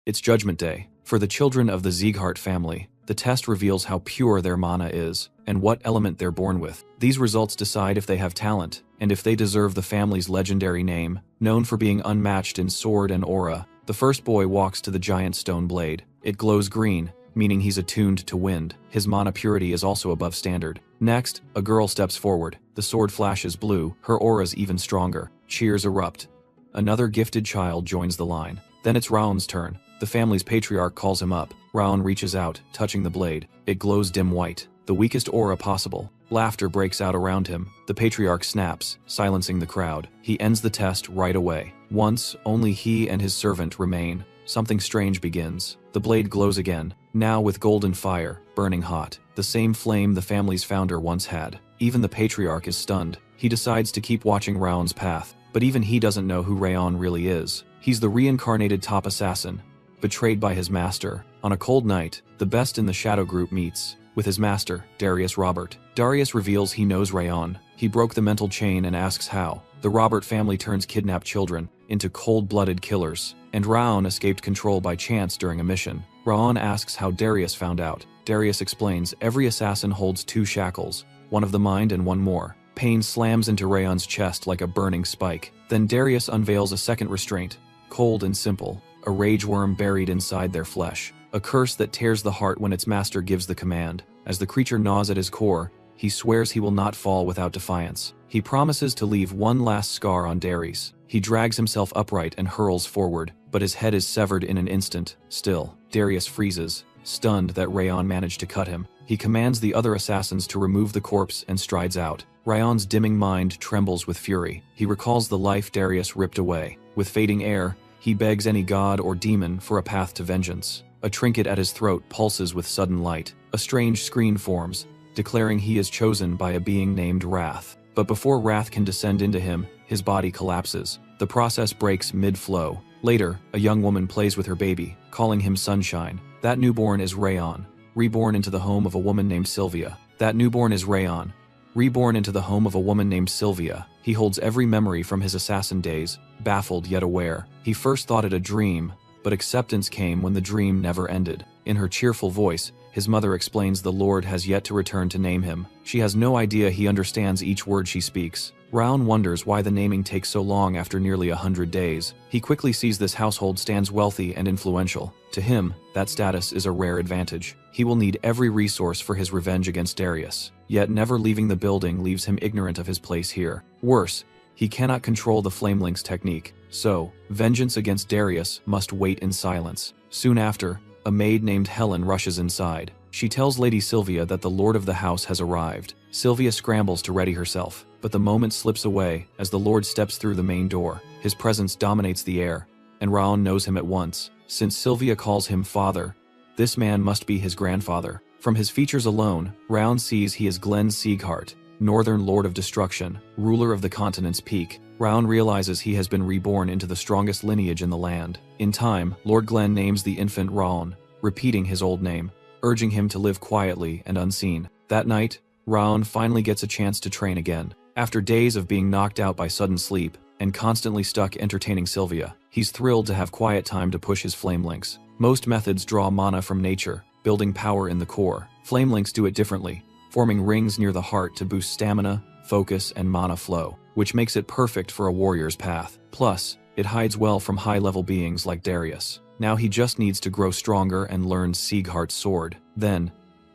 It's Judgment Day. For the children of the Sieghart family, the test reveals how pure their mana is, and what element they're born with. These results decide if they have talent, and if they deserve the family's legendary name, known for being unmatched in sword and aura. The first boy walks to the giant stone blade. It glows green, meaning he's attuned to wind. His mana purity is also above standard. Next, a girl steps forward. The sword flashes blue, her aura's even stronger. Cheers erupt. Another gifted child joins the line. Then it's Raon's turn. The family's patriarch calls him up. Raon reaches out, touching the blade. It glows dim white, the weakest aura possible. Laughter breaks out around him. The patriarch snaps, silencing the crowd. He ends the test right away. Once, only he and his servant remain. Something strange begins. The blade glows again, now with golden fire, burning hot. The same flame the family's founder once had. Even the patriarch is stunned. He decides to keep watching Raon's path, but even he doesn't know who Raon really is. He's the reincarnated top assassin, betrayed by his master. On a cold night, the best in the Shadow Group meets with his master, Darius Robert. Darius reveals he knows Raon. He broke the mental chain and asks how. The Robert family turns kidnapped children into cold-blooded killers, and Raon escaped control by chance during a mission. Raon asks how Darius found out. Darius explains every assassin holds two shackles, one of the mind and one more. Pain slams into Raon's chest like a burning spike. Then Darius unveils a second restraint, cold and simple, a rage worm buried inside their flesh. A curse that tears the heart when its master gives the command. As the creature gnaws at his core, he swears he will not fall without defiance. He promises to leave one last scar on Darius. He drags himself upright and hurls forward, but his head is severed in an instant. Still, Darius freezes, stunned that Raon managed to cut him. He commands the other assassins to remove the corpse and strides out. Raon's dimming mind trembles with fury. He recalls the life Darius ripped away. With fading air, he begs any god or demon for a path to vengeance. A trinket at his throat pulses with sudden light. A strange screen forms, declaring he is chosen by a being named Wrath. But before Wrath can descend into him, his body collapses. The process breaks mid-flow. Later, a young woman plays with her baby, calling him Sunshine. That newborn is Raon, reborn into the home of a woman named Sylvia. That newborn is Raon, reborn into the home of a woman named Sylvia. He holds every memory from his assassin days, baffled yet aware. He first thought it a dream, but acceptance came when the dream never ended. In her cheerful voice, his mother explains the Lord has yet to return to name him. She has no idea he understands each word she speaks. Raon wonders why the naming takes so long after nearly 100 days. He quickly sees this household stands wealthy and influential. To him, that status is a rare advantage. He will need every resource for his revenge against Darius. Yet never leaving the building leaves him ignorant of his place here. Worse, he cannot control the Flamelink's technique. So, vengeance against Darius must wait in silence. Soon after, a maid named Helen rushes inside. She tells Lady Sylvia that the lord of the house has arrived. Sylvia scrambles to ready herself, but the moment slips away as the lord steps through the main door. His presence dominates the air, and Raon knows him at once. Since Sylvia calls him father, this man must be his grandfather. From his features alone, Raon sees he is Glenn Sieghart, Northern Lord of Destruction, ruler of the continent's peak. Raon realizes he has been reborn into the strongest lineage in the land. In time, Lord Glenn names the infant Raon, repeating his old name, urging him to live quietly and unseen. That night, Raon finally gets a chance to train again. After days of being knocked out by sudden sleep and constantly stuck entertaining Sylvia, he's thrilled to have quiet time to push his Flamelinks. Most methods draw mana from nature, building power in the core. Flamelinks do it differently, forming rings near the heart to boost stamina, focus, and mana flow, which makes it perfect for a warrior's path. Plus, it hides well from high-level beings like Darius. Now he just needs to grow stronger and learn Sieghart's sword. Then,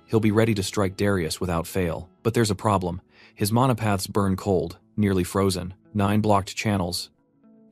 he'll be ready to strike Darius without fail. But there's a problem. His mana paths burn cold, nearly frozen, 9 blocked channels,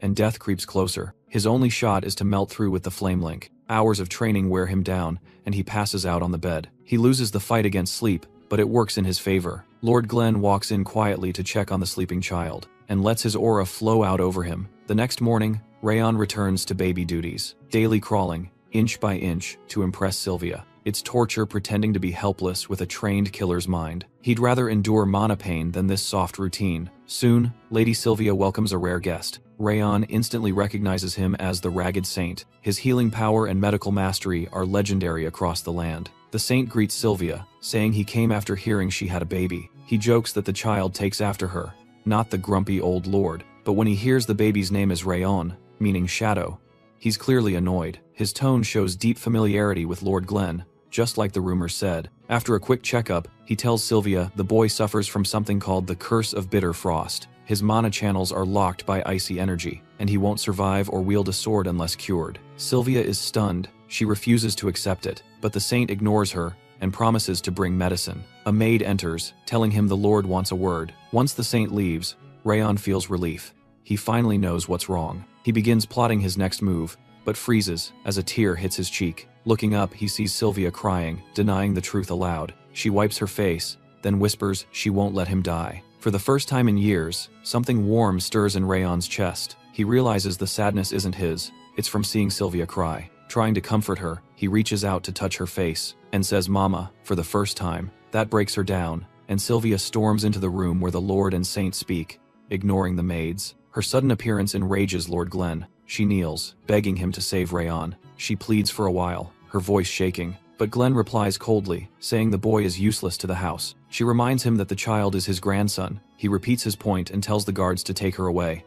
and death creeps closer. His only shot is to melt through with the Flamelink. Hours of training wear him down, and he passes out on the bed. He loses the fight against sleep, but it works in his favor. Lord Glenn walks in quietly to check on the sleeping child, and lets his aura flow out over him. The next morning, Raon returns to baby duties, daily crawling, inch by inch, to impress Sylvia. It's torture pretending to be helpless with a trained killer's mind. He'd rather endure mana pain than this soft routine. Soon, Lady Sylvia welcomes a rare guest. Raon instantly recognizes him as the Ragged Saint. His healing power and medical mastery are legendary across the land. The saint greets Sylvia, saying he came after hearing she had a baby. He jokes that the child takes after her, not the grumpy old lord. But when he hears the baby's name is Raon, meaning shadow, he's clearly annoyed. His tone shows deep familiarity with Lord Glen, just like the rumors said. After a quick checkup, he tells Sylvia the boy suffers from something called the Curse of Bitter Frost. His mana channels are locked by icy energy, and he won't survive or wield a sword unless cured. Sylvia is stunned. She refuses to accept it, but the saint ignores her and promises to bring medicine. A maid enters, telling him the Lord wants a word. Once the saint leaves, Rayon feels relief. He finally knows what's wrong. He begins plotting his next move, but freezes as a tear hits his cheek. Looking up, he sees Sylvia crying, denying the truth aloud. She wipes her face, then whispers she won't let him die. For the first time in years, something warm stirs in Rayon's chest. He realizes the sadness isn't his, it's from seeing Sylvia cry. Trying to comfort her, he reaches out to touch her face, and says "Mama," for the first time. That breaks her down, and Sylvia storms into the room where the Lord and Saint speak, ignoring the maids. Her sudden appearance enrages Lord Glen. She kneels, begging him to save Rayon. She pleads for a while, her voice shaking, but Glen replies coldly, saying the boy is useless to the house. She reminds him that the child is his grandson. He repeats his point and tells the guards to take her away.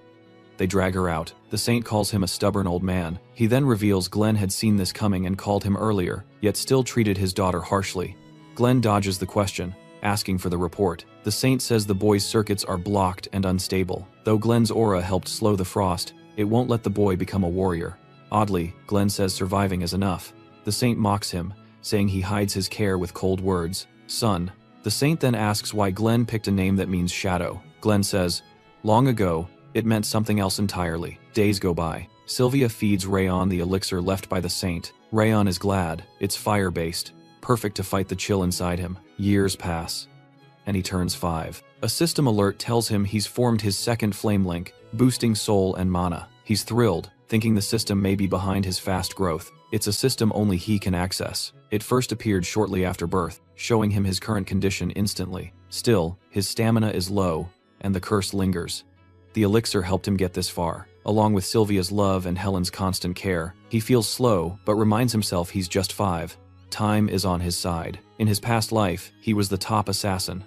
They drag her out. The saint calls him a stubborn old man. He then reveals Glen had seen this coming and called him earlier, yet still treated his daughter harshly. Glen dodges the question, asking for the report. The saint says the boy's circuits are blocked and unstable. Though Glen's aura helped slow the frost, it won't let the boy become a warrior. Oddly, Glen says surviving is enough. The saint mocks him, saying he hides his care with cold words. Son. The saint then asks why Glen picked a name that means shadow. Glen says, long ago, it meant something else entirely. Days go by. Sylvia feeds Rayon the elixir left by the saint. Rayon is glad. It's fire-based, perfect to fight the chill inside him. Years pass, and he turns 5. A system alert tells him he's formed his second flame link, boosting soul and mana. He's thrilled, thinking the system may be behind his fast growth. It's a system only he can access. It first appeared shortly after birth, showing him his current condition instantly. Still, his stamina is low, and the curse lingers. The elixir helped him get this far. Along with Sylvia's love and Helen's constant care, he feels slow, but reminds himself he's just 5. Time is on his side. In his past life, he was the top assassin.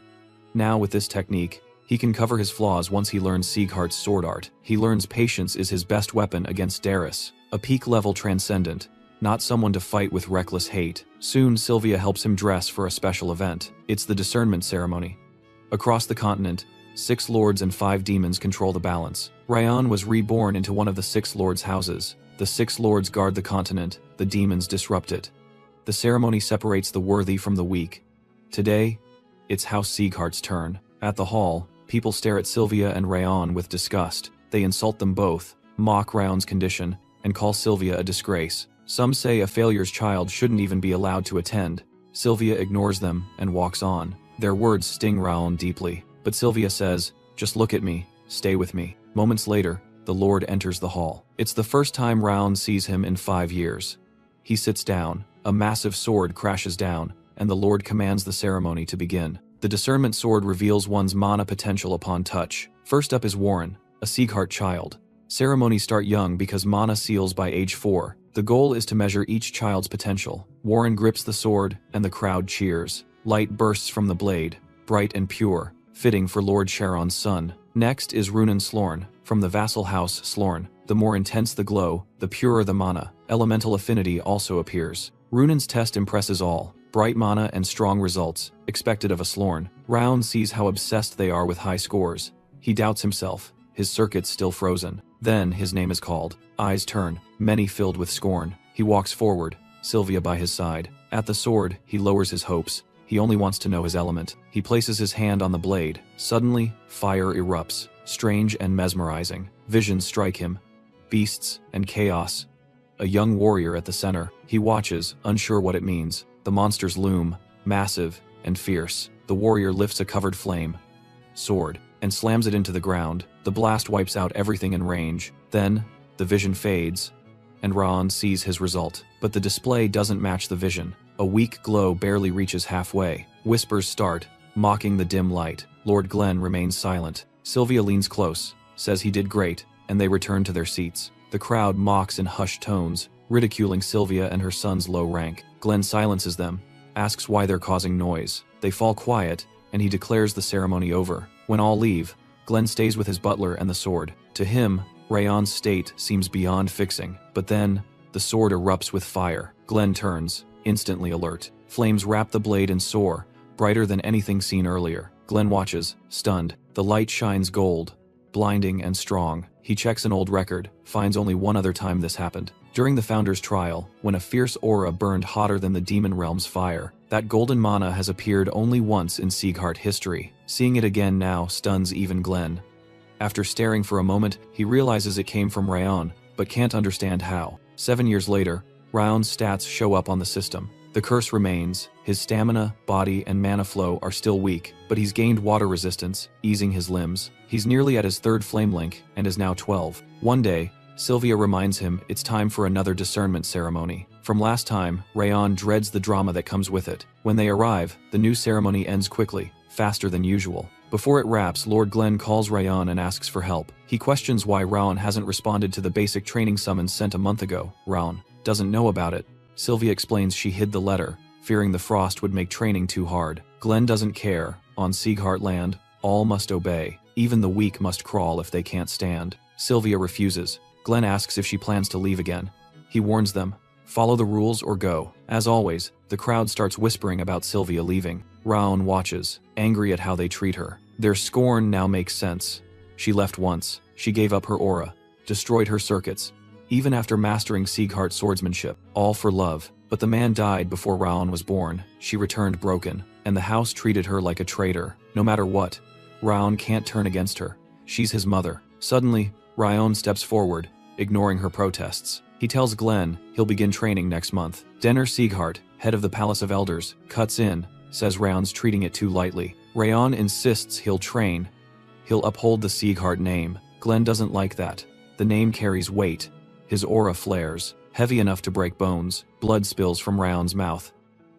Now with this technique, he can cover his flaws once he learns Sieghart's sword art. He learns patience is his best weapon against Rarest, a peak-level transcendent, not someone to fight with reckless hate. Soon, Sylvia helps him dress for a special event. It's the discernment ceremony. Across the continent, 6 lords and 5 demons control the balance. Rayon was reborn into one of the 6 lords' houses. The 6 lords guard the continent, the demons disrupt it. The ceremony separates the worthy from the weak. Today, it's House Sieghart's turn. At the hall, people stare at Sylvia and Rayon with disgust. They insult them both, mock Rayon's condition, and call Sylvia a disgrace. Some say a failure's child shouldn't even be allowed to attend. Sylvia ignores them and walks on. Their words sting Rayon deeply, but Sylvia says, just look at me, stay with me. Moments later, the Lord enters the hall. It's the first time Rayon sees him in 5 years. He sits down, a massive sword crashes down, and the Lord commands the ceremony to begin. The discernment sword reveals one's mana potential upon touch. First up is Warren, a Sieghart child. Ceremonies start young because mana seals by age 4. The goal is to measure each child's potential. Warren grips the sword, and the crowd cheers. Light bursts from the blade, bright and pure, fitting for Lord Charon's son. Next is Runan Slorn, from the vassal house Slorn. The more intense the glow, the purer the mana. Elemental affinity also appears. Runan's test impresses all. Bright mana and strong results, expected of a Slorn. Rayon sees how obsessed they are with high scores. He doubts himself, his circuits still frozen. Then his name is called. Eyes turn, many filled with scorn. He walks forward, Sylvia by his side. At the sword, he lowers his hopes. He only wants to know his element. He places his hand on the blade. Suddenly, fire erupts, strange and mesmerizing. Visions strike him. Beasts and chaos. A young warrior at the center. He watches, unsure what it means. The monsters loom, massive and fierce. The warrior lifts a covered flame, sword, and slams it into the ground. The blast wipes out everything in range. Then, the vision fades, and Rayon sees his result. But the display doesn't match the vision. A weak glow barely reaches halfway. Whispers start, mocking the dim light. Lord Glen remains silent. Sylvia leans close, says he did great, and they return to their seats. The crowd mocks in hushed tones, ridiculing Sylvia and her son's low rank. Glen silences them, asks why they're causing noise. They fall quiet, and he declares the ceremony over. When all leave, Glen stays with his butler and the sword. To him, Rayon's state seems beyond fixing. But then, The sword erupts with fire. Glenn turns, instantly alert. Flames wrap the blade and soar, brighter than anything seen earlier. Glenn watches, stunned. The light shines gold, blinding and strong. He checks an old record, finds only one other time this happened. During the Founder's trial, when a fierce aura burned hotter than the demon realm's fire. That golden mana has appeared only once in Sieghart history. Seeing it again now stuns even Glenn. After staring for a moment, he realizes it came from Raon, but can't understand how. 7 years later, Raon's stats show up on the system. The curse remains. His stamina, body, and mana flow are still weak, but he's gained water resistance, easing his limbs. He's nearly at his 3rd flame link, and is now 12. One day, Sylvia reminds him it's time for another discernment ceremony. From last time, Raon dreads the drama that comes with it. When they arrive, the new ceremony ends quickly, faster than usual. Before it wraps, Lord Glenn calls Raon and asks for help. He questions why Raon hasn't responded to the basic training summons sent a month ago. Raon doesn't know about it. Sylvia explains she hid the letter, fearing the frost would make training too hard. Glenn doesn't care. On Sieghart land, all must obey. Even the weak must crawl if they can't stand. Sylvia refuses. Glenn asks if she plans to leave again. He warns them, follow the rules or go. As always, the crowd starts whispering about Sylvia leaving. Raon watches, angry at how they treat her. Their scorn now makes sense. She left once. She gave up her aura, destroyed her circuits, even after mastering Sieghart swordsmanship, all for love. But the man died before Raon was born. She returned broken, and the house treated her like a traitor. No matter what, Raon can't turn against her. She's his mother. Suddenly, Raon steps forward, ignoring her protests. He tells Glenn he'll begin training next month. Denner Sieghart, head of the Palace of Elders, cuts in, says Raon's treating it too lightly. Raon insists he'll train. He'll uphold the Sieghart name. Glenn doesn't like that. The name carries weight. His aura flares, heavy enough to break bones. Blood spills from Raon's mouth.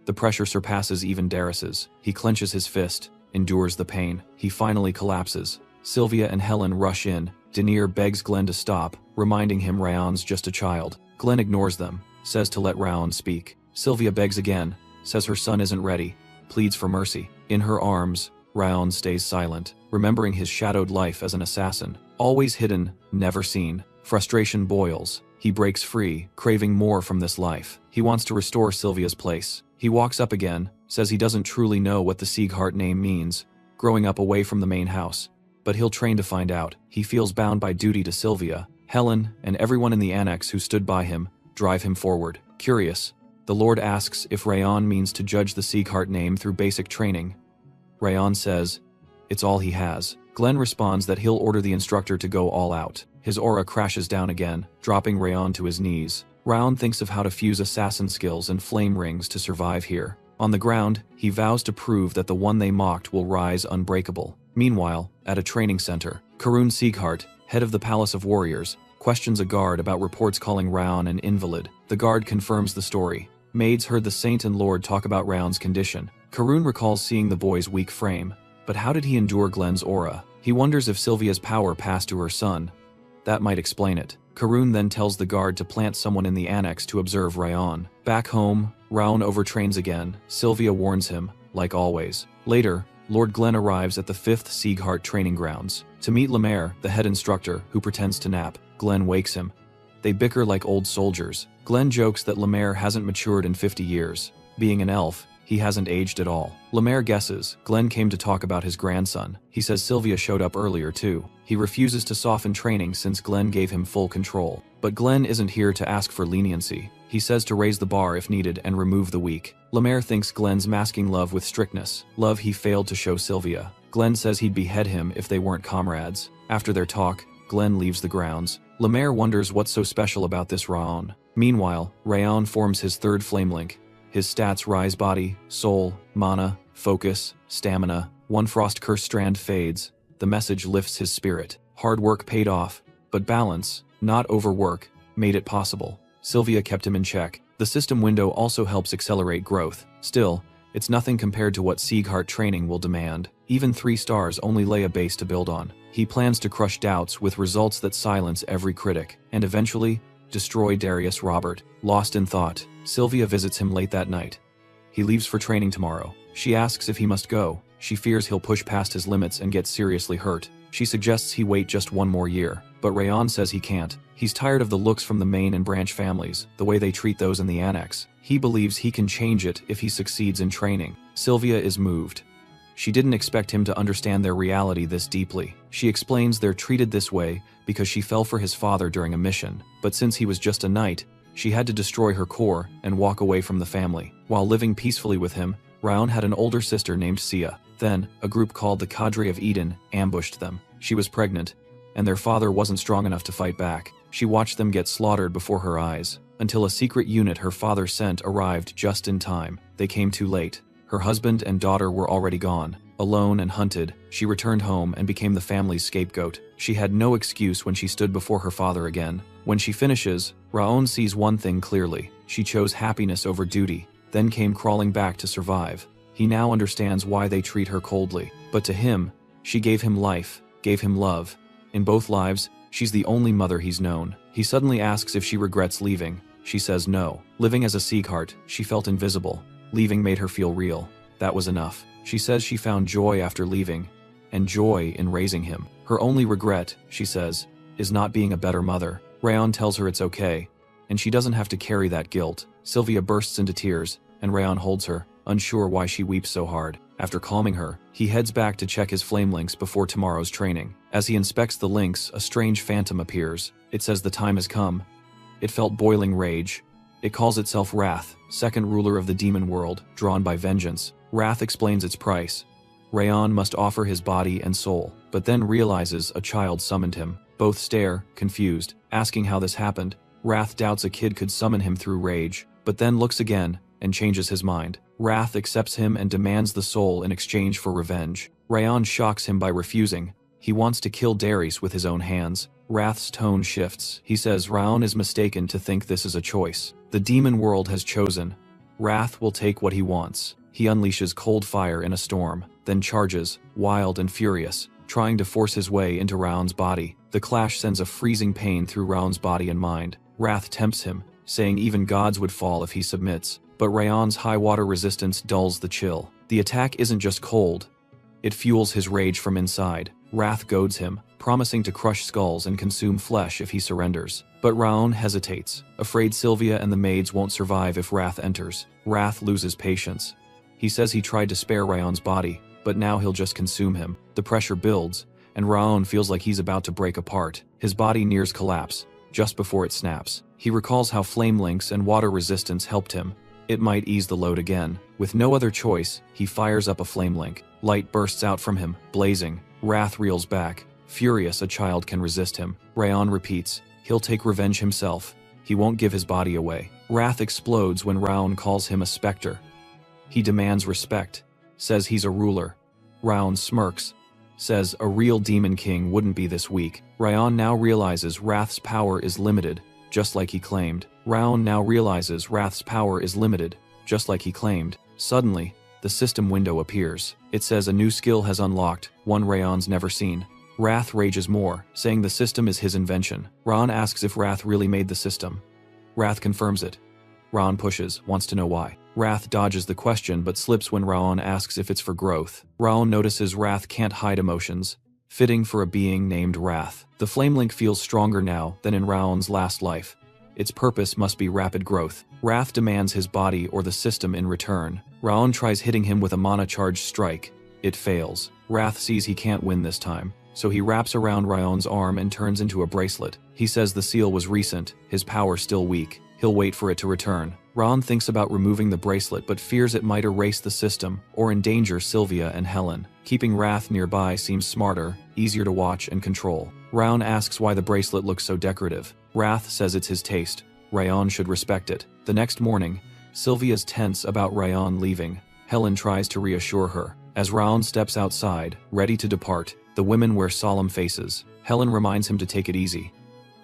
The pressure surpasses even Darius's. He clenches his fist, endures the pain. He finally collapses. Sylvia and Helen rush in. Denier begs Glenn to stop, reminding him Raon's just a child. Glenn ignores them, says to let Raon speak. Sylvia begs again, says her son isn't ready, pleads for mercy. In her arms, Raon stays silent, remembering his shadowed life as an assassin. Always hidden, never seen. Frustration boils. He breaks free, craving more from this life. He wants to restore Sylvia's place. He walks up again, says he doesn't truly know what the Sieghart name means, growing up away from the main house. But he'll train to find out. He feels bound by duty to Sylvia. Helen, and everyone in the annex who stood by him, drive him forward. Curious, the Lord asks if Raon means to judge the Sieghart name through basic training. Raon says, it's all he has. Glenn responds that he'll order the instructor to go all out. His aura crashes down again, dropping Raon to his knees. Raon thinks of how to fuse assassin skills and flame rings to survive here. On the ground, he vows to prove that the one they mocked will rise unbreakable. Meanwhile, at a training center, Karun Sieghart, head of the Palace of Warriors, questions a guard about reports calling Raon an invalid. The guard confirms the story. Maids heard the Saint and Lord talk about Raon's condition. Karun recalls seeing the boy's weak frame. But how did he endure Glenn's aura? He wonders if Sylvia's power passed to her son. That might explain it. Karun then tells the guard to plant someone in the annex to observe Raon. Back home, Raon overtrains again. Sylvia warns him, like always. Later, Lord Glenn arrives at the 5th Sieghart training grounds to meet Lemaire, the head instructor, who pretends to nap. Glenn wakes him. They bicker like old soldiers. Glenn jokes that Lemaire hasn't matured in 50 years. Being an elf, he hasn't aged at all. Lemaire guesses Glenn came to talk about his grandson. He says Sylvia showed up earlier too. He refuses to soften training since Glenn gave him full control. But Glenn isn't here to ask for leniency. He says to raise the bar if needed and remove the weak. Lemaire thinks Glenn's masking love with strictness, love he failed to show Sylvia. Glenn says he'd behead him if they weren't comrades. After their talk, Glenn leaves the grounds. Lemaire wonders what's so special about this Raon. Meanwhile, Raon forms his 3rd flame link. His stats rise: body, soul, mana, focus, stamina. One frost curse strand fades. The message lifts his spirit. Hard work paid off, but balance, not overwork, made it possible. Sylvia kept him in check. The system window also helps accelerate growth. Still, it's nothing compared to what Sieghart training will demand. Even 3 stars only lay a base to build on. He plans to crush doubts with results that silence every critic, and eventually, destroy Darius Robert. Lost in thought, Sylvia visits him late that night. He leaves for training tomorrow. She asks if he must go. She fears he'll push past his limits and get seriously hurt. She suggests he wait just one more year, but Rayon says he can't. He's tired of the looks from the main and branch families, the way they treat those in the annex. He believes he can change it if he succeeds in training. Sylvia is moved. She didn't expect him to understand their reality this deeply. She explains they're treated this way because she fell for his father during a mission, but since he was just a knight, she had to destroy her core and walk away from the family. While living peacefully with him, Raon had an older sister named Sia. Then, a group called the Cadre of Eden ambushed them. She was pregnant, and their father wasn't strong enough to fight back. She watched them get slaughtered before her eyes, until a secret unit her father sent arrived just in time. They came too late. Her husband and daughter were already gone. Alone and hunted, she returned home and became the family's scapegoat. She had no excuse when she stood before her father again. When she finishes, Raon sees one thing clearly. She chose happiness over duty, then came crawling back to survive. He now understands why they treat her coldly. But to him, she gave him life, gave him love. In both lives, she's the only mother he's known. He suddenly asks if she regrets leaving. She says no. Living as a Sieghart, she felt invisible. Leaving made her feel real. That was enough. She says she found joy after leaving, and joy in raising him. Her only regret, she says, is not being a better mother. Rayon tells her it's okay, and she doesn't have to carry that guilt. Sylvia bursts into tears, and Rayon holds her, unsure why she weeps so hard. After calming her, he heads back to check his flame links before tomorrow's training. As he inspects the links, a strange phantom appears. It says the time has come. It felt boiling rage. It calls itself Wrath, second ruler of the demon world, drawn by vengeance. Wrath explains its price. Rayon must offer his body and soul, but then realizes a child summoned him. Both stare, confused, asking how this happened. Wrath doubts a kid could summon him through rage, but then looks again and changes his mind. Wrath accepts him and demands the soul in exchange for revenge. Rayon shocks him by refusing. He wants to kill Darius with his own hands. Wrath's tone shifts. He says Rayon is mistaken to think this is a choice. The demon world has chosen. Wrath will take what he wants. He unleashes cold fire in a storm, then charges, wild and furious, trying to force his way into Raon's body. The clash sends a freezing pain through Raon's body and mind. Wrath tempts him, saying even gods would fall if he submits. But Rayon's high water resistance dulls the chill. The attack isn't just cold. It fuels his rage from inside. Wrath goads him, promising to crush skulls and consume flesh if he surrenders. But Raon hesitates, afraid Sylvia and the maids won't survive if Wrath enters. Wrath loses patience. He says he tried to spare Rayon's body, but now he'll just consume him. The pressure builds, and Raon feels like he's about to break apart. His body nears collapse, just before it snaps. He recalls how flame links and water resistance helped him. It might ease the load again. With no other choice, he fires up a flame link. Light bursts out from him, blazing. Wrath reels back. Furious a child can resist him. Rayon repeats, he'll take revenge himself. He won't give his body away. Wrath explodes when Raon calls him a specter. He demands respect, says he's a ruler. Raon smirks, says a real demon king wouldn't be this weak. Rayon now realizes Wrath's power is limited, just like he claimed. Raon now realizes Wrath's power is limited, just like he claimed. Suddenly, the system window appears. It says a new skill has unlocked, one Rayon's never seen. Wrath rages more, saying the system is his invention. Raon asks if Wrath really made the system. Wrath confirms it. Raon pushes, wants to know why. Wrath dodges the question but slips when Raon asks if it's for growth. Raon notices Wrath can't hide emotions, fitting for a being named Wrath. The flame link feels stronger now than in Raon's last life. Its purpose must be rapid growth. Wrath demands his body or the system in return. Raon tries hitting him with a mana charge strike. It fails. Wrath sees he can't win this time, so he wraps around Raon's arm and turns into a bracelet. He says the seal was recent, his power still weak. He'll wait for it to return. Raon thinks about removing the bracelet but fears it might erase the system or endanger Sylvia and Helen. Keeping Wrath nearby seems smarter, easier to watch and control. Raon asks why the bracelet looks so decorative. Wrath says it's his taste. Rayon should respect it. The next morning, Sylvia's tense about Rayon leaving. Helen tries to reassure her. As Raon steps outside, ready to depart, the women wear solemn faces. Helen reminds him to take it easy.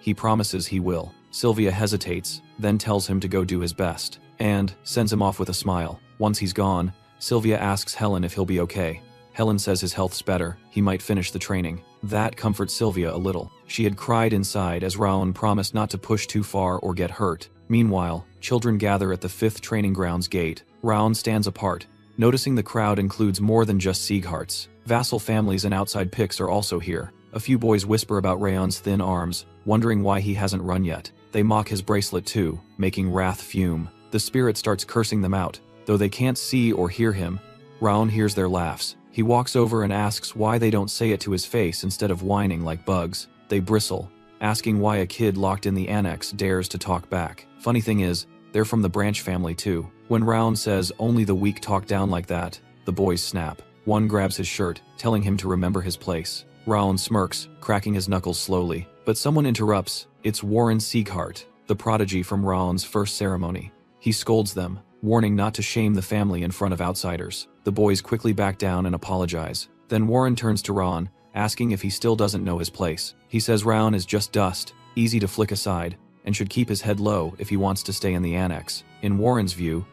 He promises he will. Sylvia hesitates, then tells him to go do his best, and sends him off with a smile. Once he's gone, Sylvia asks Helen if he'll be okay. Helen says his health's better, he might finish the training. That comforts Sylvia a little. She had cried inside as Raon promised not to push too far or get hurt. Meanwhile, children gather at the 5th training grounds gate. Raon stands apart, noticing the crowd includes more than just Siegharts. Vassal families and outside picks are also here. A few boys whisper about Rayon's thin arms, wondering why he hasn't run yet. They mock his bracelet too, making Wrath fume. The spirit starts cursing them out. Though they can't see or hear him, Raon hears their laughs. He walks over and asks why they don't say it to his face instead of whining like bugs. They bristle, asking why a kid locked in the annex dares to talk back. Funny thing is, they're from the Branch family too. When Raon says only the weak talk down like that, the boys snap. One grabs his shirt, telling him to remember his place. Raon smirks, cracking his knuckles slowly. But someone interrupts. It's Warren Sieghart, the prodigy from Raon's first ceremony. He scolds them, warning not to shame the family in front of outsiders. The boys quickly back down and apologize. Then Warren turns to Raon, asking if he still doesn't know his place. He says Raon is just dust, easy to flick aside, and should keep his head low if he wants to stay in the annex. In Warren's view,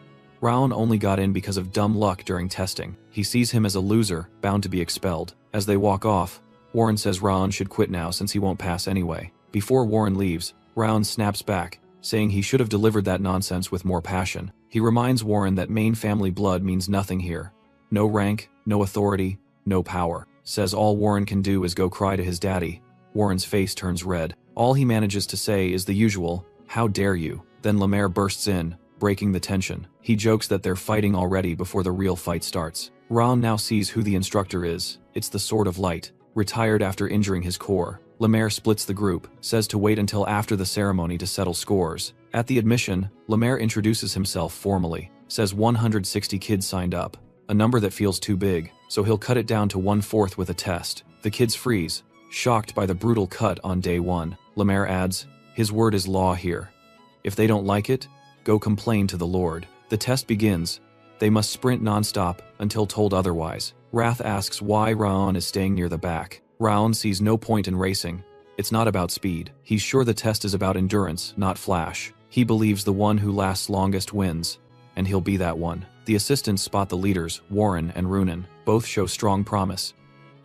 Raon only got in because of dumb luck during testing. He sees him as a loser, bound to be expelled. As they walk off, Warren says Raon should quit now since he won't pass anyway. Before Warren leaves, Raon snaps back, saying he should have delivered that nonsense with more passion. He reminds Warren that main family blood means nothing here. No rank, no authority, no power. Says all Warren can do is go cry to his daddy. Warren's face turns red. All he manages to say is the usual, "How dare you?" Then Lemaire bursts in, breaking the tension. He jokes that they're fighting already before the real fight starts. Raon now sees who the instructor is. It's the Sword of Light, retired after injuring his core. Lemaire splits the group, says to wait until after the ceremony to settle scores. At the admission, Lemaire introduces himself formally, says 160 kids signed up, a number that feels too big, so he'll cut it down to 1/4 with a test. The kids freeze, shocked by the brutal cut on day one. Lemaire adds, his word is law here. If they don't like it, go complain to the Lord. The test begins. They must sprint non-stop until told otherwise. Wrath asks why Raon is staying near the back. Raon sees no point in racing. It's not about speed. He's sure the test is about endurance, not flash. He believes the one who lasts longest wins, and he'll be that one. The assistants spot the leaders, Warren and Runan. Both show strong promise,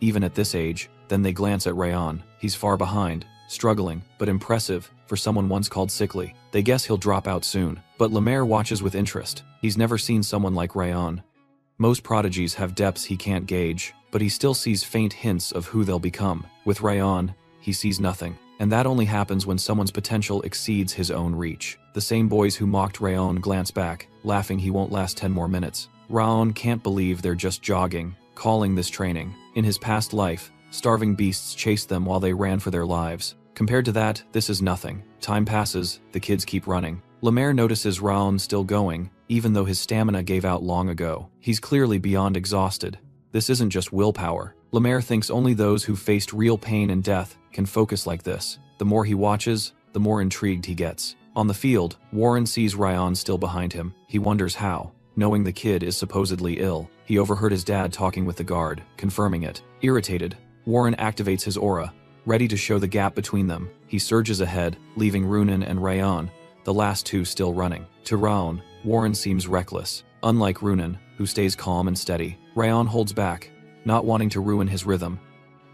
even at this age. Then they glance at Raon. He's far behind, struggling, but impressive for someone once called sickly. They guess he'll drop out soon, but Lemaire watches with interest. He's never seen someone like Raon. Most prodigies have depths he can't gauge, but he still sees faint hints of who they'll become. With Raon, he sees nothing, and that only happens when someone's potential exceeds his own reach. The same boys who mocked Raon glance back, laughing he won't last 10 more minutes. Raon can't believe they're just jogging, calling this training. In his past life, starving beasts chased them while they ran for their lives. Compared to that, this is nothing. Time passes, the kids keep running. Lemaire notices Raon still going, even though his stamina gave out long ago. He's clearly beyond exhausted. This isn't just willpower. Lemaire thinks only those who faced real pain and death can focus like this. The more he watches, the more intrigued he gets. On the field, Warren sees Raon still behind him. He wonders how, knowing the kid is supposedly ill. He overheard his dad talking with the guard, confirming it. Irritated, Warren activates his aura, ready to show the gap between them. He surges ahead, leaving Runan and Raon, the last two still running. To Raon, Warren seems reckless. Unlike Runan, who stays calm and steady, Raon holds back, not wanting to ruin his rhythm.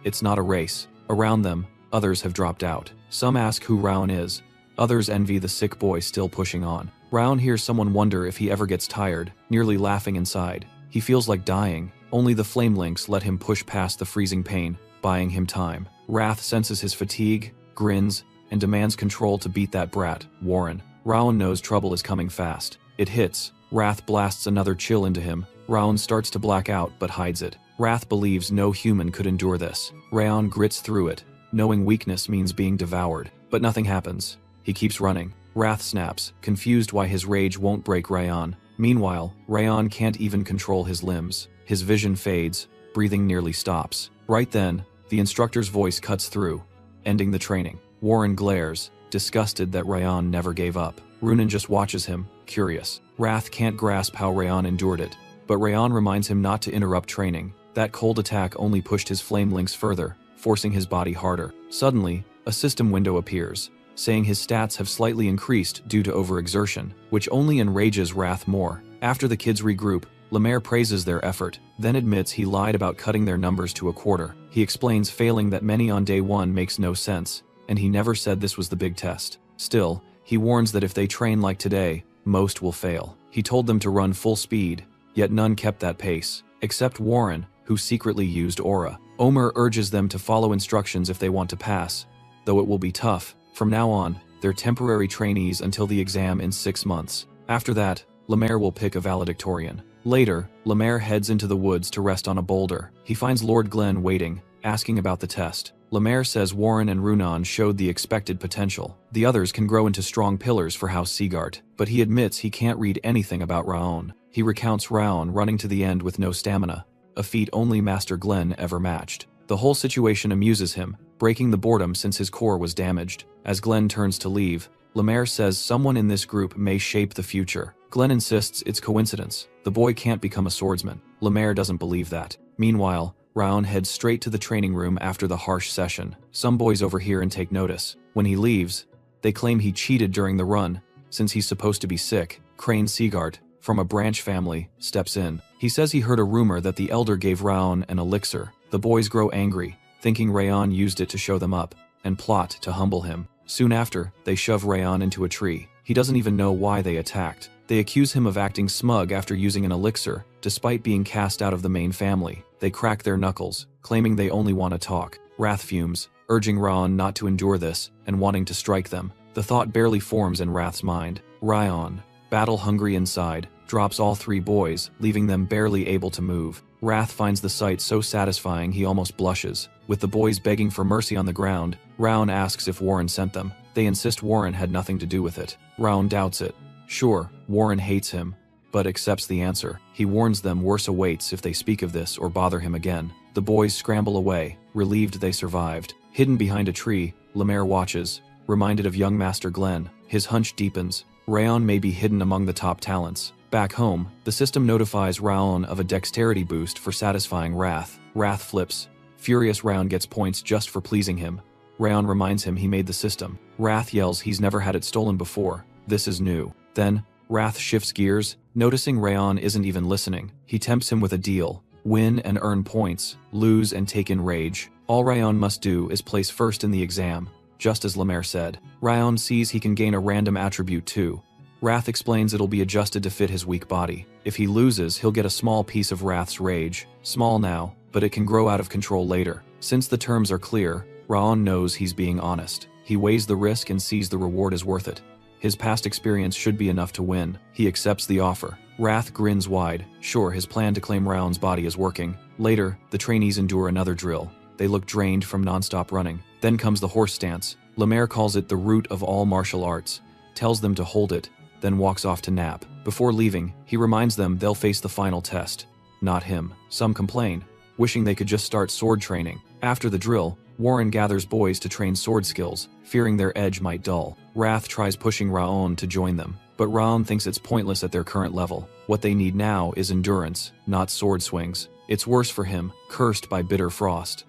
It's not a race. Around them, others have dropped out. Some ask who Raon is. Others envy the sick boy still pushing on. Raon hears someone wonder if he ever gets tired, nearly laughing inside. He feels like dying. Only the flame links let him push past the freezing pain, buying him time. Wrath senses his fatigue, grins, and demands control to beat that brat, Warren. Raon knows trouble is coming fast. It hits. Wrath blasts another chill into him. Raon starts to black out but hides it. Wrath believes no human could endure this. Raon grits through it, knowing weakness means being devoured. But nothing happens. He keeps running. Wrath snaps, confused why his rage won't break Raon. Meanwhile, Raon can't even control his limbs. His vision fades, breathing nearly stops. Right then, the instructor's voice cuts through, ending the training. Warren glares, disgusted that Raon never gave up. Runan just watches him, curious. Wrath can't grasp how Raon endured it, but Raon reminds him not to interrupt training. That cold attack only pushed his flame links further, forcing his body harder. Suddenly, a system window appears, saying his stats have slightly increased due to overexertion, which only enrages Wrath more. After the kids regroup, Lemaire praises their effort, then admits he lied about cutting their numbers to 1/4. He explains failing that many on day one makes no sense, and he never said this was the big test. Still, he warns that if they train like today, most will fail. He told them to run full speed, yet none kept that pace, except Warren, who secretly used aura. Omer urges them to follow instructions if they want to pass, though it will be tough. From now on, they're temporary trainees until the exam in 6 months. After that, Lemaire will pick a valedictorian. Later, Lemaire heads into the woods to rest on a boulder. He finds Lord Glenn waiting, asking about the test. Lemaire says Warren and Runan showed the expected potential. The others can grow into strong pillars for House Seagart, but he admits he can't read anything about Raon. He recounts Raon running to the end with no stamina, a feat only Master Glenn ever matched. The whole situation amuses him, breaking the boredom since his core was damaged. As Glenn turns to leave, Lemaire says someone in this group may shape the future. Glenn insists it's coincidence. The boy can't become a swordsman. Lemaire doesn't believe that. Meanwhile, Raon heads straight to the training room after the harsh session. Some boys overhear and take notice. When he leaves, they claim he cheated during the run, since he's supposed to be sick. Crane Seagart, from a branch family, steps in. He says he heard a rumor that the elder gave Raon an elixir. The boys grow angry, thinking Raon used it to show them up, and plot to humble him. Soon after, they shove Raon into a tree. He doesn't even know why they attacked. They accuse him of acting smug after using an elixir, despite being cast out of the main family. They crack their knuckles, claiming they only want to talk. Wrath fumes, urging Raon not to endure this, and wanting to strike them. The thought barely forms in Wrath's mind. Raon, battle-hungry inside, drops all 3 boys, leaving them barely able to move. Wrath finds the sight so satisfying he almost blushes. With the boys begging for mercy on the ground, Raon asks if Warren sent them. They insist Warren had nothing to do with it. Raon doubts it. Sure, Warren hates him, but accepts the answer. He warns them worse awaits if they speak of this or bother him again. The boys scramble away, relieved they survived. Hidden behind a tree, Lemaire watches, reminded of young Master Glenn. His hunch deepens. Raon may be hidden among the top talents. Back home, the system notifies Raon of a dexterity boost for satisfying Wrath. Wrath flips. Furious Raon gets points just for pleasing him. Raon reminds him he made the system. Wrath yells he's never had it stolen before. This is new. Then, Wrath shifts gears, noticing Raon isn't even listening. He tempts him with a deal. Win and earn points, lose and take in rage. All Raon must do is place first in the exam, just as Lemaire said. Raon sees he can gain a random attribute too. Wrath explains it'll be adjusted to fit his weak body. If he loses, he'll get a small piece of Wrath's rage. Small now, but it can grow out of control later. Since the terms are clear, Raon knows he's being honest. He weighs the risk and sees the reward is worth it. His past experience should be enough to win. He accepts the offer. Wrath grins wide. Sure, his plan to claim Raon's body is working. Later, the trainees endure another drill. They look drained from non-stop running. Then comes the horse stance. Lemaire calls it the root of all martial arts, tells them to hold it, then walks off to nap. Before leaving, he reminds them they'll face the final test. Not him. Some complain, wishing they could just start sword training. After the drill, Warren gathers boys to train sword skills, fearing their edge might dull. Wrath tries pushing Raon to join them, but Raon thinks it's pointless at their current level. What they need now is endurance, not sword swings. It's worse for him, cursed by bitter frost.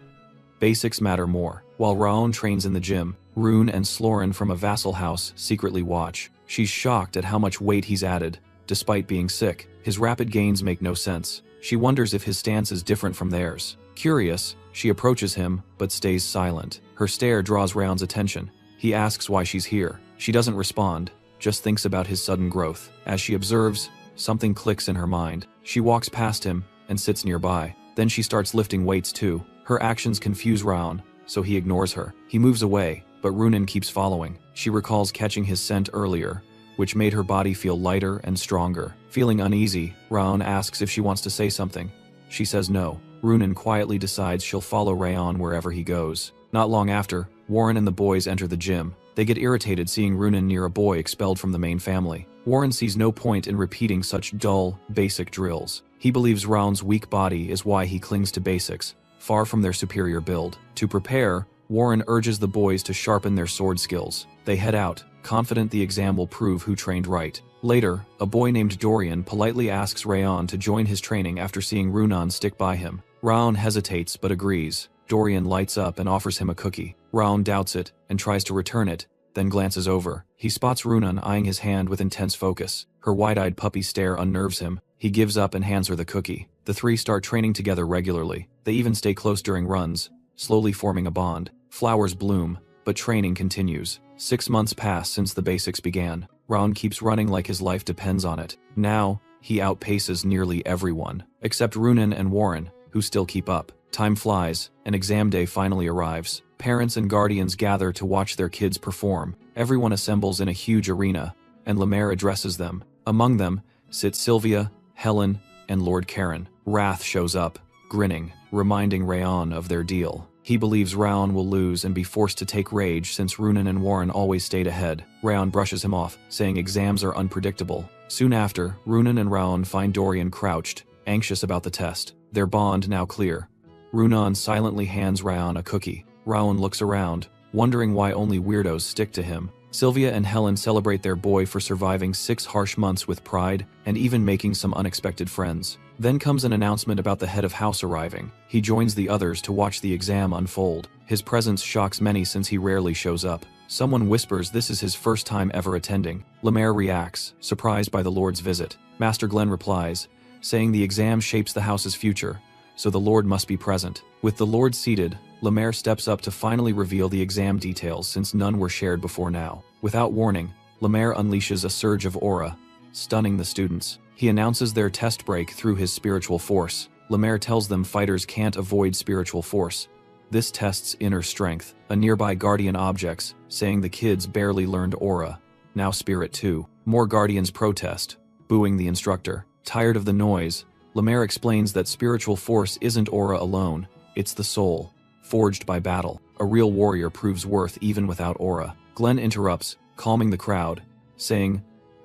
Basics matter more. While Raon trains in the gym, Rune and Slorin from a vassal house secretly watch. She's shocked at how much weight he's added, despite being sick. His rapid gains make no sense. She wonders if his stance is different from theirs. Curious, she approaches him, but stays silent. Her stare draws Raon's attention. He asks why she's here. She doesn't respond, just thinks about his sudden growth. As she observes, something clicks in her mind. She walks past him and sits nearby. Then she starts lifting weights too. Her actions confuse Raon, so he ignores her. He moves away, but Runan keeps following. She recalls catching his scent earlier, which made her body feel lighter and stronger. Feeling uneasy, Raon asks if she wants to say something. She says no. Runan quietly decides she'll follow Raon wherever he goes. Not long after, Warren and the boys enter the gym. They get irritated seeing Runan near a boy expelled from the main family. Warren sees no point in repeating such dull, basic drills. He believes Raon's weak body is why he clings to basics, far from their superior build. To prepare, Warren urges the boys to sharpen their sword skills. They head out, confident the exam will prove who trained right. Later, a boy named Dorian politely asks Raon to join his training after seeing Runan stick by him. Raon hesitates but agrees. Dorian lights up and offers him a cookie. Raon doubts it and tries to return it, then glances over. He spots Runan eyeing his hand with intense focus. Her wide-eyed puppy stare unnerves him. He gives up and hands her the cookie. The three start training together regularly. They even stay close during runs, slowly forming a bond. Flowers bloom, but training continues. 6 months pass since the basics began. Raon keeps running like his life depends on it. Now, he outpaces nearly everyone, except Runan and Warren, who still keep up. Time flies, and exam day finally arrives. Parents and guardians gather to watch their kids perform. Everyone assembles in a huge arena, and Lemaire addresses them. Among them sit Sylvia, Helen, and Lord Karen. Wrath shows up, grinning, reminding Raon of their deal. He believes Raon will lose and be forced to take rage since Runan and Warren always stayed ahead. Raon brushes him off, saying exams are unpredictable. Soon after, Runan and Raon find Dorian crouched, anxious about the test. Their bond now clear. Runan silently hands Raon a cookie. Raon looks around, wondering why only weirdos stick to him. Sylvia and Helen celebrate their boy for surviving 6 harsh months with pride and even making some unexpected friends. Then comes an announcement about the head of house arriving. He joins the others to watch the exam unfold. His presence shocks many since he rarely shows up. Someone whispers this is his first time ever attending. Lemaire reacts, surprised by the Lord's visit. Master Glenn replies, saying the exam shapes the house's future, so the Lord must be present. With the Lord seated, Lemaire steps up to finally reveal the exam details since none were shared before now. Without warning, Lemaire unleashes a surge of aura, stunning the students. He announces their test break through his spiritual force. Lemaire tells them fighters can't avoid spiritual force. This tests inner strength. A nearby guardian objects, saying the kids barely learned aura. Now spirit too. More guardians protest, booing the instructor. Tired of the noise, Lemaire explains that spiritual force isn't aura alone, it's the soul, forged by battle. A real warrior proves worth even without aura. Glenn interrupts, calming the crowd, saying,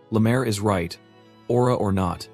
Lemaire is right. Aura or not,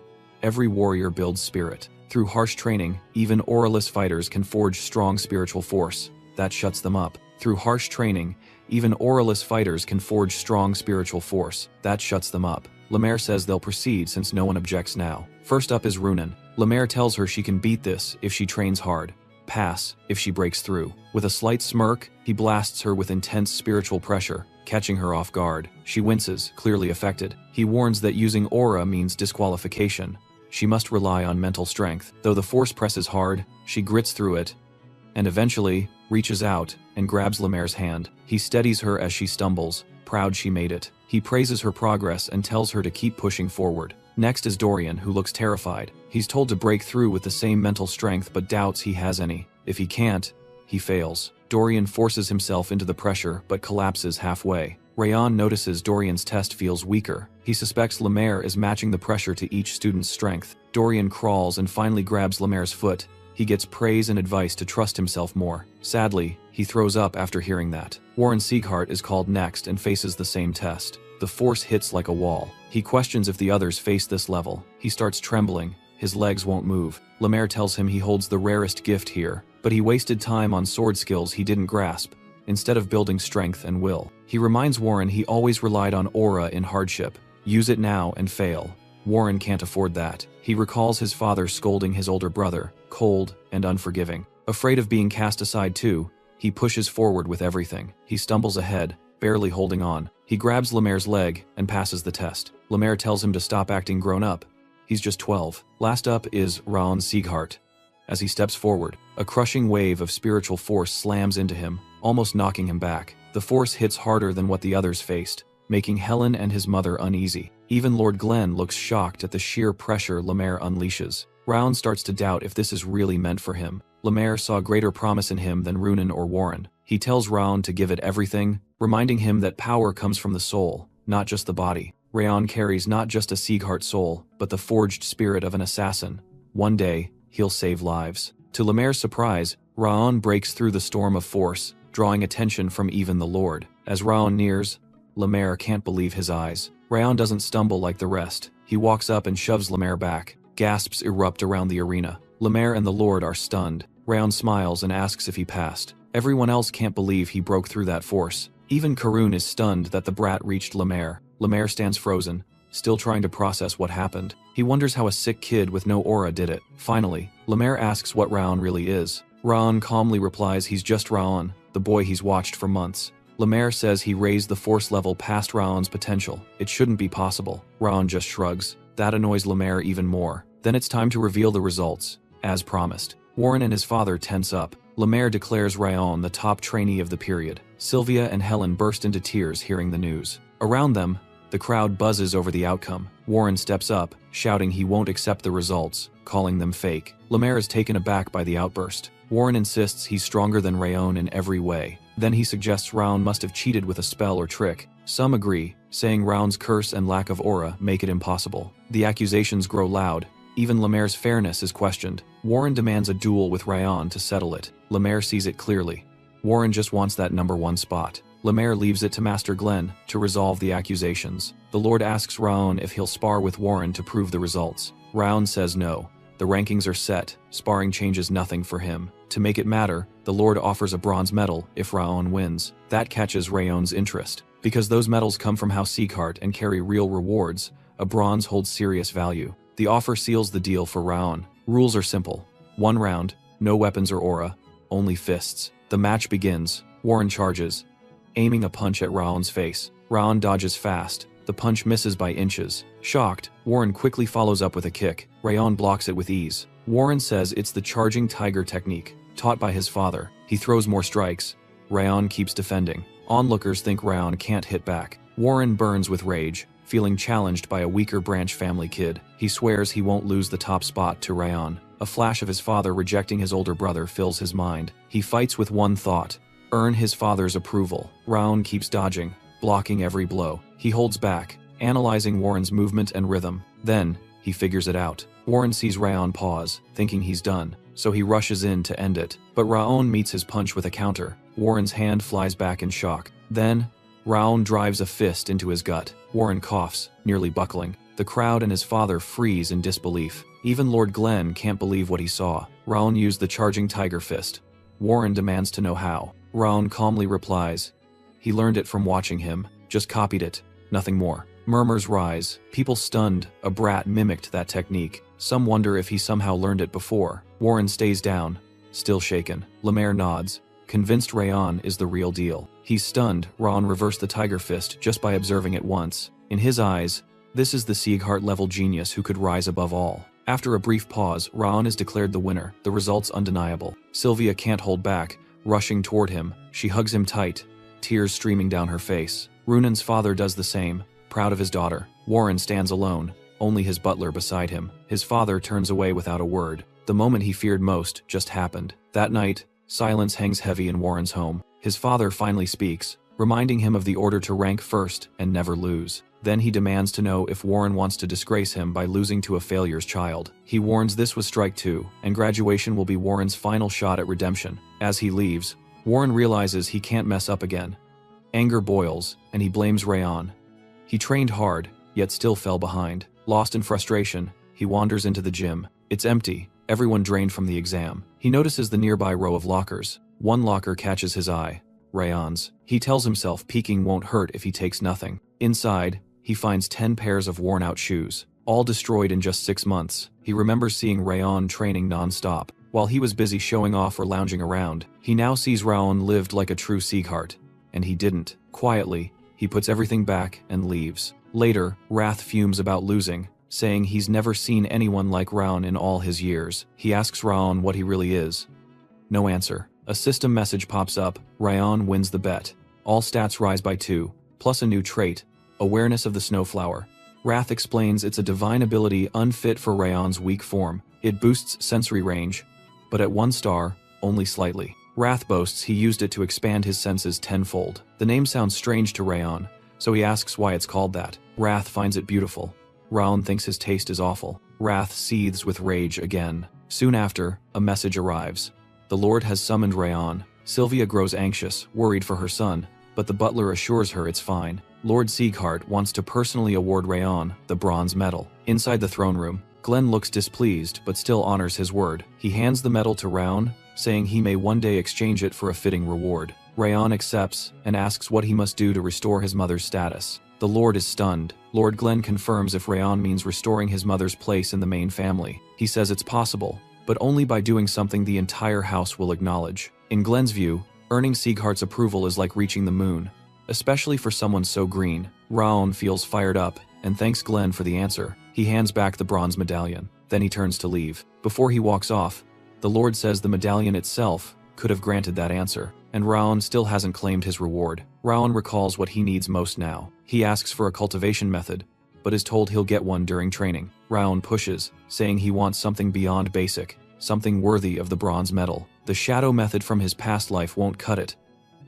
every warrior builds spirit. Through harsh training, even auraless fighters can forge strong spiritual force. That shuts them up. Through harsh training, even auraless fighters can forge strong spiritual force. That shuts them up. Lemaire says they'll proceed since no one objects now. First up is Runan. Lemaire tells her she can beat this if she trains hard. Pass if she breaks through. With a slight smirk, he blasts her with intense spiritual pressure, catching her off guard. She winces, clearly affected. He warns that using aura means disqualification. She must rely on mental strength. Though the force presses hard, she grits through it, and eventually reaches out and grabs Lemaire's hand. He steadies her as she stumbles, proud she made it. He praises her progress and tells her to keep pushing forward. Next is Dorian, who looks terrified. He's told to break through with the same mental strength but doubts he has any. If he can't, he fails. Dorian forces himself into the pressure but collapses halfway. Rayon notices Dorian's test feels weaker. He suspects Lemaire is matching the pressure to each student's strength. Dorian crawls and finally grabs Lemaire's foot. He gets praise and advice to trust himself more. Sadly, he throws up after hearing that. Warren Sieghart is called next and faces the same test. The force hits like a wall. He questions if the others face this level. He starts trembling. His legs won't move. Lemaire tells him he holds the rarest gift here, but he wasted time on sword skills he didn't grasp, instead of building strength and will. He reminds Warren he always relied on aura in hardship. Use it now and fail. Warren can't afford that. He recalls his father scolding his older brother, cold and unforgiving. Afraid of being cast aside too, he pushes forward with everything. He stumbles ahead, barely holding on. He grabs Lemaire's leg and passes the test. Lemaire tells him to stop acting grown up. He's just 12. Last up is Raon Sieghart. As he steps forward, a crushing wave of spiritual force slams into him, almost knocking him back. The force hits harder than what the others faced, making Helen and his mother uneasy. Even Lord Glenn looks shocked at the sheer pressure Lemaire unleashes. Raon starts to doubt if this is really meant for him. Lemaire saw greater promise in him than Runan or Warren. He tells Raon to give it everything, reminding him that power comes from the soul, not just the body. Raon carries not just a Sieghart soul, but the forged spirit of an assassin. One day, he'll save lives. To Lemaire's surprise, Raon breaks through the storm of force, drawing attention from even the Lord. As Raon nears, Lemaire can't believe his eyes. Raon doesn't stumble like the rest. He walks up and shoves Lemaire back. Gasps erupt around the arena. Lemaire and the Lord are stunned. Raon smiles and asks if he passed. Everyone else can't believe he broke through that force. Even Karun is stunned that the brat reached Lemaire. Lemaire stands frozen, still trying to process what happened. He wonders how a sick kid with no aura did it. Finally, Lemaire asks what Raon really is. Raon calmly replies he's just Raon, the boy he's watched for months. Lemaire says he raised the force level past Raon's potential. It shouldn't be possible. Raon just shrugs. That annoys Lemaire even more. Then it's time to reveal the results, as promised. Warren and his father tense up. Lemaire declares Raon the top trainee of the period. Sylvia and Helen burst into tears hearing the news. Around them, the crowd buzzes over the outcome. Warren steps up, shouting he won't accept the results, calling them fake. Lemaire is taken aback by the outburst. Warren insists he's stronger than Raon in every way. Then he suggests Raon must have cheated with a spell or trick. Some agree, saying Raon's curse and lack of aura make it impossible. The accusations grow loud. Even Lemaire's fairness is questioned. Warren demands a duel with Raon to settle it. Lemaire sees it clearly. Warren just wants that #1 spot. Lemaire leaves it to Master Glenn to resolve the accusations. The Lord asks Raon if he'll spar with Warren to prove the results. Raon says no. The rankings are set, sparring changes nothing for him. To make it matter, the Lord offers a bronze medal if Raon wins. That catches Raon's interest. Because those medals come from House Sieghart and carry real rewards, a bronze holds serious value. The offer seals the deal for Raon. Rules are simple. 1 round, no weapons or aura, only fists. The match begins. Warren charges, aiming a punch at Raon's face. Raon dodges fast. The punch misses by inches. Shocked, Warren quickly follows up with a kick. Raon blocks it with ease. Warren says it's the charging tiger technique, taught by his father. He throws more strikes. Raon keeps defending. Onlookers think Raon can't hit back. Warren burns with rage, feeling challenged by a weaker branch family kid. He swears he won't lose the top spot to Raon. A flash of his father rejecting his older brother fills his mind. He fights with one thought: earn his father's approval. Raon keeps dodging, blocking every blow. He holds back, analyzing Warren's movement and rhythm. Then, he figures it out. Warren sees Raon pause, thinking he's done, so he rushes in to end it. But Raon meets his punch with a counter. Warren's hand flies back in shock. Then, Raon drives a fist into his gut. Warren coughs, nearly buckling. The crowd and his father freeze in disbelief. Even Lord Glenn can't believe what he saw. Raon used the charging tiger fist. Warren demands to know how. Raon calmly replies, he learned it from watching him, just copied it, nothing more. Murmurs rise. People stunned. A brat mimicked that technique. Some wonder if he somehow learned it before. Warren stays down, still shaken. Lemaire nods, convinced Raon is the real deal. He's stunned. Raon reversed the tiger fist just by observing it once. In his eyes, this is the Sieghart-level genius who could rise above all. After a brief pause, Raon is declared the winner. The result's undeniable. Sylvia can't hold back, rushing toward him. She hugs him tight, tears streaming down her face. Runan's father does the same, proud of his daughter. Warren stands alone, only his butler beside him. His father turns away without a word. The moment he feared most just happened. That night, silence hangs heavy in Warren's home. His father finally speaks, reminding him of the order to rank first and never lose. Then he demands to know if Warren wants to disgrace him by losing to a failure's child. He warns this was strike 2, and graduation will be Warren's final shot at redemption. As he leaves, Warren realizes he can't mess up again. Anger boils, and he blames Raon. He trained hard, yet still fell behind. Lost in frustration, he wanders into the gym. It's empty, everyone drained from the exam. He notices the nearby row of lockers. One locker catches his eye, Raon's. He tells himself peeking won't hurt if he takes nothing. Inside, he finds 10 pairs of worn-out shoes, all destroyed in just 6 months. He remembers seeing Raon training non-stop. While he was busy showing off or lounging around, he now sees Raon lived like a true Sieghart. And he didn't. Quietly, he puts everything back and leaves. Later, Wrath fumes about losing, saying he's never seen anyone like Raon in all his years. He asks Raon what he really is. No answer. A system message pops up. Raon wins the bet. All stats rise by 2, plus a new trait, awareness of the snowflower. Wrath explains it's a divine ability unfit for Raon's weak form. It boosts sensory range, but at 1 star, only slightly. Wrath boasts he used it to expand his senses tenfold. The name sounds strange to Raon, so he asks why it's called that. Wrath finds it beautiful. Raon thinks his taste is awful. Wrath seethes with rage again. Soon after, a message arrives. The Lord has summoned Raon. Sylvia grows anxious, worried for her son, but the butler assures her it's fine. Lord Sieghart wants to personally award Raon the bronze medal. Inside the throne room, Glenn looks displeased but still honors his word. He hands the medal to Raon, saying he may one day exchange it for a fitting reward. Raon accepts and asks what he must do to restore his mother's status. The Lord is stunned. Lord Glenn confirms if Raon means restoring his mother's place in the main family. He says it's possible, but only by doing something the entire house will acknowledge. In Glenn's view, earning Sieghart's approval is like reaching the moon, especially for someone so green. Raon feels fired up and thanks Glenn for the answer. He hands back the bronze medallion. Then he turns to leave. Before he walks off, the Lord says the medallion itself could have granted that answer, and Raon still hasn't claimed his reward. Raon recalls what he needs most now. He asks for a cultivation method, but is told he'll get one during training. Raon pushes, saying he wants something beyond basic, something worthy of the bronze medal. The shadow method from his past life won't cut it.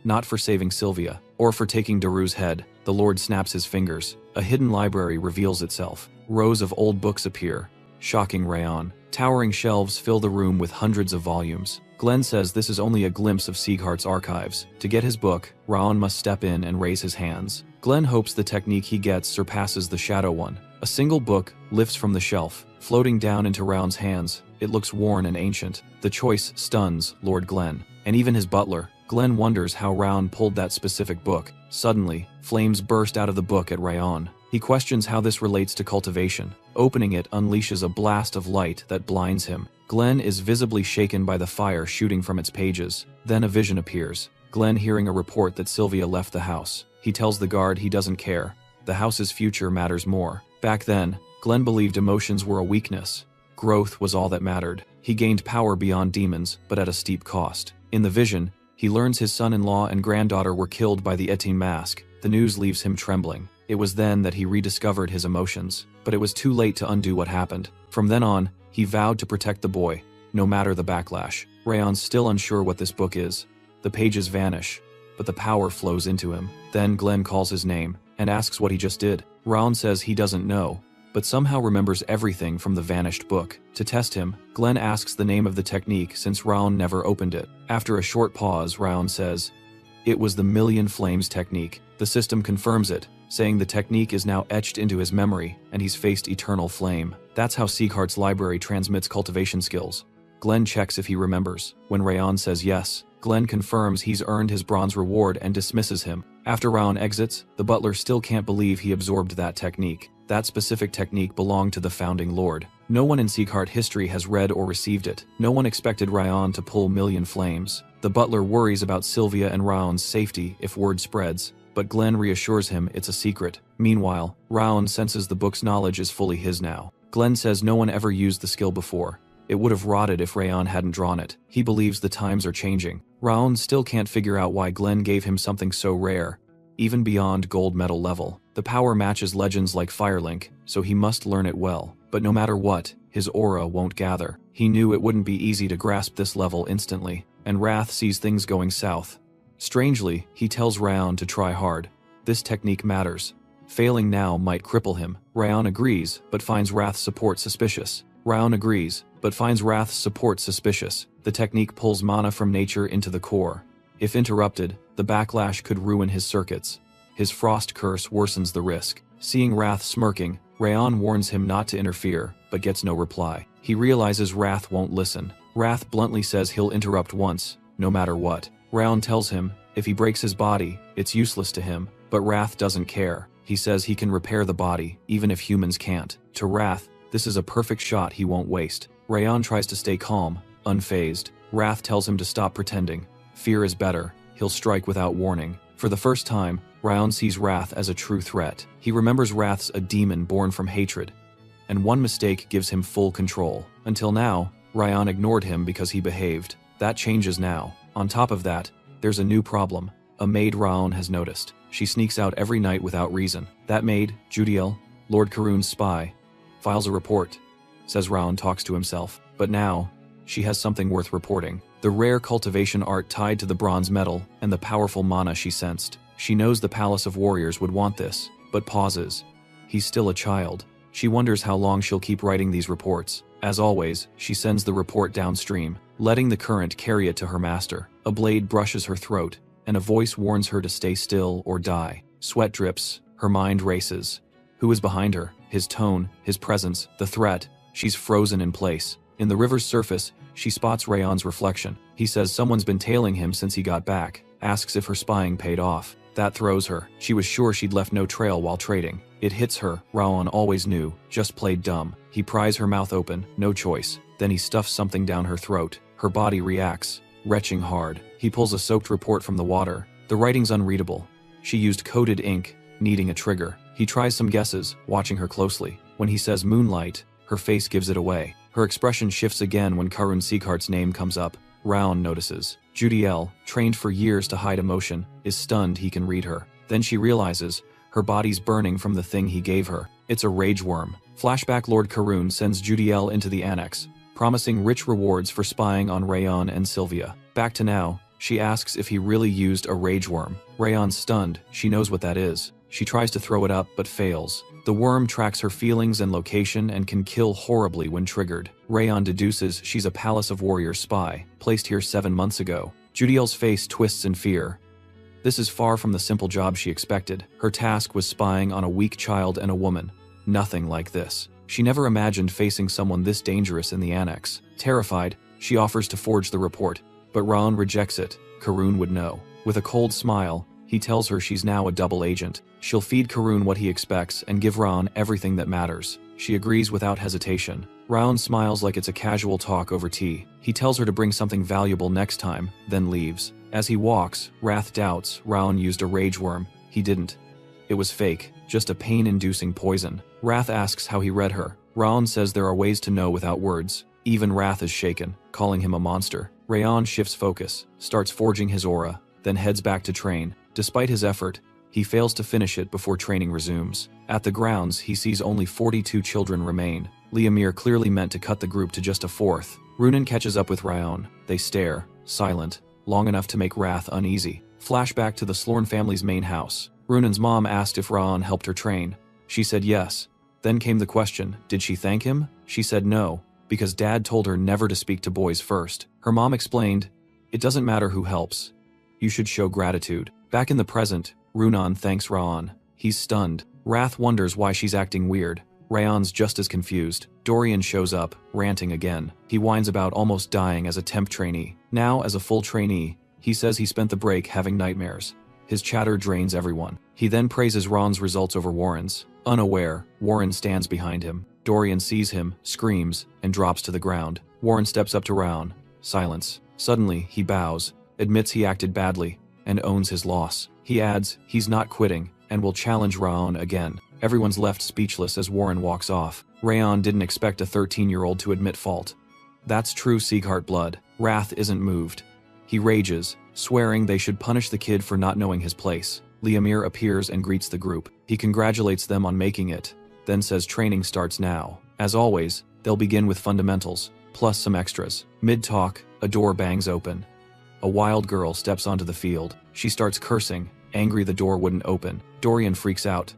Not for saving Sylvia, or for taking Daru's head. The Lord snaps his fingers. A hidden library reveals itself. Rows of old books appear, shocking Rayon. Towering shelves fill the room with hundreds of volumes. Glenn says this is only a glimpse of Sieghart's archives. To get his book, Raon must step in and raise his hands. Glenn hopes the technique he gets surpasses the shadow one. A single book lifts from the shelf, floating down into Raon's hands. It looks worn and ancient. The choice stuns Lord Glenn, and even his butler. Glenn wonders how Raon pulled that specific book. Suddenly, flames burst out of the book at Rayon. He questions how this relates to cultivation. Opening it unleashes a blast of light that blinds him. Glenn is visibly shaken by the fire shooting from its pages. Then a vision appears. Glenn hearing a report that Sylvia left the house. He tells the guard he doesn't care. The house's future matters more. Back then, Glenn believed emotions were a weakness. Growth was all that mattered. He gained power beyond demons, but at a steep cost. In the vision, he learns his son-in-law and granddaughter were killed by the Etin mask. The news leaves him trembling. It was then that he rediscovered his emotions, but it was too late to undo what happened. From then on, he vowed to protect the boy, no matter the backlash. Rayon's still unsure what this book is. The pages vanish, but the power flows into him. Then Glenn calls his name and asks what he just did. Raon says he doesn't know, but somehow remembers everything from the vanished book. To test him, Glenn asks the name of the technique since Raon never opened it. After a short pause, Raon says, "It was the Million Flames technique." The system confirms it, saying the technique is now etched into his memory and he's faced eternal flame. That's how Sieghart's library transmits cultivation skills. Glenn checks if he remembers. When Rayon says yes, Glenn confirms he's earned his bronze reward and dismisses him. After Raon exits, the butler still can't believe he absorbed that technique. That specific technique belonged to the founding lord. No one in Sieghart history has read or received it. No one expected Rayon to pull Million Flames. The butler worries about Sylvia and Raon's safety if word spreads, but Glenn reassures him it's a secret. Meanwhile, Raon senses the book's knowledge is fully his now. Glenn says no one ever used the skill before. It would have rotted if Rayon hadn't drawn it. He believes the times are changing. Raon still can't figure out why Glenn gave him something so rare, even beyond gold medal level. The power matches legends like Firelink, so he must learn it well. But no matter what, his aura won't gather. He knew it wouldn't be easy to grasp this level instantly, and Wrath sees things going south. Strangely, he tells Rayon to try hard. This technique matters. Failing now might cripple him. Rayon agrees, but finds Wrath's support suspicious. Rayon agrees, but finds Wrath's support suspicious. The technique pulls mana from nature into the core. If interrupted, the backlash could ruin his circuits. His frost curse worsens the risk. Seeing Wrath smirking, Rayon warns him not to interfere, but gets no reply. He realizes Wrath won't listen. Wrath bluntly says he'll interrupt once, no matter what. Rayon tells him, if he breaks his body, it's useless to him, but Wrath doesn't care. He says he can repair the body, even if humans can't. To Wrath, this is a perfect shot he won't waste. Rayon tries to stay calm, unfazed. Wrath tells him to stop pretending. Fear is better. He'll strike without warning. For the first time, Rayon sees Wrath as a true threat. He remembers Wrath's a demon born from hatred, and one mistake gives him full control. Until now, Rayon ignored him because he behaved. That changes now. On top of that, there's a new problem. A maid Raon has noticed. She sneaks out every night without reason. That maid, Judiel, Lord Karun's spy, files a report. Says Raon talks to himself. But now, she has something worth reporting. The rare cultivation art tied to the bronze medal and the powerful mana she sensed. She knows the Palace of Warriors would want this, but pauses. He's still a child. She wonders how long she'll keep writing these reports. As always, she sends the report downstream, letting the current carry it to her master. A blade brushes her throat, and a voice warns her to stay still or die. Sweat drips, her mind races. Who is behind her? His tone, his presence, the threat. She's frozen in place. In the river's surface, she spots Rayon's reflection. He says someone's been tailing him since he got back, asks if her spying paid off. That throws her. She was sure she'd left no trail while trading. It hits her. Raon always knew, just played dumb. He pries her mouth open, no choice. Then he stuffs something down her throat. Her body reacts, retching hard. He pulls a soaked report from the water. The writing's unreadable. She used coded ink, needing a trigger. He tries some guesses, watching her closely. When he says moonlight, her face gives it away. Her expression shifts again when Karun Sieghart's name comes up. Raon notices. Judiel, trained for years to hide emotion, is stunned he can read her. Then she realizes, her body's burning from the thing he gave her. It's a rage worm. Flashback Lord Karun sends Judiel into the annex. promising rich rewards for spying on Rayon and Sylvia. Back to now, she asks if he really used a rage worm. Rayon's stunned, she knows what that is. She tries to throw it up but fails. The worm tracks her feelings and location and can kill horribly when triggered. Rayon deduces she's a Palace of Warriors spy, placed here 7 months ago. Judiel's face twists in fear. This is far from the simple job she expected. Her task was spying on a weak child and a woman. Nothing like this. She never imagined facing someone this dangerous in the annex. Terrified, she offers to forge the report, but Raon rejects it. Karun would know. With a cold smile, he tells her she's now a double agent. She'll feed Karun what he expects and give Raon everything that matters. She agrees without hesitation. Raon smiles like it's a casual talk over tea. He tells her to bring something valuable next time, then leaves. As he walks, Wrath doubts Raon used a rage worm. He didn't. It was fake, just a pain-inducing poison. Wrath asks how he read her. Raon says there are ways to know without words. Even Wrath is shaken, calling him a monster. Rayon shifts focus, starts forging his aura, then heads back to train. Despite his effort, he fails to finish it before training resumes. At the grounds, he sees only 42 children remain. Liamir clearly meant to cut the group to just a fourth. Runan catches up with Rayon. They stare, silent, long enough to make Wrath uneasy. Flashback to the Slorn family's main house. Runan's mom asked if Raon helped her train. She said yes. Then came the question, did she thank him? She said no, because Dad told her never to speak to boys first. Her mom explained, it doesn't matter who helps. You should show gratitude. Back in the present, Runan thanks Raon. He's stunned. Wrath wonders why she's acting weird. Rayon's just as confused. Dorian shows up, ranting again. He whines about almost dying as a temp trainee. Now, as a full trainee, he says he spent the break having nightmares. His chatter drains everyone. He then praises Ron's results over Warren's. Unaware, Warren stands behind him. Dorian sees him, screams, and drops to the ground. Warren steps up to Ron. Silence. Suddenly, he bows, admits he acted badly, and owns his loss. He adds, he's not quitting, and will challenge Raon again. Everyone's left speechless as Warren walks off. Rayon didn't expect a 13-year-old to admit fault. That's true Sieghart blood. Wrath isn't moved. He rages, swearing they should punish the kid for not knowing his place. Liamir appears and greets the group. He congratulates them on making it, then says training starts now. As always, they'll begin with fundamentals, plus some extras. Mid-talk, a door bangs open. A wild girl steps onto the field. She starts cursing, angry the door wouldn't open. Dorian freaks out.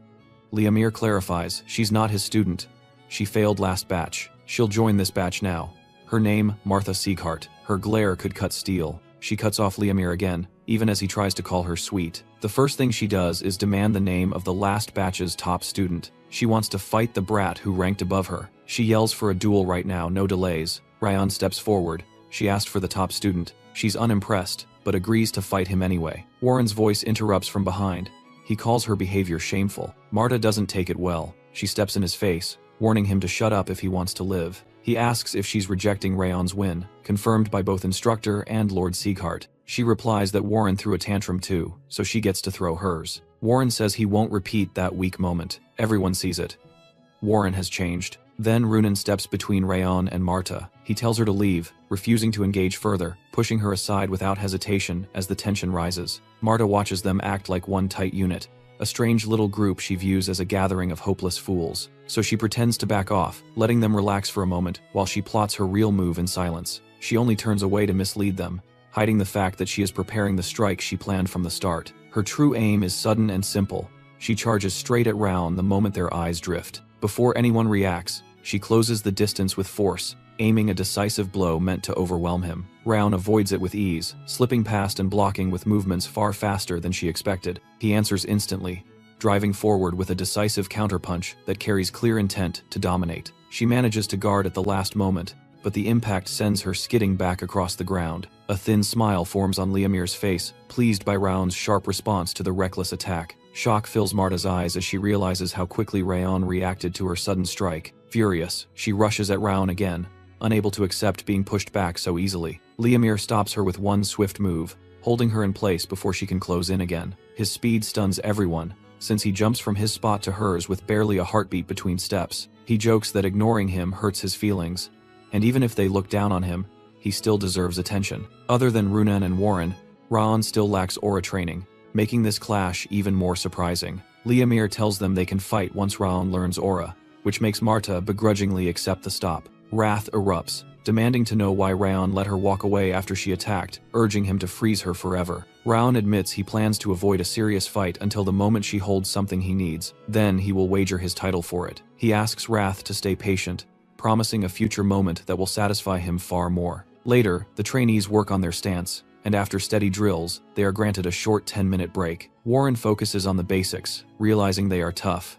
Liamir clarifies she's not his student. She failed last batch. She'll join this batch now. Her name, Martha Sieghart. Her glare could cut steel. She cuts off Liamir again, even as he tries to call her sweet. The first thing she does is demand the name of the last batch's top student. She wants to fight the brat who ranked above her. She yells for a duel right now, no delays. Rayon steps forward. She asked for the top student. She's unimpressed, but agrees to fight him anyway. Warren's voice interrupts from behind. He calls her behavior shameful. Marta doesn't take it well. She steps in his face, warning him to shut up if he wants to live. He asks if she's rejecting Rayon's win, confirmed by both instructor and Lord Sieghart. She replies that Warren threw a tantrum too, so she gets to throw hers. Warren says he won't repeat that weak moment. Everyone sees it. Warren has changed. Then Runan steps between Rayon and Marta. He tells her to leave, refusing to engage further, pushing her aside without hesitation as the tension rises. Marta watches them act like one tight unit, a strange little group she views as a gathering of hopeless fools. So she pretends to back off, letting them relax for a moment while she plots her real move in silence. She only turns away to mislead them, hiding the fact that she is preparing the strike she planned from the start. Her true aim is sudden and simple. She charges straight at Raon the moment their eyes drift. Before anyone reacts, she closes the distance with force, aiming a decisive blow meant to overwhelm him. Raon avoids it with ease, slipping past and blocking with movements far faster than she expected. He answers instantly, driving forward with a decisive counterpunch that carries clear intent to dominate. She manages to guard at the last moment, but the impact sends her skidding back across the ground. A thin smile forms on Liamir's face, pleased by Raon's sharp response to the reckless attack. Shock fills Marta's eyes as she realizes how quickly Rayon reacted to her sudden strike. Furious, she rushes at Raon again, unable to accept being pushed back so easily. Liamir stops her with one swift move, holding her in place before she can close in again. His speed stuns everyone, since he jumps from his spot to hers with barely a heartbeat between steps. He jokes that ignoring him hurts his feelings, and even if they look down on him, he still deserves attention. Other than Runan and Warren, Raon still lacks aura training, making this clash even more surprising. Liamir tells them they can fight once Raon learns aura, which makes Marta begrudgingly accept the stop. Wrath erupts, demanding to know why Raon let her walk away after she attacked, urging him to freeze her forever. Raon admits he plans to avoid a serious fight until the moment she holds something he needs. Then he will wager his title for it. He asks Wrath to stay patient, promising a future moment that will satisfy him far more. Later, the trainees work on their stance, and after steady drills, they are granted a short 10-minute break. Warren focuses on the basics, realizing they are tough.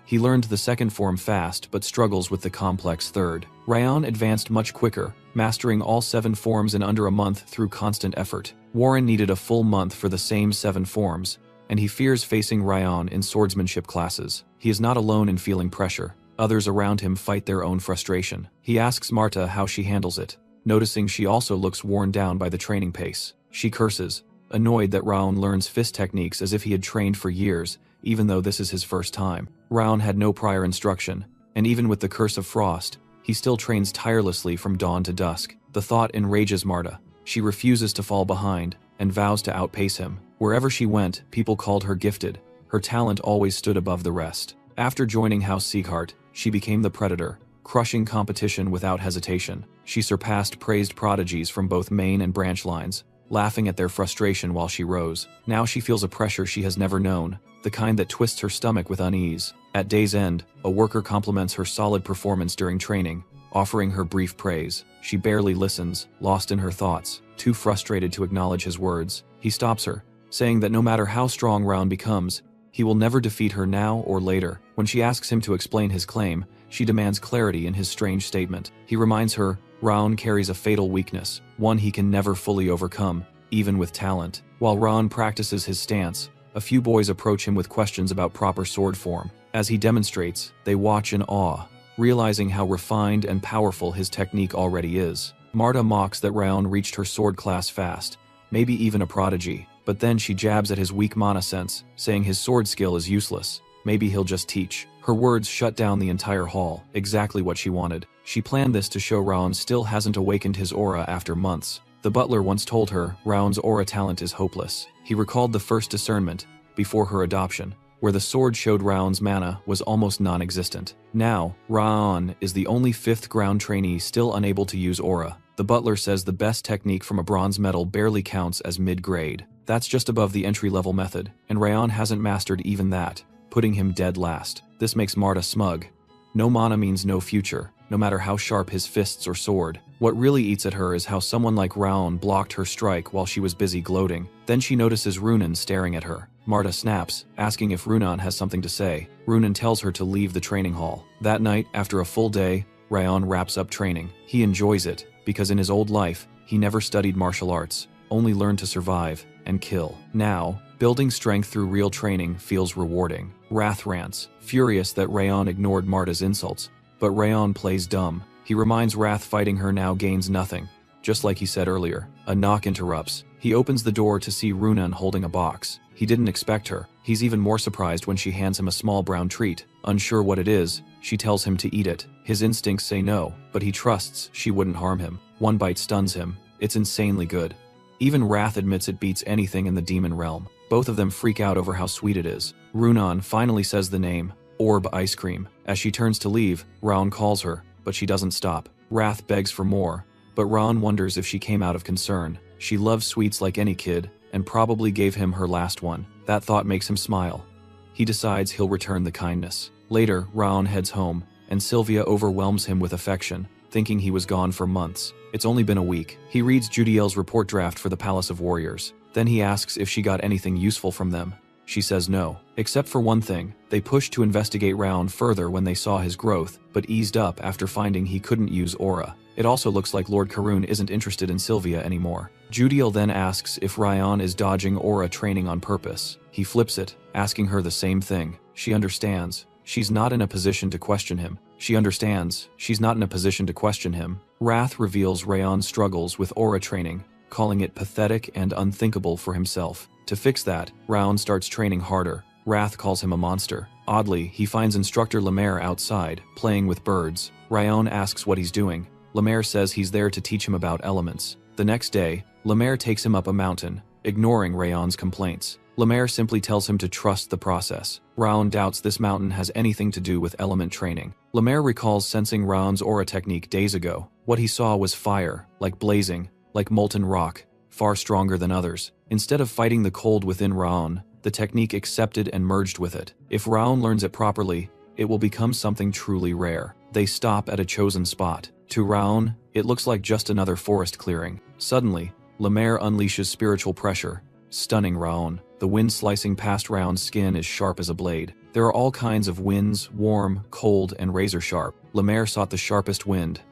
He learned the second form fast but struggles with the complex third. Raon advanced much quicker, mastering all 7 forms in under a month through constant effort. Warren needed a full month for the same 7 forms, and he fears facing Raon in swordsmanship classes. He is not alone in feeling pressure. Others around him fight their own frustration. He asks Marta how she handles it, noticing she also looks worn down by the training pace. She curses, annoyed that Raon learns fist techniques as if he had trained for years, even though this is his first time. Raon had no prior instruction, and even with the curse of frost, he still trains tirelessly from dawn to dusk. The thought enrages Marta. She refuses to fall behind, and vows to outpace him. Wherever she went, people called her gifted. Her talent always stood above the rest. After joining House Sieghart, she became the predator, crushing competition without hesitation. She surpassed praised prodigies from both main and branch lines, laughing at their frustration while she rose. Now she feels a pressure she has never known, the kind that twists her stomach with unease. At day's end, a worker compliments her solid performance during training, offering her brief praise. She barely listens, lost in her thoughts, too frustrated to acknowledge his words. He stops her, saying that no matter how strong Raon becomes, he will never defeat her now or later. When she asks him to explain his claim, she demands clarity in his strange statement. He reminds her, Raon carries a fatal weakness, one he can never fully overcome, even with talent. While Raon practices his stance, a few boys approach him with questions about proper sword form. As he demonstrates, they watch in awe, realizing how refined and powerful his technique already is. Marta mocks that Raon reached her sword class fast, maybe even a prodigy, but then she jabs at his weak mana sense, saying his sword skill is useless. Maybe he'll just teach. Her words shut down the entire hall, exactly what she wanted. She planned this to show Raon still hasn't awakened his aura after months. The butler once told her Raon's aura talent is hopeless. He recalled the first discernment, before her adoption, where the sword showed Raon's mana was almost non-existent. Now, Raon is the only 5th ground trainee still unable to use aura. The butler says the best technique from a bronze medal barely counts as mid-grade. That's just above the entry-level method, and Raon hasn't mastered even that, putting him dead last. This makes Marta smug. No mana means no future, no matter how sharp his fists or sword. What really eats at her is how someone like Raon blocked her strike while she was busy gloating. Then she notices Runan staring at her. Marta snaps, asking if Runan has something to say. Runan tells her to leave the training hall. That night, after a full day, Raon wraps up training. He enjoys it, because in his old life, he never studied martial arts, only learned to survive and kill. Now, building strength through real training feels rewarding. Wrath rants, furious that Raon ignored Marta's insults, but Raon plays dumb. He reminds Wrath fighting her now gains nothing, just like he said earlier. A knock interrupts. He opens the door to see Runan holding a box. He didn't expect her. He's even more surprised when she hands him a small brown treat. Unsure what it is, she tells him to eat it. His instincts say no, but he trusts she wouldn't harm him. One bite stuns him. It's insanely good. Even Wrath admits it beats anything in the demon realm. Both of them freak out over how sweet it is. Runan finally says the name, Orb Ice Cream. As she turns to leave, Raon calls her, but she doesn't stop. Wrath begs for more, but Raon wonders if she came out of concern. She loves sweets like any kid, and probably gave him her last one. That thought makes him smile. He decides he'll return the kindness. Later, Raon heads home, and Sylvia overwhelms him with affection, thinking he was gone for months. It's only been a week. He reads Judiel's report draft for the Palace of Warriors. Then he asks if she got anything useful from them. She says no, except for one thing. They pushed to investigate Raon further when they saw his growth, but eased up after finding he couldn't use aura. It also looks like Lord Karun isn't interested in Sylvia anymore. Judiel then asks if Raon is dodging aura training on purpose. He flips it, asking her the same thing. She understands. She's not in a position to question him. She understands. She's not in a position to question him. Wrath reveals Raon's struggles with aura training, calling it pathetic and unthinkable for himself. To fix that, Raon starts training harder. Wrath calls him a monster. Oddly, he finds instructor Lemaire outside, playing with birds. Raon asks what he's doing. Lemaire says he's there to teach him about elements. The next day, Lemaire takes him up a mountain, ignoring Raon's complaints. Lemaire simply tells him to trust the process. Raon doubts this mountain has anything to do with element training. Lemaire recalls sensing Raon's aura technique days ago. What he saw was fire, like blazing, like molten rock, far stronger than others. Instead of fighting the cold within Raon, the technique accepted and merged with it. If Raon learns it properly, it will become something truly rare. They stop at a chosen spot. To Raon, it looks like just another forest clearing. Suddenly, Lemaire unleashes spiritual pressure, stunning Raon. The wind slicing past Raon's skin is sharp as a blade. There are all kinds of winds, warm, cold, and razor-sharp. Lemaire sought the sharpest wind,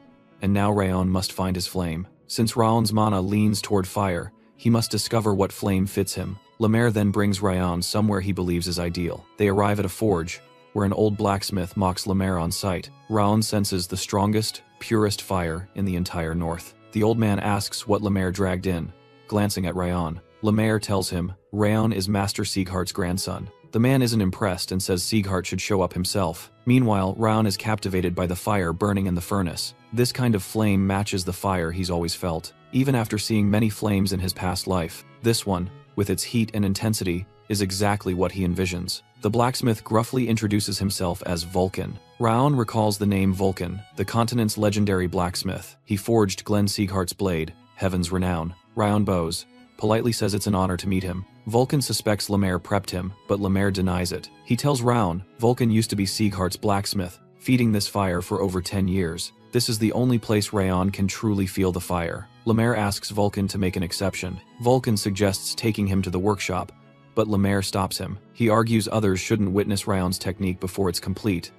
and now Raon must find his flame. Since Raon's mana leans toward fire, he must discover what flame fits him. Lemaire then brings Raon somewhere he believes is ideal. They arrive at a forge, where an old blacksmith mocks Lemaire on sight. Raon senses the strongest, purest fire in the entire north. The old man asks what Lemaire dragged in, glancing at Raon. Lemaire tells him Raon is Master Sieghart's grandson. The man isn't impressed and says Sieghart should show up himself. Meanwhile, Raon is captivated by the fire burning in the furnace. This kind of flame matches the fire he's always felt, even after seeing many flames in his past life. This one, with its heat and intensity, is exactly what he envisions. The blacksmith gruffly introduces himself as Vulcan. Raon recalls the name Vulcan, the continent's legendary blacksmith. He forged Glenn Sieghart's blade, Heaven's Renown. Raon bows, politely says it's an honor to meet him. Vulcan suspects Lemaire prepped him, but Lemaire denies it. He tells Raon, Vulcan used to be Sieghart's blacksmith, feeding this fire for over 10 years. This is the only place Raon can truly feel the fire. Lemaire asks Vulcan to make an exception. Vulcan suggests taking him to the workshop, but Lemaire stops him. He argues others shouldn't witness Raon's technique before it's complete.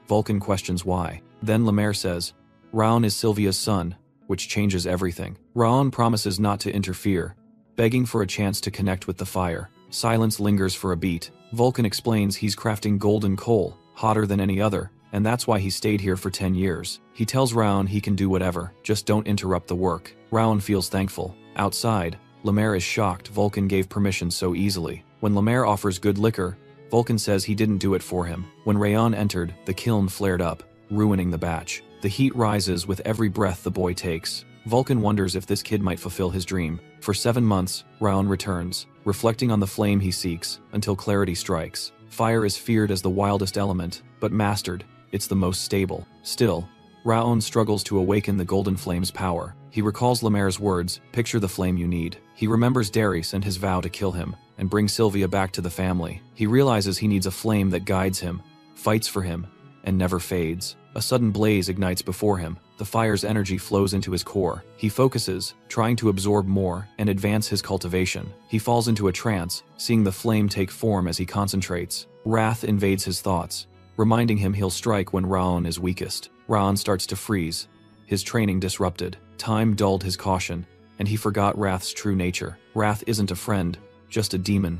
Vulcan questions why. Then Lemaire says, Raon is Sylvia's son, which changes everything. Raon promises not to interfere, begging for a chance to connect with the fire. Silence lingers for a beat. Vulcan explains he's crafting golden coal, hotter than any other, and that's why he stayed here for 10 years. He tells Raon he can do whatever, just don't interrupt the work. Raon feels thankful. Outside, Lemaire is shocked Vulcan gave permission so easily. When Lemaire offers good liquor, Vulcan says he didn't do it for him. When Raon entered, the kiln flared up, ruining the batch. The heat rises with every breath the boy takes. Vulcan wonders if this kid might fulfill his dream. For 7 months, Raon returns, reflecting on the flame he seeks, until clarity strikes. Fire is feared as the wildest element, but mastered, it's the most stable. Still, Raon struggles to awaken the golden flame's power. He recalls Lemaire's words, picture the flame you need. He remembers Darius and his vow to kill him, and bring Sylvia back to the family. He realizes he needs a flame that guides him, fights for him, and never fades. A sudden blaze ignites before him. The fire's energy flows into his core. He focuses, trying to absorb more and advance his cultivation. He falls into a trance, seeing the flame take form as he concentrates. Wrath invades his thoughts, reminding him he'll strike when Raon is weakest. Raon starts to freeze, his training disrupted. Time dulled his caution, and he forgot Wrath's true nature. Wrath isn't a friend, just a demon,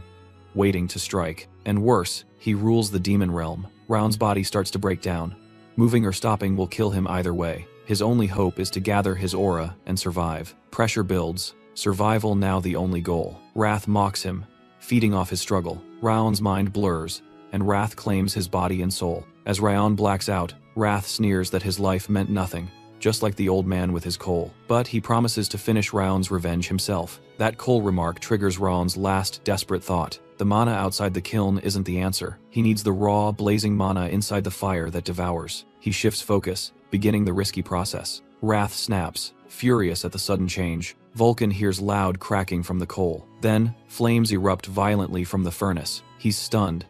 waiting to strike. And worse, he rules the demon realm. Raon's body starts to break down. Moving or stopping will kill him either way. His only hope is to gather his aura and survive. Pressure builds, survival now the only goal. Wrath mocks him, feeding off his struggle. Raon's mind blurs, and Wrath claims his body and soul. As Raon blacks out, Wrath sneers that his life meant nothing, just like the old man with his coal. But he promises to finish Raon's revenge himself. That coal remark triggers Raon's last desperate thought. The mana outside the kiln isn't the answer. He needs the raw, blazing mana inside the fire that devours. He shifts focus, beginning the risky process. Wrath snaps, furious at the sudden change. Vulcan hears loud cracking from the coal. Then, flames erupt violently from the furnace. He's stunned.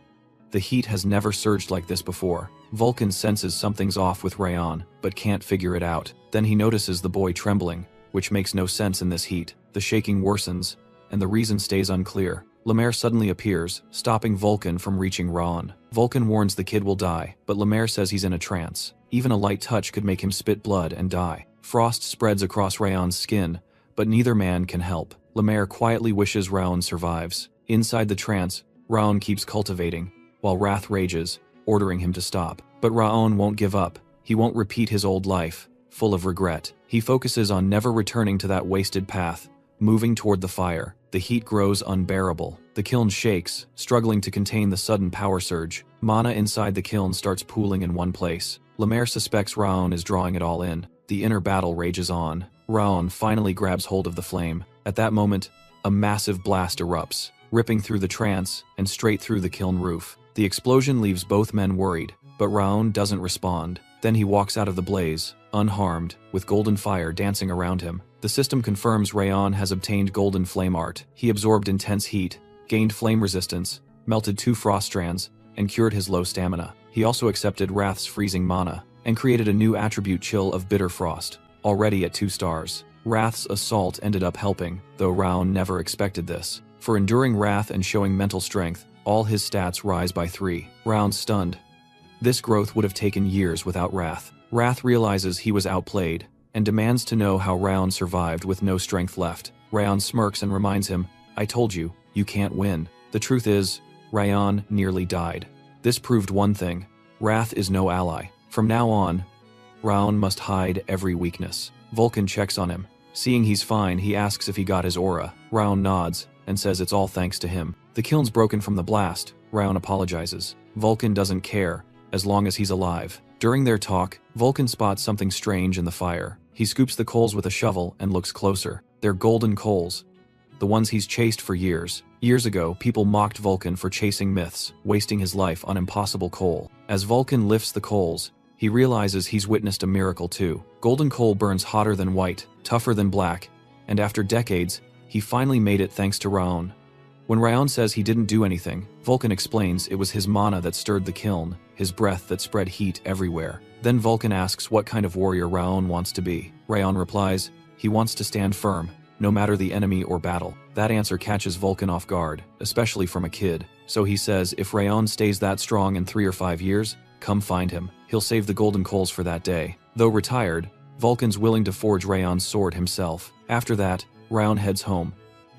The heat has never surged like this before. Vulcan senses something's off with Raon, but can't figure it out. Then he notices the boy trembling, which makes no sense in this heat. The shaking worsens, and the reason stays unclear. Lemaire suddenly appears, stopping Vulcan from reaching Raon. Vulcan warns the kid will die, but Lemaire says he's in a trance. Even a light touch could make him spit blood and die. Frost spreads across Raon's skin, but neither man can help. Lemaire quietly wishes Raon survives. Inside the trance, Raon keeps cultivating, while Wrath rages, ordering him to stop. But Raon won't give up. He won't repeat his old life, full of regret. He focuses on never returning to that wasted path, moving toward the fire. The heat grows unbearable. The kiln shakes, struggling to contain the sudden power surge. Mana inside the kiln starts pooling in one place. Lemaire suspects Raon is drawing it all in. The inner battle rages on. Raon finally grabs hold of the flame. At that moment, a massive blast erupts. ripping through the trance and straight through the kiln roof. The explosion leaves both men worried, but Raon doesn't respond. Then he walks out of the blaze, unharmed, with golden fire dancing around him. The system confirms Raon has obtained golden flame art. He absorbed intense heat, gained flame resistance, melted 2 frost strands, and cured his low stamina. He also accepted Wrath's freezing mana, and created a new attribute chill of bitter frost, already at 2 stars. Wrath's assault ended up helping, though Raon never expected this. For enduring Wrath and showing mental strength, all his stats rise by 3. Raon's stunned. This growth would have taken years without Wrath. Wrath realizes he was outplayed, and demands to know how Raon survived with no strength left. Raon smirks and reminds him, "I told you, you can't win." The truth is, Raon nearly died. This proved one thing: Wrath is no ally. From now on, Raon must hide every weakness. Vulcan checks on him. Seeing he's fine, he asks if he got his aura. Raon nods, and says it's all thanks to him. The kiln's broken from the blast. Raon apologizes. Vulcan doesn't care, as long as he's alive. During their talk, Vulcan spots something strange in the fire. He scoops the coals with a shovel and looks closer. They're golden coals, the ones he's chased for years. Years ago, people mocked Vulcan for chasing myths, wasting his life on impossible coal. As Vulcan lifts the coals, he realizes he's witnessed a miracle too. Golden coal burns hotter than white, tougher than black, and after decades, he finally made it thanks to Raon. When Raon says he didn't do anything, Vulcan explains it was his mana that stirred the kiln, his breath that spread heat everywhere. Then Vulcan asks what kind of warrior Raon wants to be. Raon replies, he wants to stand firm, no matter the enemy or battle. That answer catches Vulcan off guard, especially from a kid. So he says if Raon stays that strong in 3 or 5 years, come find him. He'll save the golden coals for that day. Though retired, Vulcan's willing to forge Raon's sword himself. After that, Raon heads home,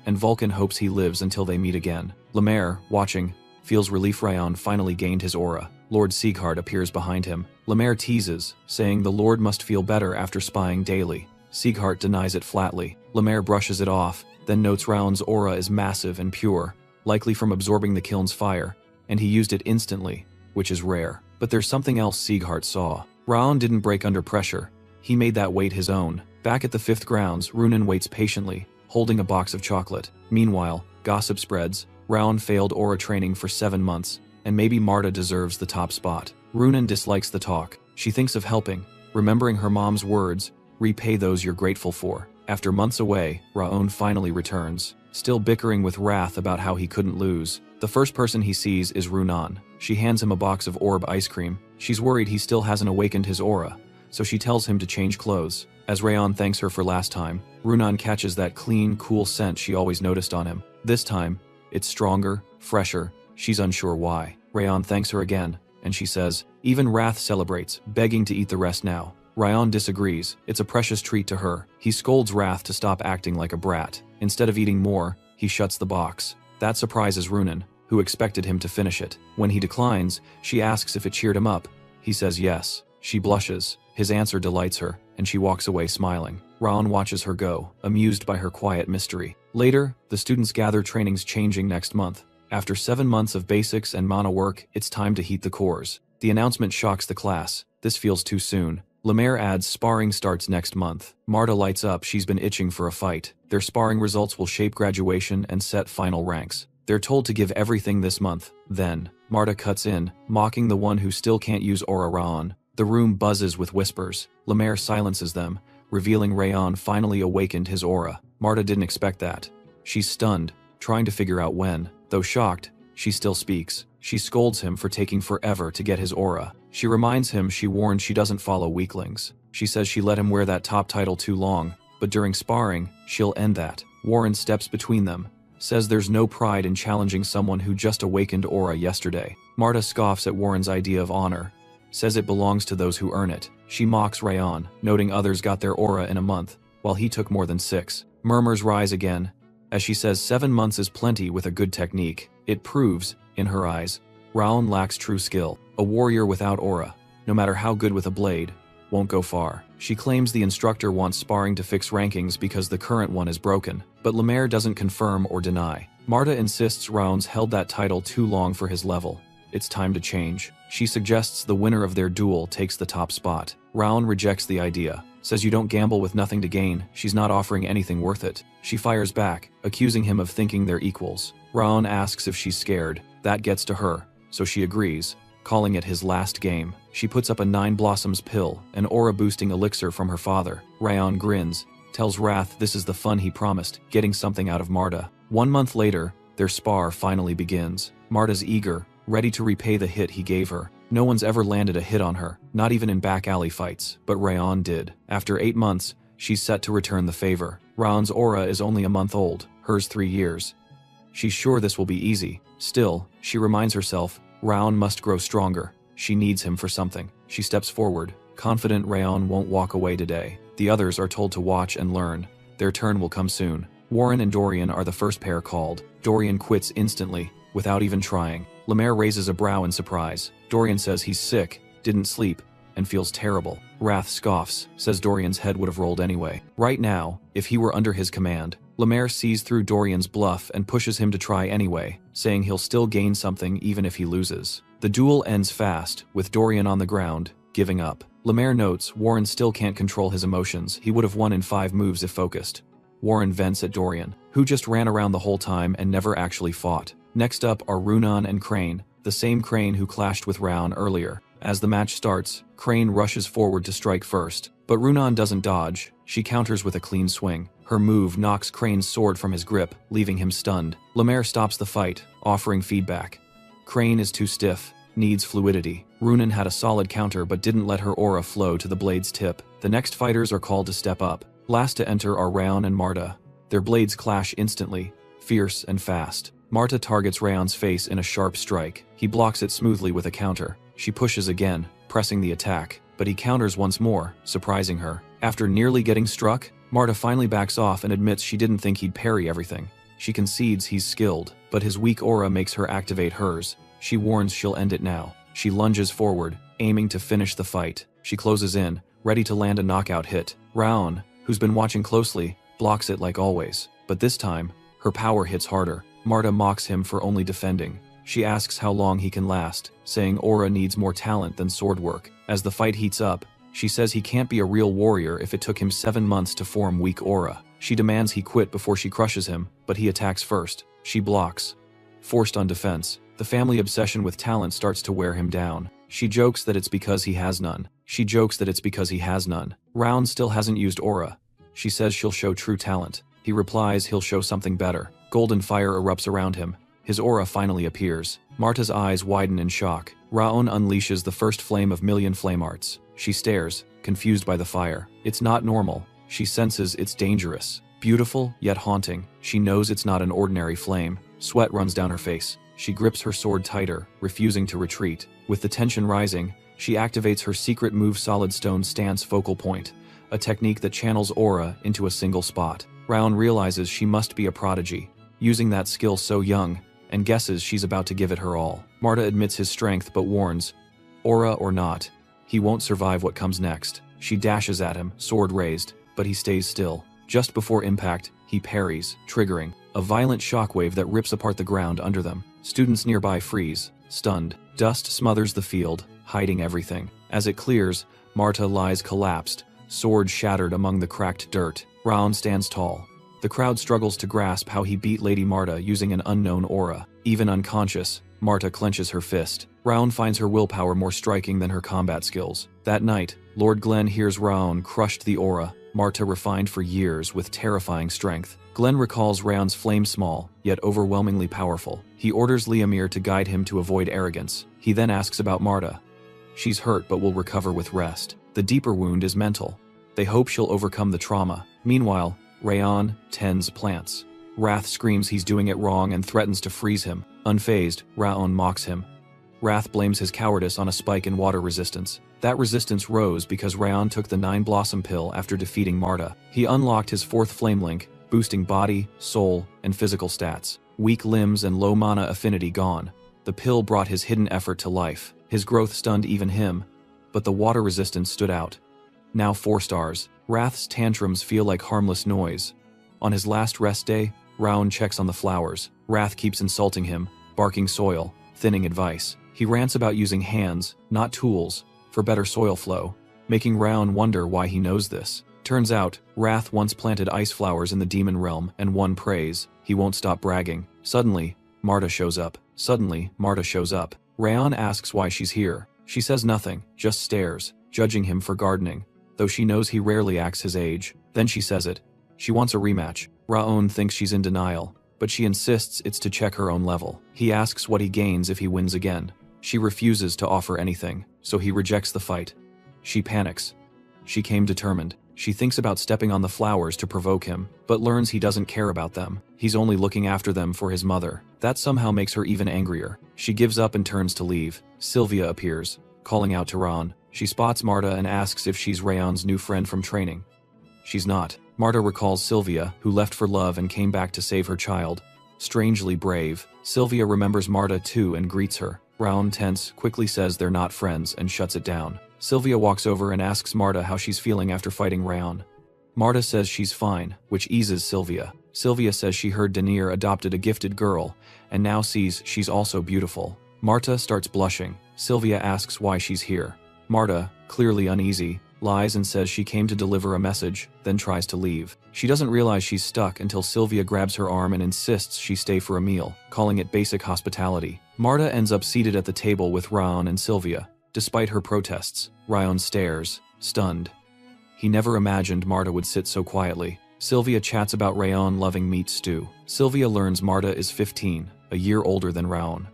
and Vulcan hopes he lives until they meet again. Lemaire, watching, feels relief Raon finally gained his aura. Lord Sieghart appears behind him. Lemaire teases, saying the Lord must feel better after spying daily. Sieghart denies it flatly. Lemaire brushes it off, then notes Raon's aura is massive and pure, likely from absorbing the kiln's fire, and he used it instantly, which is rare. But there's something else Sieghart saw. Raon didn't break under pressure. He made that weight his own. Back at the 5th grounds, Runan waits patiently, holding a box of chocolate. Meanwhile, gossip spreads. Raon failed aura training for 7 months, and maybe Marta deserves the top spot. Runan dislikes the talk. She thinks of helping, remembering her mom's words, repay those you're grateful for. After months away, Raon finally returns, still bickering with Wrath about how he couldn't lose. The first person he sees is Runan. She hands him a box of orb ice cream. She's worried he still hasn't awakened his aura, so she tells him to change clothes. As Raon thanks her for last time, Runan catches that clean, cool scent she always noticed on him. This time, it's stronger, fresher. She's unsure why. Raon thanks her again, and she says, even Wrath celebrates, begging to eat the rest now. Raon disagrees. It's a precious treat to her. He scolds Wrath to stop acting like a brat. Instead of eating more, he shuts the box. That surprises Runan, who expected him to finish it. When he declines, she asks if it cheered him up. He says yes. She blushes. His answer delights her, and she walks away smiling. Raon watches her go, amused by her quiet mystery. Later, the students gather. Training's changing next month. After 7 months of basics and mana work, it's time to heat the cores. The announcement shocks the class. This feels too soon. Lemaire adds sparring starts next month. Marta lights up. She's been itching for a fight. Their sparring results will shape graduation and set final ranks. They're told to give everything this month. Then, Marta cuts in, mocking the one who still can't use aura Raon. The room buzzes with whispers. Lemaire silences them, revealing Raon finally awakened his aura. Marta didn't expect that. She's stunned, trying to figure out when. Though shocked, she still speaks. She scolds him for taking forever to get his aura. She reminds him she warned she doesn't follow weaklings. She says she let him wear that top title too long, but during sparring, she'll end that. Warren steps between them, says there's no pride in challenging someone who just awakened aura yesterday. Marta scoffs at Warren's idea of honor, says it belongs to those who earn it. She mocks Raon, noting others got their aura in a month, while he took more than 6. Murmurs rise again, as she says 7 months is plenty with a good technique. It proves, in her eyes, Raon lacks true skill. A warrior without aura, no matter how good with a blade, won't go far. She claims the instructor wants sparring to fix rankings because the current one is broken, but Lemaire doesn't confirm or deny. Marta insists Raon's held that title too long for his level. It's time to change. She suggests the winner of their duel takes the top spot. Raon rejects the idea, says you don't gamble with nothing to gain. She's not offering anything worth it. She fires back, accusing him of thinking they're equals. Raon asks if she's scared. That gets to her, so she agrees, calling it his last game. She puts up a 9 Blossoms pill, an aura-boosting elixir from her father. Raon grins, tells Wrath this is the fun he promised, getting something out of Marta. 1 month later, their spar finally begins. Marta's eager, ready to repay the hit he gave her. No one's ever landed a hit on her, not even in back alley fights, but Raon did. After 8 months, she's set to return the favor. Raon's aura is only a month old, hers 3 years. She's sure this will be easy. Still, she reminds herself, Raon must grow stronger. She needs him for something. She steps forward, confident Raon won't walk away today. The others are told to watch and learn. Their turn will come soon. Warren and Dorian are the first pair called. Dorian quits instantly, without even trying. Lemaire raises a brow in surprise. Dorian says he's sick, didn't sleep, and feels terrible. Wrath scoffs, says Dorian's head would have rolled anyway. Right now, if he were under his command, Lemaire sees through Dorian's bluff and pushes him to try anyway, saying he'll still gain something even if he loses. The duel ends fast, with Dorian on the ground, giving up. Lemaire notes Warren still can't control his emotions. He would have won in 5 moves if focused. Warren vents at Dorian, who just ran around the whole time and never actually fought. Next up are Runan and Crane, the same Crane who clashed with Raon earlier. As the match starts, Crane rushes forward to strike first, but Runan doesn't dodge. She counters with a clean swing. Her move knocks Crane's sword from his grip, leaving him stunned. Lemaire stops the fight, offering feedback. Crane is too stiff, needs fluidity. Runan had a solid counter but didn't let her aura flow to the blade's tip. The next fighters are called to step up. Last to enter are Raon and Marta. Their blades clash instantly, fierce and fast. Marta targets Raon's face in a sharp strike. He blocks it smoothly with a counter. She pushes again, pressing the attack, but he counters once more, surprising her. After nearly getting struck, Marta finally backs off and admits she didn't think he'd parry everything. She concedes he's skilled, but his weak aura makes her activate hers. She warns she'll end it now. She lunges forward, aiming to finish the fight. She closes in, ready to land a knockout hit. Raon, who's been watching closely, blocks it like always. But this time, her power hits harder. Marta mocks him for only defending. She asks how long he can last, saying aura needs more talent than sword work. As the fight heats up, she says he can't be a real warrior if it took him 7 months to form weak aura. She demands he quit before she crushes him, but he attacks first. She blocks. Forced on defense, the family obsession with talent starts to wear him down. She jokes that it's because he has none. Raon still hasn't used aura. She says she'll show true talent. He replies he'll show something better. Golden fire erupts around him. His aura finally appears. Marta's eyes widen in shock. Raon unleashes the first flame of million flame arts. She stares, confused by the fire. It's not normal. She senses it's dangerous. Beautiful, yet haunting. She knows it's not an ordinary flame. Sweat runs down her face. She grips her sword tighter, refusing to retreat. With the tension rising, she activates her secret move Solid Stone Stance Focal Point, a technique that channels aura into a single spot. Raon realizes she must be a prodigy, using that skill so young, and guesses she's about to give it her all. Marta admits his strength but warns, aura or not, he won't survive what comes next. She dashes at him, sword raised, but he stays still. Just before impact, he parries, triggering a violent shockwave that rips apart the ground under them. Students nearby freeze, stunned. Dust smothers the field, hiding everything. As it clears, Marta lies collapsed, sword shattered among the cracked dirt. Raon stands tall. The crowd struggles to grasp how he beat Lady Marta using an unknown aura. Even unconscious, Marta clenches her fist. Raon finds her willpower more striking than her combat skills. That night, Lord Glenn hears Raon crushed the aura Marta refined for years with terrifying strength. Glenn recalls Raon's flame small, yet overwhelmingly powerful. He orders Liamir to guide him to avoid arrogance. He then asks about Marta. She's hurt but will recover with rest. The deeper wound is mental. They hope she'll overcome the trauma. Meanwhile, Raon tends plants. Wrath screams he's doing it wrong and threatens to freeze him. Unfazed, Raon mocks him. Wrath blames his cowardice on a spike in water resistance. That resistance rose because Raon took the 9 Blossom pill after defeating Marta. He unlocked his 4th flame link, boosting body, soul, and physical stats. Weak limbs and low mana affinity gone. The pill brought his hidden effort to life. His growth stunned even him, but the water resistance stood out. Now 4 stars, Wrath's tantrums feel like harmless noise. On his last rest day, Raon checks on the flowers. Wrath keeps insulting him, barking soil, thinning advice. He rants about using hands, not tools, for better soil flow, making Raon wonder why he knows this. Turns out, Wrath once planted ice flowers in the demon realm and won praise. He won't stop bragging. Suddenly, Marta shows up. Suddenly, Marta shows up. Rayon asks why she's here. She says nothing, just stares, judging him for gardening, though she knows he rarely acts his age. Then she says it. She wants a rematch. Raon thinks she's in denial, but she insists it's to check her own level. He asks what he gains if he wins again. She refuses to offer anything, so he rejects the fight. She panics. She came determined. She thinks about stepping on the flowers to provoke him, but learns he doesn't care about them. He's only looking after them for his mother. That somehow makes her even angrier. She gives up and turns to leave. Sylvia appears, calling out to Ron. She spots Marta and asks if she's Rayon's new friend from training. She's not. Marta recalls Sylvia, who left for love and came back to save her child. Strangely brave, Sylvia remembers Marta too and greets her. Raon, tense, quickly says they're not friends and shuts it down. Sylvia walks over and asks Marta how she's feeling after fighting Raon. Marta says she's fine, which eases Sylvia. Sylvia says she heard Denier adopted a gifted girl, and now sees she's also beautiful. Marta starts blushing. Sylvia asks why she's here. Marta, clearly uneasy, lies and says she came to deliver a message, then tries to leave. She doesn't realize she's stuck until Sylvia grabs her arm and insists she stay for a meal, calling it basic hospitality. Marta ends up seated at the table with Raon and Sylvia. Despite her protests, Raon stares, stunned. He never imagined Marta would sit so quietly. Sylvia chats about Raon loving meat stew. Sylvia learns Marta is 15, a year older than Raon.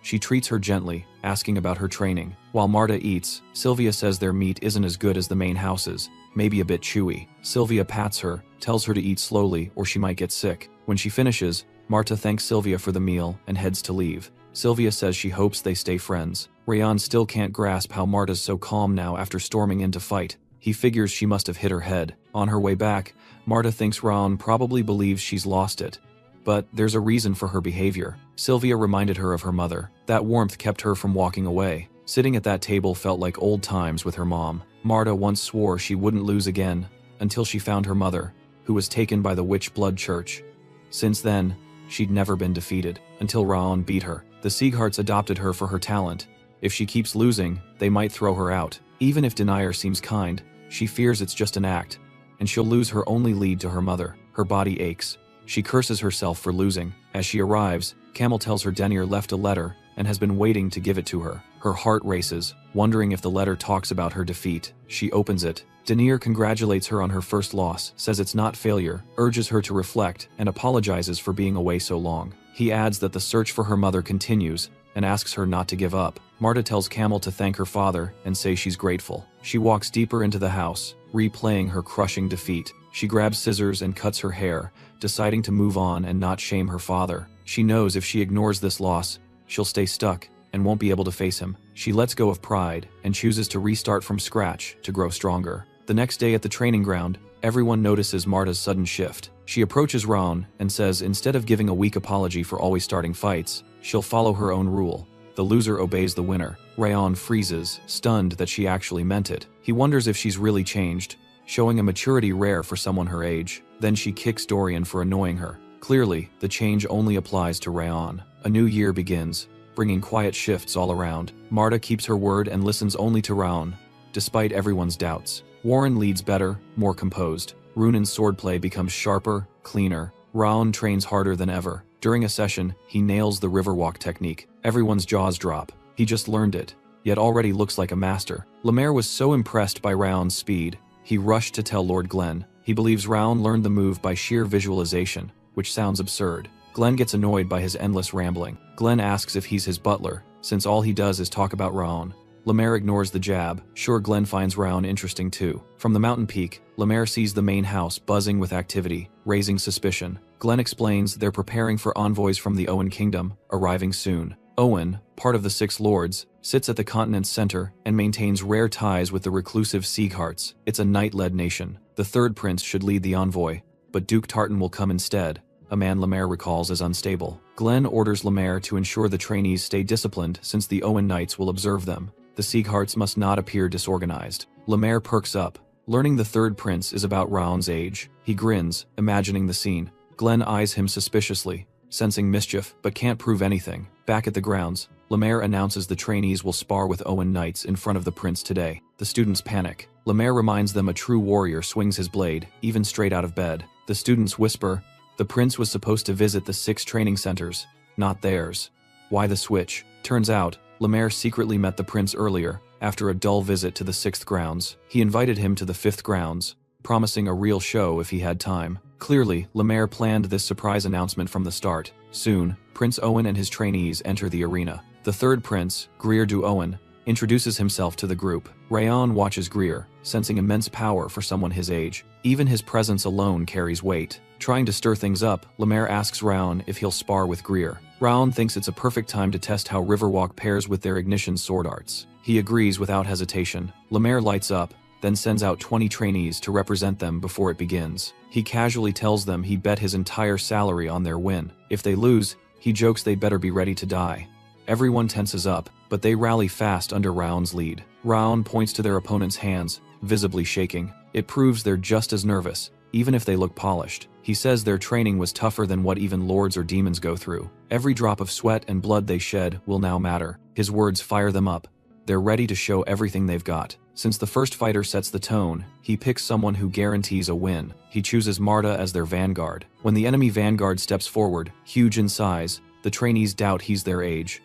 She treats her gently, asking about her training. While Marta eats, Sylvia says their meat isn't as good as the main house's, maybe a bit chewy. Sylvia pats her, tells her to eat slowly or she might get sick. When she finishes, Marta thanks Sylvia for the meal and heads to leave. Sylvia says she hopes they stay friends. Rayon still can't grasp how Marta's so calm now after storming in to fight. He figures she must have hit her head. On her way back, Marta thinks Raon probably believes she's lost it. But there's a reason for her behavior. Sylvia reminded her of her mother. That warmth kept her from walking away. Sitting at that table felt like old times with her mom. Marta once swore she wouldn't lose again, until she found her mother, who was taken by the witch blood church. Since then, she'd never been defeated, until Raon beat her. The Siegharts adopted her for her talent. If she keeps losing, they might throw her out. Even if Denier seems kind, she fears it's just an act, and she'll lose her only lead to her mother. Her body aches. She curses herself for losing. As she arrives, Camel tells her Denier left a letter and has been waiting to give it to her. Her heart races, wondering if the letter talks about her defeat. She opens it. Denier congratulates her on her first loss, says it's not failure, urges her to reflect, and apologizes for being away so long. He adds that the search for her mother continues, and asks her not to give up. Marta tells Camel to thank her father and say she's grateful. She walks deeper into the house, replaying her crushing defeat. She grabs scissors and cuts her hair, deciding to move on and not shame her father. She knows if she ignores this loss, she'll stay stuck and won't be able to face him. She lets go of pride and chooses to restart from scratch to grow stronger. The next day at the training ground, everyone notices Marta's sudden shift. She approaches Raon and says instead of giving a weak apology for always starting fights, she'll follow her own rule. The loser obeys the winner. Rayon freezes, stunned that she actually meant it. He wonders if she's really changed, showing a maturity rare for someone her age. Then she kicks Dorian for annoying her. Clearly, the change only applies to Rayon. A new year begins, bringing quiet shifts all around. Marta keeps her word and listens only to Raon, despite everyone's doubts. Warren leads better, more composed. Runan's swordplay becomes sharper, cleaner. Raon trains harder than ever. During a session, he nails the riverwalk technique. Everyone's jaws drop. He just learned it, yet already looks like a master. Lemaire was so impressed by Raon's speed, he rushed to tell Lord Glenn. He believes Raon learned the move by sheer visualization, which sounds absurd. Glenn gets annoyed by his endless rambling. Glenn asks if he's his butler, since all he does is talk about Raon. Lemaire ignores the jab. Sure, Glenn finds Raon interesting too. From the mountain peak, Lemaire sees the main house buzzing with activity, raising suspicion. Glenn explains they're preparing for envoys from the Owen Kingdom, arriving soon. Owen, part of the Six Lords, sits at the continent's center and maintains rare ties with the reclusive Siegharts. It's a knight-led nation. The third prince should lead the envoy, but Duke Tartan will come instead, a man Lemaire recalls as unstable. Glenn orders Lemaire to ensure the trainees stay disciplined since the Owen Knights will observe them. The Siegharts must not appear disorganized. Lemaire perks up, learning the third prince is about Raon's age. He grins, imagining the scene. Glenn eyes him suspiciously, sensing mischief, but can't prove anything. Back at the grounds, Lemaire announces the trainees will spar with Owen Knights in front of the prince today. The students panic. Lemaire reminds them a true warrior swings his blade, even straight out of bed. The students whisper, the prince was supposed to visit the 6 training centers, not theirs. Why the switch? Turns out, Lemaire secretly met the prince earlier, after a dull visit to the 6th grounds. He invited him to the 5th grounds, promising a real show if he had time. Clearly, Lemaire planned this surprise announcement from the start. Soon, Prince Owen and his trainees enter the arena. The 3rd prince, Greer du Owen, introduces himself to the group. Rayon watches Greer, sensing immense power for someone his age. Even his presence alone carries weight. Trying to stir things up, Lemaire asks Raon if he'll spar with Greer. Raon thinks it's a perfect time to test how Riverwalk pairs with their ignition sword arts. He agrees without hesitation. Lemaire lights up, then sends out 20 trainees to represent them before it begins. He casually tells them he bet his entire salary on their win. If they lose, he jokes they'd better be ready to die. Everyone tenses up, but they rally fast under Raon's lead. Raon points to their opponent's hands, visibly shaking. It proves they're just as nervous, even if they look polished. He says their training was tougher than what even lords or demons go through. Every drop of sweat and blood they shed will now matter. His words fire them up. They're ready to show everything they've got. Since the first fighter sets the tone, he picks someone who guarantees a win. He chooses Marta as their vanguard. When the enemy vanguard steps forward, huge in size, the trainees doubt he's their age.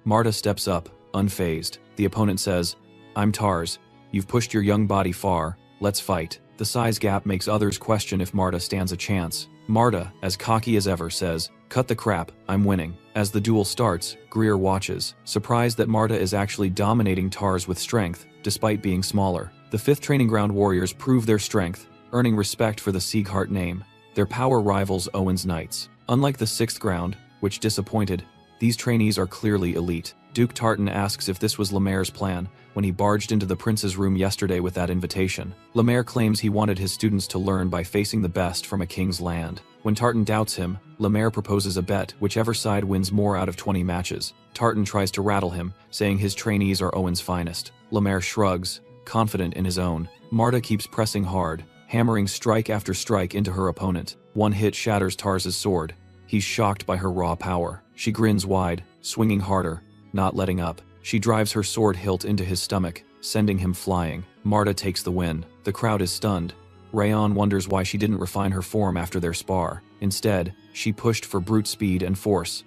Marta steps up, unfazed. The opponent says, "I'm Tars. You've pushed your young body far. Let's fight." The size gap makes others question if Marta stands a chance. Marta, as cocky as ever, says, "Cut the crap, I'm winning." As the duel starts, Greer watches, surprised that Marta is actually dominating Tars with strength, despite being smaller. The 5th Training Ground warriors prove their strength, earning respect for the Sieghart name. Their power rivals Owen's Knights. Unlike the 6th Ground, which disappointed, these trainees are clearly elite. Duke Tartan asks if this was Lemaire's plan when he barged into the prince's room yesterday with that invitation. Lemaire claims he wanted his students to learn by facing the best from a king's land. When Tartan doubts him, Lemaire proposes a bet whichever side wins more out of 20 matches. Tartan tries to rattle him, saying his trainees are Owen's finest. Lemaire shrugs, confident in his own. Marta keeps pressing hard, hammering strike after strike into her opponent. One hit shatters Tars's sword. He's shocked by her raw power. She grins wide, swinging harder, not letting up. She drives her sword hilt into his stomach, sending him flying. Marta takes the win. The crowd is stunned. Rayon wonders why she didn't refine her form after their spar. Instead, she pushed for brute speed and force.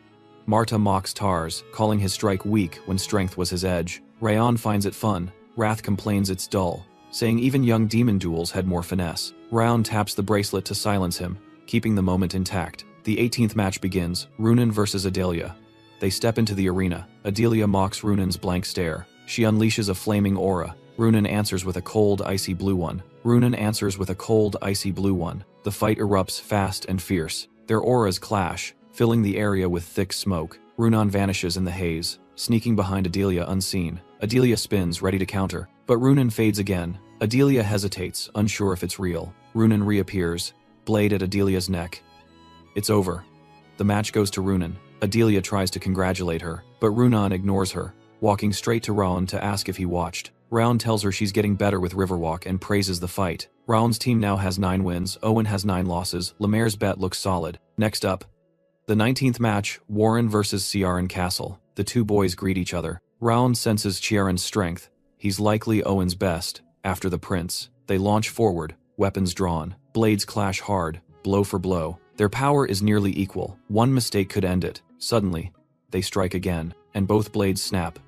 Marta mocks Tars, calling his strike weak when strength was his edge. Rayon finds it fun. Wrath complains it's dull, saying even young demon duels had more finesse. Rayon taps the bracelet to silence him, keeping the moment intact. The 18th match begins, Runan versus Adelia. They step into the arena. Adelia mocks Runan's blank stare. She unleashes a flaming aura. Runan answers with a cold, icy blue one. Runan answers with a cold, icy blue one. The fight erupts fast and fierce. Their auras clash, filling the area with thick smoke. Runan vanishes in the haze, sneaking behind Adelia unseen. Adelia spins, ready to counter, but Runan fades again. Adelia hesitates, unsure if it's real. Runan reappears, blade at Adelia's neck. It's over. The match goes to Runan. Adelia tries to congratulate her, but Runan ignores her, walking straight to Raon to ask if he watched. Raon tells her she's getting better with Riverwalk and praises the fight. Raon's team now has 9 wins, Owen has 9 losses. Lemaire's bet looks solid. Next up, the 19th match, Warren versus Ciaran Castle. The two boys greet each other. Raon senses Ciaran's strength. He's likely Owen's best. After the prince, they launch forward, weapons drawn. Blades clash hard, blow for blow. Their power is nearly equal. One mistake could end it. Suddenly, they strike again, and both blades snap.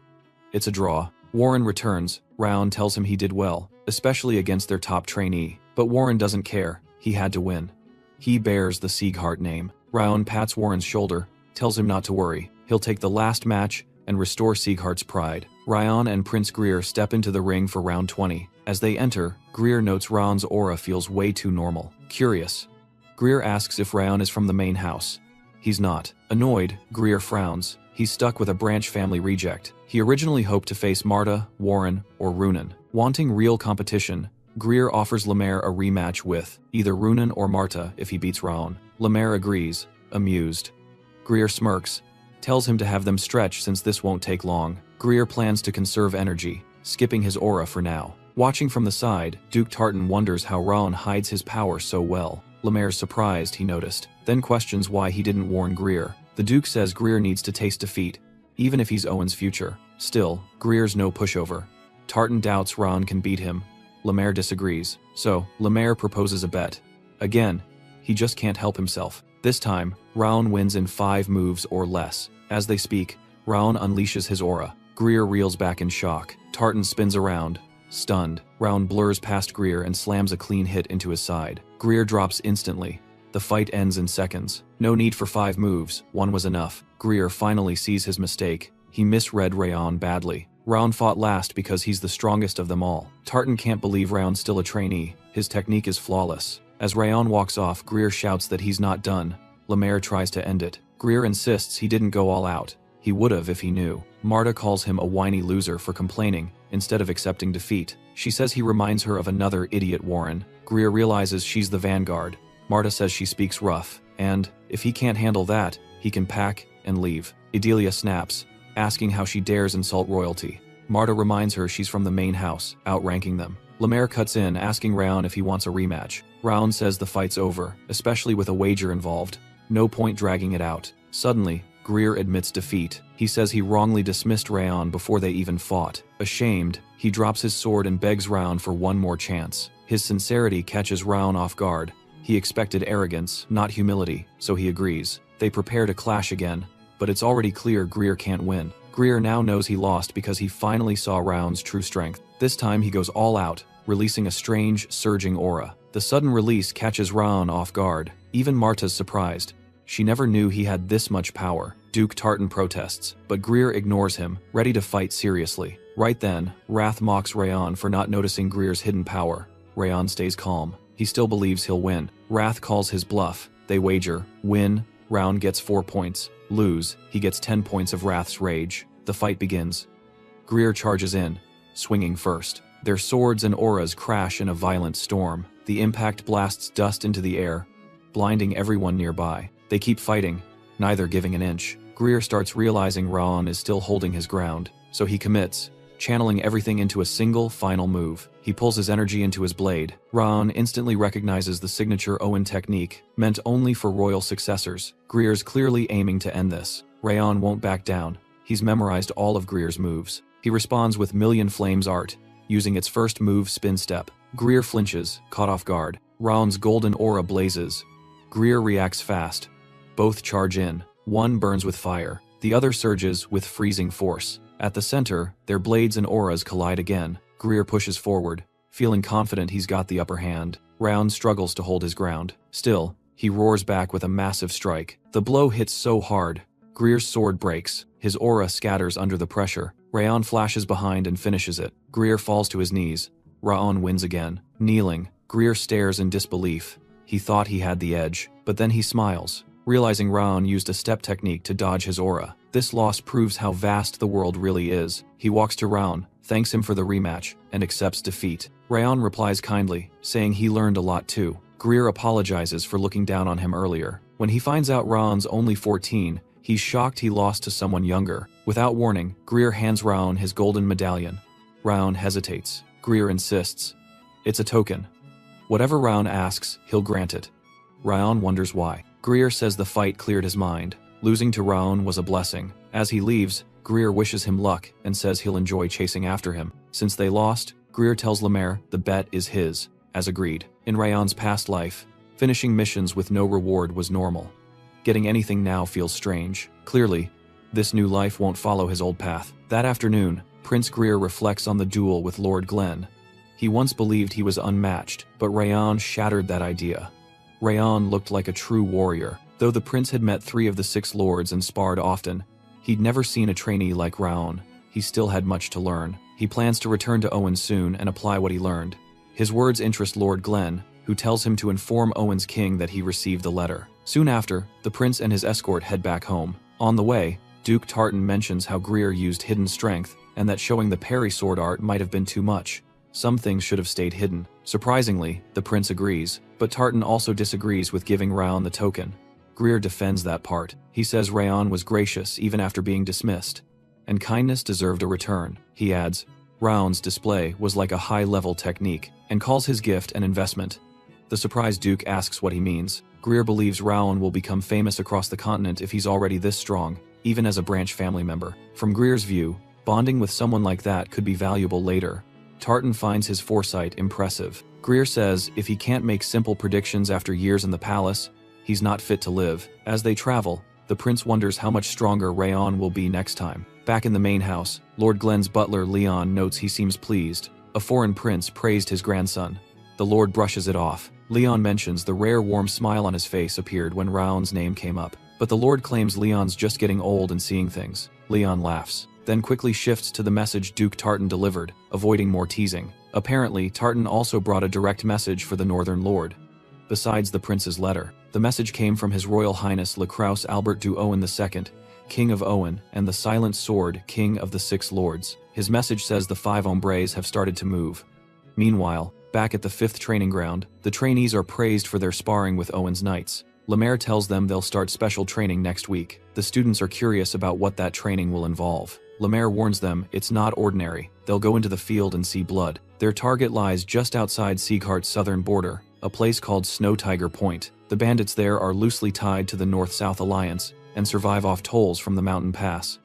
It's a draw. Warren returns. Raon tells him he did well, especially against their top trainee. But Warren doesn't care. He had to win. He bears the Sieghart name. Raon pats Warren's shoulder, tells him not to worry. He'll take the last match and restore Sieghart's pride. Raon and Prince Greer step into the ring for round 20. As they enter, Greer notes Raon's aura feels way too normal. Curious, Greer asks if Raon is from the main house. He's not. Annoyed, Greer frowns. He's stuck with a branch family reject. He originally hoped to face Marta, Warren, or Runan. Wanting real competition, Greer offers Lemaire a rematch with either Runan or Marta if he beats Raon. Lemaire agrees, amused. Greer smirks, tells him to have them stretch since this won't take long. Greer plans to conserve energy, skipping his aura for now. Watching from the side, Duke Tartan wonders how Raon hides his power so well. Lemaire's surprised, he noticed, then questions why he didn't warn Greer. The Duke says Greer needs to taste defeat, even if he's Owen's future. Still, Greer's no pushover. Tartan doubts Raon can beat him. Lemaire disagrees, so Lemaire proposes a bet. Again, he just can't help himself. This time, Raon wins in 5 moves or less. As they speak, Raon unleashes his aura. Greer reels back in shock. Tartan spins around. Stunned, Raon blurs past Greer and slams a clean hit into his side. Greer drops instantly. The fight ends in seconds. No need for 5 moves, 1 was enough. Greer finally sees his mistake. He misread Raon badly. Raon fought last because he's the strongest of them all. Tartan can't believe Raon's still a trainee. His technique is flawless. As Raon walks off, Greer shouts that he's not done. Lemaire tries to end it. Greer insists he didn't go all out. He would've if he knew. Marta calls him a whiny loser for complaining, instead of accepting defeat. She says he reminds her of another idiot Warren. Greer realizes she's the vanguard. Marta says she speaks rough, and, if he can't handle that, he can pack and leave. Adelia snaps, asking how she dares insult royalty. Marta reminds her she's from the main house, outranking them. Lemaire cuts in, asking Raon if he wants a rematch. Raon says the fight's over, especially with a wager involved. No point dragging it out. Suddenly, Greer admits defeat. He says he wrongly dismissed Raon before they even fought. Ashamed, he drops his sword and begs Raon for one more chance. His sincerity catches Raon off guard. He expected arrogance, not humility, so he agrees. They prepare to clash again, but it's already clear Greer can't win. Greer now knows he lost because he finally saw Raon's true strength. This time he goes all out, releasing a strange, surging aura. The sudden release catches Raon off guard. Even Marta's surprised. She never knew he had this much power. Duke Tartan protests, but Greer ignores him, ready to fight seriously. Right then, Wrath mocks Raon for not noticing Greer's hidden power. Raon stays calm. He still believes he'll win. Wrath calls his bluff. They wager. Win, Raon gets 4 points. Lose, he gets 10 points of Wrath's rage. The fight begins. Greer charges in, swinging first. Their swords and auras crash in a violent storm. The impact blasts dust into the air, blinding everyone nearby. They keep fighting, neither giving an inch. Greer starts realizing Raon is still holding his ground, so he commits, channeling everything into a single, final move. He pulls his energy into his blade. Raon instantly recognizes the signature Owen technique, meant only for royal successors. Greer's clearly aiming to end this. Raon won't back down. He's memorized all of Greer's moves. He responds with Million Flames art, using its first move spin step. Greer flinches, caught off guard. Raon's golden aura blazes. Greer reacts fast. Both charge in. One burns with fire. The other surges with freezing force. At the center, their blades and auras collide again. Greer pushes forward, feeling confident he's got the upper hand. Raon struggles to hold his ground. Still, he roars back with a massive strike. The blow hits so hard, Greer's sword breaks. His aura scatters under the pressure. Raon flashes behind and finishes it. Greer falls to his knees. Raon wins again. Kneeling, Greer stares in disbelief. He thought he had the edge, but then he smiles, realizing Raon used a step technique to dodge his aura. This loss proves how vast the world really is. He walks to Raon, thanks him for the rematch, and accepts defeat. Raon replies kindly, saying he learned a lot too. Greer apologizes for looking down on him earlier. When he finds out Raon's only 14, he's shocked he lost to someone younger. Without warning, Greer hands Raon his golden medallion. Raon hesitates. Greer insists. It's a token. Whatever Raon asks, he'll grant it. Raon wonders why. Greer says the fight cleared his mind. Losing to Raon was a blessing. As he leaves, Greer wishes him luck and says he'll enjoy chasing after him. Since they lost, Greer tells Lemaire the bet is his, as agreed. In Raon's past life, finishing missions with no reward was normal. Getting anything now feels strange. Clearly, this new life won't follow his old path. That afternoon, Prince Greer reflects on the duel with Lord Glenn. He once believed he was unmatched, but Raon shattered that idea. Raon looked like a true warrior. Though the prince had met 3 of the 6 lords and sparred often, he'd never seen a trainee like Raon. He still had much to learn. He plans to return to Owen soon and apply what he learned. His words interest Lord Glenn, who tells him to inform Owen's king that he received the letter. Soon after, the prince and his escort head back home. On the way, Duke Tartan mentions how Greer used hidden strength, and that showing the parry sword art might have been too much. Some things should have stayed hidden. Surprisingly, the prince agrees, but Tartan also disagrees with giving Raon the token. Greer defends that part. He says Raon was gracious even after being dismissed, and kindness deserved a return. He adds, Raon's display was like a high-level technique, and calls his gift an investment. The surprised Duke asks what he means. Greer believes Raon will become famous across the continent if he's already this strong, even as a branch family member. From Greer's view, bonding with someone like that could be valuable later. Tartan finds his foresight impressive. Greer says if he can't make simple predictions after years in the palace, he's not fit to live. As they travel, the prince wonders how much stronger Rayon will be next time. Back in the main house, Lord Glenn's butler Leon notes he seems pleased. A foreign prince praised his grandson. The lord brushes it off. Leon mentions the rare warm smile on his face appeared when Rayon's name came up. But the lord claims Leon's just getting old and seeing things. Leon laughs, then quickly shifts to the message Duke Tartan delivered, avoiding more teasing. Apparently, Tartan also brought a direct message for the Northern Lord. Besides the prince's letter, the message came from His Royal Highness Lecraus Albert du Owen II, King of Owen, and the Silent Sword, King of the Six Lords. His message says the 5 hombres have started to move. Meanwhile, back at the 5th training ground, the trainees are praised for their sparring with Owen's knights. Lemaire tells them they'll start special training next week. The students are curious about what that training will involve. Lemaire warns them it's not ordinary. They'll go into the field and see blood. Their target lies just outside Sieghart's southern border, a place called Snow Tiger Point. The bandits there are loosely tied to the North-South Alliance and survive off tolls from the mountain pass.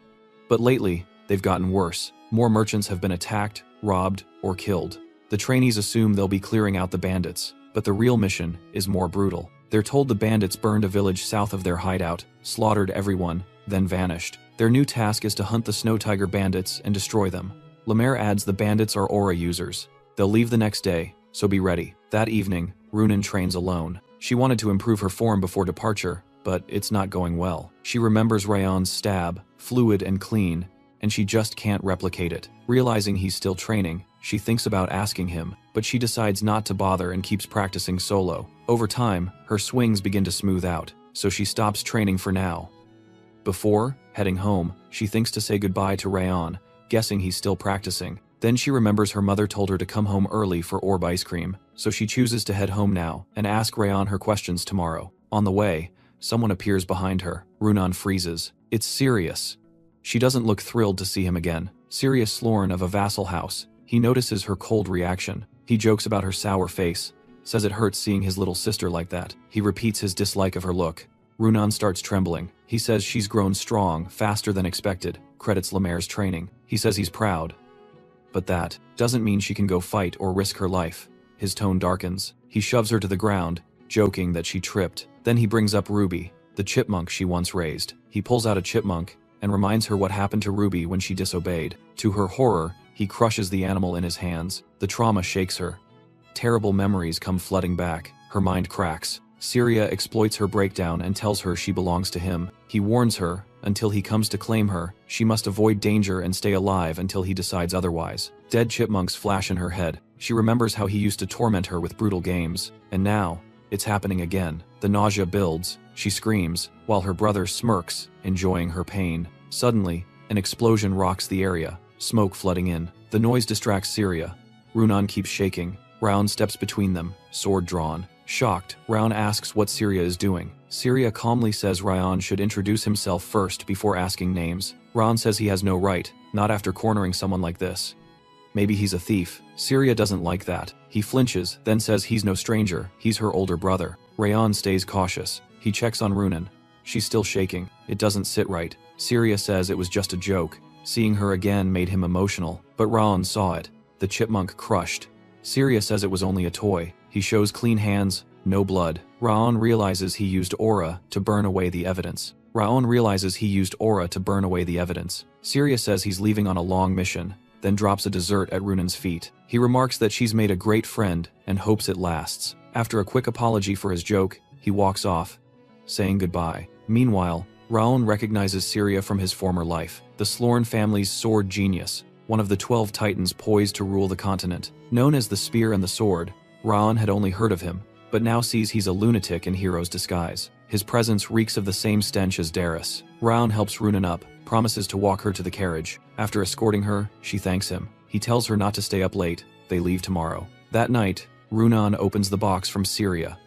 But lately, they've gotten worse. More merchants have been attacked, robbed, or killed. The trainees assume they'll be clearing out the bandits, but the real mission is more brutal. They're told the bandits burned a village south of their hideout, slaughtered everyone, then vanished. Their new task is to hunt the Snow Tiger bandits and destroy them. Lemaire adds the bandits are aura users. They'll leave the next day, so be ready. That evening, Runan trains alone. She wanted to improve her form before departure, but it's not going well. She remembers Rayon's stab, fluid and clean, and she just can't replicate it. Realizing he's still training, she thinks about asking him, but she decides not to bother and keeps practicing solo. Over time, her swings begin to smooth out, so she stops training for now. Before heading home, she thinks to say goodbye to Rayon, guessing he's still practicing. Then she remembers her mother told her to come home early for orb ice cream, so she chooses to head home now and ask Rayon her questions tomorrow. On the way, someone appears behind her. Runan freezes. It's Sirius. She doesn't look thrilled to see him again. Sirius Slorn of a vassal house. He notices her cold reaction. He jokes about her sour face, says it hurts seeing his little sister like that. He repeats his dislike of her look. Runan starts trembling. He says she's grown strong, faster than expected, credits Lemaire's training. He says he's proud. But that doesn't mean she can go fight or risk her life. His tone darkens. He shoves her to the ground, joking that she tripped. Then he brings up Ruby, the chipmunk she once raised. He pulls out a chipmunk and reminds her what happened to Ruby when she disobeyed. To her horror, he crushes the animal in his hands. The trauma shakes her. Terrible memories come flooding back. Her mind cracks. Syria exploits her breakdown and tells her she belongs to him. He warns her, until he comes to claim her, she must avoid danger and stay alive until he decides otherwise. Dead chipmunks flash in her head. She remembers how he used to torment her with brutal games. And now, it's happening again. The nausea builds. She screams, while her brother smirks, enjoying her pain. Suddenly, an explosion rocks the area, smoke flooding in. The noise distracts Syria. Runan keeps shaking. Raun steps between them, sword drawn. Shocked, Raun asks what Syria is doing. Syria calmly says Raun should introduce himself first before asking names. Raun says he has no right, not after cornering someone like this. Maybe he's a thief. Syria doesn't like that. He flinches, then says he's no stranger, he's her older brother. Rayon stays cautious. He checks on Runan. She's still shaking. It doesn't sit right. Syria says it was just a joke. Seeing her again made him emotional, but Raun saw it. The chipmunk crushed. Syria says it was only a toy. He shows clean hands, no blood. Raon realizes he used aura to burn away the evidence. Syria says he's leaving on a long mission, then drops a dessert at Runan's feet. He remarks that she's made a great friend and hopes it lasts. After a quick apology for his joke, he walks off, saying goodbye. Meanwhile, Raon recognizes Syria from his former life, the Slorn family's sword genius, one of the 12 titans poised to rule the continent. Known as the Spear and the Sword, Raon had only heard of him, but now sees he's a lunatic in hero's disguise. His presence reeks of the same stench as Darius. Raon helps Runan up, promises to walk her to the carriage. After escorting her, she thanks him. He tells her not to stay up late. They leave tomorrow. That night, Runan opens the box from Syria.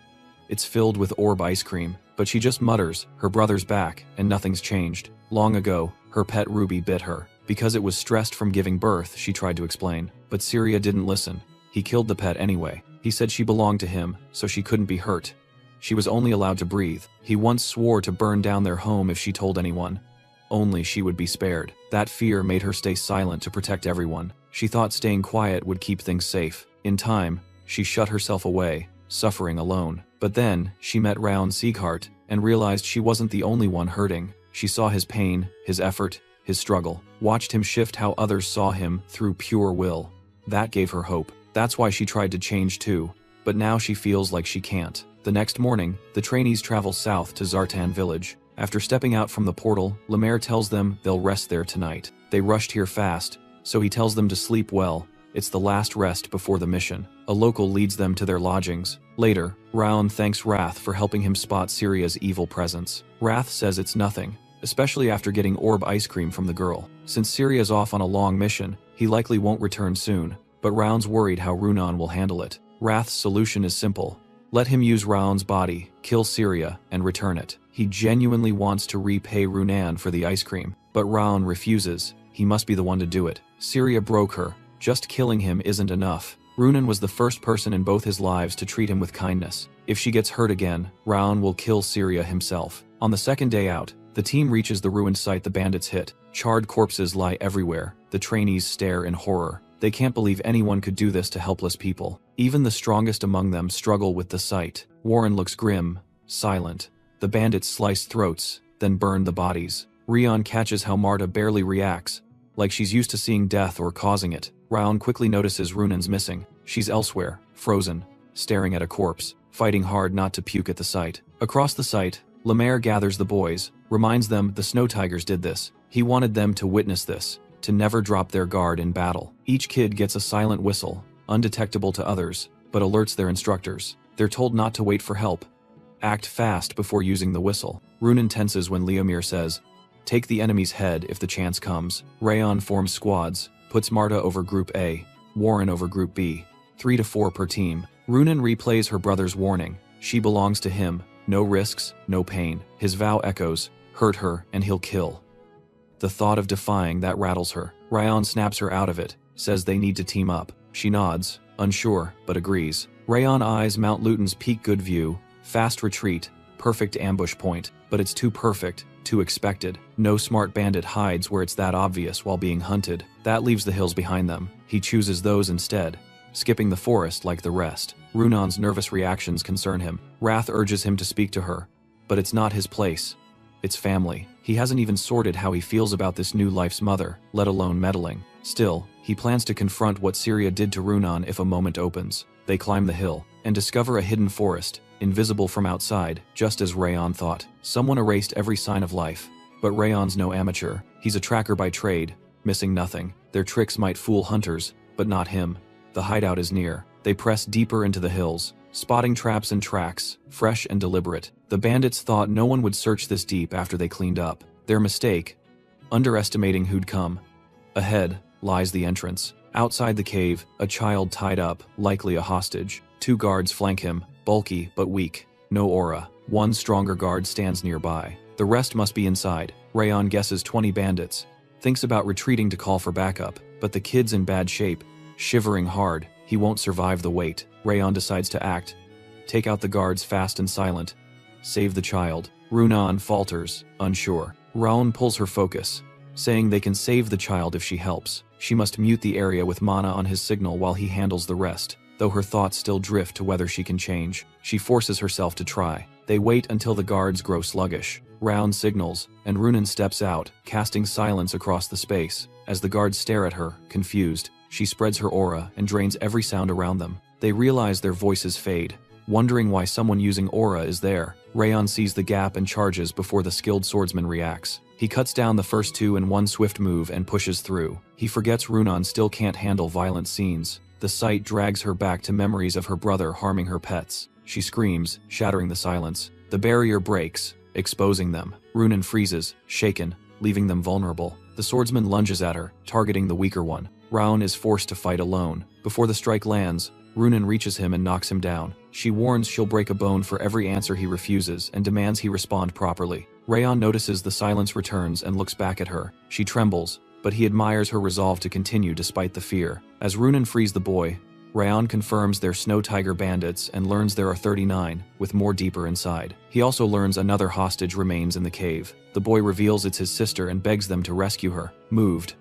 It's filled with orb ice cream, but she just mutters, her brother's back, and nothing's changed. Long ago, her pet Ruby bit her. Because it was stressed from giving birth, she tried to explain. But Syria didn't listen. He killed the pet anyway. He said she belonged to him, so she couldn't be hurt. She was only allowed to breathe. He once swore to burn down their home if she told anyone. Only she would be spared. That fear made her stay silent to protect everyone. She thought staying quiet would keep things safe. In time, she shut herself away, suffering alone. But then, she met Raon Sieghart, and realized she wasn't the only one hurting. She saw his pain, his effort, his struggle, watched him shift how others saw him through pure will. That gave her hope. That's why she tried to change too. But now she feels like she can't. The next morning, the trainees travel south to Zartan village. After stepping out from the portal, Lemaire tells them they'll rest there tonight. They rushed here fast, so he tells them to sleep well. It's the last rest before the mission. A local leads them to their lodgings. Later, Raon thanks Wrath for helping him spot Syria's evil presence. Wrath says it's nothing, especially after getting orb ice cream from the girl. Since Syria's off on a long mission, he likely won't return soon, but Raon's worried how Runan will handle it. Wrath's solution is simple. Let him use Raon's body, kill Syria, and return it. He genuinely wants to repay Runan for the ice cream, but Raon refuses. He must be the one to do it. Syria broke her. Just killing him isn't enough. Runan was the first person in both his lives to treat him with kindness. If she gets hurt again, Raon will kill Syria himself. On the second day out, the team reaches the ruined site the bandits hit. Charred corpses lie everywhere. The trainees stare in horror. They can't believe anyone could do this to helpless people. Even the strongest among them struggle with the sight. Warren looks grim, silent. The bandits slice throats, then burn the bodies. Rion catches how Marta barely reacts, like she's used to seeing death or causing it. Raon quickly notices Runan's missing. She's elsewhere, frozen, staring at a corpse, fighting hard not to puke at the sight. Across the site, Lemaire gathers the boys, reminds them the Snow Tigers did this. He wanted them to witness this, to never drop their guard in battle. Each kid gets a silent whistle, undetectable to others, but alerts their instructors. They're told not to wait for help. Act fast before using the whistle. Runan tenses when Leomir says, "Take the enemy's head if the chance comes." Rayon forms squads, puts Marta over Group A, Warren over Group B, 3 to 4 per team. Runan replays her brother's warning. She belongs to him. No risks, no pain. His vow echoes, hurt her and he'll kill. The thought of defying that rattles her. Rayon snaps her out of it, says they need to team up. She nods, unsure, but agrees. Rayon eyes Mount Luton's peak good view, fast retreat, perfect ambush point, but it's too perfect, too expected. No smart bandit hides where it's that obvious while being hunted. That leaves the hills behind them. He chooses those instead, skipping the forest like the rest. Runan's nervous reactions concern him. Wrath urges him to speak to her, but it's not his place. It's family. He hasn't even sorted how he feels about this new life's mother, let alone meddling. Still, he plans to confront what Syria did to Runan if a moment opens. They climb the hill, and discover a hidden forest, invisible from outside, just as Rayon thought. Someone erased every sign of life. But Rayon's no amateur. He's a tracker by trade, missing nothing. Their tricks might fool hunters, but not him. The hideout is near. They press deeper into the hills, spotting traps and tracks, fresh and deliberate. The bandits thought no one would search this deep after they cleaned up. Their mistake, underestimating who'd come. Ahead lies the entrance. Outside the cave, a child tied up, likely a hostage. 2 guards flank him, bulky but weak. No aura. 1 stronger guard stands nearby. The rest must be inside. Rayon guesses 20 bandits. Thinks about retreating to call for backup, but the kid's in bad shape, shivering hard. He won't survive the weight. Rayon decides to act. Take out the guards fast and silent. Save the child. Runan falters, unsure. Raon pulls her focus, saying they can save the child if she helps. She must mute the area with mana on his signal while he handles the rest. Though her thoughts still drift to whether she can change, she forces herself to try. They wait until the guards grow sluggish. Raon signals, and Runan steps out, casting silence across the space. As the guards stare at her, confused, she spreads her aura and drains every sound around them. They realize their voices fade, wondering why someone using aura is there. Rayon sees the gap and charges before the skilled swordsman reacts. He cuts down the first 2 in one swift move and pushes through. He forgets Runan still can't handle violent scenes. The sight drags her back to memories of her brother harming her pets. She screams, shattering the silence. The barrier breaks, exposing them. Runan freezes, shaken, leaving them vulnerable. The swordsman lunges at her, targeting the weaker one. Raon is forced to fight alone. Before the strike lands, Runan reaches him and knocks him down. She warns she'll break a bone for every answer he refuses and demands he respond properly. Rayon notices the silence returns and looks back at her. She trembles, but he admires her resolve to continue despite the fear. As Runan frees the boy, Rayon confirms they're Snow Tiger bandits and learns there are 39, with more deeper inside. He also learns another hostage remains in the cave. The boy reveals it's his sister and begs them to rescue her. Moved,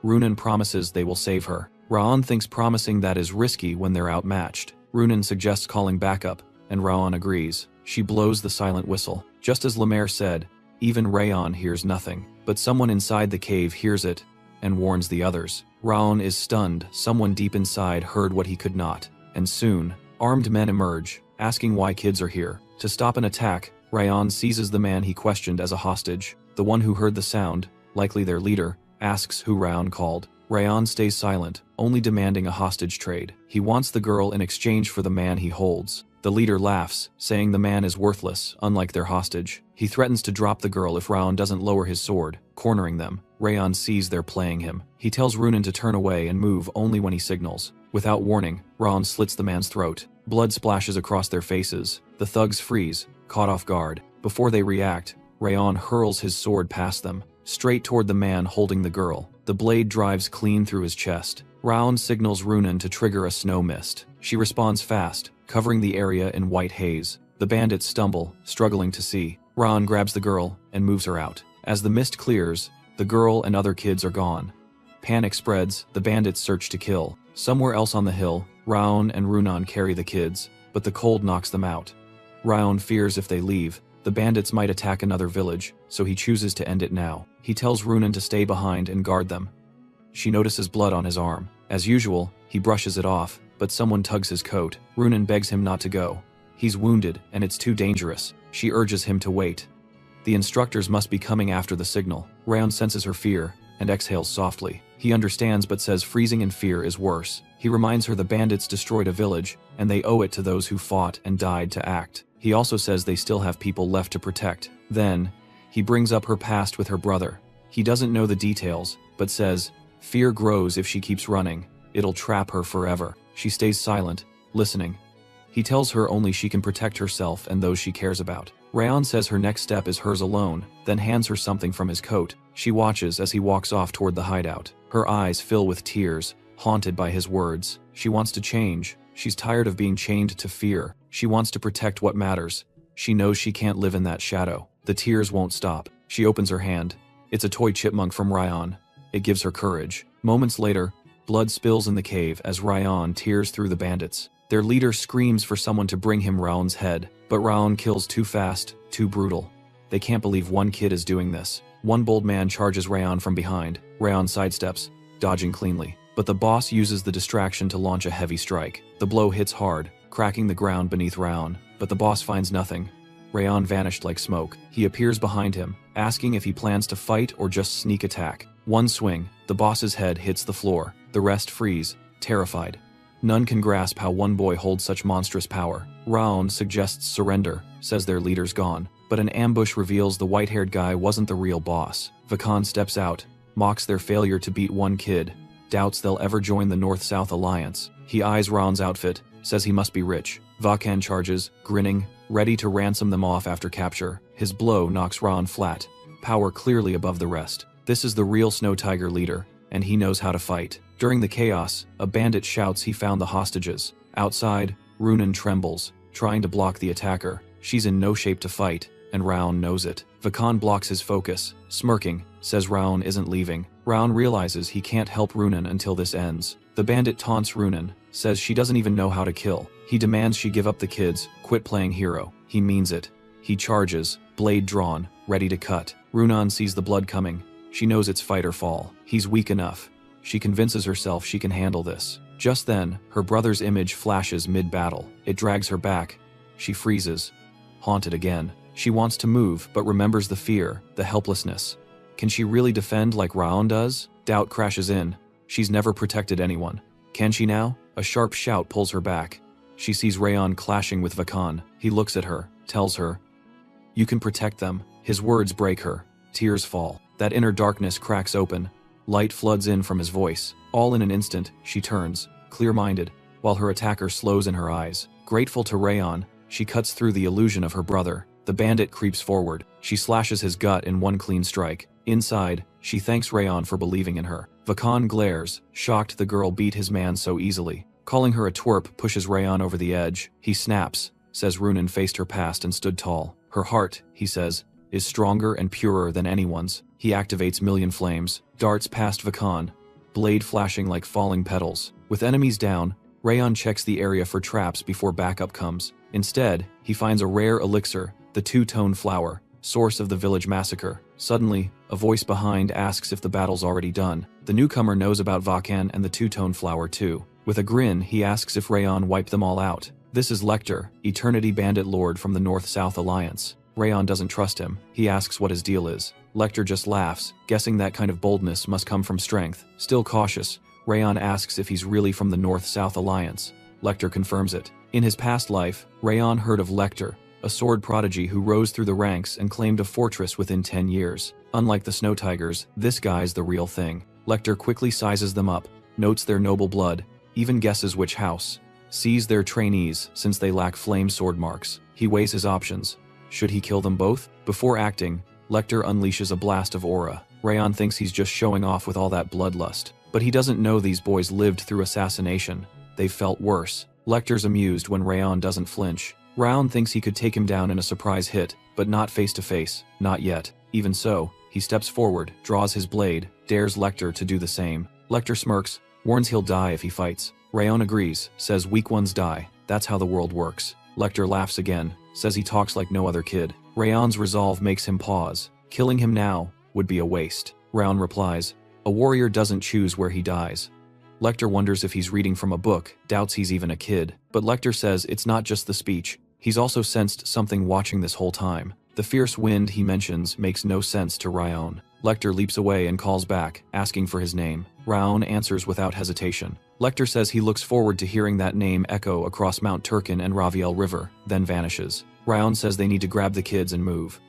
Runan promises they will save her. Raon thinks promising that is risky when they're outmatched. Runan suggests calling backup, and Raon agrees. She blows the silent whistle. Just as Lemaire said, even Raon hears nothing, but someone inside the cave hears it and warns the others. Raon is stunned. Someone deep inside heard what he could not, and soon, armed men emerge, asking why kids are here. To stop an attack, Raon seizes the man he questioned as a hostage. The one who heard the sound, likely their leader, asks who Raon called. Raon stays silent, only demanding a hostage trade. He wants the girl in exchange for the man he holds. The leader laughs, saying the man is worthless, unlike their hostage. He threatens to drop the girl if Raon doesn't lower his sword, cornering them. Raon sees they're playing him. He tells Runan to turn away and move only when he signals. Without warning, Raon slits the man's throat. Blood splashes across their faces. The thugs freeze, caught off guard. Before they react, Raon hurls his sword past them, straight toward the man holding the girl. The blade drives clean through his chest. Raon signals Runan to trigger a snow mist. She responds fast, covering the area in white haze. The bandits stumble, struggling to see. Raon grabs the girl and moves her out. As the mist clears, the girl and other kids are gone. Panic spreads, the bandits search to kill. Somewhere else on the hill, Raon and Runan carry the kids, but the cold knocks them out. Raon fears if they leave, the bandits might attack another village, so he chooses to end it now. He tells Runan to stay behind and guard them. She notices blood on his arm. As usual, he brushes it off, but someone tugs his coat. Runan begs him not to go. He's wounded, and it's too dangerous. She urges him to wait. The instructors must be coming after the signal. Raon senses her fear, and exhales softly. He understands but says freezing in fear is worse. He reminds her the bandits destroyed a village, and they owe it to those who fought and died to act. He also says they still have people left to protect. Then, he brings up her past with her brother. He doesn't know the details, but says, fear grows if she keeps running. It'll trap her forever. She stays silent, listening. He tells her only she can protect herself and those she cares about. Raon says her next step is hers alone, then hands her something from his coat. She watches as he walks off toward the hideout. Her eyes fill with tears, haunted by his words. She wants to change. She's tired of being chained to fear. She wants to protect what matters. She knows she can't live in that shadow. The tears won't stop. She opens her hand. It's a toy chipmunk from Raon. It gives her courage. Moments later, blood spills in the cave as Raon tears through the bandits. Their leader screams for someone to bring him Raon's head, but Raon kills too fast, too brutal. They can't believe one kid is doing this. One bold man charges Raon from behind. Raon sidesteps, dodging cleanly. But the boss uses the distraction to launch a heavy strike. The blow hits hard, cracking the ground beneath Raon, but the boss finds nothing. Raon vanished like smoke. He appears behind him, asking if he plans to fight or just sneak attack. One swing, the boss's head hits the floor. The rest freeze, terrified. None can grasp how one boy holds such monstrous power. Raon suggests surrender, says their leader's gone, but an ambush reveals the white-haired guy wasn't the real boss. Vakan steps out, mocks their failure to beat one kid, doubts they'll ever join the North-South Alliance. He eyes Raon's outfit, says he must be rich. Vakan charges, grinning, ready to ransom them off after capture. His blow knocks Raon flat, power clearly above the rest. This is the real Snow Tiger leader, and he knows how to fight. During the chaos, a bandit shouts he found the hostages. Outside, Runan trembles, trying to block the attacker. She's in no shape to fight, and Raon knows it. Vakan blocks his focus, smirking, says Raon isn't leaving. Raon realizes he can't help Runan until this ends. The bandit taunts Runan, says she doesn't even know how to kill. He demands she give up the kids, quit playing hero. He means it. He charges, blade drawn, ready to cut. Runan sees the blood coming. She knows it's fight or fall. He's weak enough. She convinces herself she can handle this. Just then, her brother's image flashes mid-battle. It drags her back. She freezes, haunted again. She wants to move, but remembers the fear, the helplessness. Can she really defend like Raon does? Doubt crashes in. She's never protected anyone. Can she now? A sharp shout pulls her back. She sees Raon clashing with Vakan. He looks at her, tells her, "You can protect them." His words break her. Tears fall. That inner darkness cracks open. Light floods in from his voice. All in an instant, she turns, clear-minded, while her attacker slows in her eyes. Grateful to Raon, she cuts through the illusion of her brother. The bandit creeps forward. She slashes his gut in one clean strike. Inside, she thanks Raon for believing in her. Vakan glares, shocked the girl beat his man so easily. Calling her a twerp pushes Raon over the edge. He snaps, says Runan faced her past and stood tall. Her heart, he says, is stronger and purer than anyone's. He activates million flames, darts past Vakan, blade flashing like falling petals. With enemies down, Rayon checks the area for traps before backup comes. Instead, he finds a rare elixir, the two-tone flower, source of the village massacre. Suddenly, a voice behind asks if the battle's already done. The newcomer knows about Awakens and the two-tone flower too. With a grin, he asks if Rayon wiped them all out. This is Lecter, Eternity Bandit Lord from the North-South Alliance. Rayon doesn't trust him. He asks what his deal is. Lecter just laughs, guessing that kind of boldness must come from strength. Still cautious, Rayon asks if he's really from the North-South Alliance. Lecter confirms it. In his past life, Rayon heard of Lecter, a sword prodigy who rose through the ranks and claimed a fortress within 10 years. Unlike the Snow Tigers, this guy's the real thing. Lecter quickly sizes them up, notes their noble blood, even guesses which house. Sees their trainees since they lack flame sword marks. He weighs his options. Should he kill them both? Before acting, Lecter unleashes a blast of aura. Rayon thinks he's just showing off with all that bloodlust. But he doesn't know these boys lived through assassination. They've felt worse. Lecter's amused when Rayon doesn't flinch. Rayon thinks he could take him down in a surprise hit, but not face to face. Not yet. Even so, he steps forward, draws his blade, dares Lecter to do the same. Lecter smirks, warns he'll die if he fights. Rayon agrees, says weak ones die. That's how the world works. Lecter laughs again, says he talks like no other kid. Rayon's resolve makes him pause. Killing him now would be a waste. Rayon replies, a warrior doesn't choose where he dies. Lecter wonders if he's reading from a book, doubts he's even a kid. But Lecter says it's not just the speech. He's also sensed something watching this whole time. The fierce wind he mentions makes no sense to Rayon. Lecter leaps away and calls back, asking for his name. Rayon answers without hesitation. Lecter says he looks forward to hearing that name echo across Mount Turkin and Raviel River, then vanishes. Rayon says they need to grab the kids and move.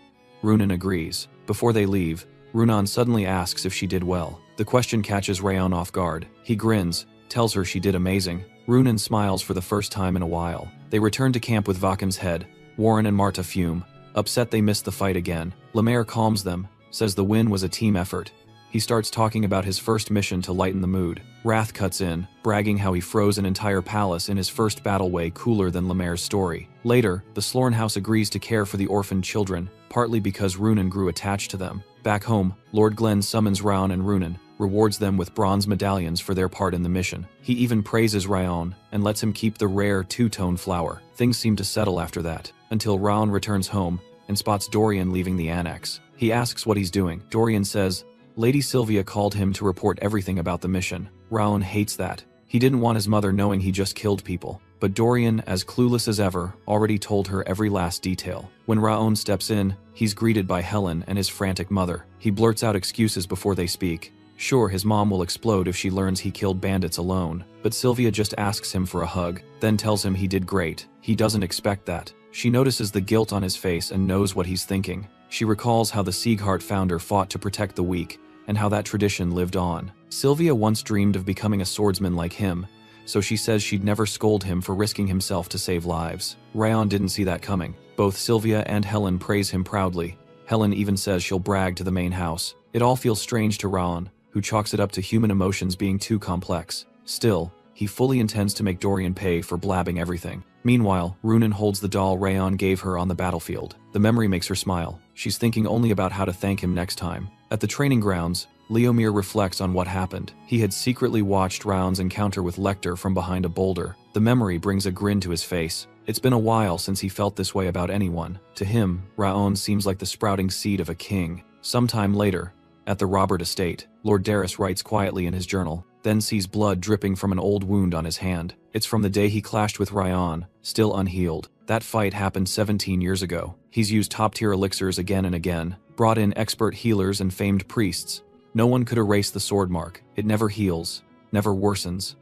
Runan agrees. Before they leave, Runan suddenly asks if she did well. The question catches Rayon off guard. He grins, tells her she did amazing. Runan smiles for the first time in a while. They return to camp with Vaken's head. Warren and Marta fume. Upset they missed the fight again. Lemaire calms them, says the win was a team effort. He starts talking about his first mission to lighten the mood. Wrath cuts in, bragging how he froze an entire palace in his first battle way cooler than Lemaire's story. Later, the Slorn house agrees to care for the orphaned children, partly because Runan grew attached to them. Back home, Lord Glenn summons Rayon and Runan, rewards them with bronze medallions for their part in the mission. He even praises Rayon and lets him keep the rare two-tone flower. Things seem to settle after that, until Rayon returns home and spots Dorian leaving the annex. He asks what he's doing. Dorian says, Lady Sylvia called him to report everything about the mission. Rayon hates that. He didn't want his mother knowing he just killed people. But Dorian, as clueless as ever, already told her every last detail. When Rayon steps in, he's greeted by Helen and his frantic mother. He blurts out excuses before they speak. Sure, his mom will explode if she learns he killed bandits alone, but Sylvia just asks him for a hug, then tells him he did great. He doesn't expect that. She notices the guilt on his face and knows what he's thinking. She recalls how the Sieghart founder fought to protect the weak, and how that tradition lived on. Sylvia once dreamed of becoming a swordsman like him, so she says she'd never scold him for risking himself to save lives. Rayon didn't see that coming. Both Sylvia and Helen praise him proudly. Helen even says she'll brag to the main house. It all feels strange to Rayon, who chalks it up to human emotions being too complex. Still, he fully intends to make Dorian pay for blabbing everything. Meanwhile, Runan holds the doll Rayon gave her on the battlefield. The memory makes her smile. She's thinking only about how to thank him next time. At the training grounds, Leomir reflects on what happened. He had secretly watched Rayon's encounter with Lecter from behind a boulder. The memory brings a grin to his face. It's been a while since he felt this way about anyone. To him, Rayon seems like the sprouting seed of a king. Sometime later, at the Robert estate, Lord Rarest writes quietly in his journal, then sees blood dripping from an old wound on his hand. It's from the day he clashed with Rayon, still unhealed. That fight happened 17 years ago. He's used top-tier elixirs again and again, brought in expert healers and famed priests. No one could erase the sword mark. It never heals, never worsens,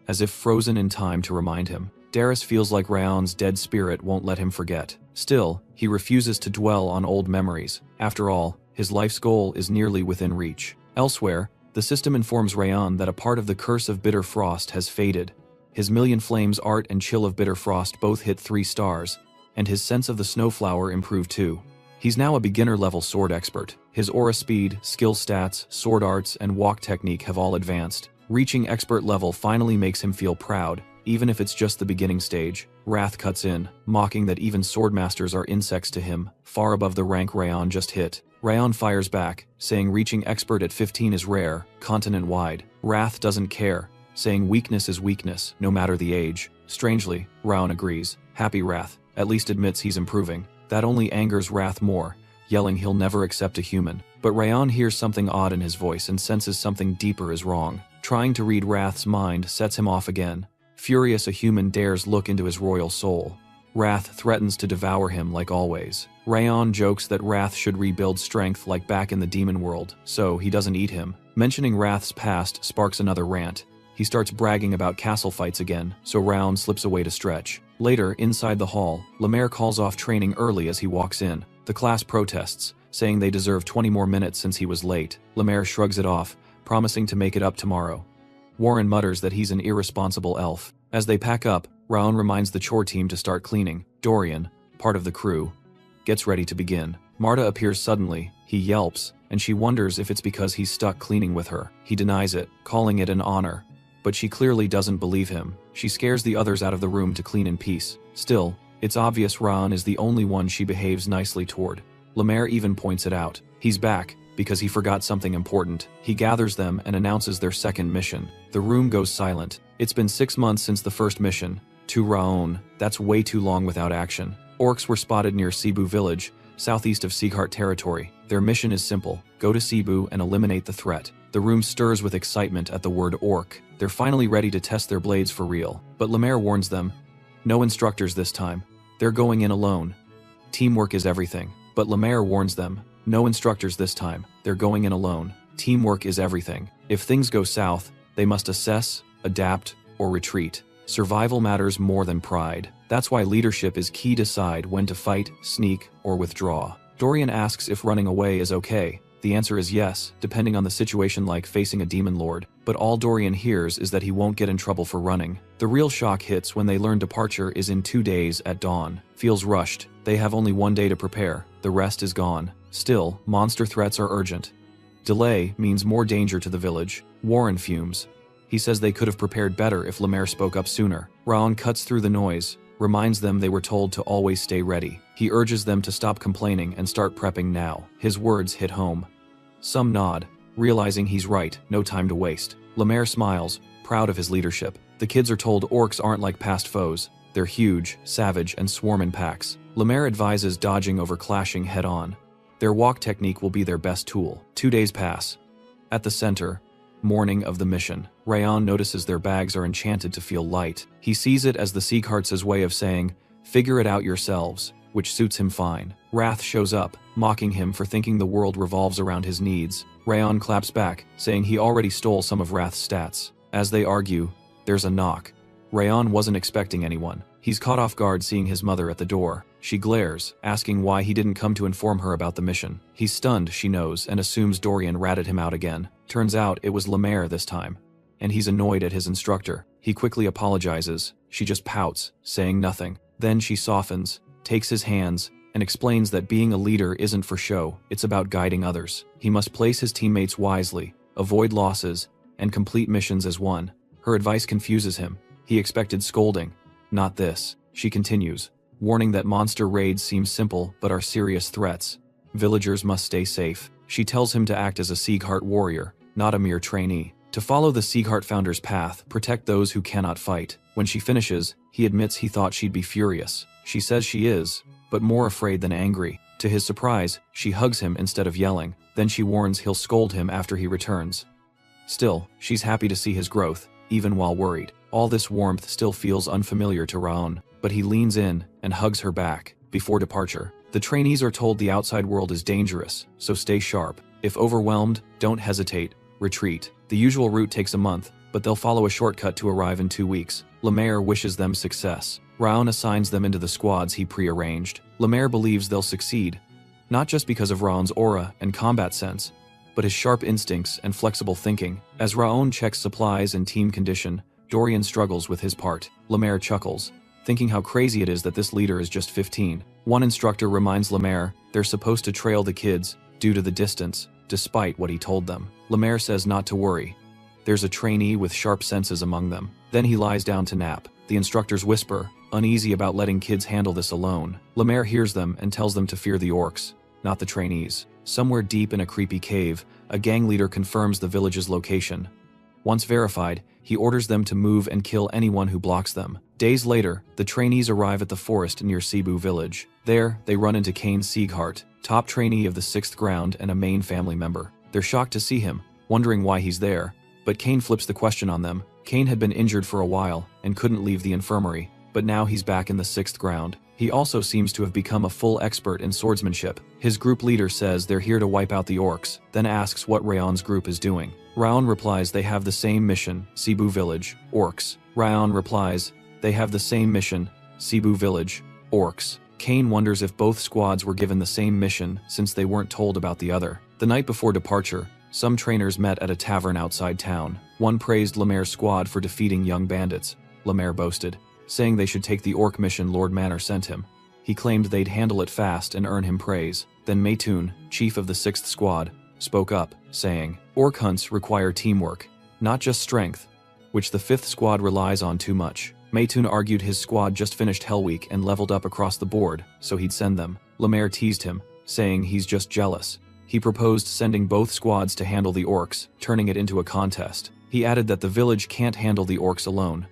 as if frozen in time to remind him. Rarest feels like Rayon's dead spirit won't let him forget. Still, he refuses to dwell on old memories. After all, his life's goal is nearly within reach. Elsewhere, the system informs Rayon that a part of the curse of Bitter Frost has faded. His Million Flames art and Chill of Bitter Frost both hit 3 stars, and his sense of the Snowflower improved too. He's now a beginner-level sword expert. His aura speed, skill stats, sword arts, and walk technique have all advanced. Reaching expert level finally makes him feel proud, even if it's just the beginning stage. Wrath cuts in, mocking that even swordmasters are insects to him, far above the rank Rayon just hit. Rayon fires back, saying reaching expert at 15 is rare, continent-wide. Wrath doesn't care, saying weakness is weakness, no matter the age. Strangely, Raon agrees. Happy Wrath at least admits he's improving. That only angers Wrath more, yelling he'll never accept a human. But Raon hears something odd in his voice and senses something deeper is wrong. Trying to read Wrath's mind sets him off again. Furious, a human dares look into his royal soul. Wrath threatens to devour him like always. Raon jokes that Wrath should rebuild strength like back in the demon world, so he doesn't eat him. Mentioning Wrath's past sparks another rant. He starts bragging about castle fights again, so Raon slips away to stretch. Later, inside the hall, Lemaire calls off training early as he walks in. The class protests, saying they deserve 20 more minutes since he was late. Lemaire shrugs it off, promising to make it up tomorrow. Warren mutters that he's an irresponsible elf. As they pack up, Raon reminds the chore team to start cleaning. Dorian, part of the crew, gets ready to begin. Marta appears suddenly. He yelps, and she wonders if it's because he's stuck cleaning with her. He denies it, calling it an honor. But she clearly doesn't believe him. She scares the others out of the room to clean in peace. Still, it's obvious Raon is the only one she behaves nicely toward. Lemaire even points it out. He's back, because he forgot something important. He gathers them and announces their second mission. The room goes silent. It's been 6 months since the first mission. To Raon, that's way too long without action. Orcs were spotted near Cebu village, southeast of Sieghart territory. Their mission is simple: go to Cebu and eliminate the threat. The room stirs with excitement at the word orc. They're finally ready to test their blades for real. But Lemaire warns them, no instructors this time. They're going in alone. Teamwork is everything. But Lemaire warns them, no instructors this time. They're going in alone. Teamwork is everything. If things go south, they must assess, adapt, or retreat. Survival matters more than pride. That's why leadership is key. Decide when to fight, sneak, or withdraw. Dorian asks if running away is okay. The answer is yes, depending on the situation, like facing a demon lord. But all Dorian hears is that he won't get in trouble for running. The real shock hits when they learn departure is in 2 days at dawn. Feels rushed. They have only 1 day to prepare. The rest is gone. Still, monster threats are urgent. Delay means more danger to the village. Warren fumes. He says they could have prepared better if Lemaire spoke up sooner. Raon cuts through the noise, reminds them they were told to always stay ready. He urges them to stop complaining and start prepping now. His words hit home. Some nod, realizing he's right, no time to waste. Lemaire smiles, proud of his leadership. The kids are told orcs aren't like past foes. They're huge, savage, and swarm in packs. Lemaire advises dodging over clashing head-on. Their walk technique will be their best tool. 2 days pass. At the center, morning of the mission, Raon notices their bags are enchanted to feel light. He sees it as the Siegharts' way of saying, figure it out yourselves, which suits him fine. Wrath shows up, mocking him for thinking the world revolves around his needs. Raon claps back, saying he already stole some of Wrath's stats. As they argue, there's a knock. Raon wasn't expecting anyone. He's caught off guard seeing his mother at the door. She glares, asking why he didn't come to inform her about the mission. He's stunned, she knows, and assumes Dorian ratted him out again. Turns out it was Lemaire this time, and he's annoyed at his instructor. He quickly apologizes. She just pouts, saying nothing. Then she softens, takes his hands, and explains that being a leader isn't for show, it's about guiding others. He must place his teammates wisely, avoid losses, and complete missions as one. Her advice confuses him. He expected scolding. Not this. She continues, warning that monster raids seem simple but are serious threats. Villagers must stay safe. She tells him to act as a Sieghart warrior, not a mere trainee. To follow the Sieghart founder's path, protect those who cannot fight. When she finishes, he admits he thought she'd be furious. She says she is, but more afraid than angry. To his surprise, she hugs him instead of yelling. Then she warns he'll scold him after he returns. Still, she's happy to see his growth, even while worried. All this warmth still feels unfamiliar to Raon, but he leans in and hugs her back. Before departure, the trainees are told the outside world is dangerous, so stay sharp. If overwhelmed, don't hesitate, retreat. The usual route takes a month, but they'll follow a shortcut to arrive in 2 weeks. Lemaire wishes them success. Raon assigns them into the squads he pre-arranged. Lemaire believes they'll succeed, not just because of Raon's aura and combat sense, but his sharp instincts and flexible thinking. As Raon checks supplies and team condition, Dorian struggles with his part. Lemaire chuckles, thinking how crazy it is that this leader is just 15. One instructor reminds Lemaire they're supposed to trail the kids due to the distance, despite what he told them. Lemaire says not to worry. There's a trainee with sharp senses among them. Then he lies down to nap. The instructors whisper, uneasy about letting kids handle this alone. Lemaire hears them and tells them to fear the orcs, not the trainees. Somewhere deep in a creepy cave, a gang leader confirms the village's location. Once verified, he orders them to move and kill anyone who blocks them. Days later, the trainees arrive at the forest near Cebu village. There, they run into Kane Sieghart, top trainee of the 6th ground and a main family member. They're shocked to see him, wondering why he's there, but Kane flips the question on them. Kane had been injured for a while and couldn't leave the infirmary, but now he's back in the 6th ground. He also seems to have become a full expert in swordsmanship. His group leader says they're here to wipe out the orcs, then asks what Raon's group is doing. Raon replies they have the same mission, Cebu village, orcs. Raon replies they have the same mission, Cebu village, orcs. Kane wonders if both squads were given the same mission since they weren't told about the other. The night before departure, some trainers met at a tavern outside town. One praised Lemaire's squad for defeating young bandits. Lemaire boasted, saying they should take the orc mission Lord Manor sent him. He claimed they'd handle it fast and earn him praise. Then Maytoon, chief of the 6th squad, spoke up, saying, "Orc hunts require teamwork, not just strength, which the 5th squad relies on too much." Maytoon argued his squad just finished Hell Week and leveled up across the board, so he'd send them. Lemaire teased him, saying he's just jealous. He proposed sending both squads to handle the orcs, turning it into a contest. He added that the village can't handle the orcs alone.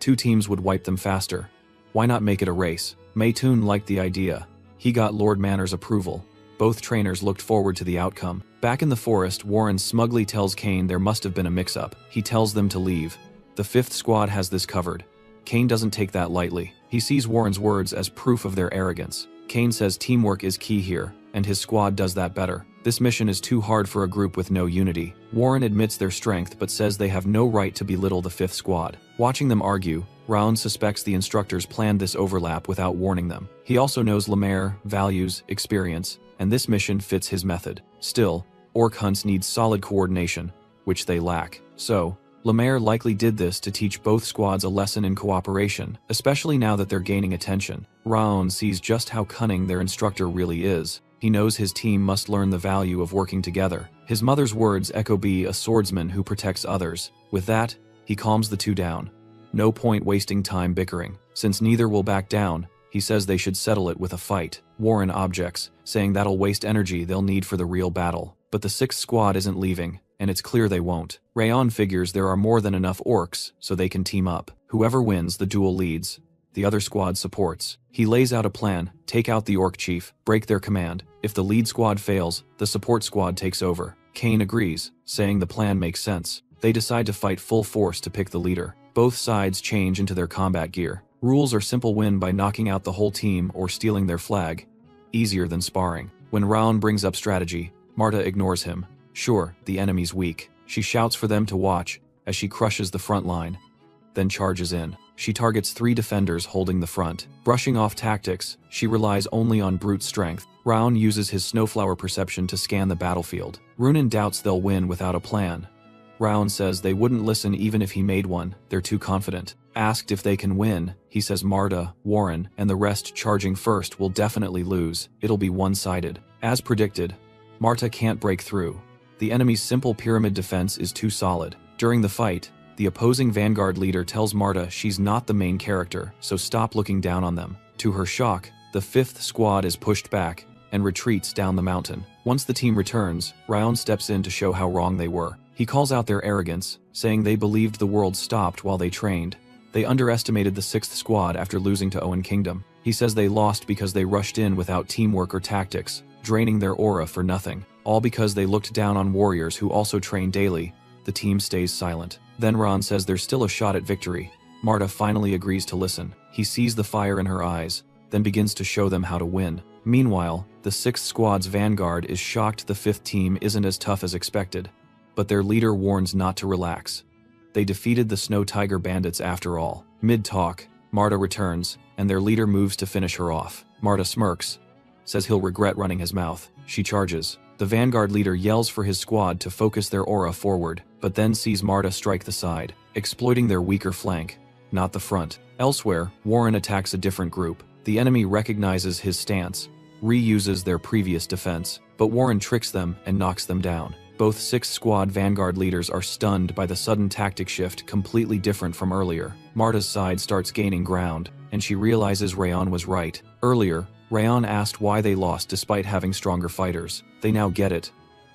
2 teams would wipe them faster. Why not make it a race? Maytoon liked the idea. He got Lord Manor's approval. Both trainers looked forward to the outcome. Back in the forest, Warren smugly tells Kane there must have been a mix-up. He tells them to leave. The 5th squad has this covered. Kane doesn't take that lightly. He sees Warren's words as proof of their arrogance. Kane says teamwork is key here, and his squad does that better. This mission is too hard for a group with no unity. Warren admits their strength but says they have no right to belittle the 5th squad. Watching them argue, Raon suspects the instructors planned this overlap without warning them. He also knows Lemaire, values, experience, and this mission fits his method. Still, orc hunts need solid coordination, which they lack. So, Lemaire likely did this to teach both squads a lesson in cooperation, especially now that they're gaining attention. Raon sees just how cunning their instructor really is. He knows his team must learn the value of working together. His mother's words echo be a swordsman who protects others. With that, he calms the 2 down. No point wasting time bickering. Since neither will back down, he says they should settle it with a fight. Warren objects, saying that'll waste energy they'll need for the real battle. But the 6th squad isn't leaving, and it's clear they won't. Raon figures there are more than enough orcs, so they can team up. Whoever wins, the duel leads. The other squad supports. He lays out a plan: take out the orc chief, break their command. If the lead squad fails, the support squad takes over. Kane agrees, saying the plan makes sense. They decide to fight full force to pick the leader. Both sides change into their combat gear. Rules are simple: win by knocking out the whole team or stealing their flag. Easier than sparring. When Raon brings up strategy, Marta ignores him. Sure, the enemy's weak. She shouts for them to watch as she crushes the front line, then charges in. She targets 3 defenders holding the front. Brushing off tactics, she relies only on brute strength. Raon uses his snowflower perception to scan the battlefield. Runin doubts they'll win without a plan. Raon says they wouldn't listen even if he made one, they're too confident. Asked if they can win, he says Marta, Warren, and the rest charging first will definitely lose. It'll be one-sided. As predicted, Marta can't break through. The enemy's simple pyramid defense is too solid. During the fight, the opposing vanguard leader tells Marta she's not the main character, so stop looking down on them. To her shock, the 5th squad is pushed back and retreats down the mountain. Once the team returns, Raon steps in to show how wrong they were. He calls out their arrogance, saying they believed the world stopped while they trained. They underestimated the 6th squad after losing to Owen Kingdom. He says they lost because they rushed in without teamwork or tactics, draining their aura for nothing. All because they looked down on warriors who also train daily. The team stays silent. Then Raon says there's still a shot at victory. Marta finally agrees to listen. He sees the fire in her eyes, then begins to show them how to win. Meanwhile, the 6th squad's vanguard is shocked the 5th team isn't as tough as expected, but their leader warns not to relax. They defeated the Snow Tiger bandits after all. Mid-talk, Marta returns, and their leader moves to finish her off. Marta smirks, says he'll regret running his mouth. She charges. The vanguard leader yells for his squad to focus their aura forward, but then sees Marta strike the side, exploiting their weaker flank, not the front. Elsewhere, Warren attacks a different group. The enemy recognizes his stance, reuses their previous defense, but Warren tricks them and knocks them down. Both 6th squad vanguard leaders are stunned by the sudden tactic shift, completely different from earlier. Marta's side starts gaining ground, and she realizes Raon was right. Earlier, Raon asked why they lost despite having stronger fighters. They now get it.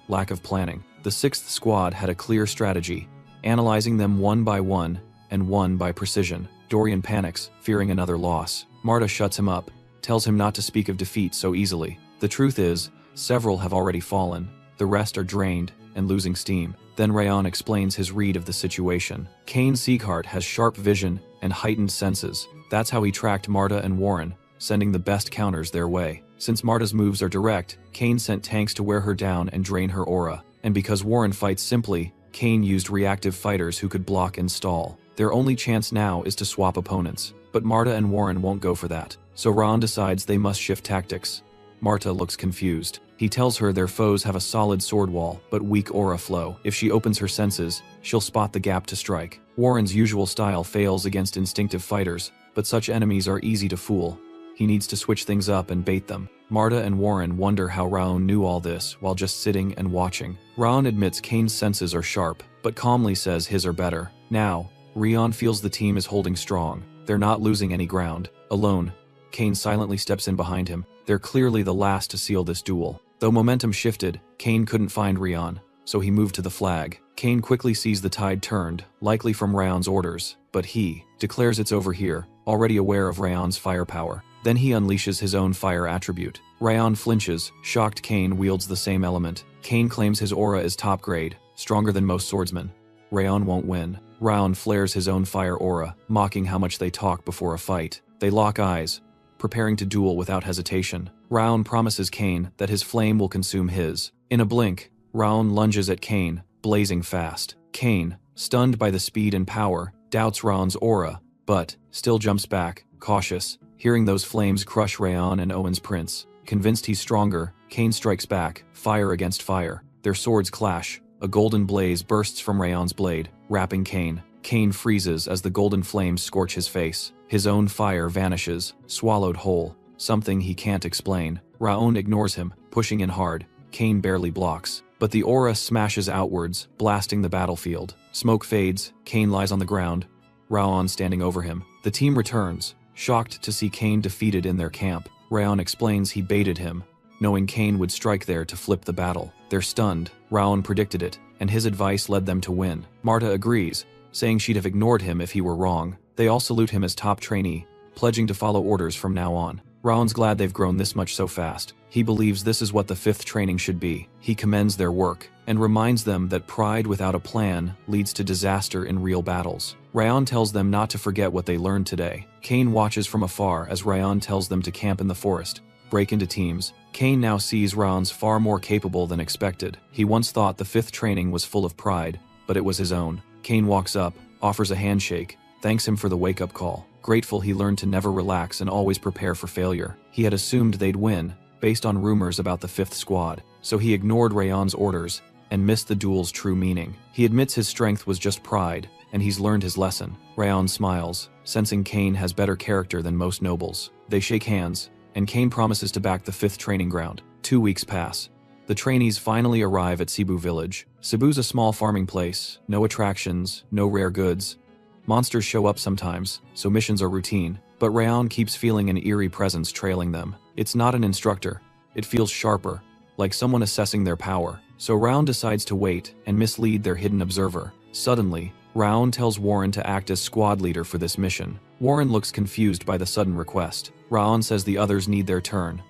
Lack of planning. The 6th squad had a clear strategy: analyzing them one by one, and one by precision. Dorian panics, fearing another loss. Marta shuts him up, tells him not to speak of defeat so easily. The truth is, several have already fallen, the rest are drained and losing steam. Then Rayon explains his read of the situation. Kane Sieghart has sharp vision and heightened senses. That's how he tracked Marta and Warren, sending the best counters their way. Since Marta's moves are direct, Kane sent tanks to wear her down and drain her aura. And because Warren fights simply, Kane used reactive fighters who could block and stall. Their only chance now is to swap opponents. But Marta and Warren won't go for that. So Raon decides they must shift tactics. Marta looks confused. He tells her their foes have a solid sword wall, but weak aura flow. If she opens her senses, she'll spot the gap to strike. Warren's usual style fails against instinctive fighters, but such enemies are easy to fool. He needs to switch things up and bait them. Marta and Warren wonder how Raon knew all this while just sitting and watching. Raon admits Kane's senses are sharp, but calmly says his are better. Now, Rion feels the team is holding strong. They're not losing any ground. Alone, Kane silently steps in behind him. They're clearly the last to seal this duel. Though momentum shifted, Kane couldn't find Rion, so he moved to the flag. Kane quickly sees the tide turned, likely from Rayon's orders, but he declares it's over here, already aware of Rayon's firepower. Then he unleashes his own fire attribute. Rayon flinches, shocked. Kane wields the same element. Kane claims his aura is top grade, stronger than most swordsmen. Rayon won't win. Raon flares his own fire aura, mocking how much they talk before a fight. They lock eyes, preparing to duel without hesitation. Raon promises Kane that his flame will consume his. In a blink, Raon lunges at Kane, blazing fast. Kane, stunned by the speed and power, doubts Raon's aura, but still jumps back, cautious, hearing those flames crush Rayon and Owen's prince. Convinced he's stronger, Kane strikes back, fire against fire. Their swords clash. A golden blaze bursts from Rayon's blade, wrapping Kane. Kane freezes as the golden flames scorch his face. His own fire vanishes, swallowed whole, something he can't explain. Raon ignores him, pushing in hard. Kane barely blocks, but the aura smashes outwards, blasting the battlefield. Smoke fades, Kane lies on the ground, Raon standing over him. The team returns, shocked to see Kane defeated in their camp. Raon explains he baited him, knowing Kane would strike there to flip the battle. They're stunned. Raon predicted it, and his advice led them to win. Marta agrees, saying she'd have ignored him if he were wrong. They all salute him as top trainee, pledging to follow orders from now on. Raon's glad they've grown this much so fast. He believes this is what the 5th training should be. He commends their work, and reminds them that pride without a plan leads to disaster in real battles. Raon tells them not to forget what they learned today. Kane watches from afar as Raon tells them to camp in the forest, break into teams. Kane now sees Raon's far more capable than expected. He once thought the 5th training was full of pride, but it was his own. Kane walks up, offers a handshake, thanks him for the wake-up call. Grateful he learned to never relax and always prepare for failure. He had assumed they'd win, based on rumors about the 5th squad, so he ignored Rayon's orders and missed the duel's true meaning. He admits his strength was just pride, and he's learned his lesson. Rayon smiles, sensing Kane has better character than most nobles. They shake hands, and Kane promises to back the 5th training ground. 2 weeks pass. The trainees finally arrive at Cebu Village. Cebu's a small farming place, no attractions, no rare goods. Monsters show up sometimes, so missions are routine, but Rayon keeps feeling an eerie presence trailing them. It's not an instructor. It feels sharper, like someone assessing their power. So Rayon decides to wait and mislead their hidden observer. Suddenly, Rayon tells Warren to act as squad leader for this mission. Warren looks confused by the sudden request. Raon says the others need their turn.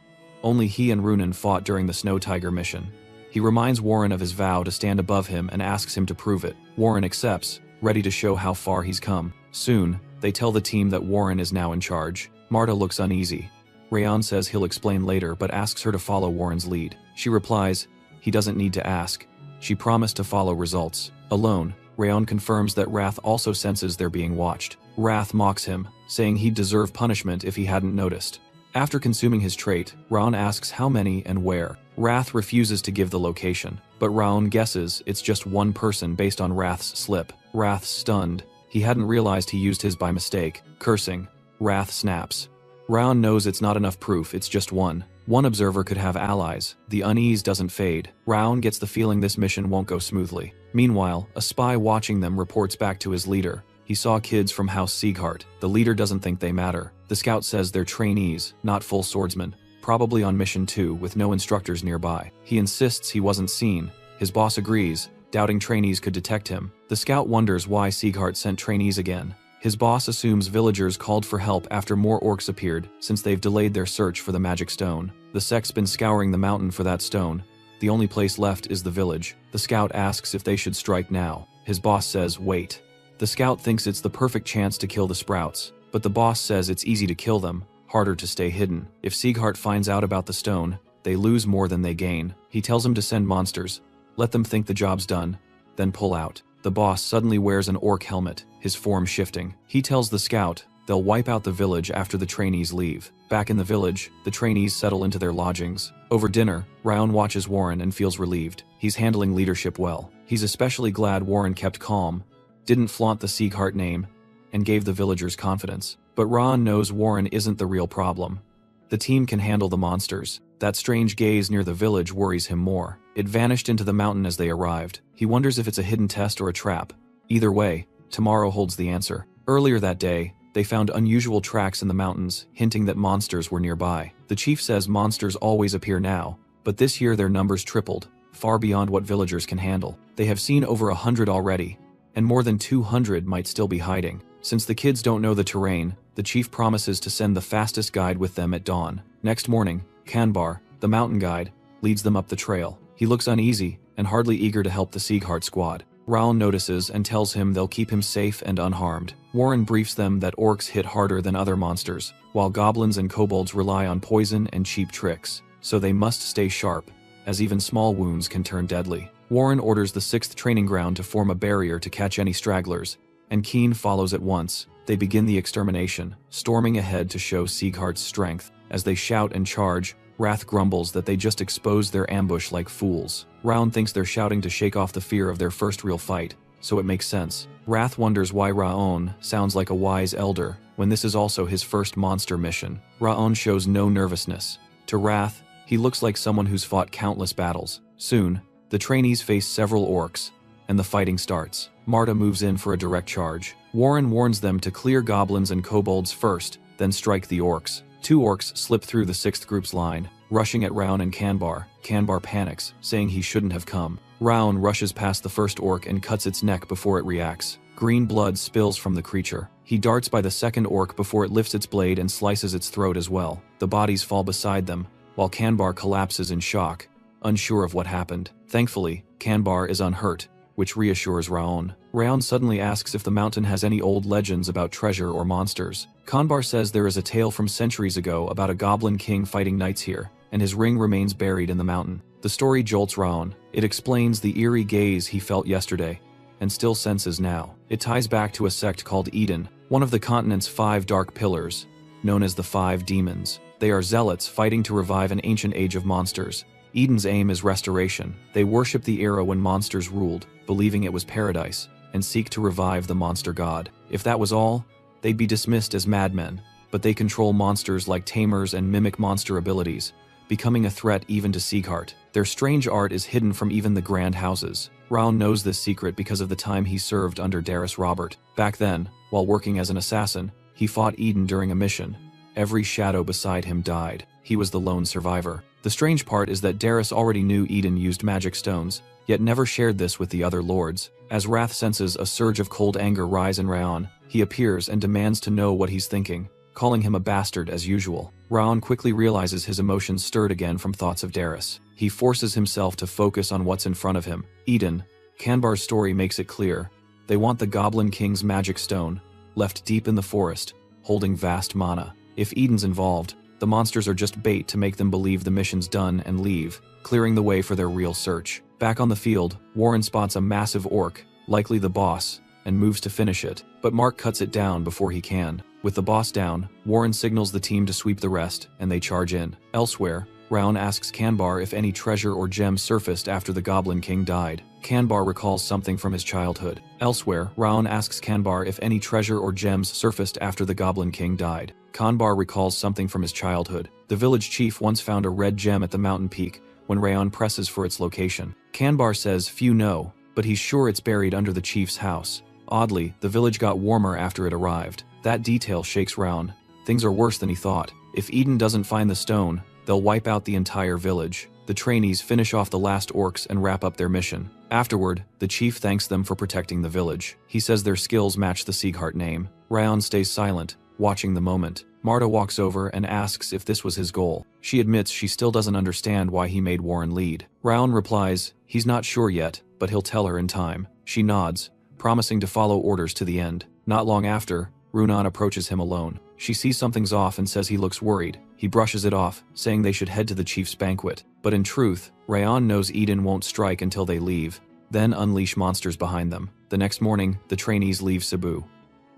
Only he and Runan fought during the Snow Tiger mission. He reminds Warren of his vow to stand above him and asks him to prove it. Warren accepts, ready to show how far he's come. Soon, they tell the team that Warren is now in charge. Marta looks uneasy. Rayon says he'll explain later but asks her to follow Warren's lead. She replies, he doesn't need to ask. She promised to follow results. Alone, Rayon confirms that Wrath also senses they're being watched. Wrath mocks him, saying he'd deserve punishment if he hadn't noticed. After consuming his trait, Raon asks how many and where. Wrath refuses to give the location, but Raon guesses it's just one person based on Wrath's slip. Wrath's stunned. He hadn't realized he used his by mistake. Cursing, Wrath snaps. Raon knows it's not enough proof, it's just one. One observer could have allies. The unease doesn't fade. Raon gets the feeling this mission won't go smoothly. Meanwhile, a spy watching them reports back to his leader. He saw kids from House Sieghart. The leader doesn't think they matter. The scout says they're trainees, not full swordsmen, probably on mission 2 with no instructors nearby. He insists he wasn't seen. His boss agrees, doubting trainees could detect him. The scout wonders why Sieghart sent trainees again. His boss assumes villagers called for help after more orcs appeared, since they've delayed their search for the magic stone. The sect's been scouring the mountain for that stone. The only place left is the village. The scout asks if they should strike now. His boss says, wait. The scout thinks it's the perfect chance to kill the sprouts, but the boss says it's easy to kill them, harder to stay hidden. If Sieghart finds out about the stone, they lose more than they gain. He tells him to send monsters, let them think the job's done, then pull out. The boss suddenly wears an orc helmet, his form shifting. He tells the scout they'll wipe out the village after the trainees leave. Back in the village, the trainees settle into their lodgings. Over dinner, Ryan watches Warren and feels relieved. He's handling leadership well. He's especially glad Warren kept calm, didn't flaunt the Sieghart name, and gave the villagers confidence. But Ron knows Warren isn't the real problem. The team can handle the monsters. That strange gaze near the village worries him more. It vanished into the mountain as they arrived. He wonders if it's a hidden test or a trap. Either way, tomorrow holds the answer. Earlier that day, they found unusual tracks in the mountains, hinting that monsters were nearby. The chief says monsters always appear now, but this year their numbers tripled, far beyond what villagers can handle. They have seen over 100 already, and more than 200 might still be hiding. Since the kids don't know the terrain, the chief promises to send the fastest guide with them at dawn. Next morning, Kanbar, the mountain guide, leads them up the trail. He looks uneasy and hardly eager to help the Sieghart squad. Raoul notices and tells him they'll keep him safe and unharmed. Warren briefs them that orcs hit harder than other monsters, while goblins and kobolds rely on poison and cheap tricks, so they must stay sharp, as even small wounds can turn deadly. Warren orders the 6th training ground to form a barrier to catch any stragglers, and Keen follows at once. They begin the extermination, storming ahead to show Sieghart's strength. As they shout and charge, Wrath grumbles that they just exposed their ambush like fools. Raon thinks they're shouting to shake off the fear of their first real fight, so it makes sense. Wrath wonders why Raon sounds like a wise elder, when this is also his first monster mission. Raon shows no nervousness. To Wrath, he looks like someone who's fought countless battles. Soon, the trainees face several orcs, and the fighting starts. Marta moves in for a direct charge. Warren warns them to clear goblins and kobolds first, then strike the orcs. 2 orcs slip through the 6th group's line, rushing at Raon and Kanbar. Kanbar panics, saying he shouldn't have come. Raon rushes past the first orc and cuts its neck before it reacts. Green blood spills from the creature. He darts by the 2nd orc before it lifts its blade and slices its throat as well. The bodies fall beside them, while Kanbar collapses in shock, unsure of what happened. Thankfully, Kanbar is unhurt, which reassures Raon. Raon suddenly asks if the mountain has any old legends about treasure or monsters. Kanbar says there is a tale from centuries ago about a goblin king fighting knights here, and his ring remains buried in the mountain. The story jolts Raon. It explains the eerie gaze he felt yesterday, and still senses now. It ties back to a sect called Eden, one of the continent's 5 dark pillars, known as the 5 demons. They are zealots fighting to revive an ancient age of monsters. Eden's aim is restoration. They worship the era when monsters ruled, believing it was paradise, and seek to revive the monster god. If that was all, they'd be dismissed as madmen, but they control monsters like tamers and mimic monster abilities, becoming a threat even to Sieghart. Their strange art is hidden from even the grand houses. Raon knows this secret because of the time he served under Darius Robert. Back then, while working as an assassin, he fought Eden during a mission. Every shadow beside him died. He was the lone survivor. The strange part is that Darius already knew Eden used magic stones, yet never shared this with the other lords. As Wrath senses a surge of cold anger rise in Raon, he appears and demands to know what he's thinking, calling him a bastard as usual. Raon quickly realizes his emotions stirred again from thoughts of Darius. He forces himself to focus on what's in front of him. Eden. Kanbar's story makes it clear. They want the Goblin King's magic stone, left deep in the forest, holding vast mana. If Eden's involved, the monsters are just bait to make them believe the mission's done and leave, clearing the way for their real search. Back on the field, Warren spots a massive orc, likely the boss, and moves to finish it, but Mark cuts it down before he can. With the boss down, Warren signals the team to sweep the rest, and they charge in. Elsewhere, Raon asks Kanbar if any treasure or gem surfaced after the Goblin King died. Kanbar recalls something from his childhood. Elsewhere, Raon asks Kanbar if any treasure or gems surfaced after the Goblin King died. Kanbar recalls something from his childhood. The village chief once found a red gem at the mountain peak when Raon presses for its location. Kanbar says few know, but he's sure it's buried under the chief's house. Oddly, the village got warmer after it arrived. That detail shakes Raon. Things are worse than he thought. If Eden doesn't find the stone, they'll wipe out the entire village. The trainees finish off the last orcs and wrap up their mission. Afterward, the chief thanks them for protecting the village. He says their skills match the Sieghart name. Ryan stays silent, watching the moment. Marta walks over and asks if this was his goal. She admits she still doesn't understand why he made Warren lead. Ryan replies he's not sure yet, but he'll tell her in time. She nods, promising to follow orders to the end. Not long after, Runan approaches him alone. She sees something's off and says he looks worried. He brushes it off, saying they should head to the chief's banquet. But in truth, Rayan knows Eden won't strike until they leave, then unleash monsters behind them. The next morning, the trainees leave Cebu.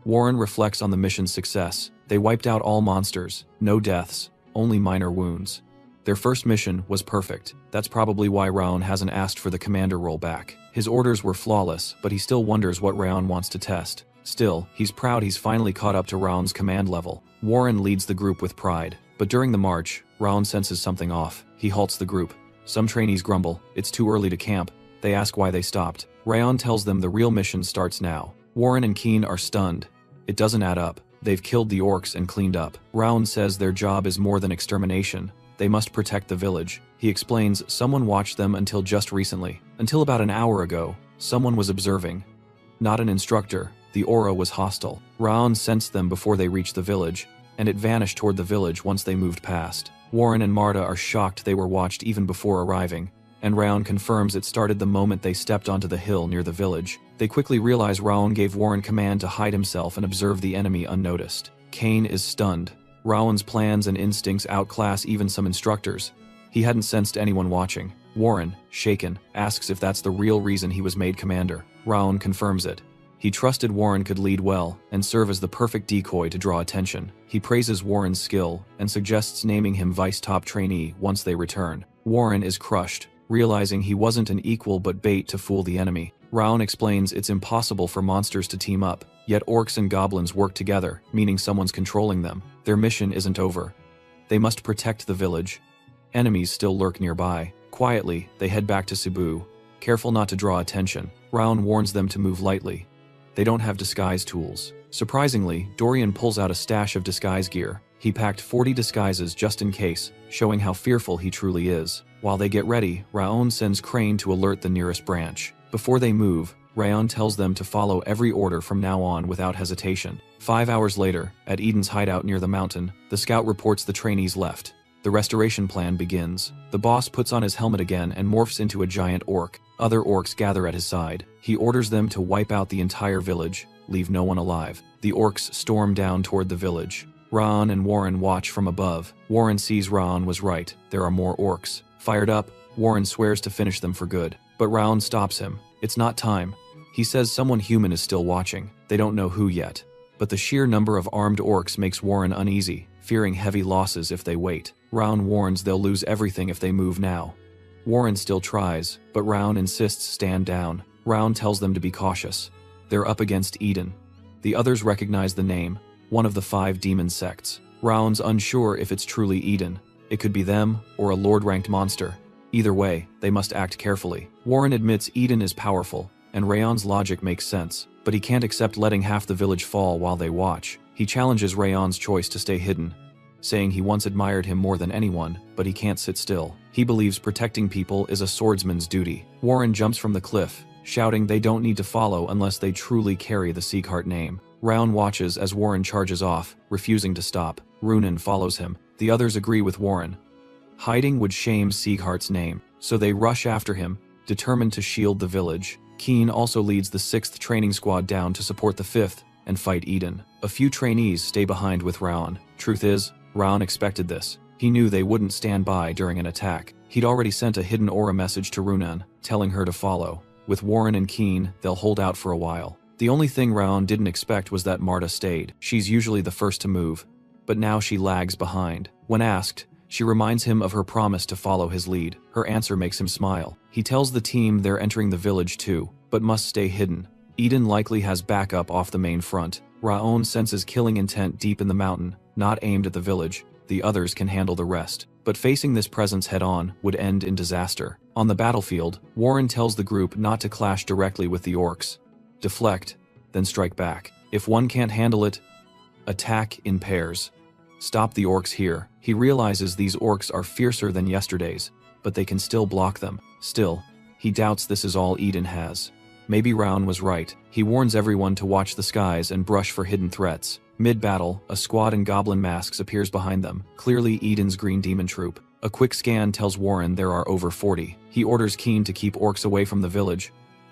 Warren reflects on the mission's success. They wiped out all monsters, no deaths, only minor wounds. Their first mission was perfect. That's probably why Raon hasn't asked for the commander role back. His orders were flawless, but he still wonders what Raon wants to test. Still, he's proud he's finally caught up to Raon's command level. Warren leads the group with pride. But during the march, Raon senses something off. He halts the group. Some trainees grumble, it's too early to camp. They ask why they stopped. Raon tells them the real mission starts now. Warren and Keen are stunned. It doesn't add up. They've killed the orcs and cleaned up. Raon says their job is more than extermination. They must protect the village. He explains someone watched them until just recently. Until about an hour ago, someone was observing. Not an instructor. The aura was hostile. Raon sensed them before they reached the village, and it vanished toward the village once they moved past. Warren and Marta are shocked they were watched even before arriving, and Raon confirms it started the moment they stepped onto the hill near the village. They quickly realize Raon gave Warren command to hide himself and observe the enemy unnoticed. Kane is stunned. Raon's plans and instincts outclass even some instructors. He hadn't sensed anyone watching. Warren, shaken, asks if that's the real reason he was made commander. Raon confirms it. He trusted Warren could lead well and serve as the perfect decoy to draw attention. He praises Warren's skill and suggests naming him vice top trainee once they return. Warren is crushed, realizing he wasn't an equal but bait to fool the enemy. Raon explains it's impossible for monsters to team up, yet orcs and goblins work together, meaning someone's controlling them. Their mission isn't over. They must protect the village. Enemies still lurk nearby. Quietly, they head back to Cebu, careful not to draw attention. Raon warns them to move lightly. They don't have disguise tools. Surprisingly, Dorian pulls out a stash of disguise gear. He packed 40 disguises just in case, showing how fearful he truly is. While they get ready, Raon sends Crane to alert the nearest branch. Before they move, Raon tells them to follow every order from now on without hesitation. 5 hours later, at Eden's hideout near the mountain, the scout reports the trainees left. The restoration plan begins. The boss puts on his helmet again and morphs into a giant orc. Other orcs gather at his side. He orders them to wipe out the entire village, leave no one alive. The orcs storm down toward the village. Raon and Warren watch from above. Warren sees Raon was right. There are more orcs. Fired up, Warren swears to finish them for good. But Raon stops him. It's not time. He says someone human is still watching. They don't know who yet. But the sheer number of armed orcs makes Warren uneasy, fearing heavy losses if they wait. Raon warns they'll lose everything if they move now. Warren still tries, but Raon insists stand down. Raon tells them to be cautious. They're up against Eden. The others recognize the name, one of the 5 demon sects. Raon's unsure if it's truly Eden. It could be them, or a lord-ranked monster. Either way, they must act carefully. Warren admits Eden is powerful, and Raon's logic makes sense, but he can't accept letting half the village fall while they watch. He challenges Raon's choice to stay hidden, saying he once admired him more than anyone, but he can't sit still. He believes protecting people is a swordsman's duty. Warren jumps from the cliff, shouting they don't need to follow unless they truly carry the Sieghart name. Raon watches as Warren charges off, refusing to stop. Runan follows him. The others agree with Warren. Hiding would shame Sieghart's name, so they rush after him, determined to shield the village. Keen also leads the 6th training squad down to support the 5th and fight Eden. A few trainees stay behind with Raon. Truth is, Raon expected this. He knew they wouldn't stand by during an attack. He'd already sent a hidden aura message to Runan, telling her to follow. With Warren and Keen, they'll hold out for a while. The only thing Raon didn't expect was that Marta stayed. She's usually the first to move, but now she lags behind. When asked, she reminds him of her promise to follow his lead. Her answer makes him smile. He tells the team they're entering the village too, but must stay hidden. Eden likely has backup off the main front. Raon senses killing intent deep in the mountain, not aimed at the village. The others can handle the rest. But facing this presence head-on would end in disaster. On the battlefield, Warren tells the group not to clash directly with the orcs. Deflect, then strike back. If one can't handle it, attack in pairs. Stop the orcs here. He realizes these orcs are fiercer than yesterday's, but they can still block them. Still, he doubts this is all Eden has. Maybe Raon was right. He warns everyone to watch the skies and brush for hidden threats. Mid-battle, a squad in goblin masks appears behind them, clearly Eden's green demon troop. A quick scan tells Warren there are over 40. He orders Keen to keep orcs away from the village.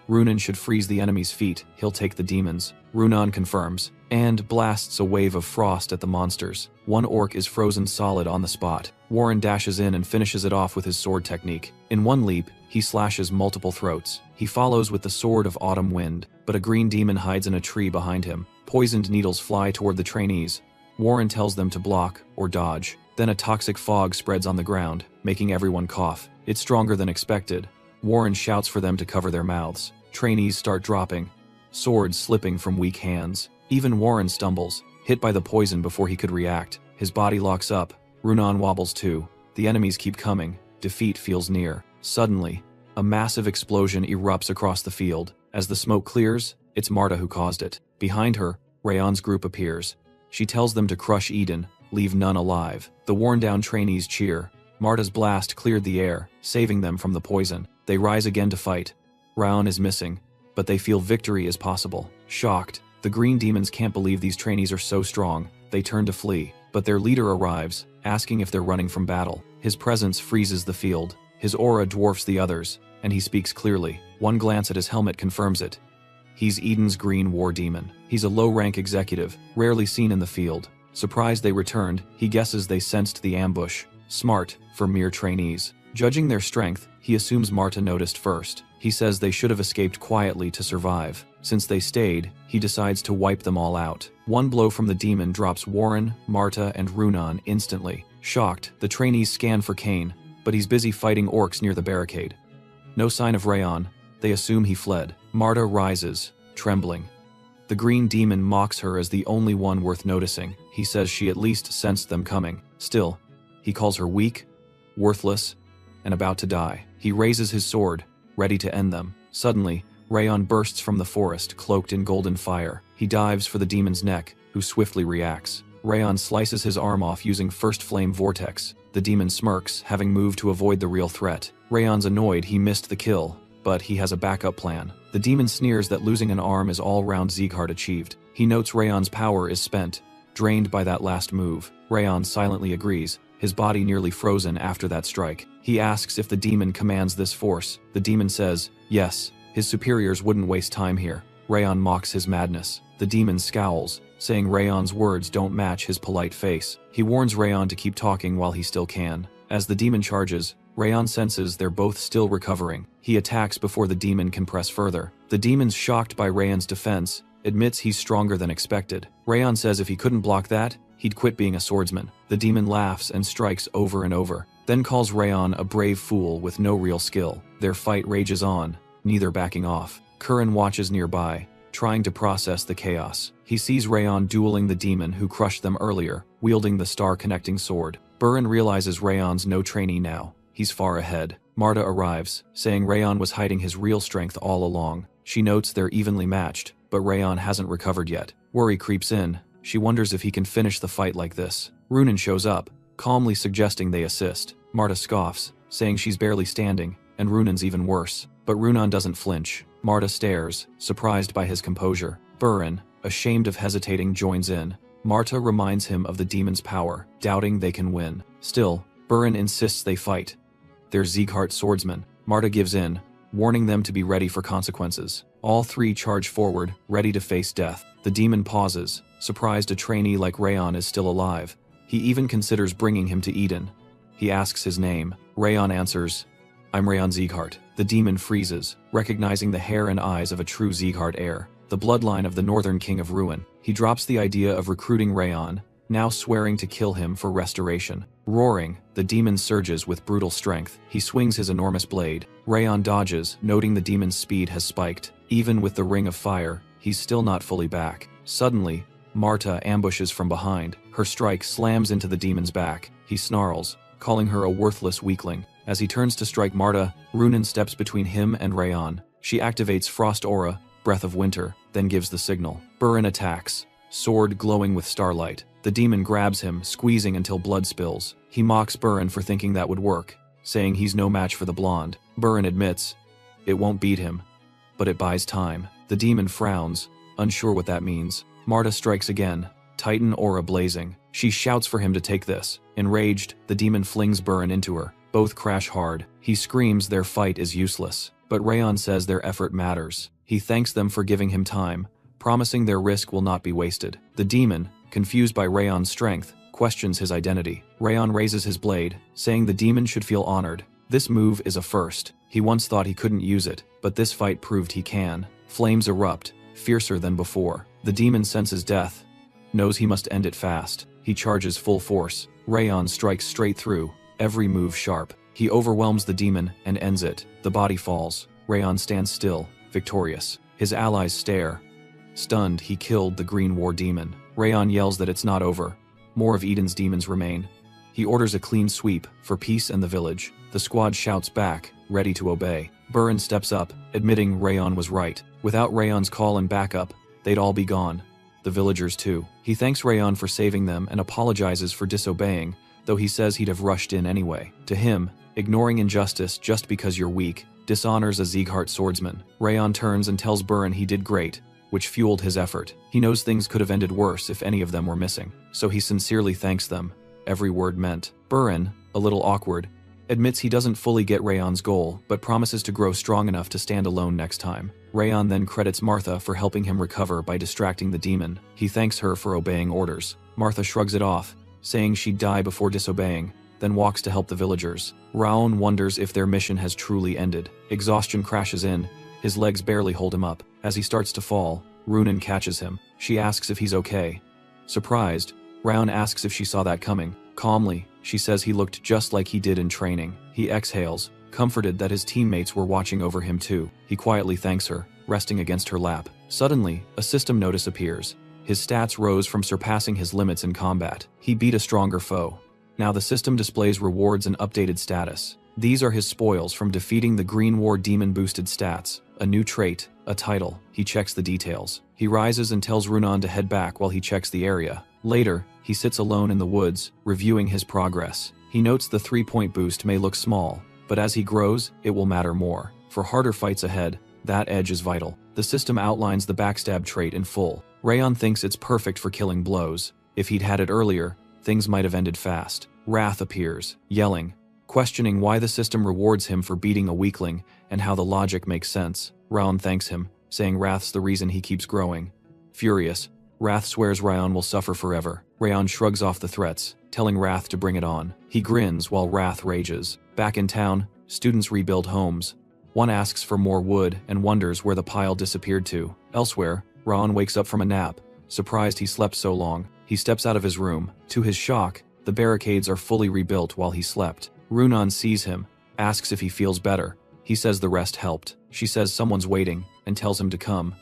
Runan should freeze the enemy's feet, he'll take the demons. Runan confirms, and blasts a wave of frost at the monsters. One orc is frozen solid on the spot. Warren dashes in and finishes it off with his sword technique. In one leap, he slashes multiple throats. He follows with the sword of autumn wind, but a green demon hides in a tree behind him. Poisoned needles fly toward the trainees. Warren tells them to block or dodge. Then a toxic fog spreads on the ground, making everyone cough. It's stronger than expected. Warren shouts for them to cover their mouths. Trainees start dropping, swords slipping from weak hands. Even Warren stumbles, hit by the poison before he could react. His body locks up. Runan wobbles too. The enemies keep coming. Defeat feels near. Suddenly, a massive explosion erupts across the field. As the smoke clears, it's Marta who caused it. Behind her, Rayon's group appears. She tells them to crush Eden, leave none alive. The worn-down trainees cheer. Marta's blast cleared the air, saving them from the poison. They rise again to fight. Raon is missing, but they feel victory is possible. Shocked, the green demons can't believe these trainees are so strong. They turn to flee, but their leader arrives, asking if they're running from battle. His presence freezes the field. His aura dwarfs the others, and he speaks clearly. One glance at his helmet confirms it. He's Eden's green war demon. He's a low-rank executive, rarely seen in the field. Surprised they returned, he guesses they sensed the ambush. Smart, for mere trainees. Judging their strength, he assumes Marta noticed first. He says they should have escaped quietly to survive. Since they stayed, he decides to wipe them all out. One blow from the demon drops Warren, Marta, and Runan instantly. Shocked, the trainees scan for Kane, but he's busy fighting orcs near the barricade. No sign of Rayon. They assume he fled. Marta rises, trembling. The green demon mocks her as the only one worth noticing. He says she at least sensed them coming. Still, he calls her weak, worthless, and about to die. He raises his sword, ready to end them. Suddenly, Rayon bursts from the forest, cloaked in golden fire. He dives for the demon's neck, who swiftly reacts. Rayon slices his arm off using First Flame Vortex. The demon smirks, having moved to avoid the real threat. Rayon's annoyed he missed the kill, but he has a backup plan. The demon sneers that losing an arm is all round Sieghart achieved. He notes Rayon's power is spent, drained by that last move. Rayon silently agrees, his body nearly frozen after that strike. He asks if the demon commands this force. The demon says, yes, his superiors wouldn't waste time here. Rayon mocks his madness. The demon scowls, saying Rayon's words don't match his polite face. He warns Rayon to keep talking while he still can. As the demon charges, Rayon senses they're both still recovering. He attacks before the demon can press further. The demon's shocked by Rayon's defense, admits he's stronger than expected. Rayon says if he couldn't block that, he'd quit being a swordsman. The demon laughs and strikes over and over, then calls Rayon a brave fool with no real skill. Their fight rages on, neither backing off. Curran watches nearby, trying to process the chaos. He sees Rayon dueling the demon who crushed them earlier, wielding the star-connecting sword. Burin realizes Rayon's no trainee now. He's far ahead. Marta arrives, saying Rayon was hiding his real strength all along. She notes they're evenly matched, but Rayon hasn't recovered yet. Worry creeps in. She wonders if he can finish the fight like this. Runan shows up, calmly suggesting they assist. Marta scoffs, saying she's barely standing, and Runan's even worse. But Runan doesn't flinch. Marta stares, surprised by his composure. Burin, ashamed of hesitating, joins in. Marta reminds him of the demon's power, doubting they can win. Still, Burin insists they fight. They're Sieghart swordsmen. Marta gives in, warning them to be ready for consequences. All three charge forward, ready to face death. The demon pauses, surprised a trainee like Rayon is still alive. He even considers bringing him to Eden. He asks his name. Rayon answers, I'm Rayon Sieghart. The demon freezes, recognizing the hair and eyes of a true Sieghart heir, the bloodline of the northern king of Ruin. He drops the idea of recruiting Rayon, now swearing to kill him for restoration. Roaring, the demon surges with brutal strength. He swings his enormous blade. Rayon dodges, noting the demon's speed has spiked. Even with the ring of fire, he's still not fully back. Suddenly, Marta ambushes from behind. Her strike slams into the demon's back. He snarls, calling her a worthless weakling. As he turns to strike Marta, Runan steps between him and Rayon. She activates Frost Aura, Breath of Winter, then gives the signal. Burin attacks, sword glowing with starlight. The demon grabs him, squeezing until blood spills. He mocks Burin for thinking that would work. saying he's no match for the blonde. Burin admits it won't beat him, but it buys time. The demon frowns, unsure what that means. Marta strikes again, Titan aura blazing. She shouts for him to take this. Enraged, the demon flings Burin into her. Both crash hard. He screams their fight is useless, but Rayon says their effort matters. He thanks them for giving him time, promising their risk will not be wasted. The demon, confused by Rayon's strength, questions his identity. Rayon raises his blade, saying the demon should feel honored. This move is a first. He once thought he couldn't use it, but this fight proved he can. Flames erupt, fiercer than before. The demon senses death, knows he must end it fast. He charges full force. Rayon strikes straight through, every move sharp. He overwhelms the demon and ends it. The body falls. Rayon stands still, victorious. His allies stare. Stunned, he killed the Green War demon. Rayon yells that it's not over. More of Eden's demons remain. He orders a clean sweep for peace and the village. The squad shouts back, ready to obey. Burin steps up, admitting Rayon was right. Without Rayon's call and backup, they'd all be gone. The villagers too. He thanks Rayon for saving them and apologizes for disobeying, though he says he'd have rushed in anyway. To him, ignoring injustice just because you're weak dishonors a Sieghart swordsman. Rayon turns and tells Burin he did great, which fueled his effort. He knows things could have ended worse if any of them were missing, so he sincerely thanks them. Every word meant. Burin, a little awkward, admits he doesn't fully get Rayon's goal, but promises to grow strong enough to stand alone next time. Rayon then credits Martha for helping him recover by distracting the demon. He thanks her for obeying orders. Martha shrugs it off, saying she'd die before disobeying, then walks to help the villagers. Raon wonders if their mission has truly ended. Exhaustion crashes in, his legs barely hold him up. As he starts to fall, Runan catches him. She asks if he's okay. Surprised, Raon asks if she saw that coming. Calmly, she says he looked just like he did in training. He exhales, comforted that his teammates were watching over him too. He quietly thanks her, resting against her lap. Suddenly, a system notice appears. His stats rose from surpassing his limits in combat. He beat a stronger foe. Now the system displays rewards and updated status. These are his spoils from defeating the Green War demon boosted stats. A new trait, a title. He checks the details. He rises and tells Runan to head back while he checks the area. Later, he sits alone in the woods, reviewing his progress. He notes the 3-point boost may look small, but as he grows, it will matter more. For harder fights ahead, that edge is vital. The system outlines the backstab trait in full. Rayon thinks it's perfect for killing blows. If he'd had it earlier, things might have ended fast. Wrath appears, yelling, questioning why the system rewards him for beating a weakling and how the logic makes sense. Rayon thanks him, saying Wrath's the reason he keeps growing. Furious, Wrath swears Rayon will suffer forever. Rayon shrugs off the threats, telling Wrath to bring it on. He grins while Wrath rages. Back in town, students rebuild homes. One asks for more wood and wonders where the pile disappeared to. Elsewhere, Rayon wakes up from a nap, surprised he slept so long. He steps out of his room. To his shock, the barricades are fully rebuilt while he slept. Runan sees him, asks if he feels better. He says the rest helped. She says someone's waiting, and tells him to come.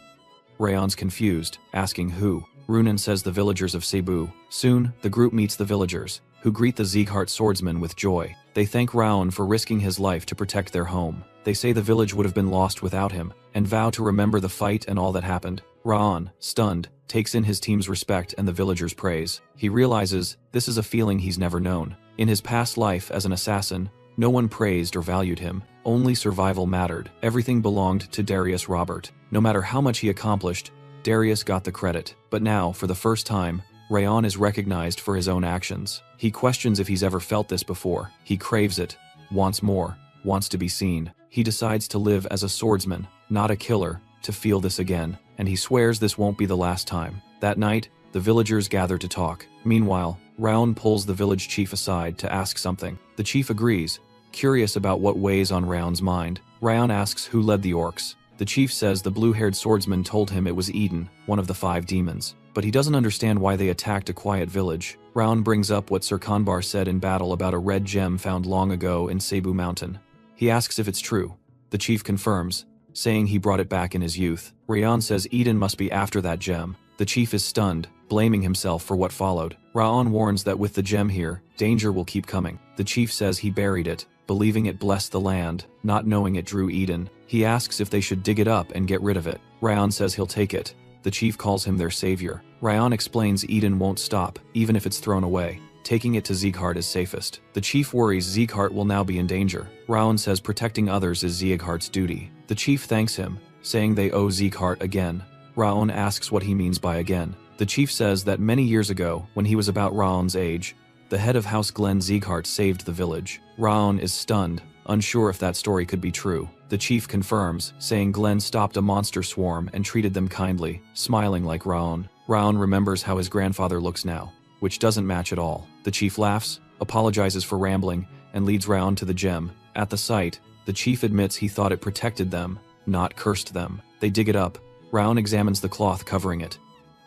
Rayon's confused, asking who. Runan says the villagers of Cebu. Soon, the group meets the villagers, who greet the Sieghart swordsman with joy. They thank Raon for risking his life to protect their home. They say the village would have been lost without him, and vow to remember the fight and all that happened. Raon, stunned, takes in his team's respect and the villagers' praise. He realizes this is a feeling he's never known. In his past life as an assassin, no one praised or valued him. Only survival mattered. Everything belonged to Darius Robert. No matter how much he accomplished, Darius got the credit. But now, for the first time, Rayon is recognized for his own actions. He questions if he's ever felt this before. He craves it, wants more, wants to be seen. He decides to live as a swordsman, not a killer, to feel this again, and he swears this won't be the last time. That night, the villagers gather to talk. Meanwhile, Raon pulls the village chief aside to ask something. The chief agrees, curious about what weighs on Raon's mind. Raon asks who led the orcs. The chief says the blue-haired swordsman told him it was Eden, one of the 5 demons. But he doesn't understand why they attacked a quiet village. Raon brings up what Sir Kanbar said in battle about a red gem found long ago in Cebu Mountain. He asks if it's true. The chief confirms, saying he brought it back in his youth. Raon says Eden must be after that gem. The chief is stunned, blaming himself for what followed. Raon warns that with the gem here, danger will keep coming. The chief says he buried it, believing it blessed the land, not knowing it drew Eden. He asks if they should dig it up and get rid of it. Raon says he'll take it. The chief calls him their savior. Raon explains Eden won't stop, even if it's thrown away. taking it to Sieghart is safest. The chief worries Sieghart will now be in danger. Raon says protecting others is Sieghart's duty. The chief thanks him, saying they owe Sieghart again. Raon asks what he means by again. The chief says that many years ago, when he was about Raon's age, the head of House Glen Sieghart saved the village. Raon is stunned, unsure if that story could be true. The chief confirms, saying Glen stopped a monster swarm and treated them kindly, smiling like Raon. Raon remembers how his grandfather looks now, which doesn't match at all. The chief laughs, apologizes for rambling, and leads Raon to the gem. At the site, the chief admits he thought it protected them, not cursed them. They dig it up. Raon examines the cloth covering it.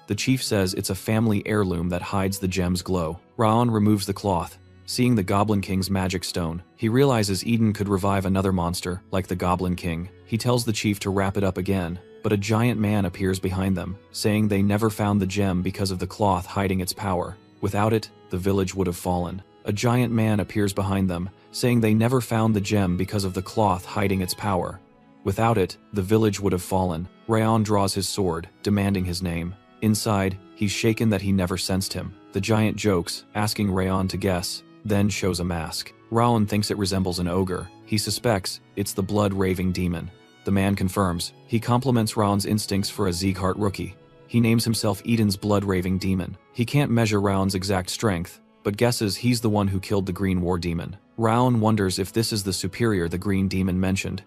The chief says it's a family heirloom that hides the gem's glow. Raon removes the cloth. Seeing the Goblin King's magic stone, he realizes Eden could revive another monster, like the Goblin King. He tells the chief to wrap it up again, but a giant man appears behind them, saying they never found the gem because of the cloth hiding its power. Without it, the village would have fallen. A giant man appears behind them, saying they never found the gem because of the cloth hiding its power. Without it, the village would have fallen. Raon draws his sword, demanding his name. Inside, he's shaken that he never sensed him. The giant jokes, asking Raon to guess, then shows a mask. Raon thinks it resembles an ogre. He suspects it's the blood-raving demon. The man confirms. He compliments Raon's instincts for a Sieghart rookie. He names himself Eden's blood-raving demon. He can't measure Raon's exact strength, but guesses he's the one who killed the Green War Demon. Raon wonders if this is the superior the Green Demon mentioned.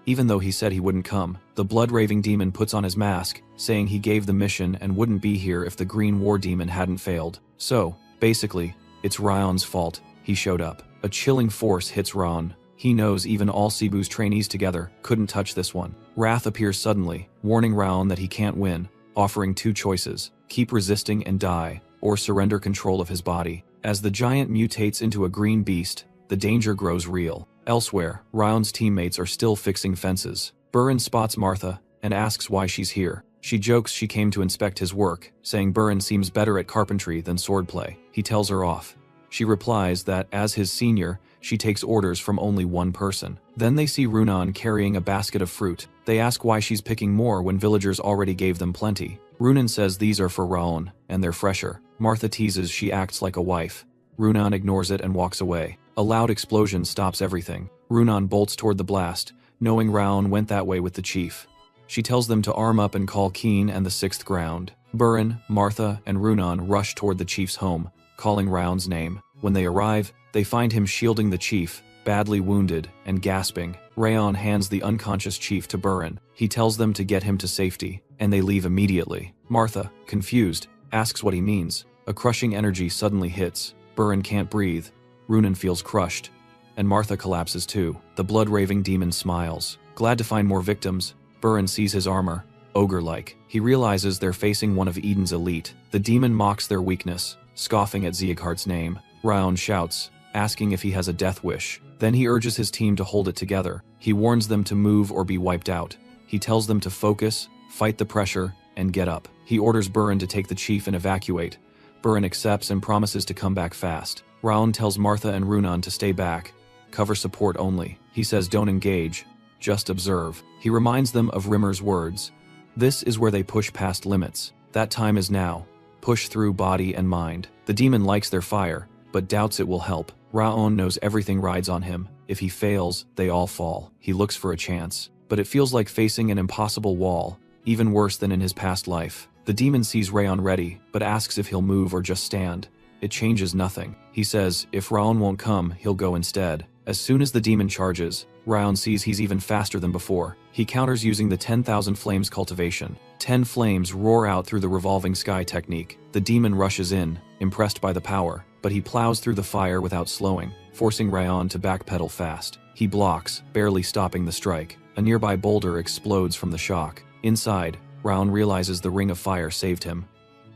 Even though he said he wouldn't come, the blood-raving demon puts on his mask, saying he gave the mission and wouldn't be here if the Green War Demon hadn't failed. So, basically, it's Raon's fault. He showed up. A chilling force hits Raon. He knows even all Cebu's trainees together couldn't touch this one. Wrath appears suddenly, warning Raon that he can't win, offering two choices: keep resisting and die, or surrender control of his body. As the giant mutates into a green beast, the danger grows real. Elsewhere, Raon's teammates are still fixing fences. Burin spots Martha and asks why she's here. She jokes she came to inspect his work, saying Burin seems better at carpentry than swordplay. He tells her off. She replies that, as his senior, she takes orders from only one person. Then they see Runan carrying a basket of fruit. They ask why she's picking more when villagers already gave them plenty. Runan says these are for Raon, and they're fresher. Martha teases she acts like a wife. Runan ignores it and walks away. A loud explosion stops everything. Runan bolts toward the blast, knowing Raon went that way with the chief. She tells them to arm up and call Keen and the 6th Ground. Burin, Martha, and Runan rush toward the chief's home, calling Raon's name. When they arrive, they find him shielding the chief, badly wounded and gasping. Raon hands the unconscious chief to Burin. He tells them to get him to safety, and they leave immediately. Martha, confused, asks what he means. A crushing energy suddenly hits. Burin can't breathe. Runan feels crushed, and Martha collapses too. The blood-raving demon smiles. Glad to find more victims, Burin sees his armor, ogre-like. He realizes they're facing one of Eden's elite. The demon mocks their weakness, scoffing at Sieghart's name. Raon shouts, asking if he has a death wish. Then he urges his team to hold it together. He warns them to move or be wiped out. He tells them to focus, fight the pressure, and get up. He orders Burin to take the chief and evacuate. Burin accepts and promises to come back fast. Raon tells Martha and Runan to stay back. Cover support only. He says don't engage, just observe. He reminds them of Rimmer's words. This is where they push past limits. That time is now. Push through body and mind. The demon likes their fire, but doubts it will help. Raon knows everything rides on him. If he fails, they all fall. He looks for a chance, but it feels like facing an impossible wall, even worse than in his past life. The demon sees Raon ready, but asks if he'll move or just stand. It changes nothing. He says if Raon won't come, he'll go instead. As soon as the demon charges, Raon sees he's even faster than before. He counters using the 10,000 flames cultivation. 10 flames roar out through the revolving sky technique. The demon rushes in, impressed by the power, but he plows through the fire without slowing, forcing Raon to backpedal fast. He blocks, barely stopping the strike. A nearby boulder explodes from the shock. Inside, Raon realizes the ring of fire saved him.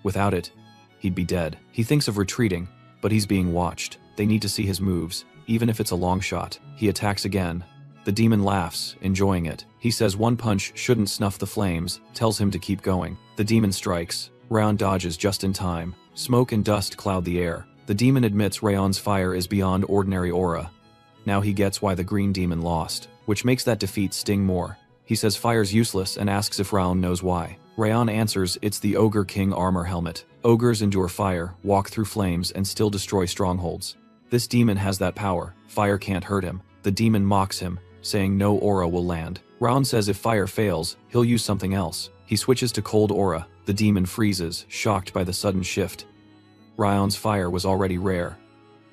Without it, he'd be dead. He thinks of retreating, but he's being watched. They need to see his moves, even if it's a long shot. He attacks again. The demon laughs, enjoying it. He says one punch shouldn't snuff the flames, tells him to keep going. The demon strikes. Raon dodges just in time. Smoke and dust cloud the air. The demon admits Raon's fire is beyond ordinary aura. Now he gets why the green demon lost, which makes that defeat sting more. He says fire's useless and asks if Raon knows why. Rayon answers it's the Ogre King armor helmet. Ogres endure fire, walk through flames, and still destroy strongholds. This demon has that power. Fire can't hurt him. The demon mocks him, saying no aura will land. Rayon says if fire fails, he'll use something else. He switches to cold aura. The demon freezes, shocked by the sudden shift. Rayon's fire was already rare.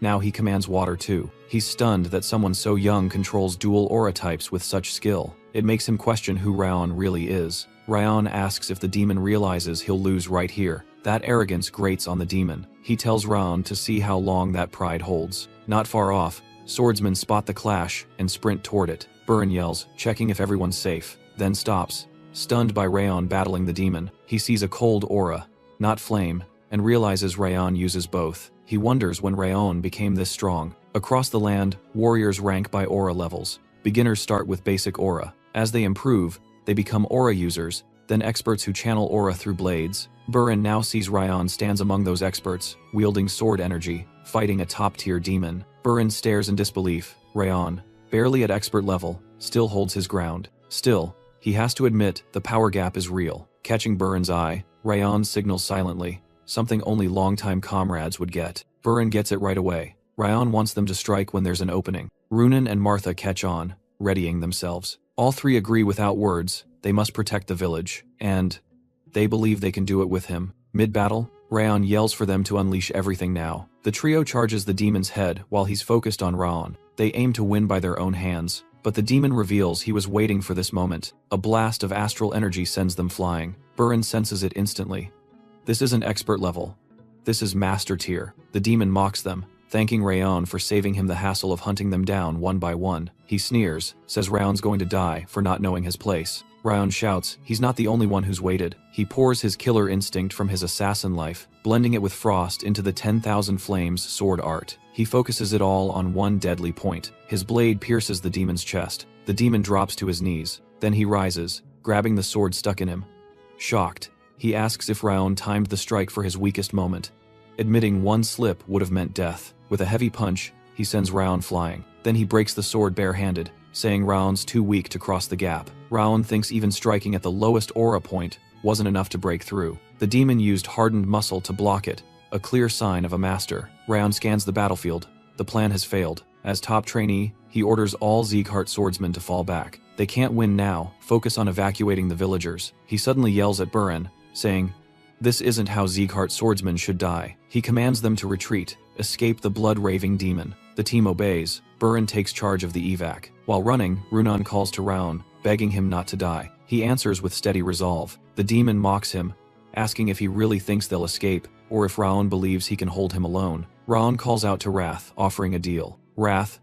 Now he commands water too. He's stunned that someone so young controls dual aura types with such skill. It makes him question who Rayon really is. Rayon asks if the demon realizes he'll lose right here. That arrogance grates on the demon. He tells Rayon to see how long that pride holds. Not far off, swordsmen spot the clash and sprint toward it. Burin yells, checking if everyone's safe, then stops. Stunned by Rayon battling the demon, he sees a cold aura, not flame, and realizes Rayon uses both. He wonders when Rayon became this strong. Across the land, warriors rank by aura levels. Beginners start with basic aura. As they improve, they become aura users, then experts who channel aura through blades. Burin now sees Rayon stands among those experts, wielding sword energy, fighting a top-tier demon. Burin stares in disbelief. Rayon, barely at expert level, still holds his ground. Still, he has to admit the power gap is real. Catching Burin's eye, Rayon signals silently, something only longtime comrades would get. Burin gets it right away. Rayon wants them to strike when there's an opening. Runan and Martha catch on, readying themselves. All three agree without words, they must protect the village, and they believe they can do it with him. Mid-battle, Rayon yells for them to unleash everything now. The trio charges the demon's head while he's focused on Rayon. They aim to win by their own hands, but the demon reveals he was waiting for this moment. A blast of astral energy sends them flying. Burin senses it instantly. This isn't expert level. This is master tier. The demon mocks them, thanking Rayon for saving him the hassle of hunting them down one by one. He sneers, says Rayon's going to die for not knowing his place. Rayon shouts he's not the only one who's waited. He pours his killer instinct from his assassin life, blending it with frost into the 10,000 flames sword art. He focuses it all on one deadly point. His blade pierces the demon's chest. The demon drops to his knees. Then he rises, grabbing the sword stuck in him. Shocked, he asks if Rayon timed the strike for his weakest moment. Admitting one slip would have meant death. With a heavy punch, he sends Rayon flying. Then he breaks the sword barehanded, saying Rayon's too weak to cross the gap. Rayon thinks even striking at the lowest aura point wasn't enough to break through. The demon used hardened muscle to block it, a clear sign of a master. Rayon scans the battlefield. The plan has failed. As top trainee, he orders all Sieghart swordsmen to fall back. They can't win now, focus on evacuating the villagers. He suddenly yells at Burin, saying, "This isn't how Sieghart swordsmen should die." He commands them to retreat, escape the blood-raving demon. The team obeys. Burin takes charge of the evac. While running, Runan calls to Rayon, begging him not to die. He answers with steady resolve. The demon mocks him, asking if he really thinks they'll escape, or if Rayon believes he can hold him alone. Rayon calls out to Wrath, offering a deal. Wrath,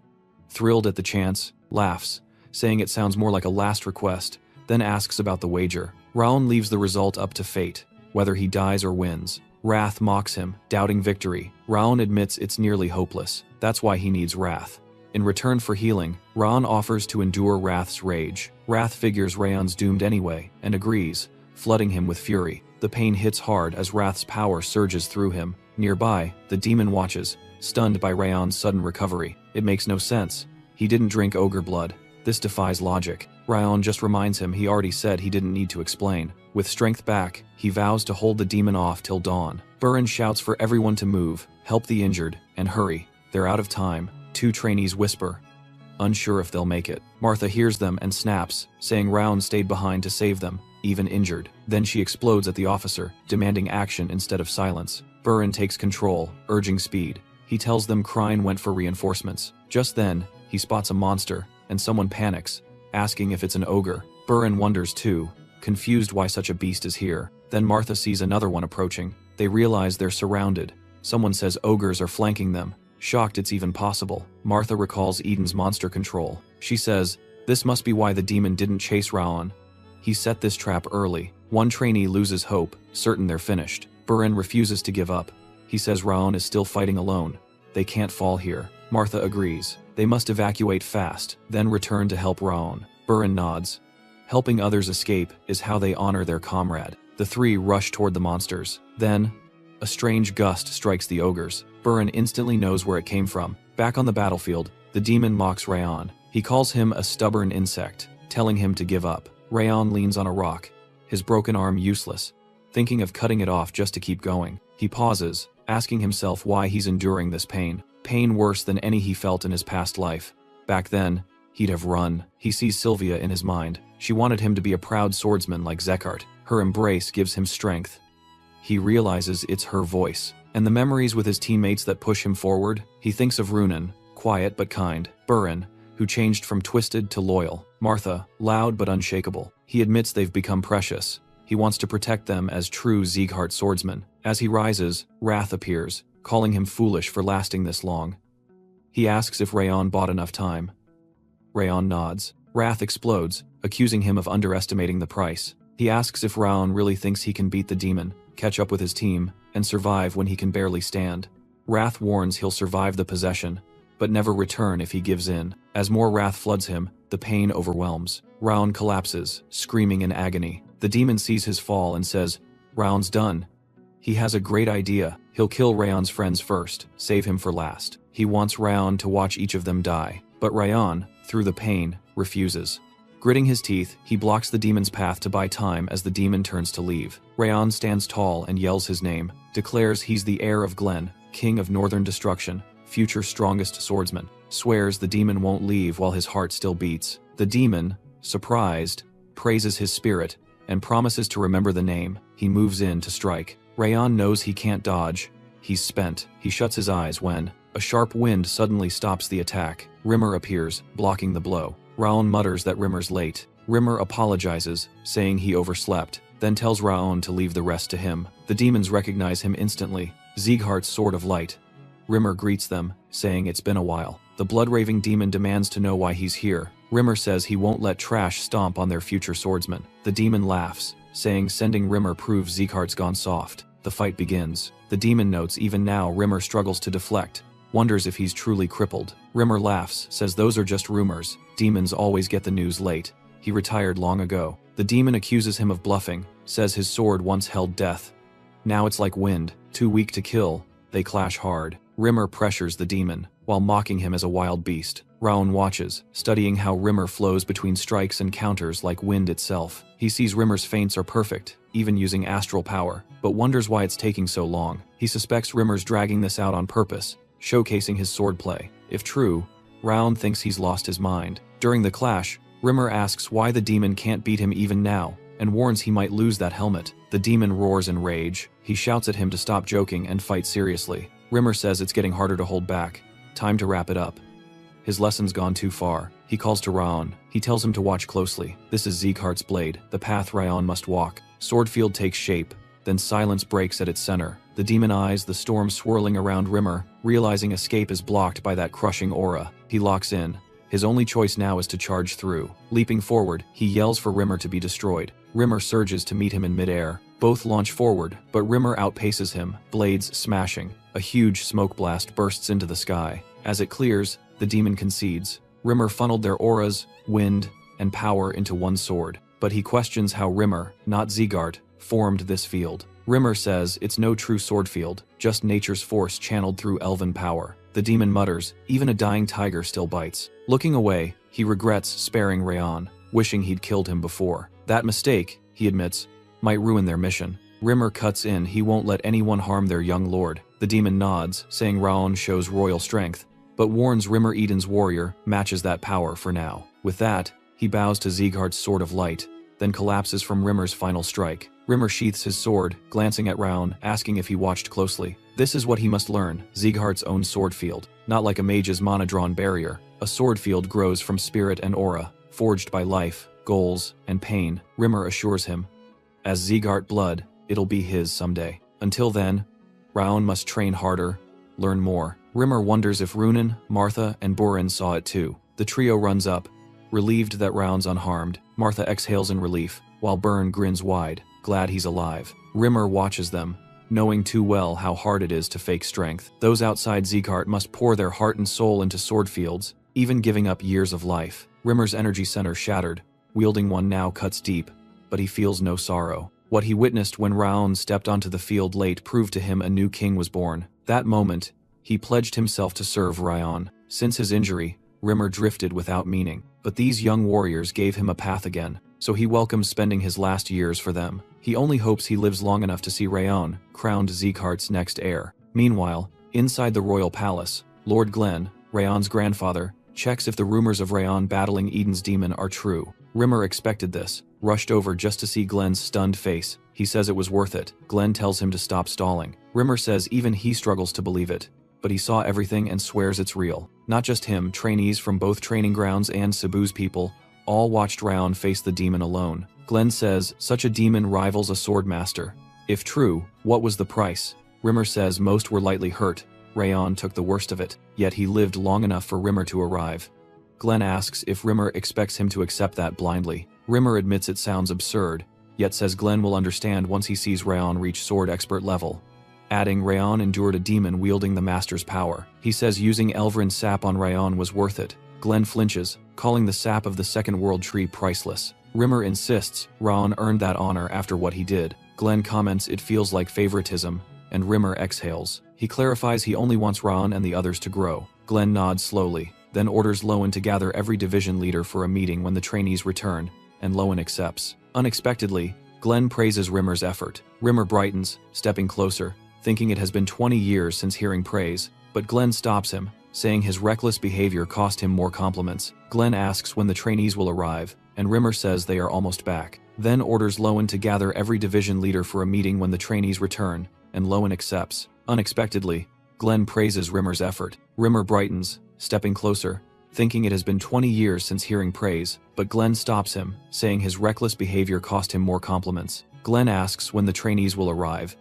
thrilled at the chance, laughs, saying it sounds more like a last request, then asks about the wager. Rayon leaves the result up to fate, whether he dies or wins. Wrath mocks him, doubting victory. Rayon admits it's nearly hopeless. That's why he needs Wrath. In return for healing, Rayon offers to endure Wrath's rage. Wrath figures Rayon's doomed anyway, and agrees, flooding him with fury. The pain hits hard as Wrath's power surges through him. Nearby, the demon watches, stunned by Rayon's sudden recovery. It makes no sense. He didn't drink ogre blood. This defies logic. Rayon just reminds him he already said he didn't need to explain. With strength back, he vows to hold the demon off till dawn. Burin shouts for everyone to move, help the injured, and hurry. They're out of time. Two trainees whisper, unsure if they'll make it. Martha hears them and snaps, saying Rayon stayed behind to save them, even injured. Then she explodes at the officer, demanding action instead of silence. Burin takes control, urging speed. He tells them Krine went for reinforcements. Just then, he spots a monster, and someone panics, asking if it's an ogre. Burin wonders too, confused why such a beast is here. Then Martha sees another one approaching. They realize they're surrounded. Someone says ogres are flanking them. Shocked it's even possible, Martha recalls Eden's monster control. She says, this must be why the demon didn't chase Rayon. He set this trap early. One trainee loses hope, certain they're finished. Burin refuses to give up. He says Rayon is still fighting alone. They can't fall here. Martha agrees. They must evacuate fast, then return to help Rayon. Burin nods. Helping others escape is how they honor their comrade. The three rush toward the monsters. Then, a strange gust strikes the ogres. Burin instantly knows where it came from. Back on the battlefield, the demon mocks Rayon. He calls him a stubborn insect, telling him to give up. Rayon leans on a rock, his broken arm useless. Thinking of cutting it off just to keep going, he pauses, asking himself why he's enduring this pain. Pain worse than any he felt in his past life. Back then, he'd have run. He sees Sylvia in his mind. She wanted him to be a proud swordsman like Zekart. Her embrace gives him strength. He realizes it's her voice. And the memories with his teammates that push him forward. He thinks of Runan, quiet but kind. Burin, who changed from twisted to loyal. Martha, loud but unshakable. He admits they've become precious. He wants to protect them as true Sieghart swordsmen. As he rises, Wrath appears, calling him foolish for lasting this long. He asks if Rayon bought enough time. Rayon nods. Wrath explodes, accusing him of underestimating the price. He asks if Raon really thinks he can beat the demon, catch up with his team, and survive when he can barely stand. Wrath warns he'll survive the possession, but never return if he gives in. As more wrath floods him, the pain overwhelms. Raon collapses, screaming in agony. The demon sees his fall and says, "Raon's done." He has a great idea. He'll kill Rayon's friends first, save him for last. He wants Raon to watch each of them die, but Rayon, through the pain, refuses. Gritting his teeth, he blocks the demon's path to buy time as the demon turns to leave. Rayon stands tall and yells his name, declares he's the heir of Glen, king of northern destruction, future strongest swordsman, swears the demon won't leave while his heart still beats. The demon, surprised, praises his spirit, and promises to remember the name. He moves in to strike. Rayon knows he can't dodge. He's spent. He shuts his eyes when a sharp wind suddenly stops the attack. Rimmer appears, blocking the blow. Raon mutters that Rimmer's late. Rimmer apologizes, saying he overslept, then tells Raon to leave the rest to him. The demons recognize him instantly. Sieghart's Sword of Light. Rimmer greets them, saying it's been a while. The blood-raving demon demands to know why he's here. Rimmer says he won't let trash stomp on their future swordsman. The demon laughs, saying sending Rimmer proves Sieghart's gone soft. The fight begins. The demon notes even now Rimmer struggles to deflect, wonders if he's truly crippled. Rimmer laughs, says those are just rumors. Demons always get the news late. He retired long ago. The demon accuses him of bluffing, says his sword once held death. Now it's like wind, too weak to kill. They clash hard. Rimmer pressures the demon, while mocking him as a wild beast. Raon watches, studying how Rimmer flows between strikes and counters like wind itself. He sees Rimmer's feints are perfect, even using astral power, but wonders why it's taking so long. He suspects Rimmer's dragging this out on purpose, showcasing his swordplay. If true, Raon thinks he's lost his mind. During the clash, Rimmer asks why the demon can't beat him even now, and warns he might lose that helmet. The demon roars in rage. He shouts at him to stop joking and fight seriously. Rimmer says it's getting harder to hold back. Time to wrap it up. His lesson's gone too far. He calls to Raon. He tells him to watch closely. This is Sieghart's blade, the path Raon must walk. Swordfield takes shape, then silence breaks at its center. The demon eyes the storm swirling around Rimmer, realizing escape is blocked by that crushing aura. He locks in. His only choice now is to charge through. Leaping forward, he yells for Rimmer to be destroyed. Rimmer surges to meet him in midair. Both launch forward, but Rimmer outpaces him, blades smashing. A huge smoke blast bursts into the sky. As it clears, the demon concedes. Rimmer funneled their auras, wind, and power into one sword. But he questions how Rimmer, not Sieghart, formed this field. Rimmer says it's no true sword field, just nature's force channeled through elven power. The demon mutters, even a dying tiger still bites. Looking away, he regrets sparing Rayon, wishing he'd killed him before. That mistake, he admits, might ruin their mission. Rimmer cuts in, he won't let anyone harm their young lord. The demon nods, saying Raon shows royal strength, but warns Rimmer Eden's warrior matches that power for now. With that, he bows to Sieghart's Sword of Light, then collapses from Rimmer's final strike. Rimmer sheaths his sword, glancing at Raon, asking if he watched closely. This is what he must learn, Sieghart's own sword field. Not like a mage's mana-drawn barrier. A sword field grows from spirit and aura, forged by life, goals, and pain, Rimmer assures him. As Sieghart blood, it'll be his someday. Until then, Raon must train harder, learn more. Rimmer wonders if Runan, Martha, and Burin saw it too. The trio runs up, relieved that Raon's unharmed. Martha exhales in relief, while Burin grins wide, glad he's alive. Rimmer watches them, knowing too well how hard it is to fake strength. Those outside Sieghart must pour their heart and soul into sword fields, even giving up years of life. Rimmer's energy center shattered, wielding one now cuts deep, but he feels no sorrow. What he witnessed when Raon stepped onto the field late proved to him a new king was born. That moment, he pledged himself to serve Raon. Since his injury, Rimmer drifted without meaning. But these young warriors gave him a path again, so he welcomes spending his last years for them. He only hopes he lives long enough to see Raon, crowned Sieghart's next heir. Meanwhile, inside the royal palace, Lord Glen, Raon's grandfather, checks if the rumors of Raon battling Eden's demon are true. Rimmer expected this, rushed over just to see Glen's stunned face. He says it was worth it. Glen tells him to stop stalling. Rimmer says even he struggles to believe it, but he saw everything and swears it's real. Not just him, trainees from both training grounds and Cebu's people all watched Raon face the demon alone. Glen says such a demon rivals a sword master. If true, what was the price? Rimmer says most were lightly hurt. Raon took the worst of it, yet he lived long enough for Rimmer to arrive. Glen asks if Rimmer expects him to accept that blindly. Rimmer admits it sounds absurd, yet says Glen will understand once he sees Raon reach sword expert level. Adding Raon endured a demon wielding the master's power. He says using Elvrin's sap on Raon was worth it. Glen flinches, calling the sap of the Second World Tree priceless. Rimmer insists Raon earned that honor after what he did. Glen comments it feels like favoritism, and Rimmer exhales. He clarifies he only wants Raon and the others to grow. Glen nods slowly, then orders Lowen to gather every division leader for a meeting when the trainees return, and Lowen accepts. Unexpectedly, Glen praises Rimmer's effort. Rimmer brightens, stepping closer, thinking it has been 20 years since hearing praise, but Glen stops him, saying his reckless behavior cost him more compliments. Glen asks when the trainees will arrive, and Rimmer says they are almost back. Then orders Lowen to gather every division leader for a meeting when the trainees return, and Lowen accepts. Unexpectedly, Glen praises Rimmer's effort. Rimmer brightens, stepping closer, thinking it has been 20 years since hearing praise, but Glen stops him, saying his reckless behavior cost him more compliments. Glen asks when the trainees will arrive,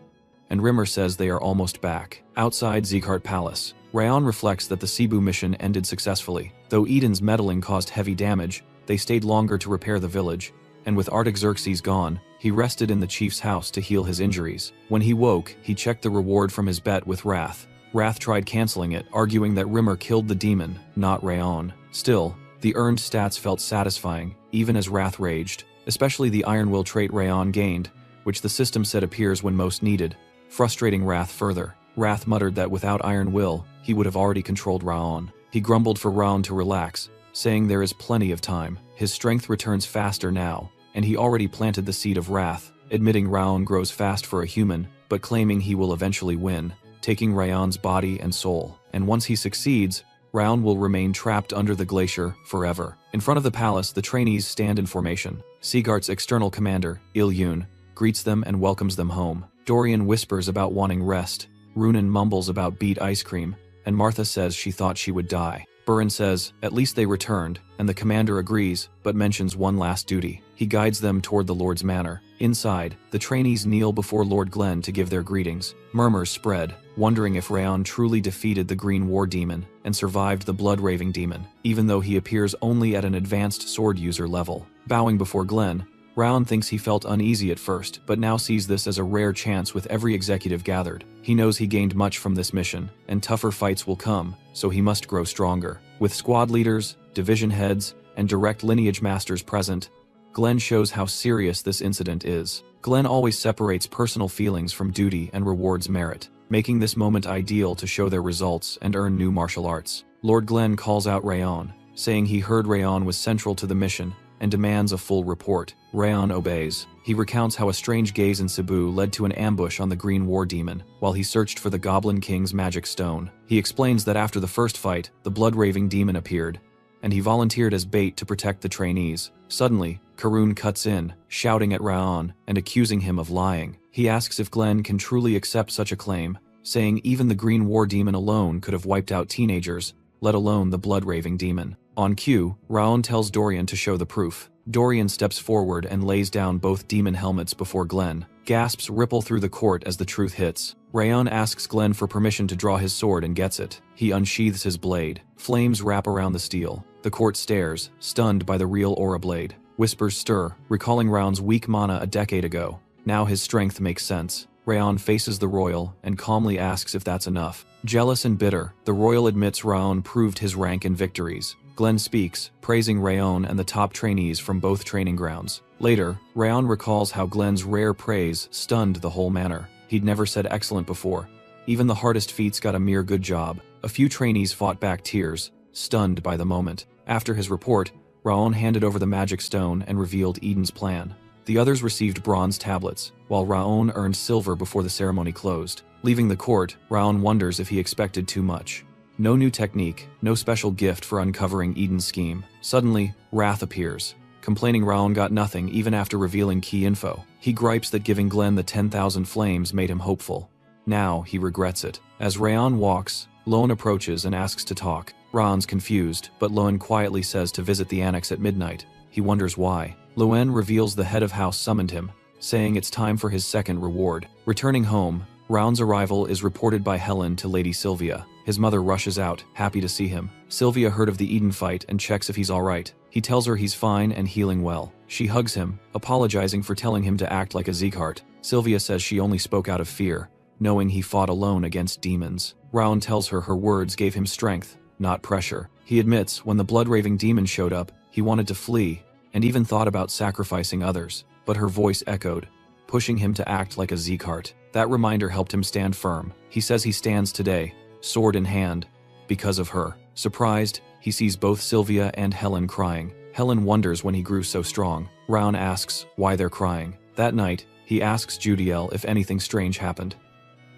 and Rimmer says they are almost back. Outside Sieghart Palace, Raon reflects that the Cebu mission ended successfully. Though Eden's meddling caused heavy damage, they stayed longer to repair the village, and with Artaxerxes gone, he rested in the chief's house to heal his injuries. When he woke, he checked the reward from his bet with Wrath. Wrath tried canceling it, arguing that Rimmer killed the demon, not Raon. Still, the earned stats felt satisfying, even as Wrath raged, especially the Iron Will trait Raon gained, which the system said appears when most needed, frustrating Wrath further. Wrath muttered that without Iron Will, he would have already controlled Raon. He grumbled for Raon to relax, saying there is plenty of time. His strength returns faster now, and he already planted the seed of Wrath, admitting Raon grows fast for a human, but claiming he will eventually win, taking Raon's body and soul. And once he succeeds, Raon will remain trapped under the glacier forever. In front of the palace, the trainees stand in formation. Sieghart's external commander, Il-Yun, greets them and welcomes them home. Dorian whispers about wanting rest, Runan mumbles about beet ice cream, and Martha says she thought she would die. Burin says, at least they returned, and the commander agrees, but mentions one last duty. He guides them toward the Lord's manor. Inside, the trainees kneel before Lord Glen to give their greetings. Murmurs spread, wondering if Raon truly defeated the Green War Demon and survived the Blood-Raving Demon, even though he appears only at an advanced sword user level. Bowing before Glen, Raon thinks he felt uneasy at first, but now sees this as a rare chance with every executive gathered. He knows he gained much from this mission, and tougher fights will come, so he must grow stronger. With squad leaders, division heads, and direct lineage masters present, Glen shows how serious this incident is. Glen always separates personal feelings from duty and rewards merit, making this moment ideal to show their results and earn new martial arts. Lord Glen calls out Raon, saying he heard Raon was central to the mission, and demands a full report. Raon obeys. He recounts how a strange gaze in Cebu led to an ambush on the Green War Demon, while he searched for the Goblin King's magic stone. He explains that after the first fight, the Blood-Raving Demon appeared, and he volunteered as bait to protect the trainees. Suddenly, Karun cuts in, shouting at Raon and accusing him of lying. He asks if Glen can truly accept such a claim, saying even the Green War Demon alone could have wiped out teenagers, let alone the Blood-Raving Demon. On cue, Raon tells Dorian to show the proof. Dorian steps forward and lays down both demon helmets before Glen. Gasps ripple through the court as the truth hits. Raon asks Glen for permission to draw his sword and gets it. He unsheathes his blade. Flames wrap around the steel. The court stares, stunned by the real aura blade. Whispers stir, recalling Raon's weak mana a decade ago. Now his strength makes sense. Raon faces the royal and calmly asks if that's enough. Jealous and bitter, the royal admits Raon proved his rank and victories. Glen speaks, praising Raon and the top trainees from both training grounds. Later, Raon recalls how Glen's rare praise stunned the whole manor. He'd never said excellent before. Even the hardest feats got a mere good job. A few trainees fought back tears, stunned by the moment. After his report, Raon handed over the magic stone and revealed Eden's plan. The others received bronze tablets, while Raon earned silver before the ceremony closed. Leaving the court, Raon wonders if he expected too much. No new technique, no special gift for uncovering Eden's scheme. Suddenly, Wrath appears, complaining Raon got nothing even after revealing key info. He gripes that giving Glenn the 10,000 flames made him hopeful. Now, he regrets it. As Raon walks, Loan approaches and asks to talk. Raon's confused, but Loan quietly says to visit the annex at midnight. He wonders why. Loen reveals the head of house summoned him, saying it's time for his second reward. Returning home, Raon's arrival is reported by Helen to Lady Sylvia. His mother rushes out, happy to see him. Sylvia heard of the Eden fight and checks if he's alright. He tells her he's fine and healing well. She hugs him, apologizing for telling him to act like a Sieghart. Sylvia says she only spoke out of fear, knowing he fought alone against demons. Raon tells her her words gave him strength, not pressure. He admits when the blood-raving demon showed up, he wanted to flee, and even thought about sacrificing others, but her voice echoed, pushing him to act like a Sieghart. That reminder helped him stand firm. He says he stands today, sword in hand, because of her. Surprised, he sees both Sylvia and Helen crying. Helen wonders when he grew so strong. Raon asks why they're crying. That night, he asks Judiel if anything strange happened.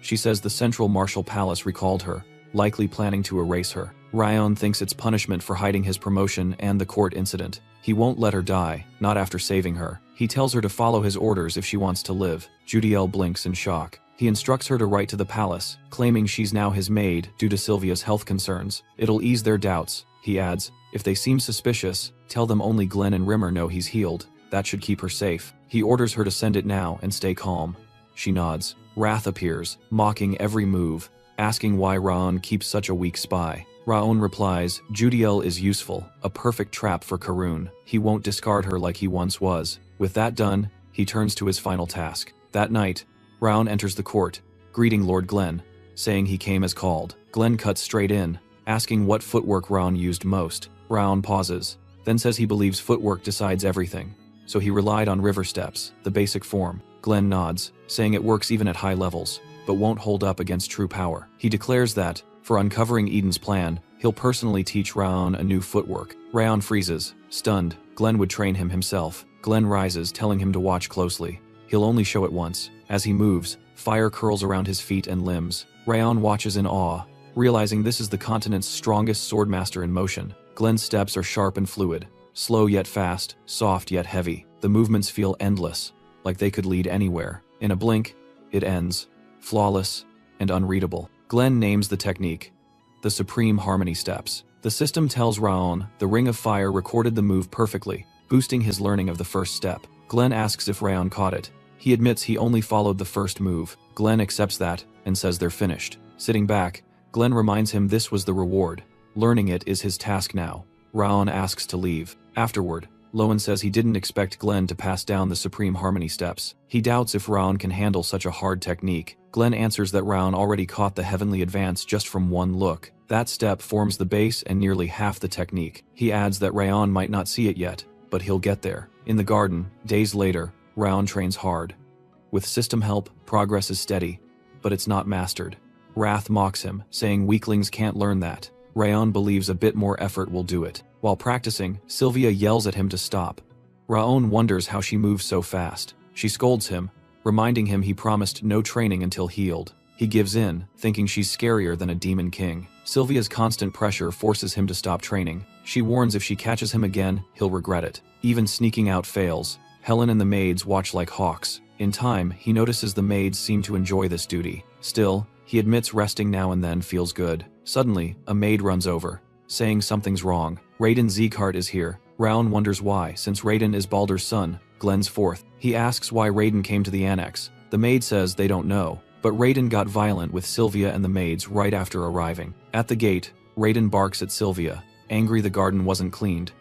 She says the Central Martial Palace recalled her, likely planning to erase her. Raon thinks it's punishment for hiding his promotion and the court incident. He won't let her die, not after saving her. He tells her to follow his orders if she wants to live. Judiel blinks in shock. He instructs her to write to the palace, claiming she's now his maid due to Sylvia's health concerns. It'll ease their doubts, he adds. If they seem suspicious, tell them only Glenn and Rimmer know he's healed. That should keep her safe. He orders her to send it now and stay calm. She nods. Wrath appears, mocking every move, asking why Raon keeps such a weak spy. Raon replies, Judiel is useful, a perfect trap for Karun. He won't discard her like he once was. With that done, he turns to his final task. That night, Raon enters the court, greeting Lord Glenn, saying he came as called. Glenn cuts straight in, asking what footwork Raon used most. Raon pauses, then says he believes footwork decides everything, so he relied on river steps, the basic form. Glenn nods, saying it works even at high levels, but won't hold up against true power. He declares that, for uncovering Eden's plan, he'll personally teach Raon a new footwork. Raon freezes, stunned. Glenn would train him himself. Glenn rises, telling him to watch closely. He'll only show it once. As he moves, fire curls around his feet and limbs. Raon watches in awe, realizing this is the continent's strongest swordmaster in motion. Glenn's steps are sharp and fluid, slow yet fast, soft yet heavy. The movements feel endless, like they could lead anywhere. In a blink, it ends, flawless and unreadable. Glenn names the technique, the Supreme Harmony Steps. The system tells Raon the Ring of Fire recorded the move perfectly, boosting his learning of the first step. Glenn asks if Raon caught it. He admits he only followed the first move. Glenn accepts that and says they're finished. Sitting back, Glenn reminds him this was the reward. Learning it is his task now. Raon asks to leave. Afterward, Loen says he didn't expect Glenn to pass down the Supreme Harmony Steps. He doubts if Raon can handle such a hard technique. Glenn answers that Raon already caught the Heavenly Advance just from one look. That step forms the base and nearly half the technique. He adds that Raon might not see it yet, but he'll get there. In the garden, days later, Raon trains hard. With system help, progress is steady, but it's not mastered. Wrath mocks him, saying weaklings can't learn that. Raon believes a bit more effort will do it. While practicing, Sylvia yells at him to stop. Raon wonders how she moves so fast. She scolds him, reminding him he promised no training until healed. He gives in, thinking she's scarier than a demon king. Sylvia's constant pressure forces him to stop training. She warns if she catches him again, he'll regret it. Even sneaking out fails. Helen and the maids watch like hawks. In time, he notices the maids seem to enjoy this duty. Still, he admits resting now and then feels good. Suddenly, a maid runs over, saying something's wrong. Raiden Sieghart is here. Raon wonders why, since Raiden is Baldur's son, Glenn's fourth. He asks why Raiden came to the annex. The maid says they don't know, but Raiden got violent with Sylvia and the maids right after arriving. At the gate, Raiden barks at Sylvia, angry the garden wasn't cleaned.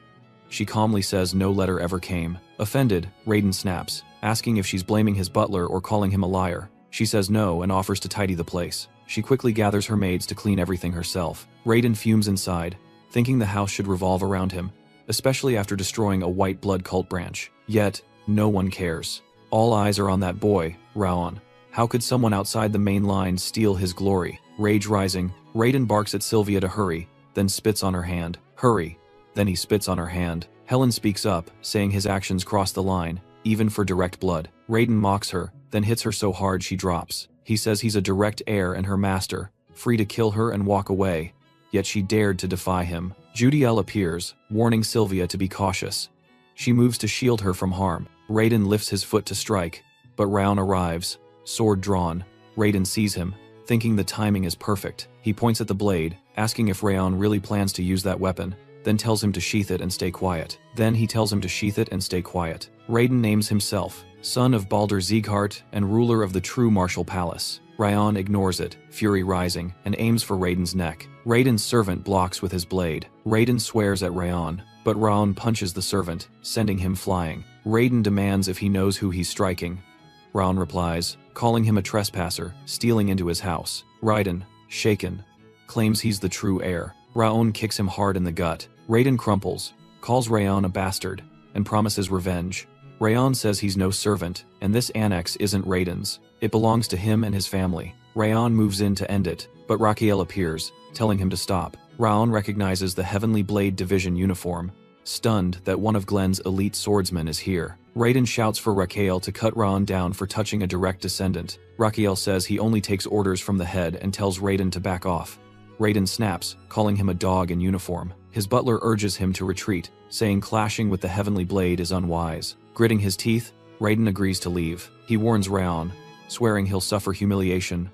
She calmly says no letter ever came. Offended, Raiden snaps, asking if she's blaming his butler or calling him a liar. She says no and offers to tidy the place. She quickly gathers her maids to clean everything herself. Raiden fumes inside, thinking the house should revolve around him, especially after destroying a white blood cult branch. Yet, no one cares. All eyes are on that boy, Raon. How could someone outside the main line steal his glory? Rage rising, Raiden barks at Sylvia to hurry, then spits on her hand. Hurry. Then he spits on her hand. Helen speaks up, saying his actions cross the line, even for direct blood. Raiden mocks her, then hits her so hard she drops. He says he's a direct heir and her master, free to kill her and walk away. Yet she dared to defy him. Judiel appears, warning Sylvia to be cautious. She moves to shield her from harm. Raiden lifts his foot to strike, but Raon arrives, sword drawn. Raiden sees him, thinking the timing is perfect. He points at the blade, asking if Raon really plans to use that weapon, then tells him to sheath it and stay quiet. Then he tells him to sheath it and stay quiet. Raiden names himself, son of Baldur Sieghart and ruler of the true martial palace. Raon ignores it, fury rising, and aims for Raiden's neck. Raiden's servant blocks with his blade. Raiden swears at Raon, but Raon punches the servant, sending him flying. Raiden demands if he knows who he's striking. Raon replies, calling him a trespasser, stealing into his house. Raiden, shaken, claims he's the true heir. Raon kicks him hard in the gut. Raiden crumples, calls Raon a bastard, and promises revenge. Raon says he's no servant, and this annex isn't Raiden's. It belongs to him and his family. Raon moves in to end it, but Raquel appears, telling him to stop. Raon recognizes the Heavenly Blade Division uniform, stunned that one of Glen's elite swordsmen is here. Raiden shouts for Raquel to cut Raon down for touching a direct descendant. Raquel says he only takes orders from the head and tells Raiden to back off. Raiden snaps, calling him a dog in uniform. His butler urges him to retreat, saying clashing with the Heavenly Blade is unwise. Gritting his teeth, Raiden agrees to leave. He warns Raon, swearing he'll suffer humiliation,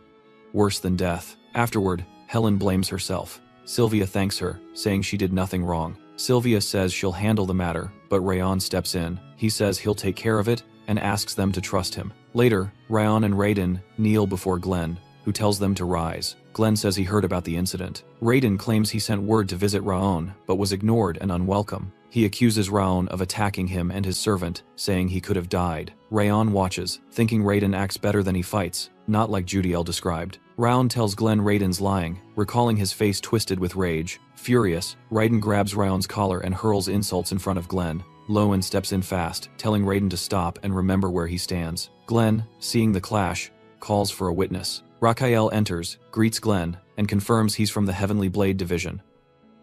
worse than death. Afterward, Helen blames herself. Sylvia thanks her, saying she did nothing wrong. Sylvia says she'll handle the matter, but Raon steps in. He says he'll take care of it, and asks them to trust him. Later, Raon and Raiden kneel before Glen, who tells them to rise. Glen says he heard about the incident. Raiden claims he sent word to visit Raon, but was ignored and unwelcome. He accuses Raon of attacking him and his servant, saying he could have died. Raon watches, thinking Raiden acts better than he fights, not like Judiel described. Raon tells Glen Raiden's lying, recalling his face twisted with rage. Furious, Raiden grabs Raon's collar and hurls insults in front of Glen. Lowen steps in fast, telling Raiden to stop and remember where he stands. Glen, seeing the clash, calls for a witness. Raquel enters, greets Glen, and confirms he's from the Heavenly Blade Division.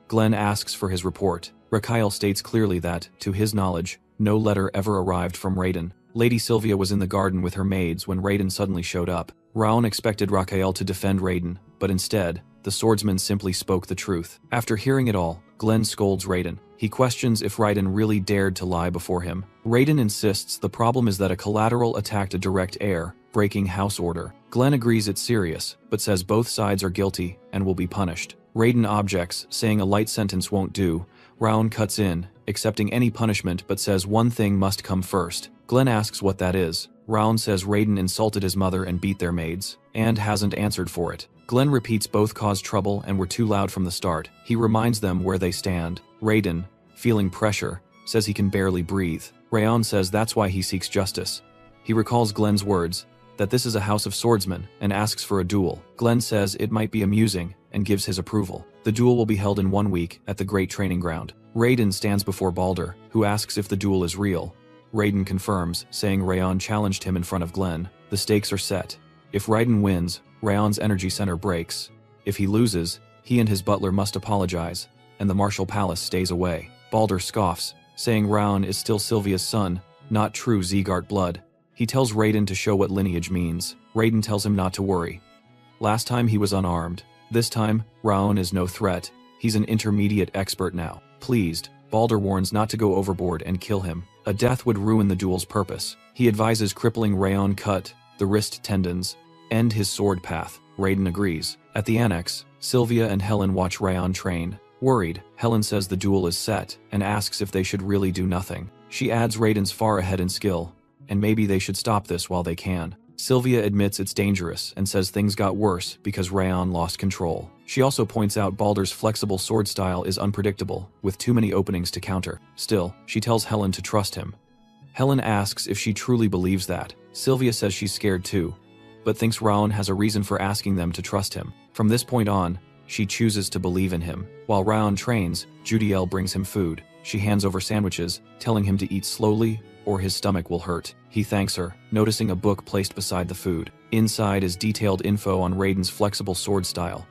Glen asks for his report. Raquel states clearly that, to his knowledge, no letter ever arrived from Raiden. Lady Sylvia was in the garden with her maids when Raiden suddenly showed up. Raon expected Raquel to defend Raiden, but instead, the swordsman simply spoke the truth. After hearing it all, Glen scolds Raiden. He questions if Raiden really dared to lie before him. Raiden insists the problem is that a collateral attacked a direct heir, breaking house order. Glen agrees it's serious, but says both sides are guilty and will be punished. Raiden objects, saying a light sentence won't do. Raon cuts in, accepting any punishment but says one thing must come first. Glen asks what that is. Raon says Raiden insulted his mother and beat their maids, and hasn't answered for it. Glen repeats both caused trouble and were too loud from the start. He reminds them where they stand. Raiden, feeling pressure, says he can barely breathe. Raon says that's why he seeks justice. He recalls Glen's words, that this is a house of swordsmen, and asks for a duel. Glen says it might be amusing, and gives his approval. The duel will be held in 1 week at the Great Training Ground. Raiden stands before Baldur, who asks if the duel is real. Raiden confirms, saying Raon challenged him in front of Glen. The stakes are set. If Raiden wins, Raon's energy center breaks. If he loses, he and his butler must apologize, and the martial palace stays away. Baldur scoffs, saying Raon is still Sylvia's son, not true Sieghart blood. He tells Raiden to show what lineage means. Raiden tells him not to worry. Last time he was unarmed. This time, Raon is no threat. He's an intermediate expert now. Pleased, Baldur warns not to go overboard and kill him. A death would ruin the duel's purpose. He advises crippling Raon cut the wrist tendons, end his sword path. Raiden agrees. At the annex, Sylvia and Helen watch Raon train. Worried, Helen says the duel is set, and asks if they should really do nothing. She adds Raiden's far ahead in skill, and maybe they should stop this while they can. Sylvia admits it's dangerous and says things got worse because Raon lost control. She also points out Baldur's flexible sword style is unpredictable, with too many openings to counter. Still, she tells Helen to trust him. Helen asks if she truly believes that. Sylvia says she's scared too, but thinks Raon has a reason for asking them to trust him. From this point on, she chooses to believe in him. While Raon trains, Judiel brings him food. She hands over sandwiches, telling him to eat slowly or his stomach will hurt. He thanks her, noticing a book placed beside the food. Inside is detailed info on Raiden's flexible sword style.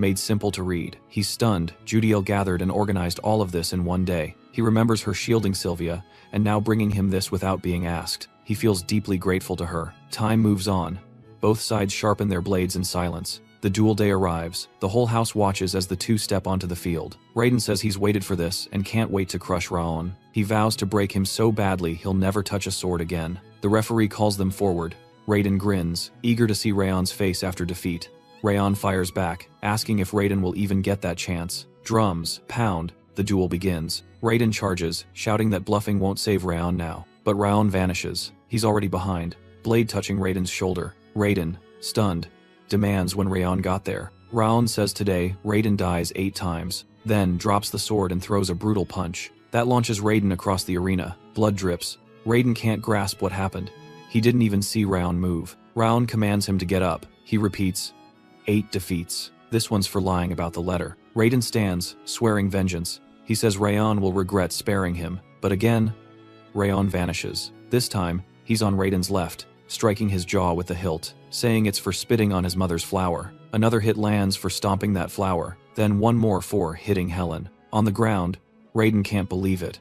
made simple to read. He's stunned. Judiel gathered and organized all of this in one day. He remembers her shielding Sylvia, and now bringing him this without being asked. He feels deeply grateful to her. Time moves on. Both sides sharpen their blades in silence. The duel day arrives. The whole house watches as the two step onto the field. Raiden says he's waited for this and can't wait to crush Raon. He vows to break him so badly he'll never touch a sword again. The referee calls them forward. Raiden grins, eager to see Raon's face after defeat. Raon fires back, asking if Raiden will even get that chance. Drums pound. The duel begins. Raiden charges, shouting that bluffing won't save Raon now. But Raon vanishes. He's already behind, blade touching Raiden's shoulder. Raiden, stunned, demands when Raon got there. Raon says today Raiden dies 8 times, then drops the sword and throws a brutal punch. That launches Raiden across the arena. Blood drips. Raiden can't grasp what happened. He didn't even see Raon move. Raon commands him to get up. He repeats, 8 defeats. This one's for lying about the letter. Raiden stands, swearing vengeance. He says Raon will regret sparing him, but again, Raon vanishes. This time, he's on Raiden's left, striking his jaw with the hilt, saying it's for spitting on his mother's flower. Another hit lands for stomping that flower, then one more for hitting Helen. On the ground, Raiden can't believe it.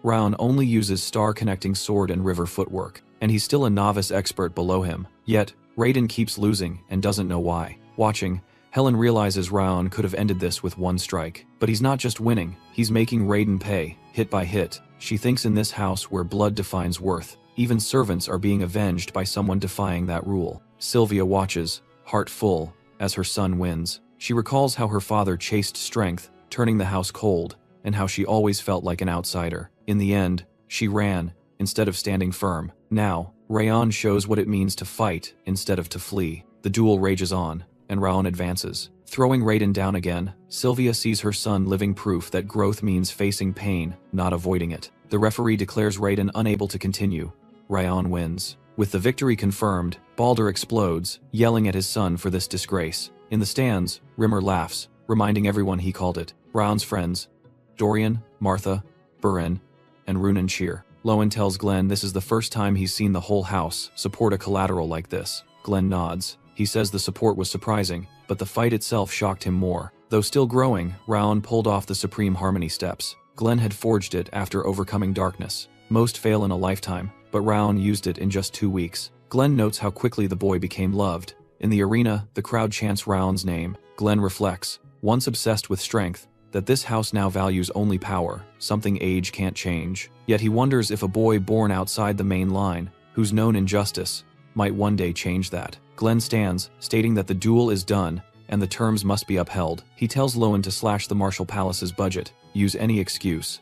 Raon only uses star-connecting sword and river footwork, and he's still a novice expert below him. Yet, Raiden keeps losing and doesn't know why. Watching, Helen realizes Raon could have ended this with one strike. But he's not just winning, he's making Raiden pay, hit by hit. She thinks in this house where blood defines worth, even servants are being avenged by someone defying that rule. Sylvia watches, heart full, as her son wins. She recalls how her father chased strength, turning the house cold, and how she always felt like an outsider. In the end, she ran, instead of standing firm. Now, Raon shows what it means to fight instead of to flee. The duel rages on, and Raon advances. Throwing Raiden down again, Sylvia sees her son living proof that growth means facing pain, not avoiding it. The referee declares Raiden unable to continue. Raon wins. With the victory confirmed, Baldur explodes, yelling at his son for this disgrace. In the stands, Rimmer laughs, reminding everyone he called it. Raon's friends, Dorian, Martha, Buren, and Runan cheer. Lowen tells Glenn this is the first time he's seen the whole house support a collateral like this. Glenn nods. He says the support was surprising, but the fight itself shocked him more. Though still growing, Raon pulled off the Supreme Harmony steps. Glenn had forged it after overcoming darkness. Most fail in a lifetime, but Raon used it in just 2 weeks. Glenn notes how quickly the boy became loved. In the arena, the crowd chants Raon's name. Glenn reflects, once obsessed with strength, that this house now values only power, something age can't change. Yet he wonders if a boy born outside the main line, who's known injustice, might one day change that. Glenn stands, stating that the duel is done, and the terms must be upheld. He tells Lowen to slash the Marshall Palace's budget, use any excuse.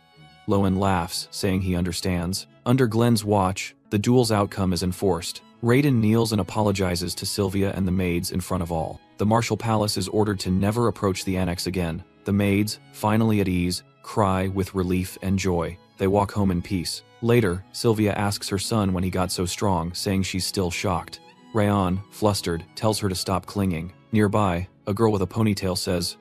Lowen laughs, saying he understands. Under Glenn's watch, the duel's outcome is enforced. Raiden kneels and apologizes to Sylvia and the maids in front of all. The Marshall Palace is ordered to never approach the annex again. The maids, finally at ease, cry with relief and joy. They walk home in peace. Later, Sylvia asks her son when he got so strong, saying she's still shocked. Raon, flustered, tells her to stop clinging. Nearby, a girl with a ponytail says,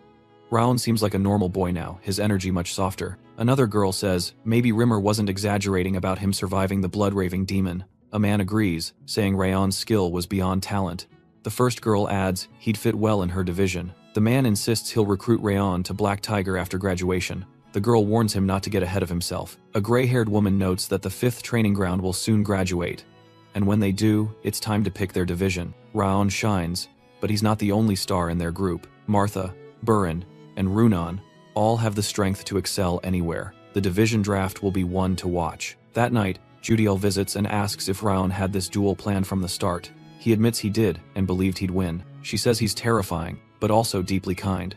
Raon seems like a normal boy now, his energy much softer. Another girl says, maybe Rimmer wasn't exaggerating about him surviving the blood-raving demon. A man agrees, saying Raon's skill was beyond talent. The first girl adds, he'd fit well in her division. The man insists he'll recruit Raon to Black Tiger after graduation. The girl warns him not to get ahead of himself. A gray-haired woman notes that the 5th training ground will soon graduate. And when they do, it's time to pick their division. Raon shines, but he's not the only star in their group. Martha, Buren, and Runan all have the strength to excel anywhere. The division draft will be one to watch. That night, Judiel visits and asks if Raon had this duel planned from the start. He admits he did and believed he'd win. She says he's terrifying, but also deeply kind.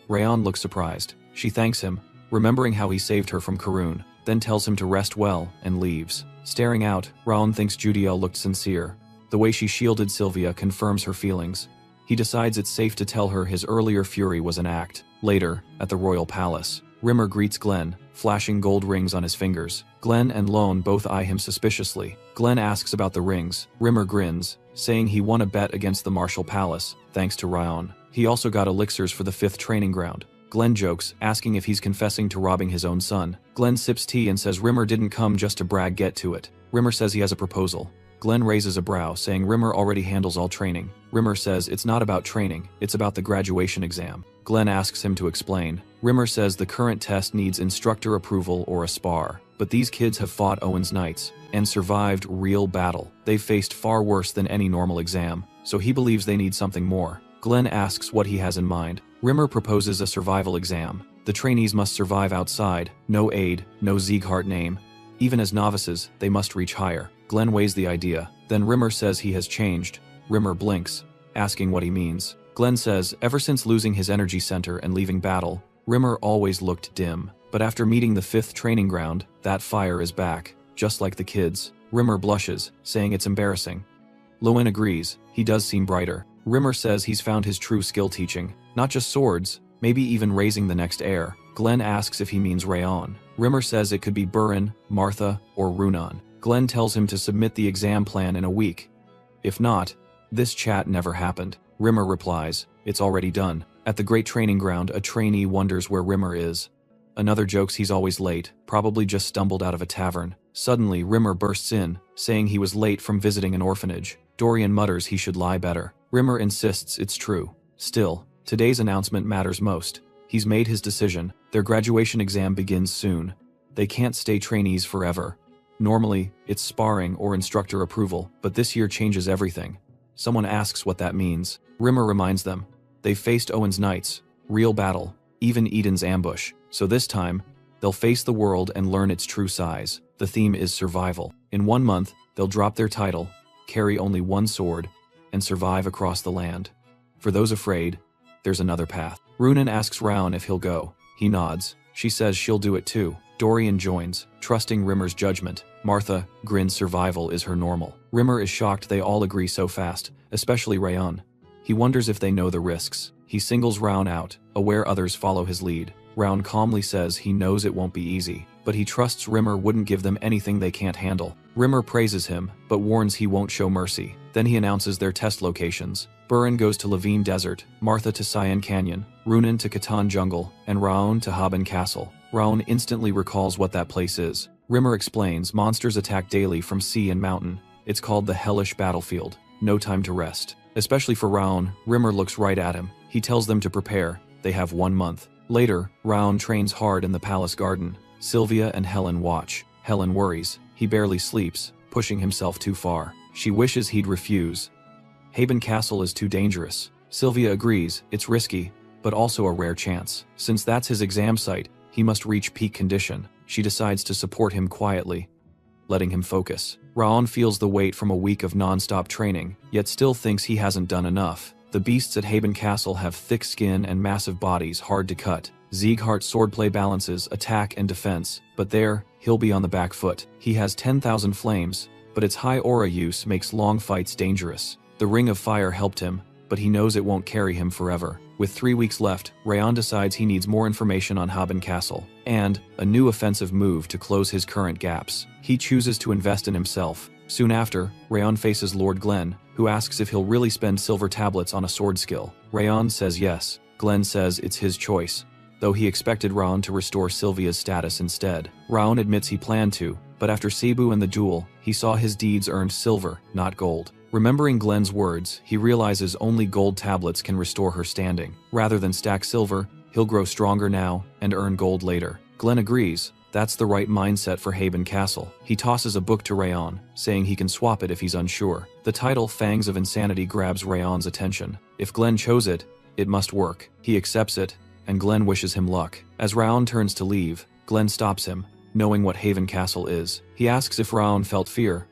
Raon looks surprised. She thanks him, remembering how he saved her from Karun, then tells him to rest well and leaves. Staring out, Raon thinks Judiel looked sincere. The way she shielded Sylvia confirms her feelings. He decides it's safe to tell her his earlier fury was an act. Later, at the royal palace, Rimmer greets Glenn, flashing gold rings on his fingers. Glenn and Lone both eye him suspiciously. Glenn asks about the rings. Rimmer grins, saying he won a bet against the Marshall Palace, thanks to Raon. He also got elixirs for the 5th training ground. Glenn jokes, asking if he's confessing to robbing his own son. Glenn sips tea and says Rimmer didn't come just to brag, get to it. Rimmer says he has a proposal. Glenn raises a brow, saying Rimmer already handles all training. Rimmer says it's not about training, it's about the graduation exam. Glenn asks him to explain. Rimmer says the current test needs instructor approval or a spar. But these kids have fought Owen's knights and survived real battle. They've faced far worse than any normal exam, so he believes they need something more. Glenn asks what he has in mind. Rimmer proposes a survival exam. The trainees must survive outside, no aid, no Sieghart name. Even as novices, they must reach higher. Glenn weighs the idea. Then Rimmer says he has changed. Rimmer blinks, asking what he means. Glenn says ever since losing his energy center and leaving battle, Rimmer always looked dim. But after meeting the 5th training ground, that fire is back, just like the kids. Rimmer blushes, saying it's embarrassing. Lowen agrees, he does seem brighter. Rimmer says he's found his true skill teaching, not just swords, maybe even raising the next heir. Glenn asks if he means Rayon. Rimmer says it could be Burin, Martha, or Runan. Glenn tells him to submit the exam plan in a week. If not, this chat never happened. Rimmer replies, it's already done. At the Great Training Ground, a trainee wonders where Rimmer is. Another jokes he's always late, probably just stumbled out of a tavern. Suddenly, Rimmer bursts in, saying he was late from visiting an orphanage. Dorian mutters he should lie better. Rimmer insists it's true. Still, today's announcement matters most. He's made his decision. Their graduation exam begins soon. They can't stay trainees forever. Normally, it's sparring or instructor approval, but this year changes everything. Someone asks what that means. Rimmer reminds them. They've faced Owen's knights, real battle, even Eden's ambush. So this time, they'll face the world and learn its true size. The theme is survival. In 1 month, they'll drop their title, carry only one sword, and survive across the land. For those afraid, there's another path. Runan asks Raun if he'll go. He nods. She says she'll do it too. Dorian joins, trusting Rimmer's judgment. Martha grins survival is her normal. Rimmer is shocked they all agree so fast, especially Rayon. He wonders if they know the risks. He singles Raun out, aware others follow his lead. Raun calmly says he knows it won't be easy, but he trusts Rimmer wouldn't give them anything they can't handle. Rimmer praises him, but warns he won't show mercy. Then he announces their test locations. Burin goes to Levine Desert, Martha to Cyan Canyon, Runan to Catan Jungle, and Raun to Haben Castle. Raun instantly recalls what that place is. Rimmer explains monsters attack daily from sea and mountain. It's called the Hellish Battlefield. No time to rest. Especially for Raun, Rimmer looks right at him. He tells them to prepare. They have 1 month. Later, Raun trains hard in the palace garden. Sylvia and Helen watch. Helen worries. He barely sleeps, pushing himself too far. She wishes he'd refuse. Haben Castle is too dangerous. Sylvia agrees, it's risky, but also a rare chance. Since that's his exam site, he must reach peak condition. She decides to support him quietly, letting him focus. Raun feels the weight from a week of non-stop training, yet still thinks he hasn't done enough. The beasts at Haben Castle have thick skin and massive bodies hard to cut. Sieghart's swordplay balances attack and defense, but there, he'll be on the back foot. He has 10,000 flames, but its high aura use makes long fights dangerous. The Ring of Fire helped him, but he knows it won't carry him forever. With 3 weeks left, Rayon decides he needs more information on Haben Castle, and a new offensive move to close his current gaps. He chooses to invest in himself. Soon after, Rayon faces Lord Glenn, who asks if he'll really spend silver tablets on a sword skill. Rayon says yes. Glenn says it's his choice, though he expected Raun to restore Sylvia's status instead. Raun admits he planned to, but after Cebu and the duel, he saw his deeds earned silver, not gold. Remembering Glenn's words, he realizes only gold tablets can restore her standing. Rather than stack silver, he'll grow stronger now and earn gold later. Glenn agrees. That's the right mindset for Haben Castle. He tosses a book to Rayon, saying he can swap it if he's unsure. The title Fangs of Insanity grabs Rayon's attention. If Glenn chose it, it must work. He accepts it, and Glenn wishes him luck. As Raon turns to leave, Glenn stops him, knowing what Haben Castle is. He asks if Raon felt fear.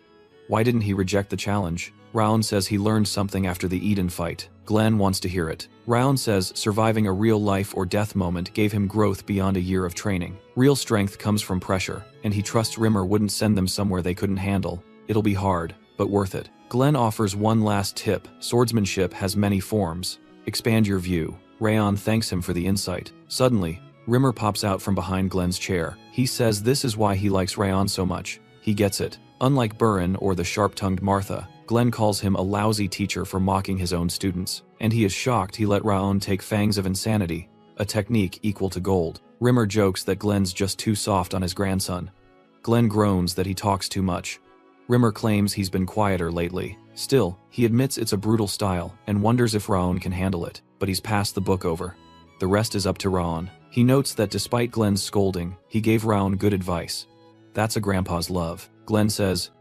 Why didn't he reject the challenge? Raon says he learned something after the Eden fight. Glenn wants to hear it. Raon says surviving a real life or death moment gave him growth beyond a year of training. Real strength comes from pressure, and he trusts Rimmer wouldn't send them somewhere they couldn't handle. It'll be hard, but worth it. Glenn offers one last tip. Swordsmanship has many forms. Expand your view. Rayon thanks him for the insight. Suddenly, Rimmer pops out from behind Glenn's chair. He says this is why he likes Rayon so much. He gets it. Unlike Burin or the sharp-tongued Martha, Glenn calls him a lousy teacher for mocking his own students, and he is shocked he let Raon take Fangs of Insanity, a technique equal to gold. Rimmer jokes that Glenn's just too soft on his grandson. Glenn groans that he talks too much. Rimmer claims he's been quieter lately. Still, he admits it's a brutal style and wonders if Raon can handle it, but he's passed the book over. The rest is up to Raon. He notes that despite Glenn's scolding, he gave Raon good advice. That's a grandpa's love. Glenn says,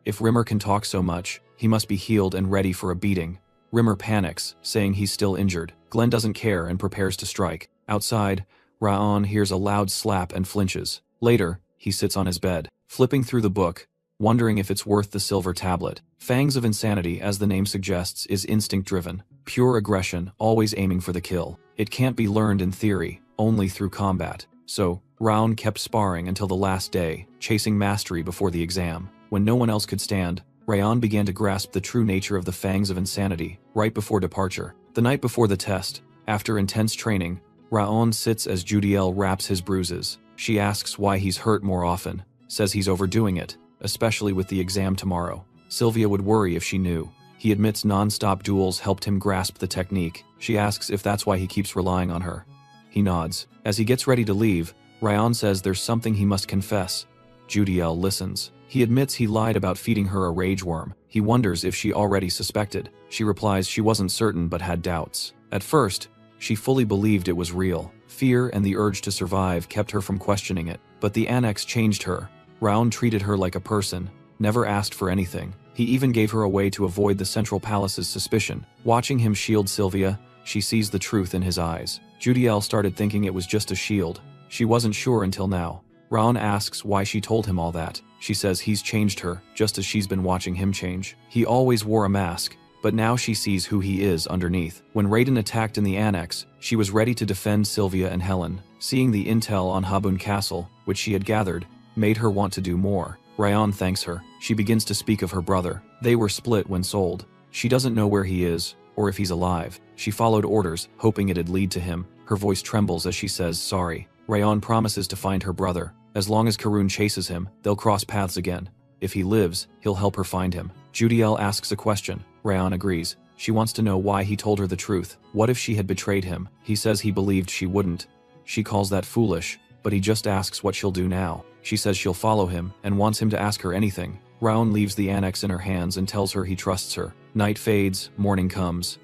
if Rimmer can talk so much, he must be healed and ready for a beating. Rimmer panics, saying he's still injured. Glenn doesn't care and prepares to strike. Outside, Raon hears a loud slap and flinches. Later, he sits on his bed, flipping through the book, wondering if it's worth the silver tablet. Fangs of Insanity, as the name suggests, is instinct-driven. Pure aggression, always aiming for the kill. It can't be learned in theory, only through combat. So, Raon kept sparring until the last day, chasing mastery before the exam. When no one else could stand, Raon began to grasp the true nature of the Fangs of Insanity, right before departure. The night before the test, after intense training, Raon sits as Judiel wraps his bruises. She asks why he's hurt more often, says he's overdoing it, especially with the exam tomorrow. Sylvia would worry if she knew. He admits non-stop duels helped him grasp the technique. She asks if that's why he keeps relying on her. He nods. As he gets ready to leave, Raon says there's something he must confess. Judiel listens. He admits he lied about feeding her a rage worm. He wonders if she already suspected. She replies she wasn't certain but had doubts. At first, she fully believed it was real. Fear and the urge to survive kept her from questioning it. But the annex changed her. Raon treated her like a person, never asked for anything. He even gave her a way to avoid the Central Palace's suspicion. Watching him shield Sylvia, she sees the truth in his eyes. Judiel started thinking it was just a shield. She wasn't sure until now. Raon asks why she told him all that. She says he's changed her, just as she's been watching him change. He always wore a mask, but now she sees who he is underneath. When Raiden attacked in the annex, she was ready to defend Sylvia and Helen. Seeing the intel on Habun Castle, which she had gathered, made her want to do more. Raon thanks her. She begins to speak of her brother. They were split when sold. She doesn't know where he is, or if he's alive. She followed orders, hoping it'd lead to him. Her voice trembles as she says sorry. Raon promises to find her brother. As long as Karun chases him, they'll cross paths again. If he lives, he'll help her find him. Judiel asks a question. Raon agrees. She wants to know why he told her the truth. What if she had betrayed him? He says he believed she wouldn't. She calls that foolish, but he just asks what she'll do now. She says she'll follow him and wants him to ask her anything. Raon leaves the annex in her hands and tells her he trusts her. Night fades, morning comes.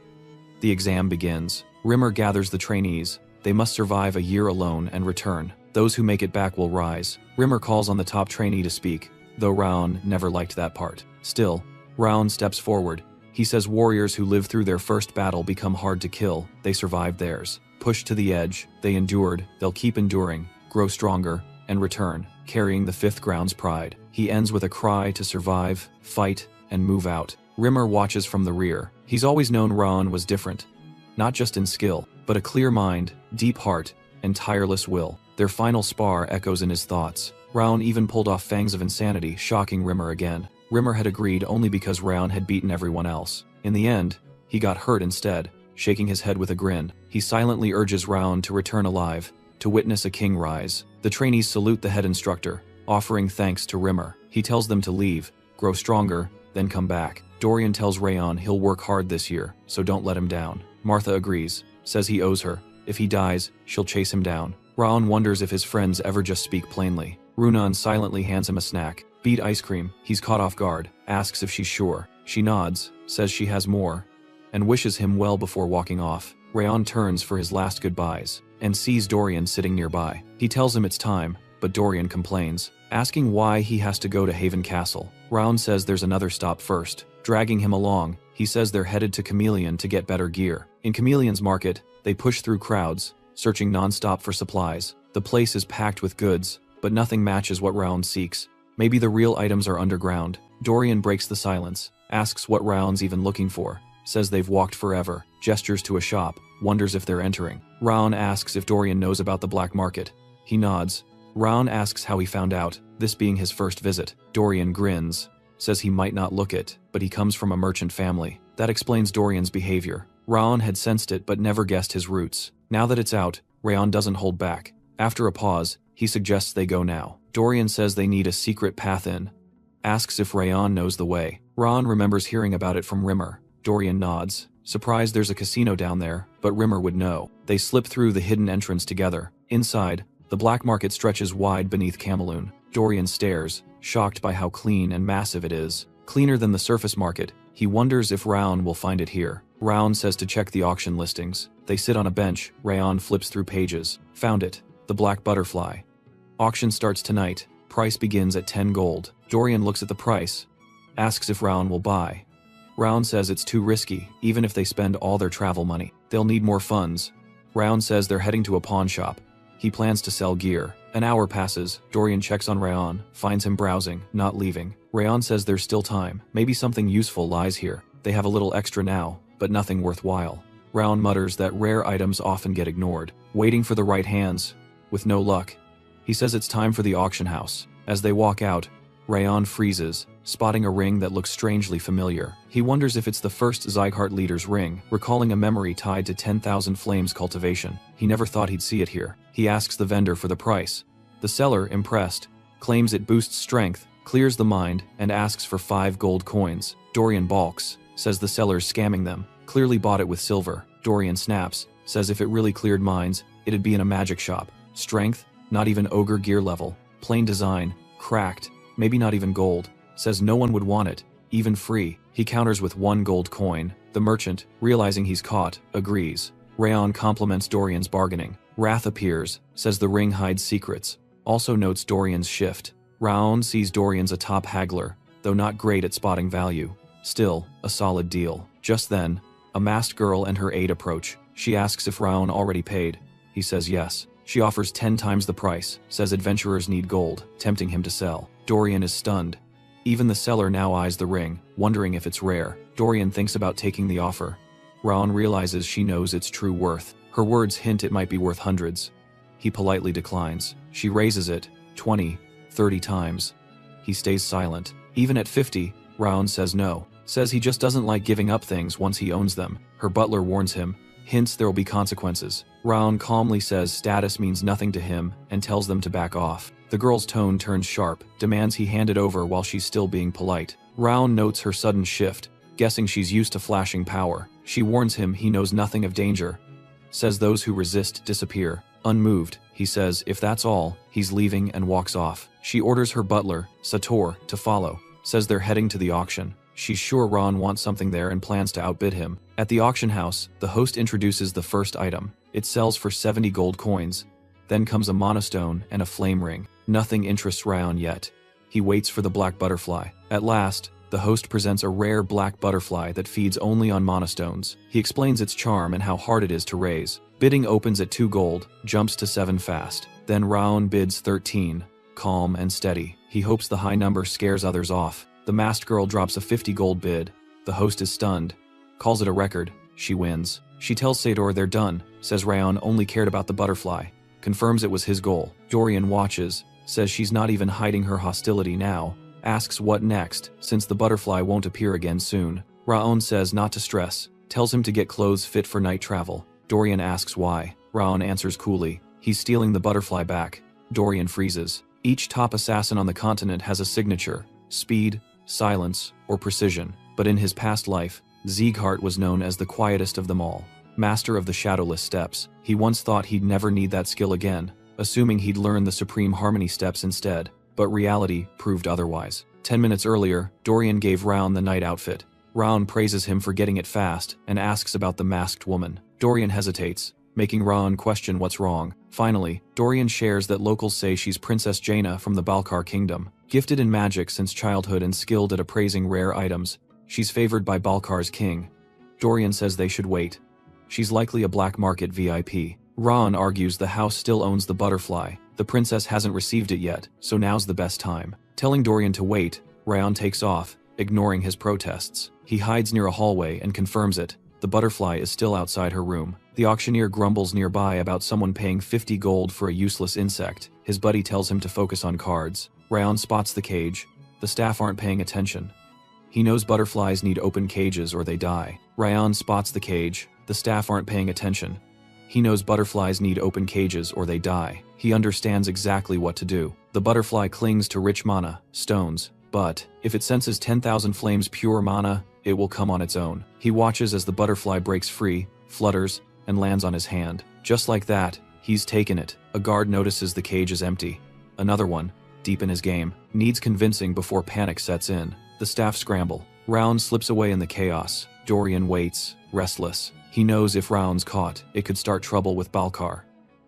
The exam begins. Rimmer gathers the trainees. They must survive a year alone and return. Those who make it back will rise. Rimmer calls on the top trainee to speak, though Raon never liked that part. Still, Raon steps forward. He says warriors who live through their first battle become hard to kill. They survived theirs. Pushed to the edge, they endured, they'll keep enduring, grow stronger, and return, carrying the fifth ground's pride. He ends with a cry to survive, fight, and move out. Rimmer watches from the rear. He's always known Raon was different. Not just in skill, but a clear mind, deep heart, and tireless will. Their final spar echoes in his thoughts. Raon even pulled off Fangs of Insanity, shocking Rimmer again. Rimmer had agreed only because Raon had beaten everyone else. In the end, he got hurt instead, shaking his head with a grin. He silently urges Raon to return alive, to witness a king rise. The trainees salute the head instructor, offering thanks to Rimmer. He tells them to leave, grow stronger, then come back. Dorian tells Raon he'll work hard this year, so don't let him down. Martha agrees, says he owes her. If he dies, she'll chase him down. Raon wonders if his friends ever just speak plainly. Runan silently hands him a snack. Beet ice cream. He's caught off guard, asks if she's sure. She nods, says she has more, and wishes him well before walking off. Raon turns for his last goodbyes, and sees Dorian sitting nearby. He tells him it's time, but Dorian complains, asking why he has to go to Haven Castle. Raon says there's another stop first. Dragging him along, he says they're headed to Chameleon to get better gear. In Chameleon's market, they push through crowds, searching non-stop for supplies. The place is packed with goods, but nothing matches what Raon seeks. Maybe the real items are underground. Dorian breaks the silence, asks what Raon's even looking for, says they've walked forever, gestures to a shop, wonders if they're entering. Raon asks if Dorian knows about the black market. He nods. Raon asks how he found out, this being his first visit. Dorian grins, says he might not look it, but he comes from a merchant family. That explains Dorian's behavior. Raon had sensed it but never guessed his roots. Now that it's out, Raon doesn't hold back. After a pause, he suggests they go now. Dorian says they need a secret path in. Asks if Raon knows the way. Raon remembers hearing about it from Rimmer. Dorian nods, surprised there's a casino down there, but Rimmer would know. They slip through the hidden entrance together. Inside, the black market stretches wide beneath Cameloon. Dorian stares, shocked by how clean and massive it is. Cleaner than the surface market. He wonders if Raon will find it here. Raon says to check the auction listings. They sit on a bench. Raon flips through pages. Found it. The black butterfly. Auction starts tonight. Price begins at 10 gold. Dorian looks at the price. Asks if Raon will buy. Raon says it's too risky, even if they spend all their travel money. They'll need more funds. Raon says they're heading to a pawn shop. He plans to sell gear. An hour passes. Dorian checks on Raon, finds him browsing, not leaving. Raon says there's still time. Maybe something useful lies here. They have a little extra now, but nothing worthwhile. Raon mutters that rare items often get ignored. Waiting for the right hands. With no luck. He says it's time for the auction house. As they walk out, Raon freezes, spotting a ring that looks strangely familiar. He wonders if it's the first Zygarde leader's ring, recalling a memory tied to 10,000 Flames cultivation. He never thought he'd see it here. He asks the vendor for the price. The seller, impressed, claims it boosts strength, clears the mind, and asks for 5 gold coins. Dorian balks, says the seller's scamming them, clearly bought it with silver. Dorian snaps, says if it really cleared minds, it'd be in a magic shop. Strength? Not even ogre gear level. Plain design. Cracked. Maybe not even gold. Says no one would want it, even free. He counters with 1 gold coin. The merchant, realizing he's caught, agrees. Raon compliments Dorian's bargaining. Wrath appears, says the ring hides secrets. Also notes Dorian's shift. Raon sees Dorian's a top haggler, though not great at spotting value. Still, a solid deal. Just then, a masked girl and her aide approach. She asks if Raon already paid. He says yes. She offers 10 times the price, says adventurers need gold, tempting him to sell. Dorian is stunned. Even the seller now eyes the ring, wondering if it's rare. Dorian thinks about taking the offer. Raon realizes she knows its true worth. Her words hint it might be worth hundreds. He politely declines. She raises it, 20, 30 times. He stays silent. Even at 50, Raon says no. Says he just doesn't like giving up things once he owns them. Her butler warns him. Hints there will be consequences. Raon calmly says status means nothing to him and tells them to back off. The girl's tone turns sharp, demands he hand it over while she's still being polite. Raon notes her sudden shift, guessing she's used to flashing power. She warns him he knows nothing of danger. Says those who resist disappear. Unmoved, he says if that's all, he's leaving and walks off. She orders her butler, Sator, to follow. Says they're heading to the auction. She's sure Raon wants something there and plans to outbid him. At the auction house, the host introduces the first item. It sells for 70 gold coins. Then comes a monostone and a flame ring. Nothing interests Raon yet. He waits for the black butterfly. At last, the host presents a rare black butterfly that feeds only on monostones. He explains its charm and how hard it is to raise. Bidding opens at 2 gold, jumps to 7 fast. Then Raon bids 13, calm and steady. He hopes the high number scares others off. The masked girl drops a 50 gold bid. The host is stunned. Calls it a record. She wins. She tells Sador they're done. Says Raon only cared about the butterfly. Confirms it was his goal. Dorian watches. Says she's not even hiding her hostility now. Asks what next, since the butterfly won't appear again soon. Raon says not to stress. Tells him to get clothes fit for night travel. Dorian asks why. Raon answers coolly. He's stealing the butterfly back. Dorian freezes. Each top assassin on the continent has a signature. Speed, silence, or precision. But in his past life, Zygarde was known as the quietest of them all. Master of the shadowless steps. He once thought he'd never need that skill again, assuming he'd learn the supreme harmony steps instead. But reality proved otherwise. 10 minutes earlier, Dorian gave Raon the night outfit. Raon praises him for getting it fast and asks about the masked woman. Dorian hesitates, making Raon question what's wrong. Finally, Dorian shares that locals say she's Princess Jaina from the Balkar Kingdom. Gifted in magic since childhood and skilled at appraising rare items, she's favored by Balkar's king. Dorian says they should wait. She's likely a black market VIP. Raon argues the house still owns the butterfly. The princess hasn't received it yet, so now's the best time. Telling Dorian to wait, Raon takes off, ignoring his protests. He hides near a hallway and confirms it. The butterfly is still outside her room. The auctioneer grumbles nearby about someone paying 50 gold for a useless insect. His buddy tells him to focus on cards. Raon spots the cage. The staff aren't paying attention. He knows butterflies need open cages or they die. Raon spots the cage. The staff aren't paying attention. He knows butterflies need open cages or they die. He understands exactly what to do. The butterfly clings to rich mana, stones, but if it senses 10,000 flames pure mana, it will come on its own. He watches as the butterfly breaks free, flutters, and lands on his hand. Just like that, he's taken it. A guard notices the cage is empty. Another one, deep in his game, needs convincing before panic sets in. The staff scramble. Raon slips away in the chaos. Dorian waits. restless. He knows if Raon's caught, it could start trouble with Balkar.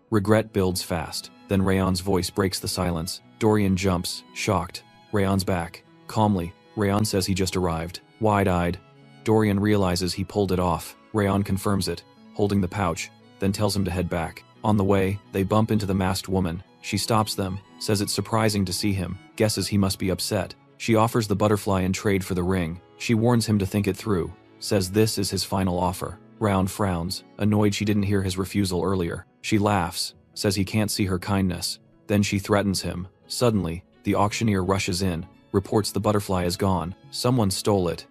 Regret builds fast. Then Rayon's voice breaks the silence. Dorian jumps, shocked. Rayon's back. Calmly, Rayon says he just arrived. Wide-eyed, Dorian realizes he pulled it off. Rayon confirms it, holding the pouch, then tells him to head back. On the way, they bump into the masked woman. She stops them, says it's surprising to see him, guesses he must be upset. She offers the butterfly in trade for the ring. She warns him to think it through, says this is his final offer. Rayon frowns, annoyed she didn't hear his refusal earlier. She laughs, says he can't see her kindness. Then she threatens him. Suddenly, the auctioneer rushes in, reports the butterfly is gone. Someone stole it.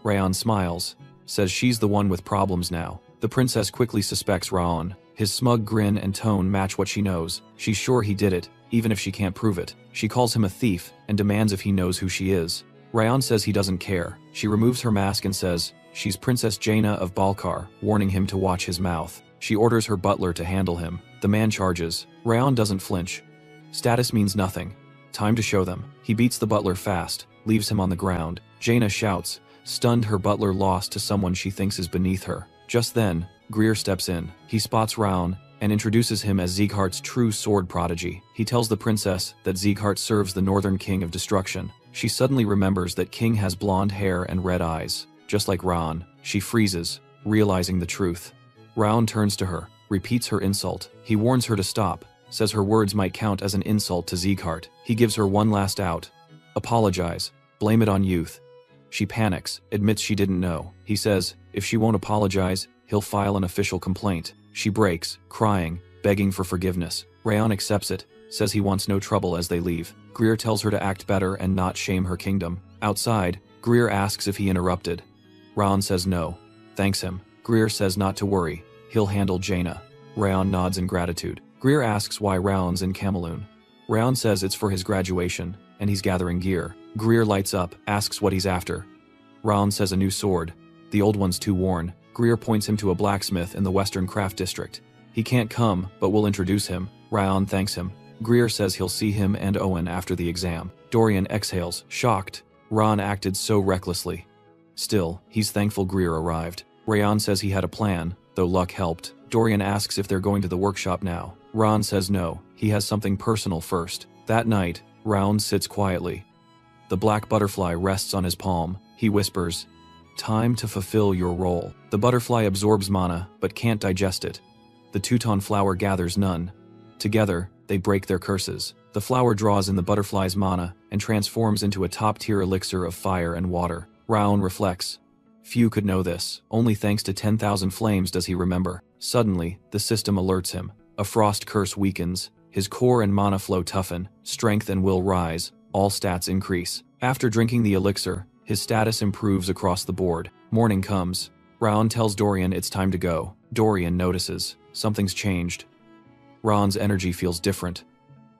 Rayon smiles, says she's the one with problems now. The princess quickly suspects Raon. His smug grin and tone match what she knows. She's sure he did it, even if she can't prove it. She calls him a thief and demands if he knows who she is. Rayon says he doesn't care. She removes her mask and says she's Princess Jaina of Balkar, warning him to watch his mouth. She orders her butler to handle him. The man charges. Rayon doesn't flinch. Status means nothing. Time to show them. He beats the butler fast, leaves him on the ground. Jaina shouts, stunned her butler lost to someone she thinks is beneath her. Just then, Greer steps in. He spots Raon and introduces him as Sieghart's true sword prodigy. He tells the princess that Sieghart serves the Northern King of Destruction. She suddenly remembers that King has blonde hair and red eyes. Just like Raon, she freezes, realizing the truth. Raon turns to her, repeats her insult. He warns her to stop, says her words might count as an insult to Sieghart. He gives her one last out. Apologize. Blame it on youth. She panics, admits she didn't know. He says, if she won't apologize, he'll file an official complaint. She breaks, crying, begging for forgiveness. Rayon accepts it, says he wants no trouble as they leave. Greer tells her to act better and not shame her kingdom. Outside, Greer asks if he interrupted. Raon says no, thanks him. Greer says not to worry, he'll handle Jaina. Rayon nods in gratitude. Greer asks why Raon's in Cameloon. Raon says it's for his graduation, and he's gathering gear. Greer lights up, asks what he's after. Raon says a new sword. The old one's too worn. Greer points him to a blacksmith in the Western Craft District. He can't come, but we'll introduce him. Raon thanks him. Greer says he'll see him and Owen after the exam. Dorian exhales, shocked. Raon acted so recklessly. Still, he's thankful Greer arrived. Rayon says he had a plan, though luck helped. Dorian asks if they're going to the workshop now. Raon says no, he has something personal first. That night, Raon sits quietly. The black butterfly rests on his palm. He whispers, time to fulfill your role. The butterfly absorbs mana, but can't digest it. The Teuton flower gathers none. Together, they break their curses. The flower draws in the butterfly's mana and transforms into a top-tier elixir of fire and water. Raon reflects. Few could know this. Only thanks to 10,000 flames does he remember. Suddenly, the system alerts him. A frost curse weakens. His core and mana flow toughen. Strength and will rise. All stats increase. After drinking the elixir, his status improves across the board. Morning comes. Raon tells Dorian it's time to go. Dorian notices. Something's changed. Raon's energy feels different.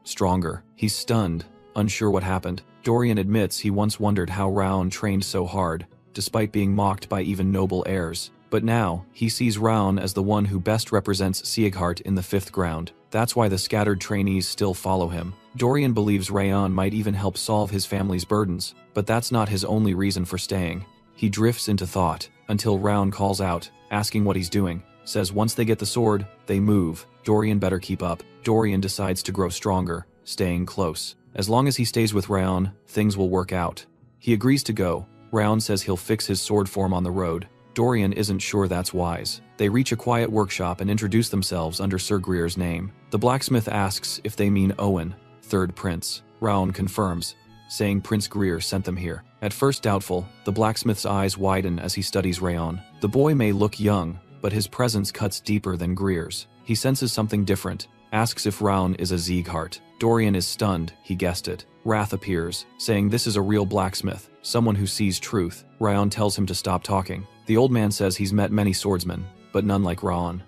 Stronger. He's stunned, unsure what happened. Dorian admits he once wondered how Raon trained so hard, despite being mocked by even noble heirs. But now, he sees Raon as the one who best represents Sieghart in the 5th ground. That's why the scattered trainees still follow him. Dorian believes Raon might even help solve his family's burdens, but that's not his only reason for staying. He drifts into thought, until Raon calls out, asking what he's doing. Says once they get the sword, they move. Dorian better keep up. Dorian decides to grow stronger, staying close. As long as he stays with Raon, things will work out. He agrees to go. Raon says he'll fix his sword form on the road. Dorian isn't sure that's wise. They reach a quiet workshop and introduce themselves under Sir Greer's name. The blacksmith asks if they mean Owen, 3rd prince. Raon confirms, saying Prince Greer sent them here. At first doubtful, the blacksmith's eyes widen as he studies Raon. The boy may look young, but his presence cuts deeper than Greer's. He senses something different, asks if Raon is a Sieghart. Dorian is stunned, he guessed it. Wrath appears, saying this is a real blacksmith, someone who sees truth. Raon tells him to stop talking. The old man says he's met many swordsmen, but none like Raon.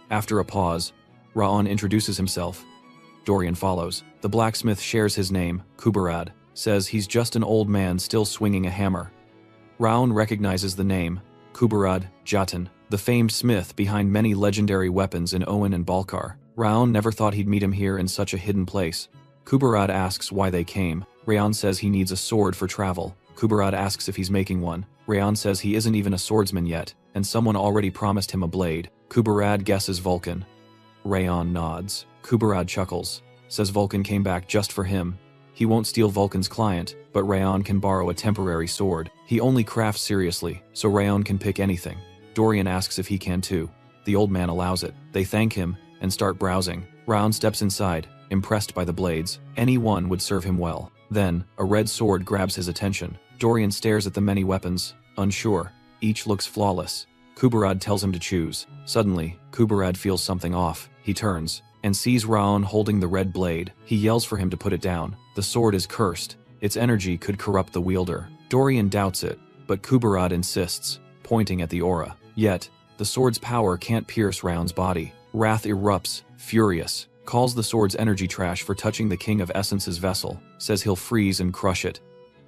After a pause, Raon introduces himself. Dorian follows. The blacksmith shares his name, Kuberad, says he's just an old man still swinging a hammer. Raon recognizes the name, Kuberad Jatan, the famed smith behind many legendary weapons in Owen and Balkar. Raon never thought he'd meet him here in such a hidden place. Kuberad asks why they came. Raon says he needs a sword for travel. Kuberad asks if he's making one. Raon says he isn't even a swordsman yet, and someone already promised him a blade. Kuberad guesses Vulcan. Rayon nods. Kuberad chuckles, says Vulcan came back just for him. He won't steal Vulcan's client, but Rayon can borrow a temporary sword. He only crafts seriously, so Rayon can pick anything. Dorian asks if he can too. The old man allows it. They thank him and start browsing. Rayon steps inside, impressed by the blades. Any one would serve him well. Then, a red sword grabs his attention. Dorian stares at the many weapons, unsure. Each looks flawless. Kuberad tells him to choose. Suddenly, Kuberad feels something off. He turns and sees Raon holding the red blade. He yells for him to put it down. The sword is cursed. Its energy could corrupt the wielder. Dorian doubts it, but Kuberad insists, pointing at the aura. Yet, the sword's power can't pierce Raon's body. Wrath erupts, furious, calls the sword's energy trash for touching the King of Essence's vessel, says he'll freeze and crush it.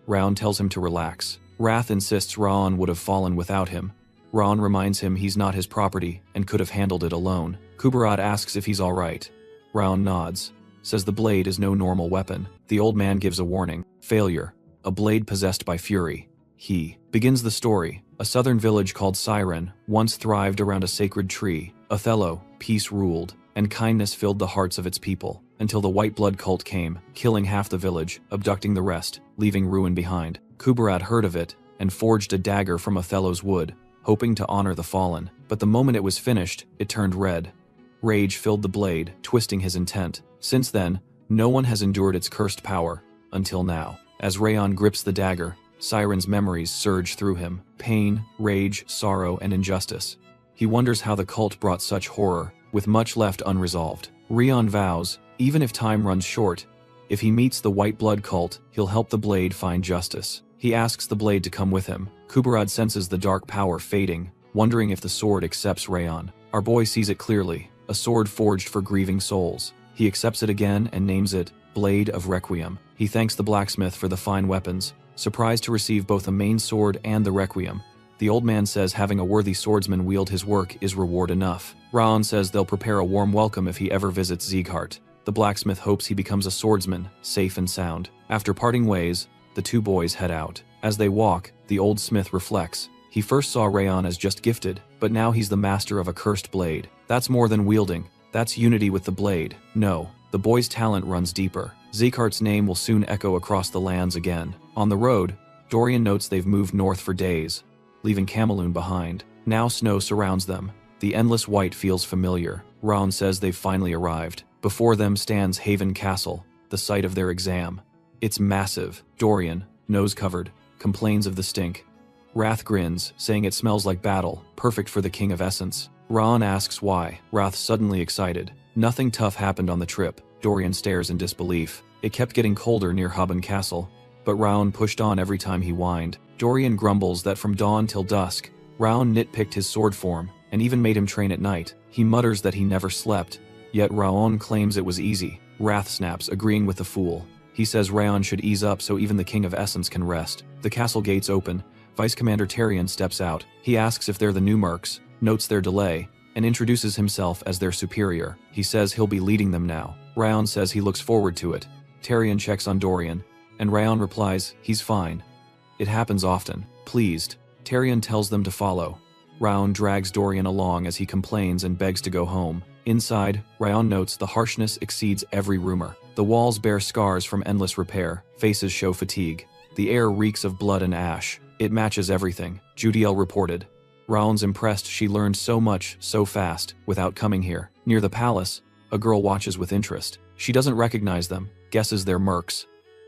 Raon tells him to relax. Wrath insists Raon would have fallen without him. Raon reminds him he's not his property and could have handled it alone. Kuberad asks if he's alright. Raon nods, says the blade is no normal weapon. The old man gives a warning. Failure. A blade possessed by fury. He begins the story. A southern village called Siren once thrived around a sacred tree. Othello, peace ruled, and kindness filled the hearts of its people, until the white blood cult came, killing half the village, abducting the rest, leaving ruin behind. Kuberad heard of it, and forged a dagger from Othello's wood, hoping to honor the fallen. But the moment it was finished, it turned red. Rage filled the blade, twisting his intent. Since then, no one has endured its cursed power, until now. As Rayon grips the dagger, Siren's memories surge through him. Pain, rage, sorrow, and injustice. He wonders how the cult brought such horror, with much left unresolved. Rayon vows, even if time runs short, if he meets the white blood cult, he'll help the blade find justice. He asks the blade to come with him. Kuberad senses the dark power fading, wondering if the sword accepts Rayon. Our boy sees it clearly, a sword forged for grieving souls. He accepts it again and names it Blade of Requiem. He thanks the blacksmith for the fine weapons, surprised to receive both a main sword and the Requiem. The old man says having a worthy swordsman wield his work is reward enough. Raon says they'll prepare a warm welcome if he ever visits Sieghart. The blacksmith hopes he becomes a swordsman, safe and sound. After parting ways, the two boys head out. As they walk, the old smith reflects. He first saw Rayon as just gifted, but now he's the master of a cursed blade. That's more than wielding. That's unity with the blade. No, the boy's talent runs deeper. Sieghart's name will soon echo across the lands again. On the road, Dorian notes they've moved north for days, leaving Cameloon behind. Now snow surrounds them. The endless white feels familiar. Raon says they've finally arrived. Before them stands Haven Castle, the site of their exam. It's massive. Dorian, nose covered, complains of the stink. Wrath grins, saying it smells like battle, perfect for the King of Essence. Raon asks why. Wrath suddenly excited. Nothing tough happened on the trip. Dorian stares in disbelief. It kept getting colder near Haben Castle, but Raon pushed on every time he whined. Dorian grumbles that from dawn till dusk, Raon nitpicked his sword form, and even made him train at night. He mutters that he never slept, yet Raon claims it was easy. Wrath snaps, agreeing with the fool. He says Raon should ease up so even the King of Essence can rest. The castle gates open. Vice Commander Tarion steps out. He asks if they're the new mercs, notes their delay, and introduces himself as their superior. He says he'll be leading them now. Raon says he looks forward to it. Tarion checks on Dorian, and Raon replies, he's fine. It happens often. Pleased, Tarion tells them to follow. Raon drags Dorian along as he complains and begs to go home. Inside, Raon notes the harshness exceeds every rumor. The walls bear scars from endless repair. Faces show fatigue. The air reeks of blood and ash. It matches everything, Judiel reported. Raon's impressed she learned so much, so fast, without coming here. Near the palace, a girl watches with interest. She doesn't recognize them, guesses they're mercs.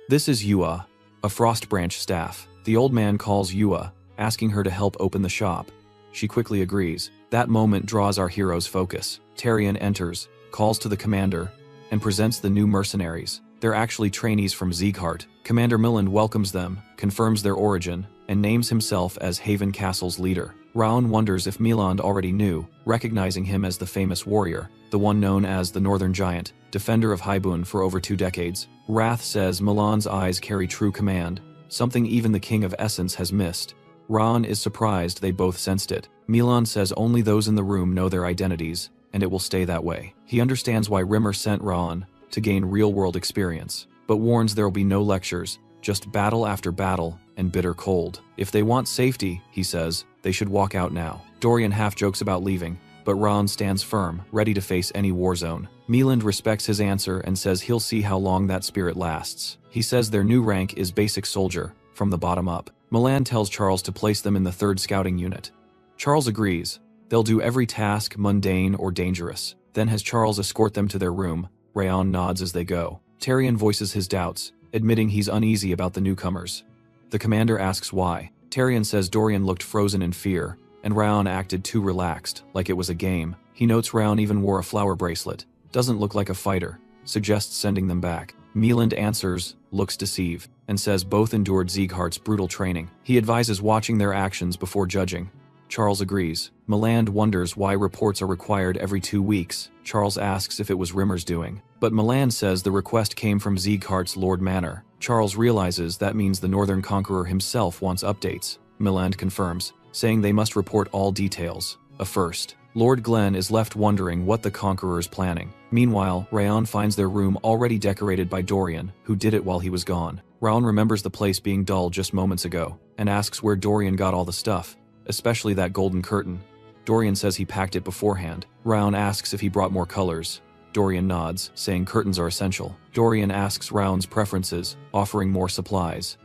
This is Yua, a Frost Branch staff. The old man calls Yua, asking her to help open the shop. She quickly agrees. That moment draws our hero's focus. Tarion enters, calls to the commander, and presents the new mercenaries. They're actually trainees from Sieghart. Commander Milland welcomes them, confirms their origin, and names himself as Haven Castle's leader. Raon wonders if Milland already knew, recognizing him as the famous warrior, the one known as the Northern Giant, defender of Haibun for over 2 decades. Wrath says Milan's eyes carry true command, something even the King of Essence has missed. Raon is surprised they both sensed it. Milan says only those in the room know their identities, and it will stay that way. He understands why Rimmer sent Raon to gain real-world experience, but warns there will be no lectures, just battle after battle and bitter cold. If they want safety, he says, they should walk out now. Dorian half jokes about leaving, but Ron stands firm, ready to face any war zone. Meland respects his answer and says he'll see how long that spirit lasts. He says their new rank is basic soldier, from the bottom up. Meland tells Charles to place them in the 3rd Scouting Unit. Charles agrees. They'll do every task, mundane or dangerous. Then has Charles escort them to their room. Rayon nods as they go. Tyrion voices his doubts, admitting he's uneasy about the newcomers. The commander asks why. Tyrion says Dorian looked frozen in fear, and Rayon acted too relaxed, like it was a game. He notes Rayon even wore a flower bracelet. Doesn't look like a fighter. Suggests sending them back. Meland answers, looks deceived, and says both endured Sieghart's brutal training. He advises watching their actions before judging. Charles agrees. Meland wonders why reports are required every 2 weeks. Charles asks if it was Rimmer's doing. But Meland says the request came from Sieghart's Lord Manor. Charles realizes that means the Northern Conqueror himself wants updates. Meland confirms, saying they must report all details. A first. Lord Glenn is left wondering what the Conqueror is planning. Meanwhile, Rayon finds their room already decorated by Dorian, who did it while he was gone. Rayon remembers the place being dull just moments ago, and asks where Dorian got all the stuff, especially that golden curtain. Dorian says he packed it beforehand. Rayon asks if he brought more colors. Dorian nods, saying curtains are essential. Dorian asks Rayon's preferences, offering more supplies.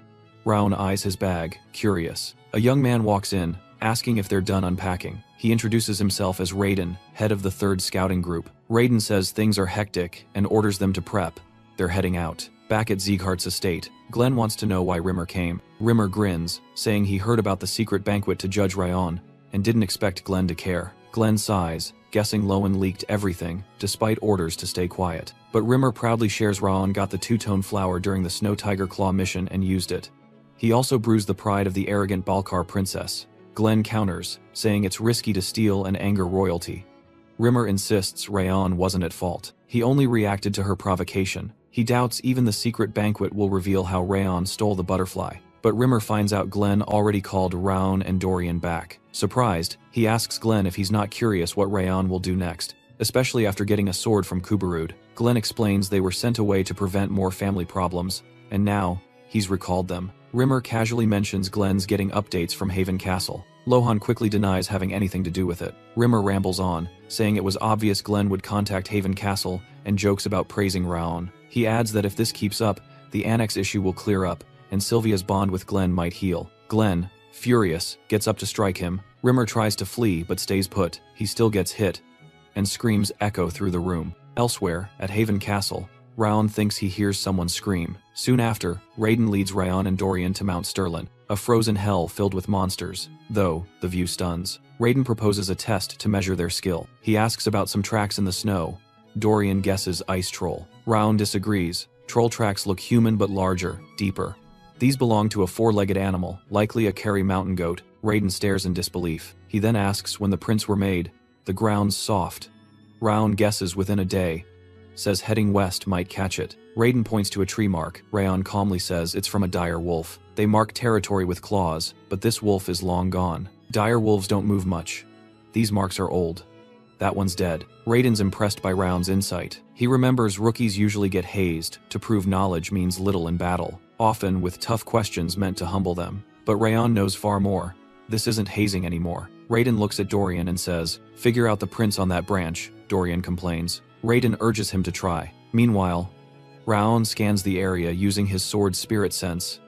Rayon eyes his bag, curious. A young man walks in, asking if they're done unpacking. He introduces himself as Raiden, head of the 3rd Scouting Group. Raiden says things are hectic and orders them to prep. They're heading out. Back at Sieghart's estate, Glenn wants to know why Rimmer came. Rimmer grins, saying he heard about the secret banquet to Judge Rayon, and didn't expect Glenn to care. Glenn sighs, guessing Lowen leaked everything, despite orders to stay quiet. But Rimmer proudly shares Rayon got the 2-tone flower during the Snow Tiger Claw mission and used it. He also bruised the pride of the arrogant Balkar princess. Glenn counters, saying it's risky to steal and anger royalty. Rimmer insists Rayon wasn't at fault. He only reacted to her provocation. He doubts even the secret banquet will reveal how Rayon stole the butterfly. But Rimmer finds out Glenn already called Rayon and Dorian back. Surprised, he asks Glenn if he's not curious what Rayon will do next, especially after getting a sword from Kubarud. Glenn explains they were sent away to prevent more family problems, and now, he's recalled them. Rimmer casually mentions Glenn's getting updates from Haven Castle. Lohan quickly denies having anything to do with it. Rimmer rambles on, saying it was obvious Glenn would contact Haven Castle and jokes about praising Raon. He adds that if this keeps up, the annex issue will clear up, and Sylvia's bond with Glenn might heal. Glenn, furious, gets up to strike him. Rimmer tries to flee but stays put. He still gets hit, and screams echo through the room. Elsewhere, at Haven Castle, Raon thinks he hears someone scream. Soon after, Raiden leads Rayon and Dorian to Mount Sterlin, a frozen hell filled with monsters. Though, the view stuns. Raiden proposes a test to measure their skill. He asks about some tracks in the snow. Dorian guesses ice troll. Raon disagrees. Troll tracks look human but larger, deeper. These belong to a 4-legged animal, likely a Kerry mountain goat. Raiden stares in disbelief. He then asks when the prints were made. The ground's soft. Raon guesses within a day. Says heading west might catch it. Raiden points to a tree mark. Rayon calmly says it's from a dire wolf. They mark territory with claws, but this wolf is long gone. Dire wolves don't move much. These marks are old. That one's dead. Raiden's impressed by Raon's insight. He remembers rookies usually get hazed to prove knowledge means little in battle, often with tough questions meant to humble them. But Rayon knows far more. This isn't hazing anymore. Raiden looks at Dorian and says, "Figure out the prints on that branch," Dorian complains. Raiden urges him to try. Meanwhile, Raon scans the area using his sword's spirit sense.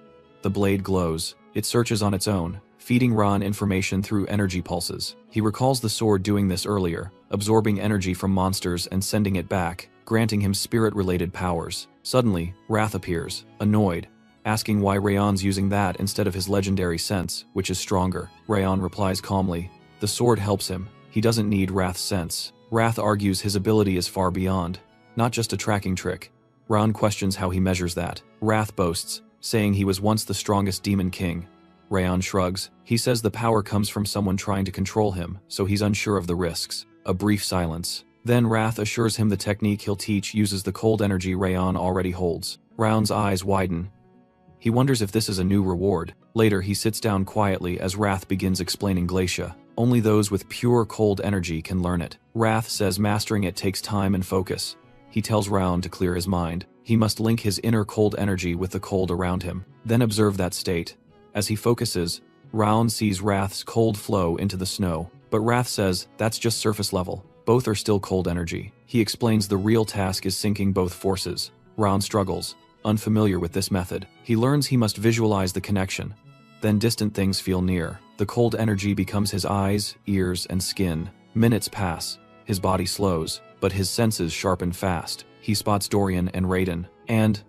The blade glows. It searches on its own, feeding Raon information through energy pulses. He recalls the sword doing this earlier, absorbing energy from monsters and sending it back, granting him spirit-related powers. Suddenly, Wrath appears, annoyed, asking why Rayon's using that instead of his legendary sense, which is stronger. Rayon replies calmly, "The sword helps him. He doesn't need Wrath's sense." Wrath argues his ability is far beyond, not just a tracking trick. Raon questions how he measures that. Wrath boasts, saying he was once the strongest demon king. Rayon shrugs. He says the power comes from someone trying to control him, so he's unsure of the risks. A brief silence. Then Wrath assures him the technique he'll teach uses the cold energy Rayon already holds. Raon's eyes widen. He wonders if this is a new reward. Later, he sits down quietly as Wrath begins explaining Glacia. Only those with pure cold energy can learn it. Wrath says mastering it takes time and focus. He tells Raon to clear his mind. He must link his inner cold energy with the cold around him, then observe that state. As he focuses, Raon sees Wrath's cold flow into the snow. But Wrath says, that's just surface level. Both are still cold energy. He explains the real task is syncing both forces. Raon struggles, unfamiliar with this method. He learns he must visualize the connection. Then distant things feel near. The cold energy becomes his eyes, ears, and skin. Minutes pass. His body slows, but his senses sharpen fast. He spots Dorian and Raiden, and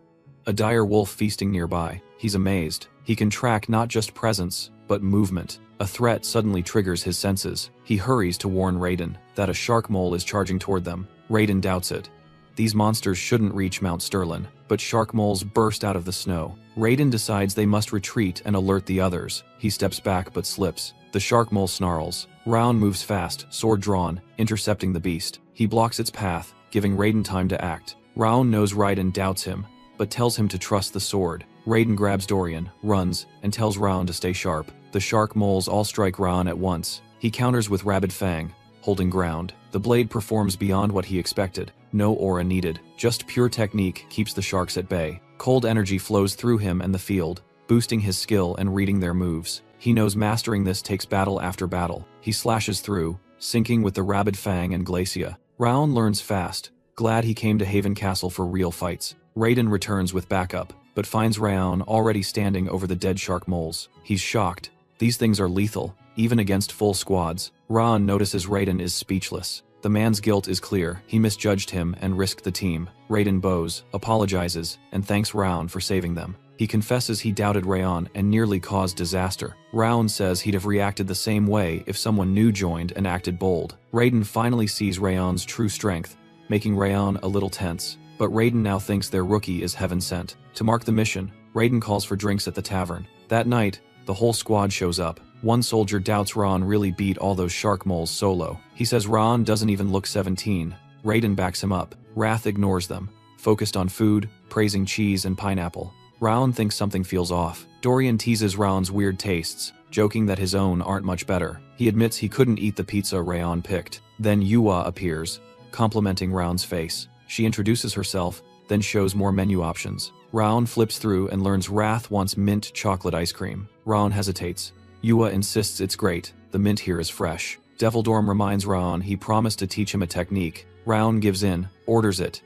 a dire wolf feasting nearby. He's amazed. He can track not just presence, but movement. A threat suddenly triggers his senses. He hurries to warn Raiden that a shark mole is charging toward them. Raiden doubts it. These monsters shouldn't reach Mount Sterlin, but shark moles burst out of the snow. Raiden decides they must retreat and alert the others. He steps back but slips. The shark mole snarls. Raon moves fast, sword drawn, intercepting the beast. He blocks its path, giving Raiden time to act. Raon knows Raiden doubts him, but tells him to trust the sword. Raiden grabs Dorian, runs, and tells Raon to stay sharp. The shark moles all strike Raon at once. He counters with Rabid Fang, holding ground. The blade performs beyond what he expected. No aura needed. Just pure technique keeps the sharks at bay. Cold energy flows through him and the field, boosting his skill and reading their moves. He knows mastering this takes battle after battle. He slashes through, syncing with the Rabid Fang and Glacia. Raon learns fast, glad he came to Haven Castle for real fights. Raiden returns with backup, but finds Raon already standing over the dead shark moles. He's shocked. These things are lethal, even against full squads. Raon notices Raiden is speechless. The man's guilt is clear. He misjudged him and risked the team. Raiden bows, apologizes, and thanks Raon for saving them. He confesses he doubted Raon and nearly caused disaster. Raon says he'd have reacted the same way if someone new joined and acted bold. Raiden finally sees Raon's true strength, making Raon a little tense. But Raiden now thinks their rookie is heaven sent. To mark the mission, Raiden calls for drinks at the tavern. That night, the whole squad shows up. One soldier doubts Raon really beat all those shark moles solo. He says Raon doesn't even look 17. Raiden backs him up. Wrath ignores them, focused on food, praising cheese and pineapple. Raon thinks something feels off. Dorian teases Raon's weird tastes, joking that his own aren't much better. He admits he couldn't eat the pizza Raon picked. Then Yua appears, complimenting Raon's face. She introduces herself, then shows more menu options. Raon flips through and learns Wrath wants mint chocolate ice cream. Raon hesitates. Yua insists it's great. The mint here is fresh. Devildorm reminds Raon he promised to teach him a technique. Raon gives in, orders it.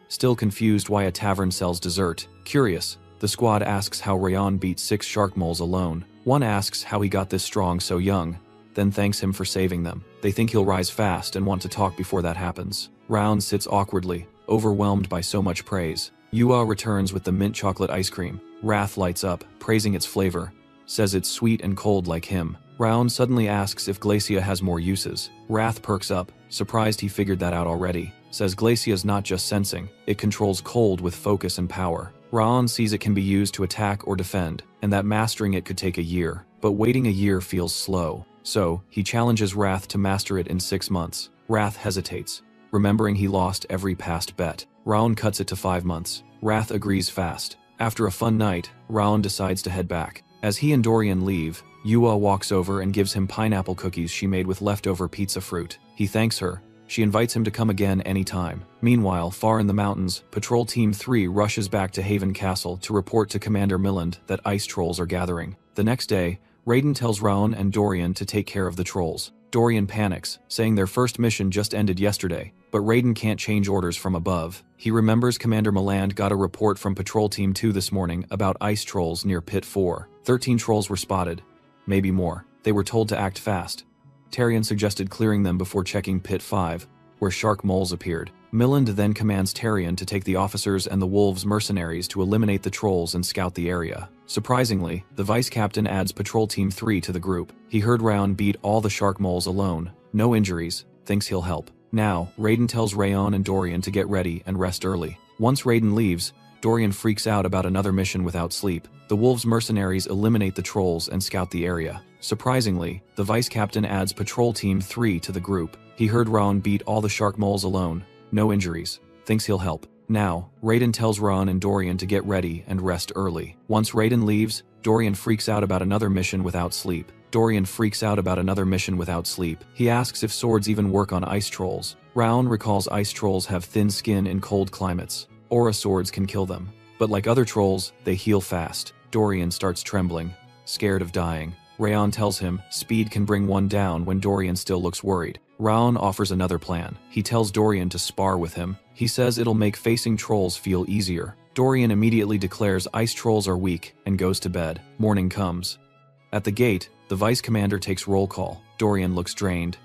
Still confused why a tavern sells dessert. Curious, the squad asks how Raon beat 6 shark moles alone. One asks how he got this strong so young, then thanks him for saving them. They think he'll rise fast and want to talk before that happens. Raon sits awkwardly, overwhelmed by so much praise. Yua returns with the mint chocolate ice cream. Wrath lights up, praising its flavor. Says it's sweet and cold like him. Raon suddenly asks if Glacia has more uses. Wrath perks up, surprised he figured that out already. Says Glacia's not just sensing, it controls cold with focus and power. Raon sees it can be used to attack or defend, and that mastering it could take a year. But waiting a year feels slow. So, he challenges Wrath to master it in 6 months. Wrath hesitates, remembering he lost every past bet. Raon cuts it to 5 months. Wrath agrees fast. After a fun night, Raon decides to head back. As he and Dorian leave, Yua walks over and gives him pineapple cookies she made with leftover pizza fruit. He thanks her. She invites him to come again anytime. Meanwhile, far in the mountains, Patrol Team 3 rushes back to Haven Castle to report to Commander Milland that ice trolls are gathering. The next day, Raiden tells Raon and Dorian to take care of the trolls. Dorian panics, saying their first mission just ended yesterday, but Raiden can't change orders from above. He remembers Commander Milland got a report from Patrol Team 2 this morning about ice trolls near Pit 4. 13 trolls were spotted. Maybe more. They were told to act fast. Tarion suggested clearing them before checking Pit 5, where shark moles appeared. Milland then commands Tarion to take the officers and the wolves mercenaries to eliminate the trolls and scout the area. Surprisingly, the vice captain adds Patrol Team 3 to the group. He heard Raon beat all the shark moles alone. No injuries, thinks he'll help. Now, Raiden tells Raon and Dorian to get ready and rest early. Once Raiden leaves, Dorian freaks out about another mission without sleep. The wolves mercenaries eliminate the trolls and scout the area. Surprisingly, the vice captain adds Patrol Team 3 to the group. He heard Raon beat all the shark moles alone. No injuries, thinks he'll help. Now, Raiden tells Raon and Dorian to get ready and rest early. Once Raiden leaves, Dorian freaks out about another mission without sleep. He asks if swords even work on ice trolls. Raon recalls ice trolls have thin skin in cold climates. Aura swords can kill them. But like other trolls, they heal fast. Dorian starts trembling, scared of dying. Raon tells him speed can bring one down when Dorian still looks worried. Raon offers another plan. He tells Dorian to spar with him. He says it'll make facing trolls feel easier. Dorian immediately declares ice trolls are weak and goes to bed. Morning comes. At the gate, the vice commander takes roll call. Dorian looks drained.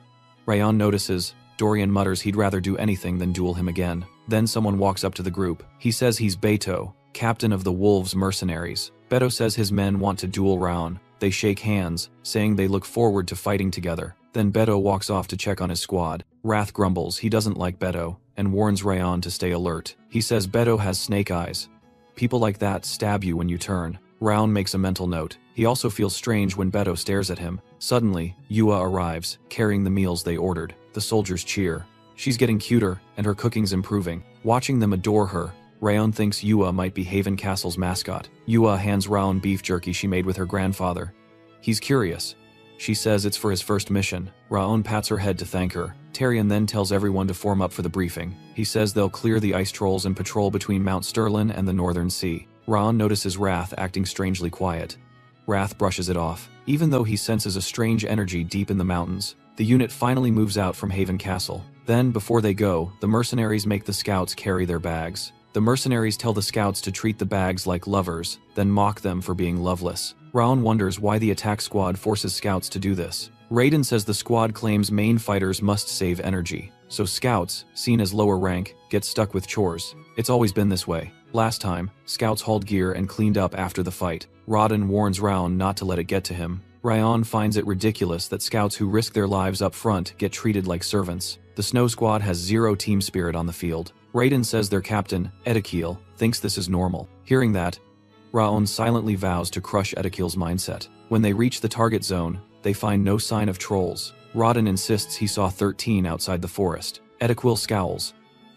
Raon notices. Dorian mutters he'd rather do anything than duel him again. Then someone walks up to the group. He says he's Beto, captain of the Wolves mercenaries. Beto says his men want to duel Raon. They shake hands, saying they look forward to fighting together. Then Beto walks off to check on his squad. Wrath grumbles he doesn't like Beto, and warns Raon to stay alert. He says Beto has snake eyes. People like that stab you when you turn. Raon makes a mental note. He also feels strange when Beto stares at him. Suddenly, Yua arrives, carrying the meals they ordered. The soldiers cheer. She's getting cuter, and her cooking's improving. Watching them adore her, Raon thinks Yua might be Haven Castle's mascot. Yua hands Raon beef jerky she made with her grandfather. He's curious. She says it's for his first mission. Raon pats her head to thank her. Tyrion then tells everyone to form up for the briefing. He says they'll clear the ice trolls and patrol between Mount Sterlin and the Northern Sea. Raon notices Wrath acting strangely quiet. Wrath brushes it off. Even though he senses a strange energy deep in the mountains, the unit finally moves out from Haven Castle. Then, before they go, the mercenaries make the scouts carry their bags. The mercenaries tell the scouts to treat the bags like lovers, then mock them for being loveless. Raon wonders why the attack squad forces scouts to do this. Raiden says the squad claims main fighters must save energy, so scouts, seen as lower rank, get stuck with chores. It's always been this way. Last time, scouts hauled gear and cleaned up after the fight. Rodden warns Raon not to let it get to him. Raon finds it ridiculous that scouts who risk their lives up front get treated like servants. The Snow Squad has zero team spirit on the field. Raiden says their captain, Edekil, thinks this is normal. Hearing that, Raon silently vows to crush Edekil's mindset. When they reach the target zone, they find no sign of trolls. Rodden insists he saw 13 outside the forest. Edekil scowls,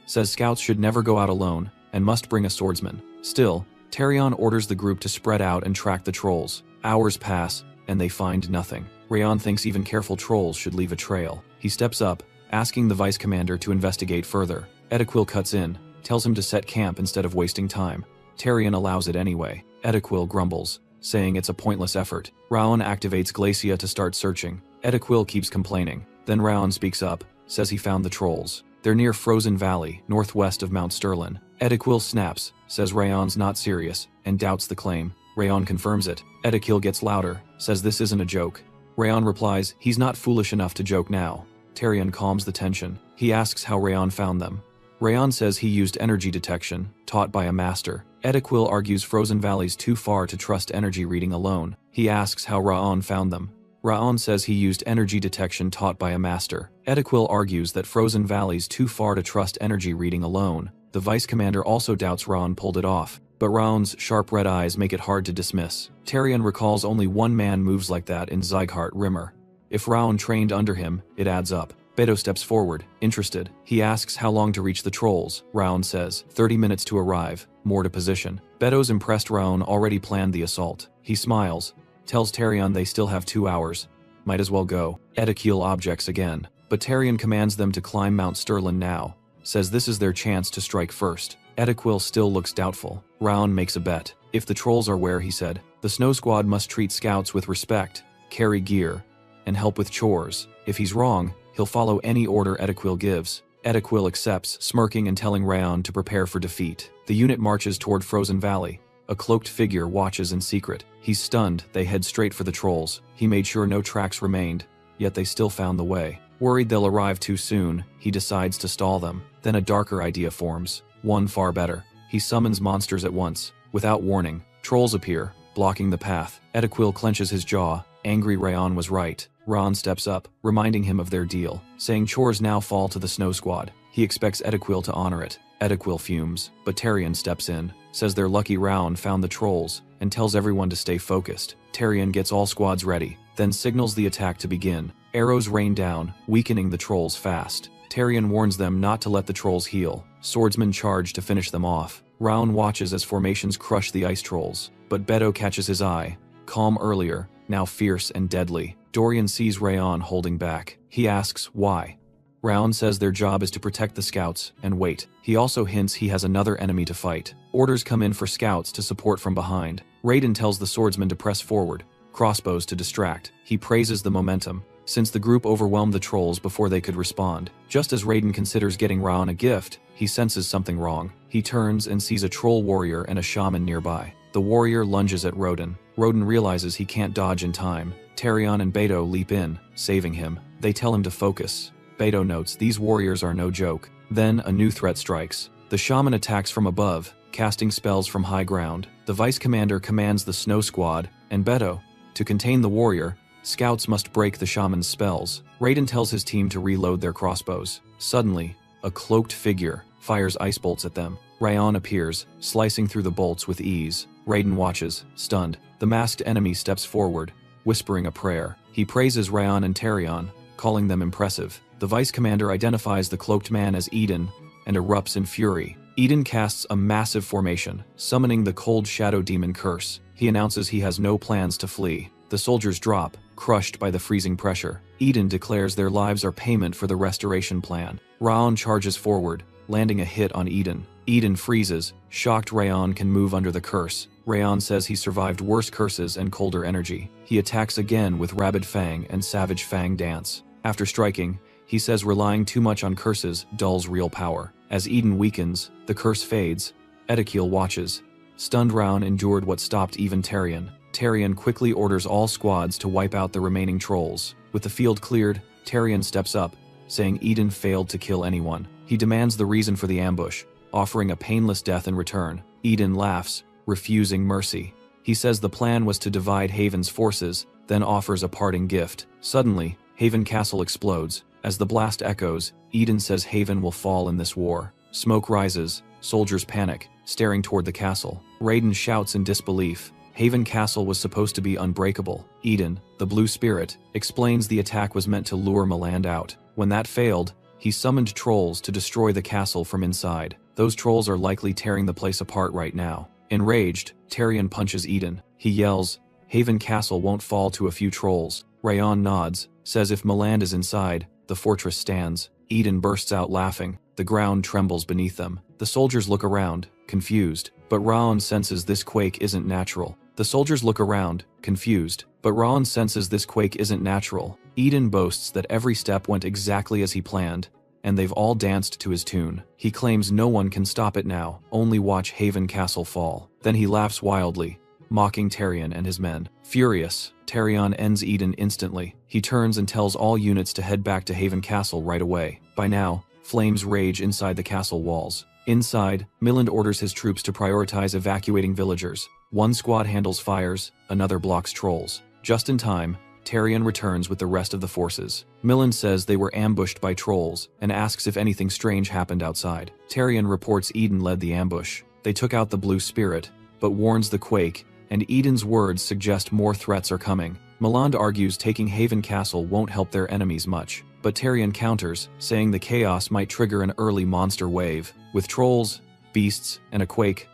says scouts should never go out alone, and must bring a swordsman. Still, Tyrion orders the group to spread out and track the trolls. Hours pass, and they find nothing. Raon thinks even careful trolls should leave a trail. He steps up, asking the vice commander to investigate further. Edekil cuts in, tells him to set camp instead of wasting time. Tyrion allows it anyway. Edekil grumbles, saying it's a pointless effort. Raon activates Glacia to start searching. Edekil keeps complaining. Then Raon speaks up, says he found the trolls. They're near Frozen Valley, northwest of Mount Sterlin. Edekil snaps, says Raon's not serious, and doubts the claim. Raon confirms it. Edekil gets louder, says this isn't a joke. Raon replies he's not foolish enough to joke now. Tyrion calms the tension. He asks how Raon found them. Raon says he used energy detection, taught by a master. Edekil argues Frozen Valley's too far to trust energy reading alone. He asks how Raon found them. Raon says he used energy detection taught by a master. Edekil argues that Frozen Valley's too far to trust energy reading alone. The vice commander also doubts Raon pulled it off, but Raon's sharp red eyes make it hard to dismiss. Tyrion recalls only one man moves like that in Zygarde Rimmer. If Raon trained under him, it adds up. Beto steps forward, interested. He asks how long to reach the trolls. Raon says, 30 minutes to arrive, more to position. Beto's impressed Raon already planned the assault. He smiles, tells Tyrion they still have 2 hours. Might as well go. Edekil objects again, but Tyrion commands them to climb Mount Sterlin now. Says this is their chance to strike first. Edekil still looks doubtful. Raon makes a bet. If the trolls are where he said, the Snow Squad must treat scouts with respect, carry gear, and help with chores. If he's wrong, he'll follow any order Edekil gives. Edekil accepts, smirking and telling Raon to prepare for defeat. The unit marches toward Frozen Valley. A cloaked figure watches in secret. He's stunned, they head straight for the trolls. He made sure no tracks remained, yet they still found the way. Worried they'll arrive too soon, he decides to stall them. Then a darker idea forms, one far better. He summons monsters at once. Without warning, trolls appear, blocking the path. Edekil clenches his jaw. Angry Raon was right. Raon steps up, reminding him of their deal, saying chores now fall to the Snow Squad. He expects Edekil to honor it. Edekil fumes, but Tyrion steps in, says they're lucky Raon found the trolls, and tells everyone to stay focused. Tyrion gets all squads ready, then signals the attack to begin. Arrows rain down, weakening the trolls fast. Tyrion warns them not to let the trolls heal. Swordsmen charge to finish them off. Raon watches as formations crush the ice trolls, but Beto catches his eye. Calm earlier, now fierce and deadly. Dorian sees Raon holding back. He asks why. Raon says their job is to protect the scouts and wait. He also hints he has another enemy to fight. Orders come in for scouts to support from behind. Raiden tells the swordsman to press forward, crossbows to distract. He praises the momentum, since the group overwhelmed the trolls before they could respond. Just as Raiden considers getting Raon a gift, he senses something wrong. He turns and sees a troll warrior and a shaman nearby. The warrior lunges at Roden. Roden realizes he can't dodge in time. Terion and Beto leap in, saving him. They tell him to focus. Beto notes these warriors are no joke. Then a new threat strikes. The shaman attacks from above, casting spells from high ground. The vice commander commands the snow squad, and Beto, to contain the warrior, scouts must break the shaman's spells. Raiden tells his team to reload their crossbows. Suddenly, a cloaked figure fires ice bolts at them. Raon appears, slicing through the bolts with ease. Raiden watches, stunned. The masked enemy steps forward, whispering a prayer. He praises Raon and Terion, calling them impressive. The vice commander identifies the cloaked man as Eden and erupts in fury. Eden casts a massive formation, summoning the cold shadow demon curse. He announces he has no plans to flee. The soldiers drop, crushed by the freezing pressure. Eden declares their lives are payment for the restoration plan. Raon charges forward, landing a hit on Eden. Eden freezes, shocked Raon can move under the curse. Raon says he survived worse curses and colder energy. He attacks again with Rabid Fang and Savage Fang Dance. After striking, he says relying too much on curses dulls real power. As Eden weakens, the curse fades. Edekiel watches. Stunned Raon endured what stopped even Terion. Terion quickly orders all squads to wipe out the remaining trolls. With the field cleared, Terion steps up, saying Eden failed to kill anyone. He demands the reason for the ambush, offering a painless death in return. Eden laughs, refusing mercy. He says the plan was to divide Haven's forces, then offers a parting gift. Suddenly, Haven Castle explodes. As the blast echoes, Eden says Haven will fall in this war. Smoke rises, soldiers panic, staring toward the castle. Raiden shouts in disbelief. Haven Castle was supposed to be unbreakable. Eden, the blue spirit, explains the attack was meant to lure Meland out. When that failed, he summoned trolls to destroy the castle from inside. Those trolls are likely tearing the place apart right now. Enraged, Terion punches Eden. He yells, Haven Castle won't fall to a few trolls. Raon nods, says if Meland is inside, the fortress stands. Eden bursts out laughing. The ground trembles beneath them. The soldiers look around, confused, but Raon senses this quake isn't natural. The soldiers look around, confused, but Raon senses this quake isn't natural. Eden boasts that every step went exactly as he planned, and they've all danced to his tune. He claims no one can stop it now, only watch Haven Castle fall. Then he laughs wildly, mocking Terion and his men. Furious, Terion ends Eden instantly. He turns and tells all units to head back to Haven Castle right away. By now, flames rage inside the castle walls. Inside, Milland orders his troops to prioritize evacuating villagers. One squad handles fires, another blocks trolls. Just in time, Terion returns with the rest of the forces. Milland says they were ambushed by trolls and asks if anything strange happened outside. Terion reports Eden led the ambush. They took out the blue spirit, but warns the quake, and Eden's words suggest more threats are coming. Meland argues taking Haven Castle won't help their enemies much, but Terion counters, saying the chaos might trigger an early monster wave. With trolls, beasts, and a quake,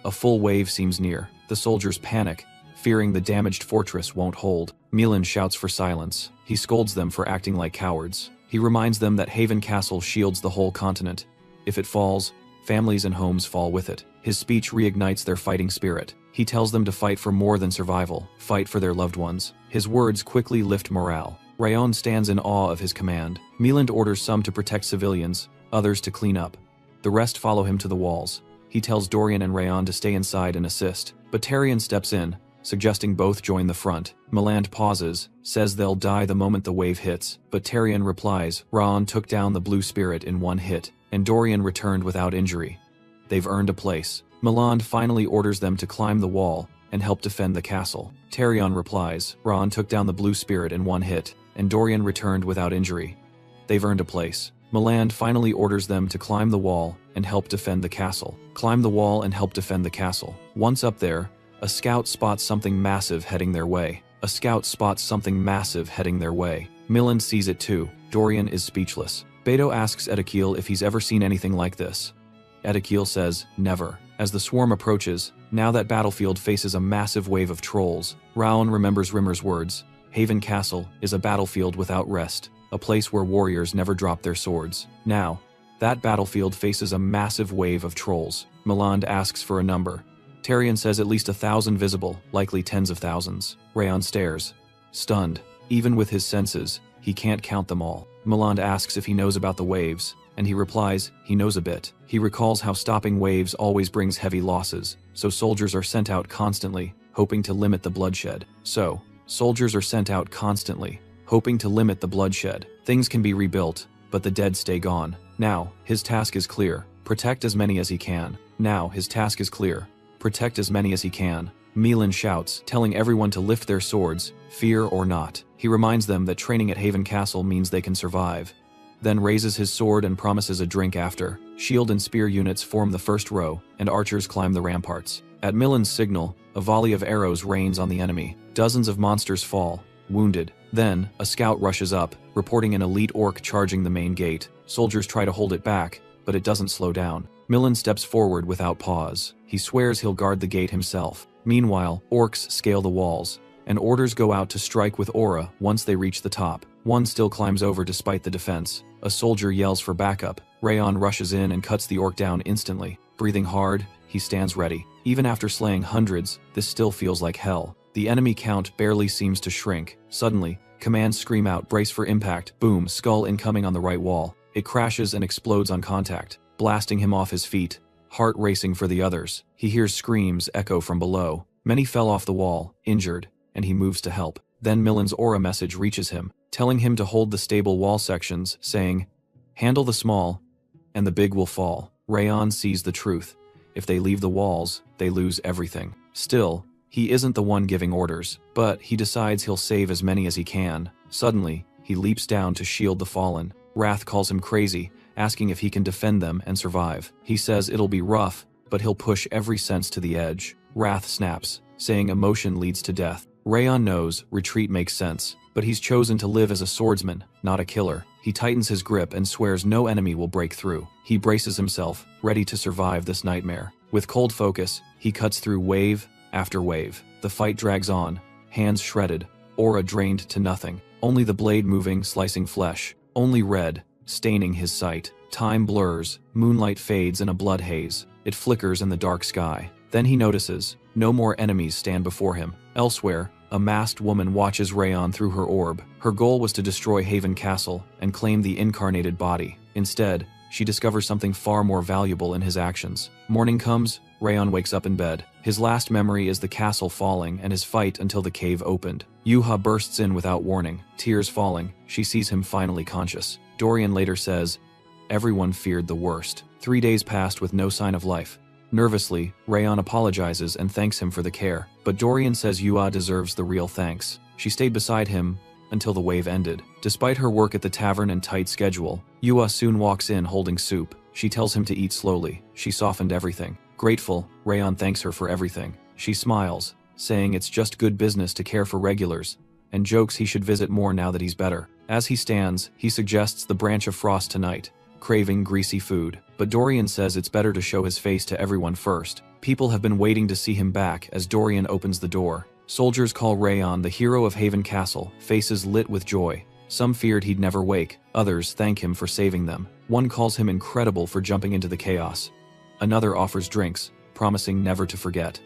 a full wave seems near. The soldiers panic, fearing the damaged fortress won't hold. Milland shouts for silence. He scolds them for acting like cowards. He reminds them that Haven Castle shields the whole continent. If it falls, families and homes fall with it. His speech reignites their fighting spirit. He tells them to fight for more than survival, fight for their loved ones. His words quickly lift morale. Raon stands in awe of his command. Milland orders some to protect civilians, others to clean up. The rest follow him to the walls. He tells Dorian and Raon to stay inside and assist, but Terion steps in, suggesting both join the front. Meland pauses, says they'll die the moment the wave hits, but Terion replies, Raon took down the blue spirit in one hit, and Dorian returned without injury. They've earned a place. Meland finally orders them to climb the wall and help defend the castle. Terion replies, Raon took down the blue spirit in one hit, and Dorian returned without injury. They've earned a place. Meland finally orders them to climb the wall and help defend the castle. Climb the wall and help defend the castle. Once up there, a scout spots something massive heading their way. Milland sees it too. Dorian is speechless. Beto asks Edekiel if he's ever seen anything like this. Edekiel says, never. As the swarm approaches, now that battlefield faces a massive wave of trolls. Raon remembers Rimmer's words. Haven Castle is a battlefield without rest, a place where warriors never drop their swords. Now, that battlefield faces a massive wave of trolls. Meland asks for a number. Tarion says at least 1,000 visible, likely tens of thousands. Rayon stares, stunned. Even with his senses, he can't count them all. Milan asks if he knows about the waves, and he replies he knows a bit. He recalls how stopping waves always brings heavy losses, so soldiers are sent out constantly, hoping to limit the bloodshed. Things can be rebuilt, but the dead stay gone. Now, his task is clear. Protect as many as he can. Milan shouts, telling everyone to lift their swords, fear or not. He reminds them that training at Haven Castle means they can survive. Then raises his sword and promises a drink after. Shield and spear units form the first row, and archers climb the ramparts. At Milan's signal, a volley of arrows rains on the enemy. Dozens of monsters fall, wounded. Then, a scout rushes up, reporting an elite orc charging the main gate. Soldiers try to hold it back, but it doesn't slow down. Milan steps forward without pause. He swears he'll guard the gate himself. Meanwhile, orcs scale the walls, and orders go out to strike with aura once they reach the top. One still climbs over despite the defense. A soldier yells for backup. Rayon rushes in and cuts the orc down instantly. Breathing hard, he stands ready. Even after slaying hundreds, this still feels like hell. The enemy count barely seems to shrink. Suddenly, commands scream out, brace for impact. Boom, skull incoming on the right wall. It crashes and explodes on contact, blasting him off his feet. Heart racing for the others. He hears screams echo from below. Many fell off the wall, injured, and he moves to help. Then Milan's aura message reaches him, telling him to hold the stable wall sections, saying, "Handle the small, and the big will fall." Rayon sees the truth. If they leave the walls, they lose everything. Still, he isn't the one giving orders, but he decides he'll save as many as he can. Suddenly, he leaps down to shield the fallen. Wrath calls him crazy, asking if he can defend them and survive. He says it'll be rough, but he'll push every sense to the edge. Wrath snaps, saying emotion leads to death. Rayon knows retreat makes sense, but he's chosen to live as a swordsman, not a killer. He tightens his grip and swears no enemy will break through. He braces himself, ready to survive this nightmare. With cold focus, he cuts through wave after wave. The fight drags on, hands shredded, aura drained to nothing. Only the blade moving, slicing flesh. Only red, staining his sight. Time blurs, moonlight fades in a blood haze. It flickers in the dark sky. Then he notices, no more enemies stand before him. Elsewhere, a masked woman watches Rayon through her orb. Her goal was to destroy Haven Castle and claim the incarnated body. Instead, she discovers something far more valuable in his actions. Morning comes, Rayon wakes up in bed. His last memory is the castle falling and his fight until the cave opened. Yuha bursts in without warning, tears falling. She sees him finally conscious. Dorian later says, "Everyone feared the worst." 3 days passed with no sign of life. Nervously, Rayon apologizes and thanks him for the care, but Dorian says Yuha deserves the real thanks. She stayed beside him until the wave ended. Despite her work at the tavern and tight schedule, Yuha soon walks in holding soup. She tells him to eat slowly. She softened everything. Grateful, Rayon thanks her for everything. She smiles, saying it's just good business to care for regulars, and jokes he should visit more now that he's better. As he stands, he suggests the branch of frost tonight, craving greasy food. But Dorian says it's better to show his face to everyone first. People have been waiting to see him back as Dorian opens the door. Soldiers call Rayon the hero of Haven Castle, faces lit with joy. Some feared he'd never wake, others thank him for saving them. One calls him incredible for jumping into the chaos. Another offers drinks, promising never to forget.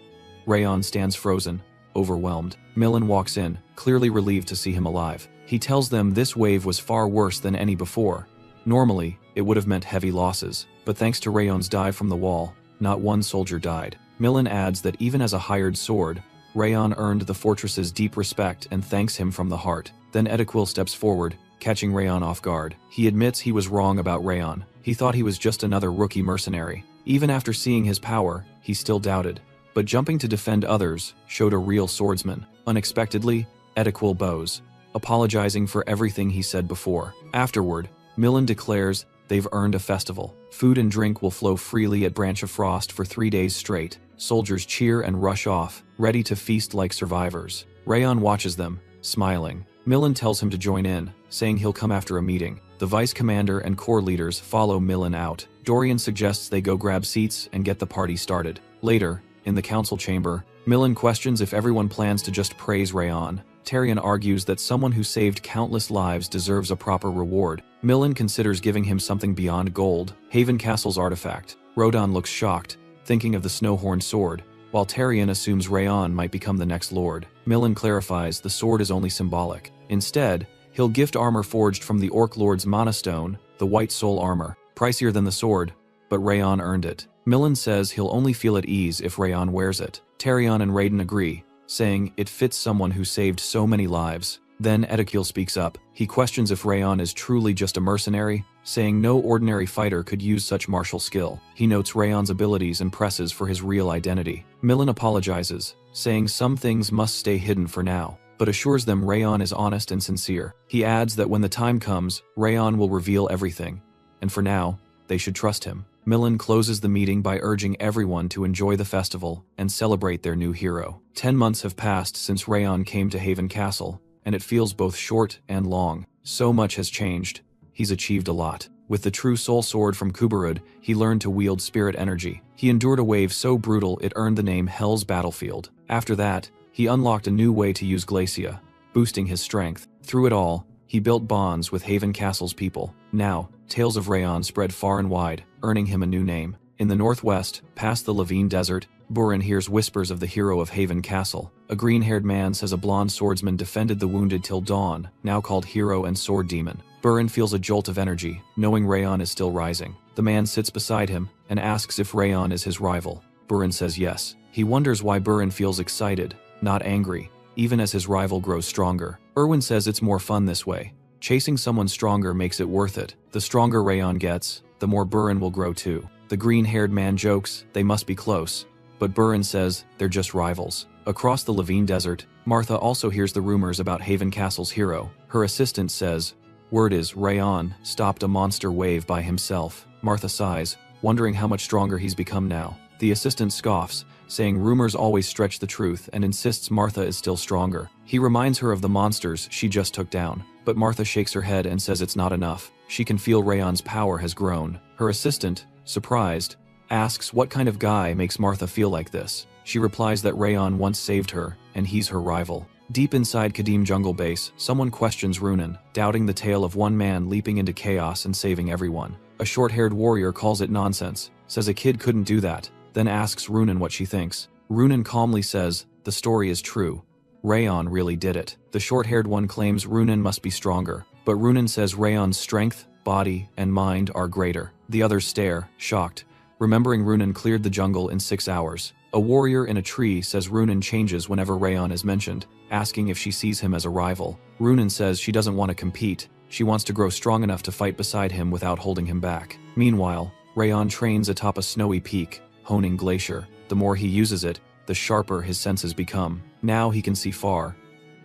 Rayon stands frozen, overwhelmed. Milan walks in, clearly relieved to see him alive. He tells them this wave was far worse than any before. Normally, it would have meant heavy losses, but thanks to Rayon's dive from the wall, not one soldier died. Milan adds that even as a hired sword, Rayon earned the fortress's deep respect and thanks him from the heart. Then Ediquil steps forward, catching Rayon off guard. He admits he was wrong about Rayon. He thought he was just another rookie mercenary. Even after seeing his power, he still doubted. But jumping to defend others showed a real swordsman. Unexpectedly, Ediquil bows, apologizing for everything he said before. Afterward, Milan declares they've earned a festival. Food and drink will flow freely at Branch of Frost for 3 days straight. Soldiers cheer and rush off, ready to feast like survivors. Rayon watches them, smiling. Milan tells him to join in, saying he'll come after a meeting. The vice commander and corps leaders follow Milan out. Dorian suggests they go grab seats and get the party started. Later, in the council chamber, Milan questions if everyone plans to just praise Rayon. Tarion argues that someone who saved countless lives deserves a proper reward. Milan considers giving him something beyond gold, Haven Castle's artifact. Rodan looks shocked, thinking of the Snowhorn sword, while Tarion assumes Rayon might become the next lord. Millen clarifies the sword is only symbolic. Instead, he'll gift armor forged from the Orc Lord's Mana Stone, the White Soul armor, pricier than the sword, but Rayon earned it. Millen says he'll only feel at ease if Rayon wears it. Tarion and Raiden agree, saying it fits someone who saved so many lives. Then Etekiel speaks up. He questions if Rayon is truly just a mercenary, saying no ordinary fighter could use such martial skill. He notes Rayon's abilities and presses for his real identity. Millen apologizes, saying some things must stay hidden for now, but assures them Rayon is honest and sincere. He adds that when the time comes, Rayon will reveal everything, and for now, they should trust him. Millen closes the meeting by urging everyone to enjoy the festival and celebrate their new hero. 10 months have passed since Rayon came to Haven Castle, and it feels both short and long. So much has changed. He's achieved a lot. With the true soul sword from Kuberud, he learned to wield spirit energy. He endured a wave so brutal it earned the name Hell's Battlefield. After that, he unlocked a new way to use Glacia, boosting his strength. Through it all, he built bonds with Haven Castle's people. Now, tales of Rayon spread far and wide, earning him a new name. In the northwest, past the Levine Desert, Burin hears whispers of the hero of Haven Castle. A green-haired man says a blonde swordsman defended the wounded till dawn, now called Hero and Sword Demon. Burin feels a jolt of energy, knowing Rayon is still rising. The man sits beside him and asks if Rayon is his rival. Burin says yes. He wonders why Burin feels excited, not angry, even as his rival grows stronger. Erwin says it's more fun this way. Chasing someone stronger makes it worth it. The stronger Rayon gets, the more Burin will grow too. The green-haired man jokes they must be close, but Burin says they're just rivals. Across the Levine Desert, Martha also hears the rumors about Haven Castle's hero. Her assistant says, word is Rayon stopped a monster wave by himself. Martha sighs, wondering how much stronger he's become now. The assistant scoffs, saying rumors always stretch the truth, and insists Martha is still stronger. He reminds her of the monsters she just took down, but Martha shakes her head and says it's not enough. She can feel Rayon's power has grown. Her assistant, surprised, asks what kind of guy makes Martha feel like this. She replies that Rayon once saved her, and he's her rival. Deep inside Kadim Jungle Base, someone questions Runan, doubting the tale of one man leaping into chaos and saving everyone. A short-haired warrior calls it nonsense, says a kid couldn't do that, then asks Runan what she thinks. Runan calmly says, the story is true. Rayon really did it. The short-haired one claims Runan must be stronger, but Runan says Rayon's strength, body, and mind are greater. The others stare, shocked, remembering Runan cleared the jungle in 6 hours. A warrior in a tree says Runan changes whenever Rayon is mentioned, asking if she sees him as a rival. Runan says she doesn't want to compete, she wants to grow strong enough to fight beside him without holding him back. Meanwhile, Rayon trains atop a snowy peak, honing Glacier. The more he uses it, the sharper his senses become. Now he can see far,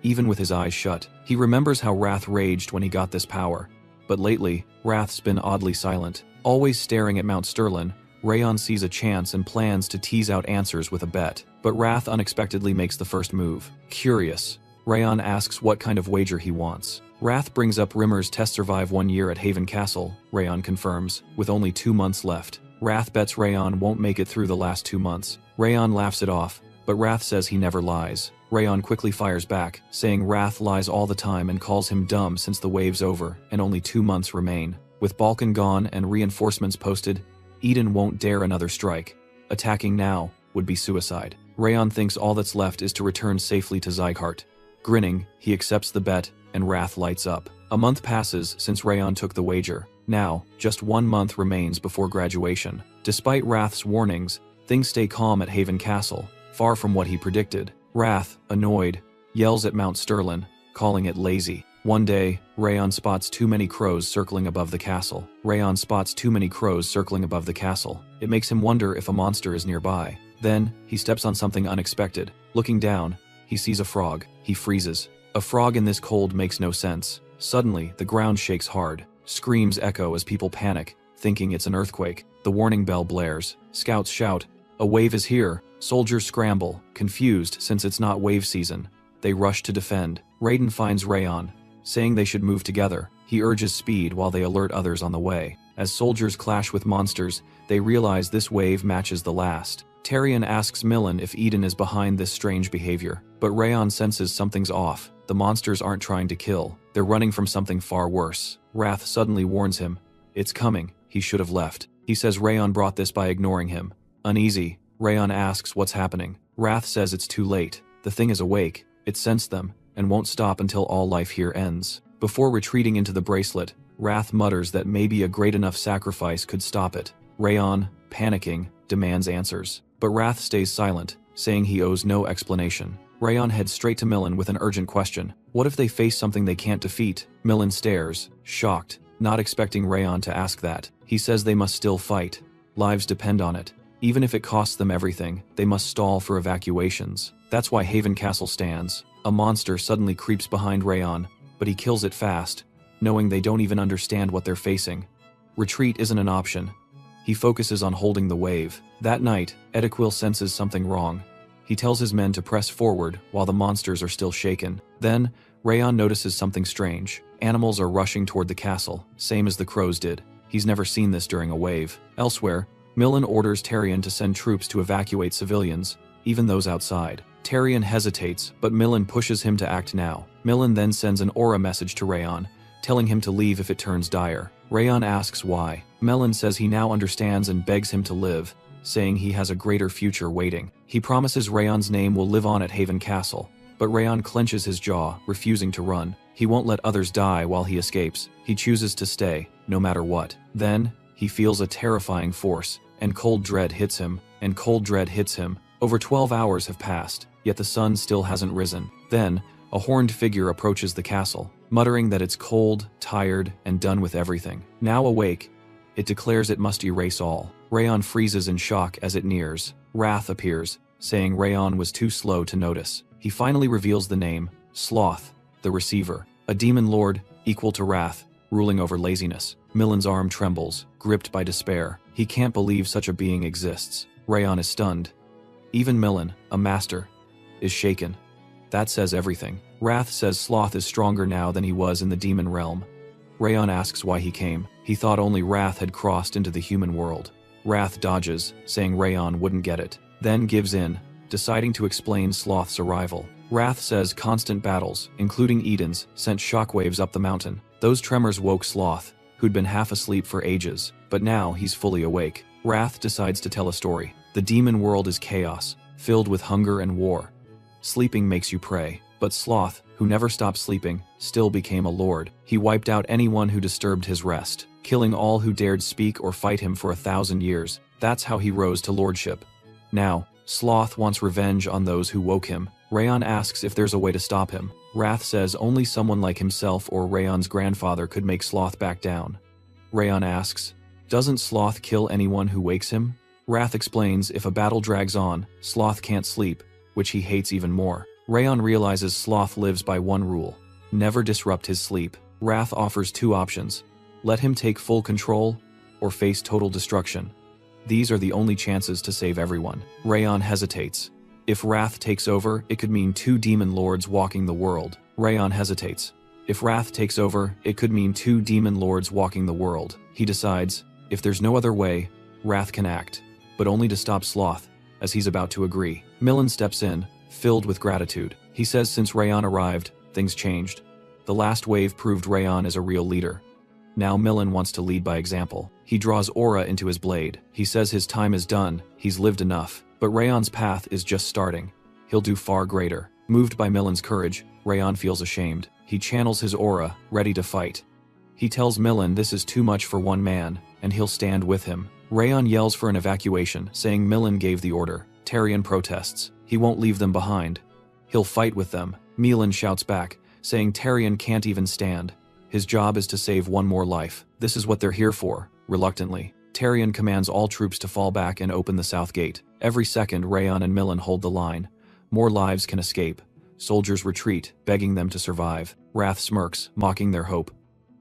even with his eyes shut. He remembers how Wrath raged when he got this power. But lately, Wrath's been oddly silent. Always staring at Mount Sterlin, Rayon sees a chance and plans to tease out answers with a bet. But Wrath unexpectedly makes the first move. Curious, Rayon asks what kind of wager he wants. Wrath brings up Rimmer's test survive 1 year at Haven Castle, Rayon confirms, with only 2 months left. Wrath bets Rayon won't make it through the last 2 months. Rayon laughs it off, but Wrath says he never lies. Rayon quickly fires back, saying Wrath lies all the time and calls him dumb since the wave's over and only 2 months remain. With Balkan gone and reinforcements posted, Eden won't dare another strike. Attacking now would be suicide. Rayon thinks all that's left is to return safely to Zygarde. Grinning, he accepts the bet, and Wrath lights up. A month passes since Rayon took the wager. Now, just 1 month remains before graduation. Despite Wrath's warnings, things stay calm at Haven Castle, far from what he predicted. Wrath, annoyed, yells at Mount Sterlin, calling it lazy. One day, Rayon spots too many crows circling above the castle. Rayon spots too many crows circling above the castle. It makes him wonder if a monster is nearby. Then, he steps on something unexpected. Looking down, he sees a frog. He freezes. A frog in this cold makes no sense. Suddenly, the ground shakes hard. Screams echo as people panic, thinking it's an earthquake. The warning bell blares. Scouts shout, "A wave is here!" Soldiers scramble, confused since it's not wave season. They rush to defend. Raiden finds Rayon, saying they should move together. He urges speed while they alert others on the way. As soldiers clash with monsters, they realize this wave matches the last. Tarion asks Millen if Eden is behind this strange behavior, but Rayon senses something's off. The monsters aren't trying to kill, they're running from something far worse. Wrath suddenly warns him, "It's coming, he should have left." He says Rayon brought this by ignoring him. Uneasy, Rayon asks what's happening. Wrath says it's too late. The thing is awake, it sensed them, and won't stop until all life here ends. Before retreating into the bracelet, Wrath mutters that maybe a great enough sacrifice could stop it. Rayon, panicking, demands answers. But Wrath stays silent, saying he owes no explanation. Rayon heads straight to Millen with an urgent question. What if they face something they can't defeat? Millen stares, shocked, not expecting Rayon to ask that. He says they must still fight. Lives depend on it. Even if it costs them everything, they must stall for evacuations. That's why Haven Castle stands. A monster suddenly creeps behind Rayon, but he kills it fast, knowing they don't even understand what they're facing. Retreat isn't an option. He focuses on holding the wave. That night, Ediquil senses something wrong. He tells his men to press forward while the monsters are still shaken. Then, Rayon notices something strange. Animals are rushing toward the castle, same as the crows did. He's never seen this during a wave. Elsewhere, Millen orders Tarion to send troops to evacuate civilians, even those outside. Tarion hesitates, but Millen pushes him to act now. Millen then sends an aura message to Rayon, telling him to leave if it turns dire. Rayon asks why. Millen says he now understands and begs him to live, saying he has a greater future waiting. He promises Rayon's name will live on at Haven Castle, but Rayon clenches his jaw, refusing to run. He won't let others die while he escapes. He chooses to stay, no matter what. Then, he feels a terrifying force, and cold dread hits him, Over 12 hours have passed, yet the sun still hasn't risen. Then, a horned figure approaches the castle, muttering that it's cold, tired, and done with everything. Now awake, it declares it must erase all. Rayon freezes in shock as it nears. Wrath appears, saying Rayon was too slow to notice. He finally reveals the name, Sloth, the receiver, a demon lord, equal to Wrath, ruling over laziness. Millen's arm trembles, gripped by despair. He can't believe such a being exists. Rayon is stunned. Even Millen, a master, is shaken. That says everything. Wrath says Sloth is stronger now than he was in the demon realm. Rayon asks why he came. He thought only Wrath had crossed into the human world. Wrath dodges, saying Rayon wouldn't get it, then gives in, deciding to explain Sloth's arrival. Wrath says constant battles, including Eden's, sent shockwaves up the mountain. Those tremors woke Sloth, who'd been half asleep for ages, but now he's fully awake. Wrath decides to tell a story. The demon world is chaos, filled with hunger and war. Sleeping makes you prey, but Sloth, who never stopped sleeping, still became a lord. He wiped out anyone who disturbed his rest, killing all who dared speak or fight him for 1,000 years. That's how he rose to lordship. Now, Sloth wants revenge on those who woke him. Rayon asks if there's a way to stop him. Wrath says only someone like himself or Rayon's grandfather could make Sloth back down. Rayon asks, doesn't Sloth kill anyone who wakes him? Wrath explains if a battle drags on, Sloth can't sleep, which he hates even more. Rayon realizes Sloth lives by one rule: never disrupt his sleep. Wrath offers two options: let him take full control, or face total destruction. These are the only chances to save everyone. Rayon hesitates. If Wrath takes over, it could mean 2 demon lords walking the world. Rayon hesitates. If Wrath takes over, it could mean 2 demon lords walking the world. He decides, if there's no other way, Wrath can act, but only to stop Sloth, as he's about to agree. Millen steps in, filled with gratitude. He says since Rayon arrived, things changed. The last wave proved Rayon is a real leader. Now Millen wants to lead by example. He draws aura into his blade. He says his time is done, he's lived enough. But Rayon's path is just starting. He'll do far greater. Moved by Millen's courage, Rayon feels ashamed. He channels his aura, ready to fight. He tells Millen this is too much for one man, and he'll stand with him. Rayon yells for an evacuation, saying Millen gave the order. Tarion protests. He won't leave them behind. He'll fight with them. Millen shouts back, saying Tarion can't even stand. His job is to save one more life. This is what they're here for. Reluctantly, Tarion commands all troops to fall back and open the south gate. Every second, Rayon and Millen hold the line. More lives can escape. Soldiers retreat, begging them to survive. Wrath smirks, mocking their hope.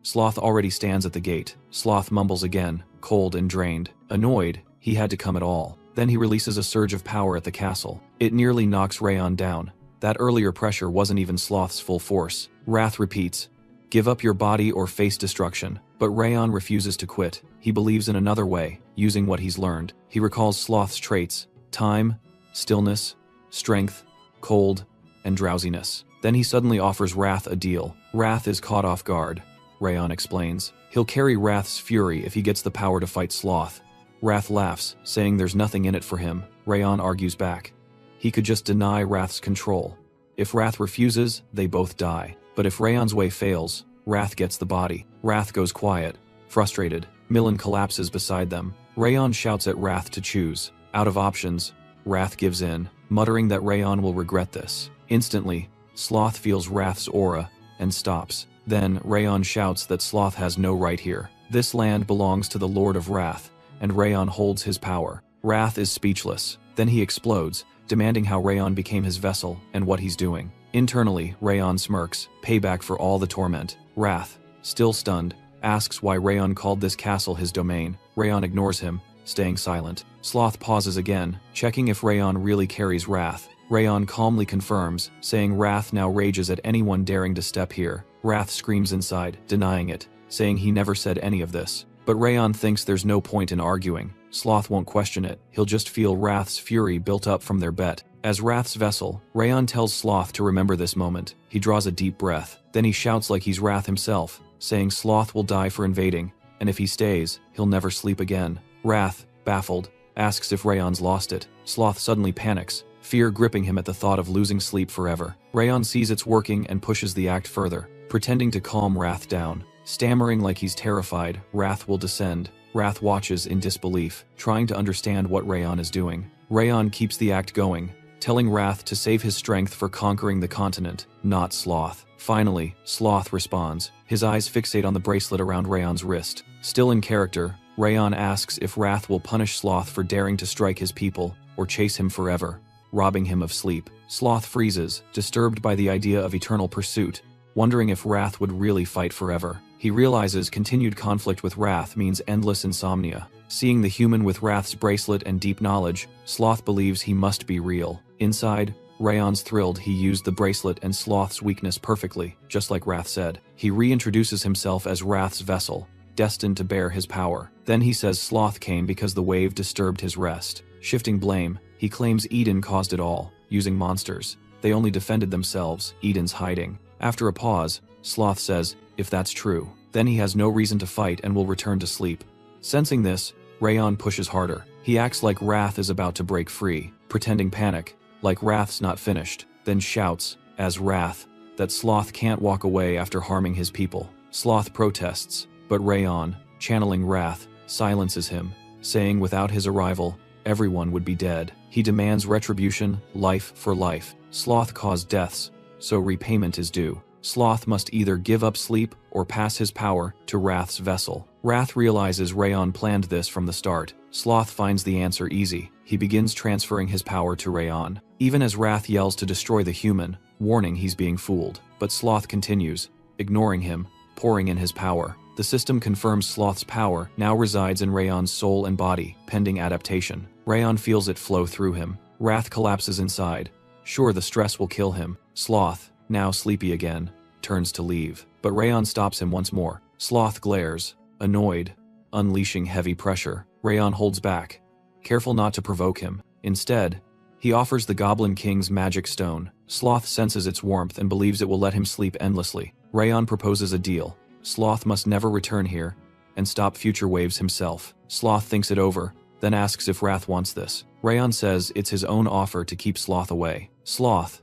Sloth already stands at the gate. Sloth mumbles again, cold and drained. Annoyed, he had to come at all. Then he releases a surge of power at the castle. It nearly knocks Rayon down. That earlier pressure wasn't even Sloth's full force. Wrath repeats, give up your body or face destruction. But Rayon refuses to quit. He believes in another way, using what he's learned. He recalls Sloth's traits: time, stillness, strength, cold, and drowsiness. Then he suddenly offers Wrath a deal. Wrath is caught off guard. Rayon explains. He'll carry Wrath's fury if he gets the power to fight Sloth. Wrath laughs, saying there's nothing in it for him. Rayon argues back. He could just deny Wrath's control. If Wrath refuses, they both die. But if Rayon's way fails, Wrath gets the body. Wrath goes quiet. Frustrated, Millen collapses beside them. Rayon shouts at Wrath to choose. Out of options, Wrath gives in, muttering that Rayon will regret this. Instantly, Sloth feels Wrath's aura and stops. Then, Rayon shouts that Sloth has no right here. This land belongs to the Lord of Wrath, and Rayon holds his power. Wrath is speechless. Then he explodes, demanding how Rayon became his vessel and what he's doing. Internally, Rayon smirks, payback for all the torment. Wrath, still stunned, asks why Rayon called this castle his domain. Rayon ignores him, staying silent. Sloth pauses again, checking if Rayon really carries Wrath. Rayon calmly confirms, saying Wrath now rages at anyone daring to step here. Wrath screams inside, denying it, saying he never said any of this. But Rayon thinks there's no point in arguing. Sloth won't question it, he'll just feel Wrath's fury built up from their bet. As Wrath's vessel, Rayon tells Sloth to remember this moment. He draws a deep breath. Then he shouts like he's Wrath himself, saying Sloth will die for invading, and if he stays, he'll never sleep again. Wrath, baffled, asks if Rayon's lost it. Sloth suddenly panics, fear gripping him at the thought of losing sleep forever. Rayon sees it's working and pushes the act further, pretending to calm Wrath down. Stammering like he's terrified, Wrath will descend. Wrath watches in disbelief, trying to understand what Rayon is doing. Rayon keeps the act going, telling Wrath to save his strength for conquering the continent, not Sloth. Finally, Sloth responds. His eyes fixate on the bracelet around Rayon's wrist. Still in character, Rayon asks if Wrath will punish Sloth for daring to strike his people, or chase him forever, robbing him of sleep. Sloth freezes, disturbed by the idea of eternal pursuit, wondering if Wrath would really fight forever. He realizes continued conflict with Wrath means endless insomnia. Seeing the human with Wrath's bracelet and deep knowledge, Sloth believes he must be real. Inside, Rayon's thrilled he used the bracelet and Sloth's weakness perfectly, just like Wrath said. He reintroduces himself as Wrath's vessel, destined to bear his power. Then he says Sloth came because the wave disturbed his rest. Shifting blame, he claims Eden caused it all, using monsters. They only defended themselves, Eden's hiding. After a pause, Sloth says, if that's true, then he has no reason to fight and will return to sleep. Sensing this, Rayon pushes harder. He acts like Wrath is about to break free, pretending panic, like Wrath's not finished, then shouts, as Wrath, that Sloth can't walk away after harming his people. Sloth protests, but Rayon, channeling Wrath, silences him, saying without his arrival, everyone would be dead. He demands retribution, life for life. Sloth caused deaths, so repayment is due. Sloth must either give up sleep or pass his power to Wrath's vessel. Wrath realizes Rayon planned this from the start. Sloth finds the answer easy. He begins transferring his power to Rayon, even as Wrath yells to destroy the human, warning he's being fooled. But Sloth continues, ignoring him, pouring in his power. The system confirms Sloth's power now resides in Rayon's soul and body, pending adaptation. Rayon feels it flow through him. Wrath collapses inside. Sure, the stress will kill him. Sloth, now sleepy again, turns to leave. But Rayon stops him once more. Sloth glares, annoyed, unleashing heavy pressure. Rayon holds back, careful not to provoke him. Instead, he offers the Goblin King's magic stone. Sloth senses its warmth and believes it will let him sleep endlessly. Rayon proposes a deal. Sloth must never return here, and stop future waves himself. Sloth thinks it over, then asks if Wrath wants this. Rayon says it's his own offer to keep Sloth away. Sloth,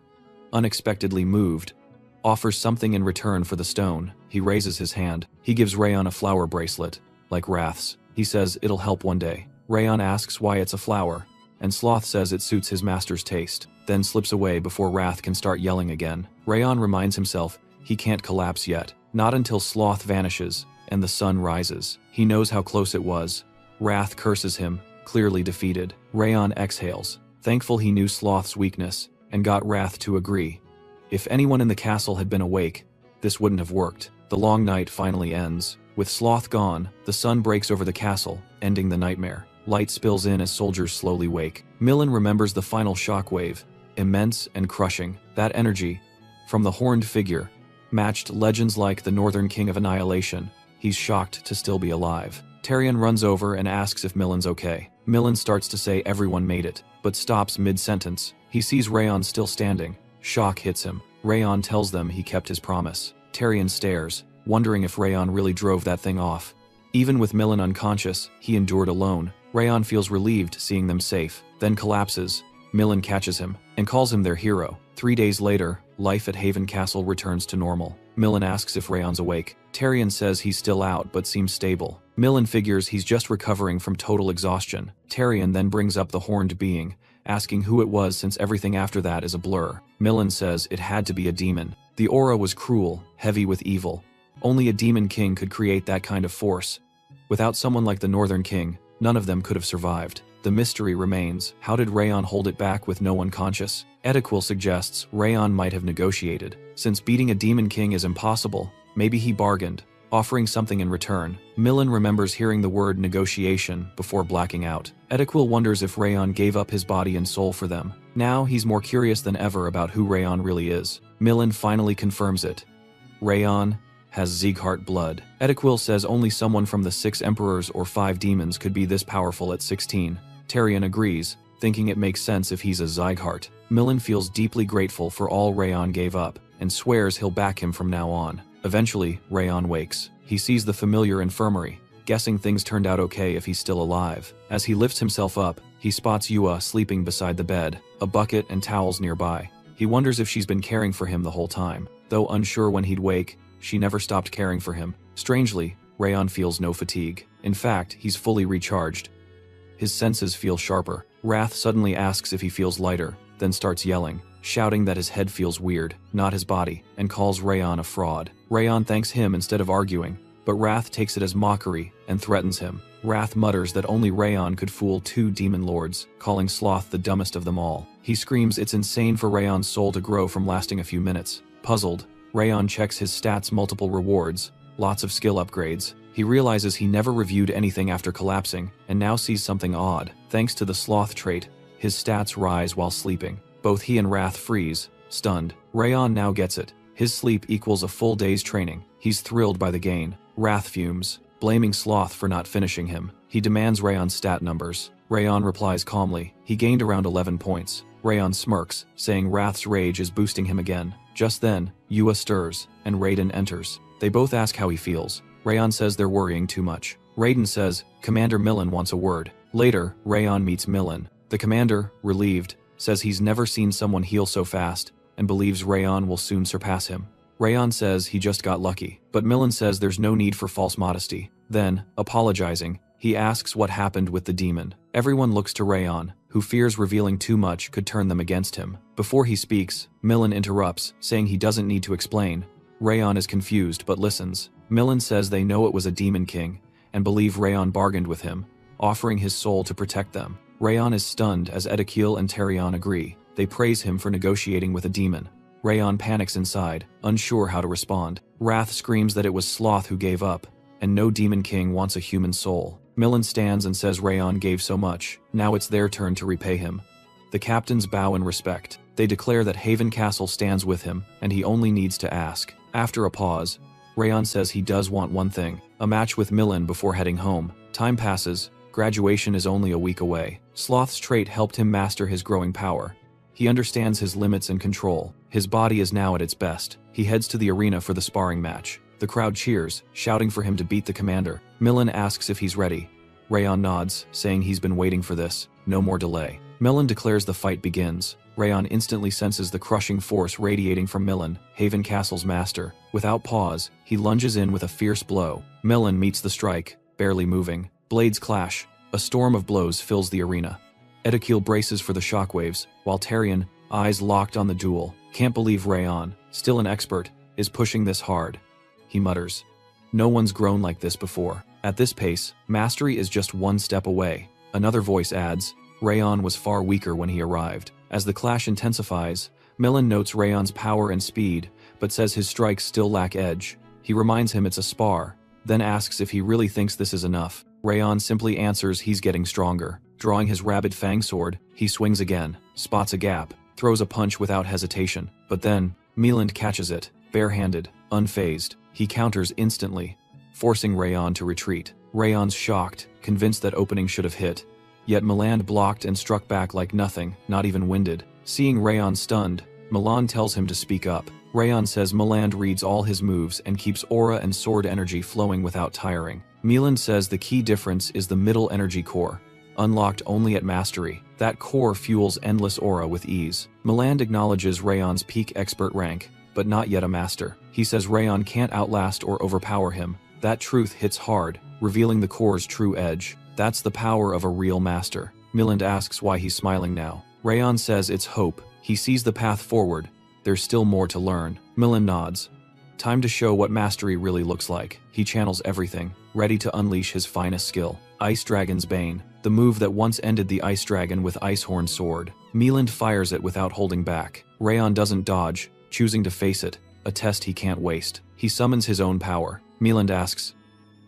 unexpectedly moved, offers something in return for the stone. He raises his hand. He gives Rayon a flower bracelet, like Wrath's. He says it'll help one day. Rayon asks why it's a flower, and Sloth says it suits his master's taste, then slips away before Wrath can start yelling again. Rayon reminds himself he can't collapse yet, not until Sloth vanishes and the sun rises. He knows how close it was. Wrath curses him, clearly defeated. Rayon exhales, thankful he knew Sloth's weakness, and got Wrath to agree. If anyone in the castle had been awake, this wouldn't have worked. The long night finally ends. With Sloth gone, the sun breaks over the castle, ending the nightmare. Light spills in as soldiers slowly wake. Millen remembers the final shockwave, immense and crushing. That energy, from the horned figure, matched legends like the Northern King of Annihilation. He's shocked to still be alive. Tyrion runs over and asks if Millen's okay. Millen starts to say everyone made it, but stops mid-sentence. He sees Rayon still standing. Shock hits him. Rayon tells them he kept his promise. Tyrion stares, wondering if Rayon really drove that thing off. Even with Millen unconscious, he endured alone, Rayon feels relieved seeing them safe, then collapses. Milan catches him and calls him their hero. 3 days later, life at Haven Castle returns to normal. Milan asks if Rayon's awake. Tyrion says he's still out but seems stable. Milan figures he's just recovering from total exhaustion. Tyrion then brings up the horned being, asking who it was since everything after that is a blur. Milan says it had to be a demon. The aura was cruel, heavy with evil. Only a demon king could create that kind of force. Without someone like the Northern King, none of them could have survived. The mystery remains, how did Rayon hold it back with no one conscious? Etiquil suggests Rayon might have negotiated. Since beating a demon king is impossible, maybe he bargained, offering something in return. Milan remembers hearing the word negotiation before blacking out. Etiquil wonders if Rayon gave up his body and soul for them. Now he's more curious than ever about who Rayon really is. Milan finally confirms it. Rayon has Sieghart blood. Etiquil says only someone from the 6 emperors or 5 demons could be this powerful at 16. Tyrion agrees, thinking it makes sense if he's a Sieghart. Milan feels deeply grateful for all Rayon gave up, and swears he'll back him from now on. Eventually, Rayon wakes. He sees the familiar infirmary, guessing things turned out okay if he's still alive. As he lifts himself up, he spots Yua sleeping beside the bed, a bucket and towels nearby. He wonders if she's been caring for him the whole time. Though unsure when he'd wake, she never stopped caring for him. Strangely, Rayon feels no fatigue. In fact, he's fully recharged. His senses feel sharper. Wrath suddenly asks if he feels lighter, then starts yelling, shouting that his head feels weird, not his body, and calls Rayon a fraud. Rayon thanks him instead of arguing, but Wrath takes it as mockery and threatens him. Wrath mutters that only Rayon could fool 2 demon lords, calling Sloth the dumbest of them all. He screams it's insane for Rayon's soul to grow from lasting a few minutes. Puzzled, Rayon checks his stats' multiple rewards, lots of skill upgrades. He realizes he never reviewed anything after collapsing, and now sees something odd. Thanks to the sloth trait, his stats rise while sleeping. Both he and Wrath freeze, stunned. Rayon now gets it. His sleep equals a full day's training. He's thrilled by the gain. Wrath fumes, blaming Sloth for not finishing him. He demands Rayon's stat numbers. Rayon replies calmly. He gained around 11 points. Rayon smirks, saying Wrath's rage is boosting him again. Just then, Yua stirs, and Raiden enters. They both ask how he feels. Rayon says they're worrying too much. Raiden says, Commander Milan wants a word. Later, Rayon meets Milan. The commander, relieved, says he's never seen someone heal so fast, and believes Rayon will soon surpass him. Rayon says he just got lucky, but Milan says there's no need for false modesty. Then, apologizing, he asks what happened with the demon. Everyone looks to Rayon, who fears revealing too much could turn them against him. Before he speaks, Milan interrupts, saying he doesn't need to explain. Rayon is confused but listens. Milan says they know it was a demon king, and believe Rayon bargained with him, offering his soul to protect them. Rayon is stunned as Etiquil and Tyrion agree. They praise him for negotiating with a demon. Rayon panics inside, unsure how to respond. Wrath screams that it was Sloth who gave up, and no demon king wants a human soul. Milan stands and says Rayon gave so much, now it's their turn to repay him. The captains bow in respect. They declare that Haven Castle stands with him, and he only needs to ask. After a pause, Rayon says he does want one thing, a match with Milan before heading home. Time passes, graduation is only a week away. Sloth's trait helped him master his growing power. He understands his limits and control. His body is now at its best. He heads to the arena for the sparring match. The crowd cheers, shouting for him to beat the commander. Milan asks if he's ready. Rayon nods, saying he's been waiting for this. No more delay. Milan declares the fight begins. Rayon instantly senses the crushing force radiating from Milan, Haven Castle's master. Without pause, he lunges in with a fierce blow. Milan meets the strike, barely moving. Blades clash. A storm of blows fills the arena. Etiquil braces for the shockwaves, while Tyrion, eyes locked on the duel, can't believe Rayon, still an expert, is pushing this hard. He mutters. No one's grown like this before. At this pace, mastery is just one step away. Another voice adds, Rayon was far weaker when he arrived. As the clash intensifies, Milan notes Rayon's power and speed, but says his strikes still lack edge. He reminds him it's a spar, then asks if he really thinks this is enough. Rayon simply answers he's getting stronger. Drawing his rabid fang sword, he swings again, spots a gap, throws a punch without hesitation. But then, Milan catches it, barehanded, unfazed. He counters instantly, forcing Rayon to retreat. Rayon's shocked, convinced that opening should have hit. Yet Milan blocked and struck back like nothing, not even winded. Seeing Rayon stunned, Milan tells him to speak up. Rayon says Milan reads all his moves and keeps aura and sword energy flowing without tiring. Milan says the key difference is the middle energy core. unlocked only at mastery. That core fuels endless aura with ease. Meland acknowledges Rayon's peak expert rank, but not yet a master. He says Rayon can't outlast or overpower him. That truth hits hard, revealing the core's true edge. That's the power of a real master. Meland asks why he's smiling now. Rayon says it's hope. He sees the path forward. There's still more to learn. Meland nods. Time to show what mastery really looks like. He channels everything, ready to unleash his finest skill. Ice Dragon's Bane, the move that once ended the Ice Dragon with Icehorn Sword. Meland fires it without holding back. Rayon doesn't dodge, choosing to face it, a test he can't waste. He summons his own power. Meland asks,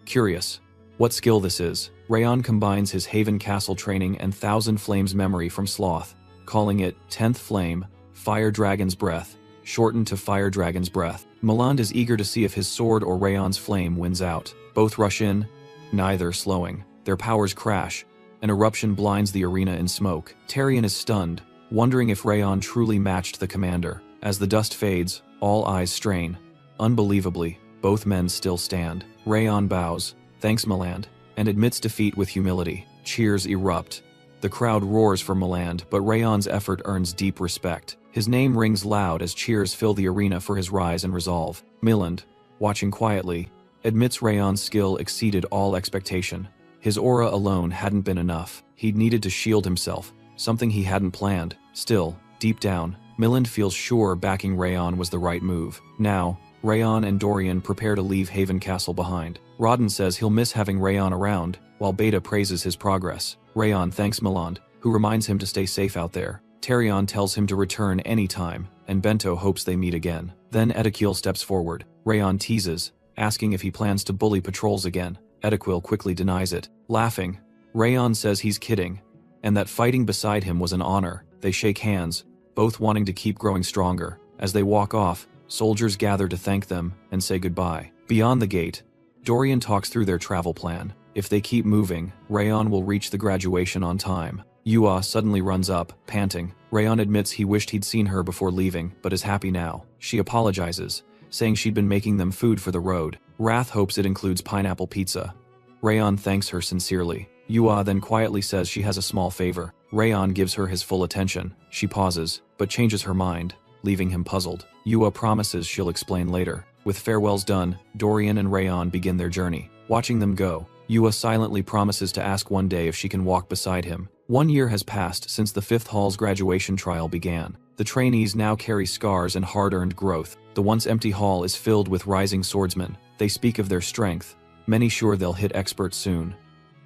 curious, what skill this is? Rayon combines his Haven Castle training and Thousand Flames memory from Sloth, calling it 10th Flame, Fire Dragon's Breath, shortened to Fire Dragon's Breath. Meland is eager to see if his sword or Rayon's flame wins out. Both rush in, neither slowing. Their powers crash. An eruption blinds the arena in smoke. Tarion is stunned, wondering if Rayon truly matched the commander. As the dust fades, all eyes strain. Unbelievably, both men still stand. Rayon bows, thanks Meland, and admits defeat with humility. Cheers erupt. The crowd roars for Meland, but Rayon's effort earns deep respect. His name rings loud as cheers fill the arena for his rise and resolve. Meland, watching quietly, admits Rayon's skill exceeded all expectation. His aura alone hadn't been enough. He'd needed to shield himself, something he hadn't planned. Still, deep down, Meland feels sure backing Rayon was the right move. Now, Rayon and Dorian prepare to leave Haven Castle behind. Rodden says he'll miss having Rayon around, while Beta praises his progress. Rayon thanks Meland, who reminds him to stay safe out there. Tarion tells him to return anytime, and Bento hopes they meet again. Then Edequiel steps forward. Rayon teases, asking if he plans to bully patrols again. Edequiel quickly denies it. Laughing, Rayon says he's kidding, and that fighting beside him was an honor. They shake hands, both wanting to keep growing stronger. As they walk off, soldiers gather to thank them and say goodbye. Beyond the gate, Dorian talks through their travel plan. If they keep moving, Rayon will reach the graduation on time. Yua suddenly runs up, panting. Rayon admits he wished he'd seen her before leaving, but is happy now. She apologizes, saying she'd been making them food for the road. Wrath hopes it includes pineapple pizza. Rayon thanks her sincerely. Yua then quietly says she has a small favor. Rayon gives her his full attention. She pauses, but changes her mind, leaving him puzzled. Yua promises she'll explain later. With farewells done, Dorian and Rayon begin their journey. Watching them go, Yua silently promises to ask one day if she can walk beside him. 1 year has passed since the 5th Hall's graduation trial began. The trainees now carry scars and hard-earned growth. The once empty hall is filled with rising swordsmen. They speak of their strength, many sure they'll hit expert soon.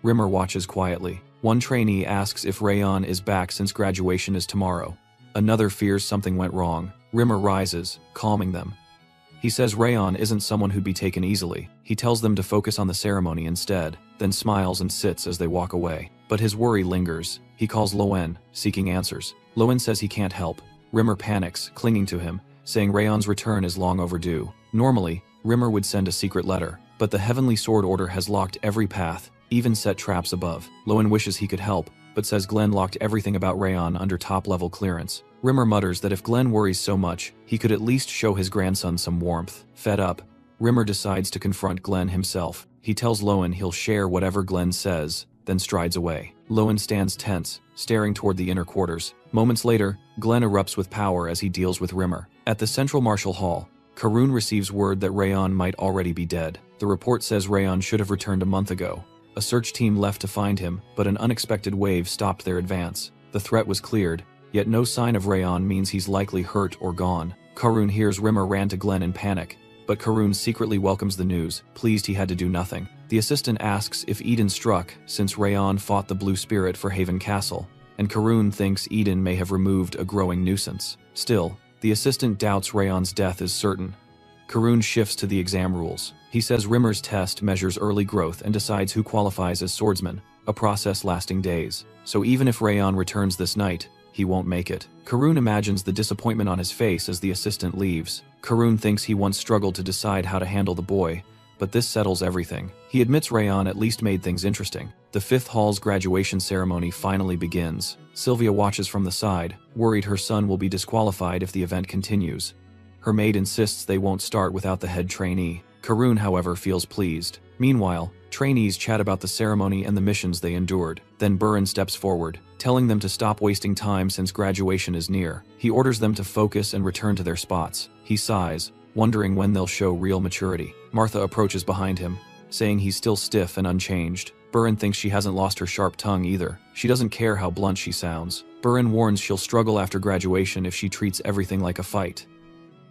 Rimmer watches quietly. One trainee asks if Rayon is back since graduation is tomorrow. Another fears something went wrong. Rimmer rises, calming them. He says Rayon isn't someone who'd be taken easily. He tells them to focus on the ceremony instead, then smiles and sits as they walk away. But his worry lingers. He calls Loen, seeking answers. Loen says he can't help. Rimmer panics, clinging to him, saying Rayon's return is long overdue. Normally, Rimmer would send a secret letter, but the Heavenly Sword Order has locked every path, even set traps above. Loen wishes he could help, but says Glenn locked everything about Rayon under top-level clearance. Rimmer mutters that if Glenn worries so much, he could at least show his grandson some warmth. Fed up, Rimmer decides to confront Glenn himself. He tells Loen he'll share whatever Glenn says, then strides away. Loen stands tense, staring toward the inner quarters. Moments later, Glenn erupts with power as he deals with Rimmer. At the Central Martial Hall, Karun receives word that Rayon might already be dead. The report says Rayon should have returned a month ago. A search team left to find him, but an unexpected wave stopped their advance. The threat was cleared, yet no sign of Rayon means he's likely hurt or gone. Karun hears Rimmer ran to Glenn in panic, but Karun secretly welcomes the news, pleased he had to do nothing. The assistant asks if Eden struck, since Rayon fought the Blue Spirit for Haven Castle, and Karun thinks Eden may have removed a growing nuisance. Still, the assistant doubts Rayon's death is certain. Karun shifts to the exam rules. He says Rimmer's test measures early growth and decides who qualifies as swordsman, a process lasting days. So even if Rayon returns this night, he won't make it. Karun imagines the disappointment on his face as the assistant leaves. Karun thinks he once struggled to decide how to handle the boy, but this settles everything. He admits Rayon at least made things interesting. The 5th Hall's graduation ceremony finally begins. Sylvia watches from the side, worried her son will be disqualified if the event continues. Her maid insists they won't start without the head trainee. Karun, however, feels pleased. Meanwhile, Trainees chat about the ceremony and the missions they endured. Then Burin steps forward, telling them to stop wasting time since graduation is near. He orders them to focus and return to their spots. He sighs, wondering when they'll show real maturity. Martha approaches behind him, saying he's still stiff and unchanged. Burin thinks she hasn't lost her sharp tongue either. She doesn't care how blunt she sounds. Burin warns she'll struggle after graduation if she treats everything like a fight.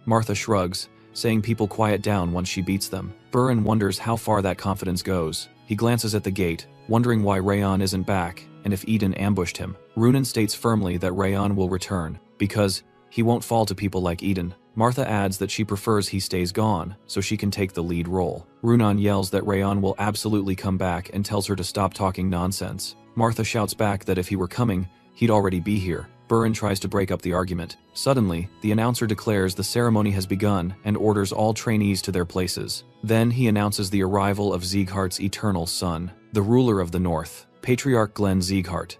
Martha shrugs, saying people quiet down once she beats them. Burin wonders how far that confidence goes. He glances at the gate, wondering why Rayon isn't back, and if Eden ambushed him. Runan states firmly that Rayon will return, because he won't fall to people like Eden. Martha adds that she prefers he stays gone, so she can take the lead role. Runan yells that Rayon will absolutely come back and tells her to stop talking nonsense. Martha shouts back that if he were coming, he'd already be here. Burin tries to break up the argument. Suddenly, the announcer declares the ceremony has begun and orders all trainees to their places. Then he announces the arrival of Sieghart's eternal son, the ruler of the North, Patriarch Glenn Sieghart.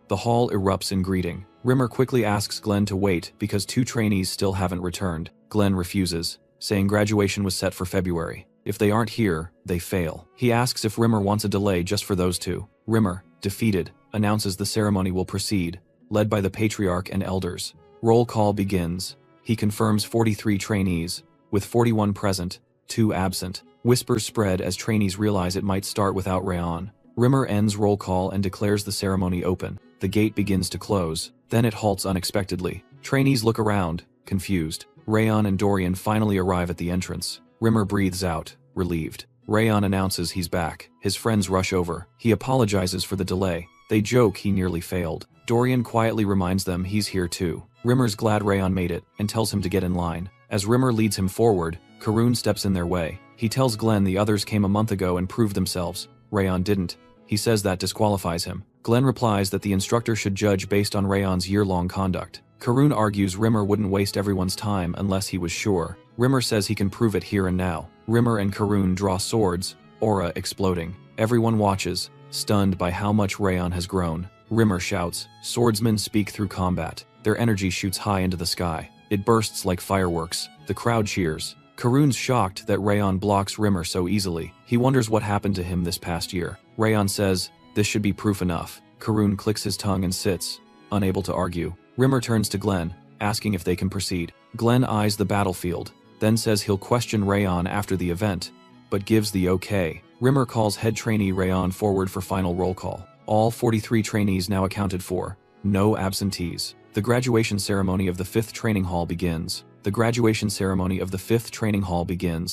The hall erupts in greeting. Rimmer quickly asks Glenn to wait because 2 trainees still haven't returned. Glenn refuses, saying graduation was set for February. If they aren't here, they fail. He asks if Rimmer wants a delay just for those 2. Rimmer, defeated, announces the ceremony will proceed, led by the Patriarch and elders. Roll call begins. He confirms 43 trainees, with 41 present, 2 absent. Whispers spread as trainees realize it might start without Rayon. Rimmer ends roll call and declares the ceremony open. The gate begins to close, then it halts unexpectedly. Trainees look around, confused. Rayon and Dorian finally arrive at the entrance. Rimmer breathes out, relieved. Rayon announces he's back. His friends rush over. He apologizes for the delay. They joke he nearly failed. Dorian quietly reminds them he's here too. Rimmer's glad Rayon made it, and tells him to get in line. As Rimmer leads him forward, Karun steps in their way. He tells Glenn the others came a month ago and proved themselves. Rayon didn't. He says that disqualifies him. Glenn replies that the instructor should judge based on Rayon's year-long conduct. Karun argues Rimmer wouldn't waste everyone's time unless he was sure. Rimmer says he can prove it here and now. Rimmer and Karun draw swords, aura exploding. Everyone watches, stunned by how much Rayon has grown. Rimmer shouts. Swordsmen speak through combat. Their energy shoots high into the sky. It bursts like fireworks. The crowd cheers. Karun's shocked that Rayon blocks Rimmer so easily. He wonders what happened to him this past year. Rayon says, this should be proof enough. Karun clicks his tongue and sits, unable to argue. Rimmer turns to Glenn, asking if they can proceed. Glenn eyes the battlefield, then says he'll question Rayon after the event, but gives the okay. Rimmer calls head trainee Rayon forward for final roll call. All 43 trainees now accounted for. No absentees. The graduation ceremony of the 5th training hall begins. The graduation ceremony of the 5th training hall begins.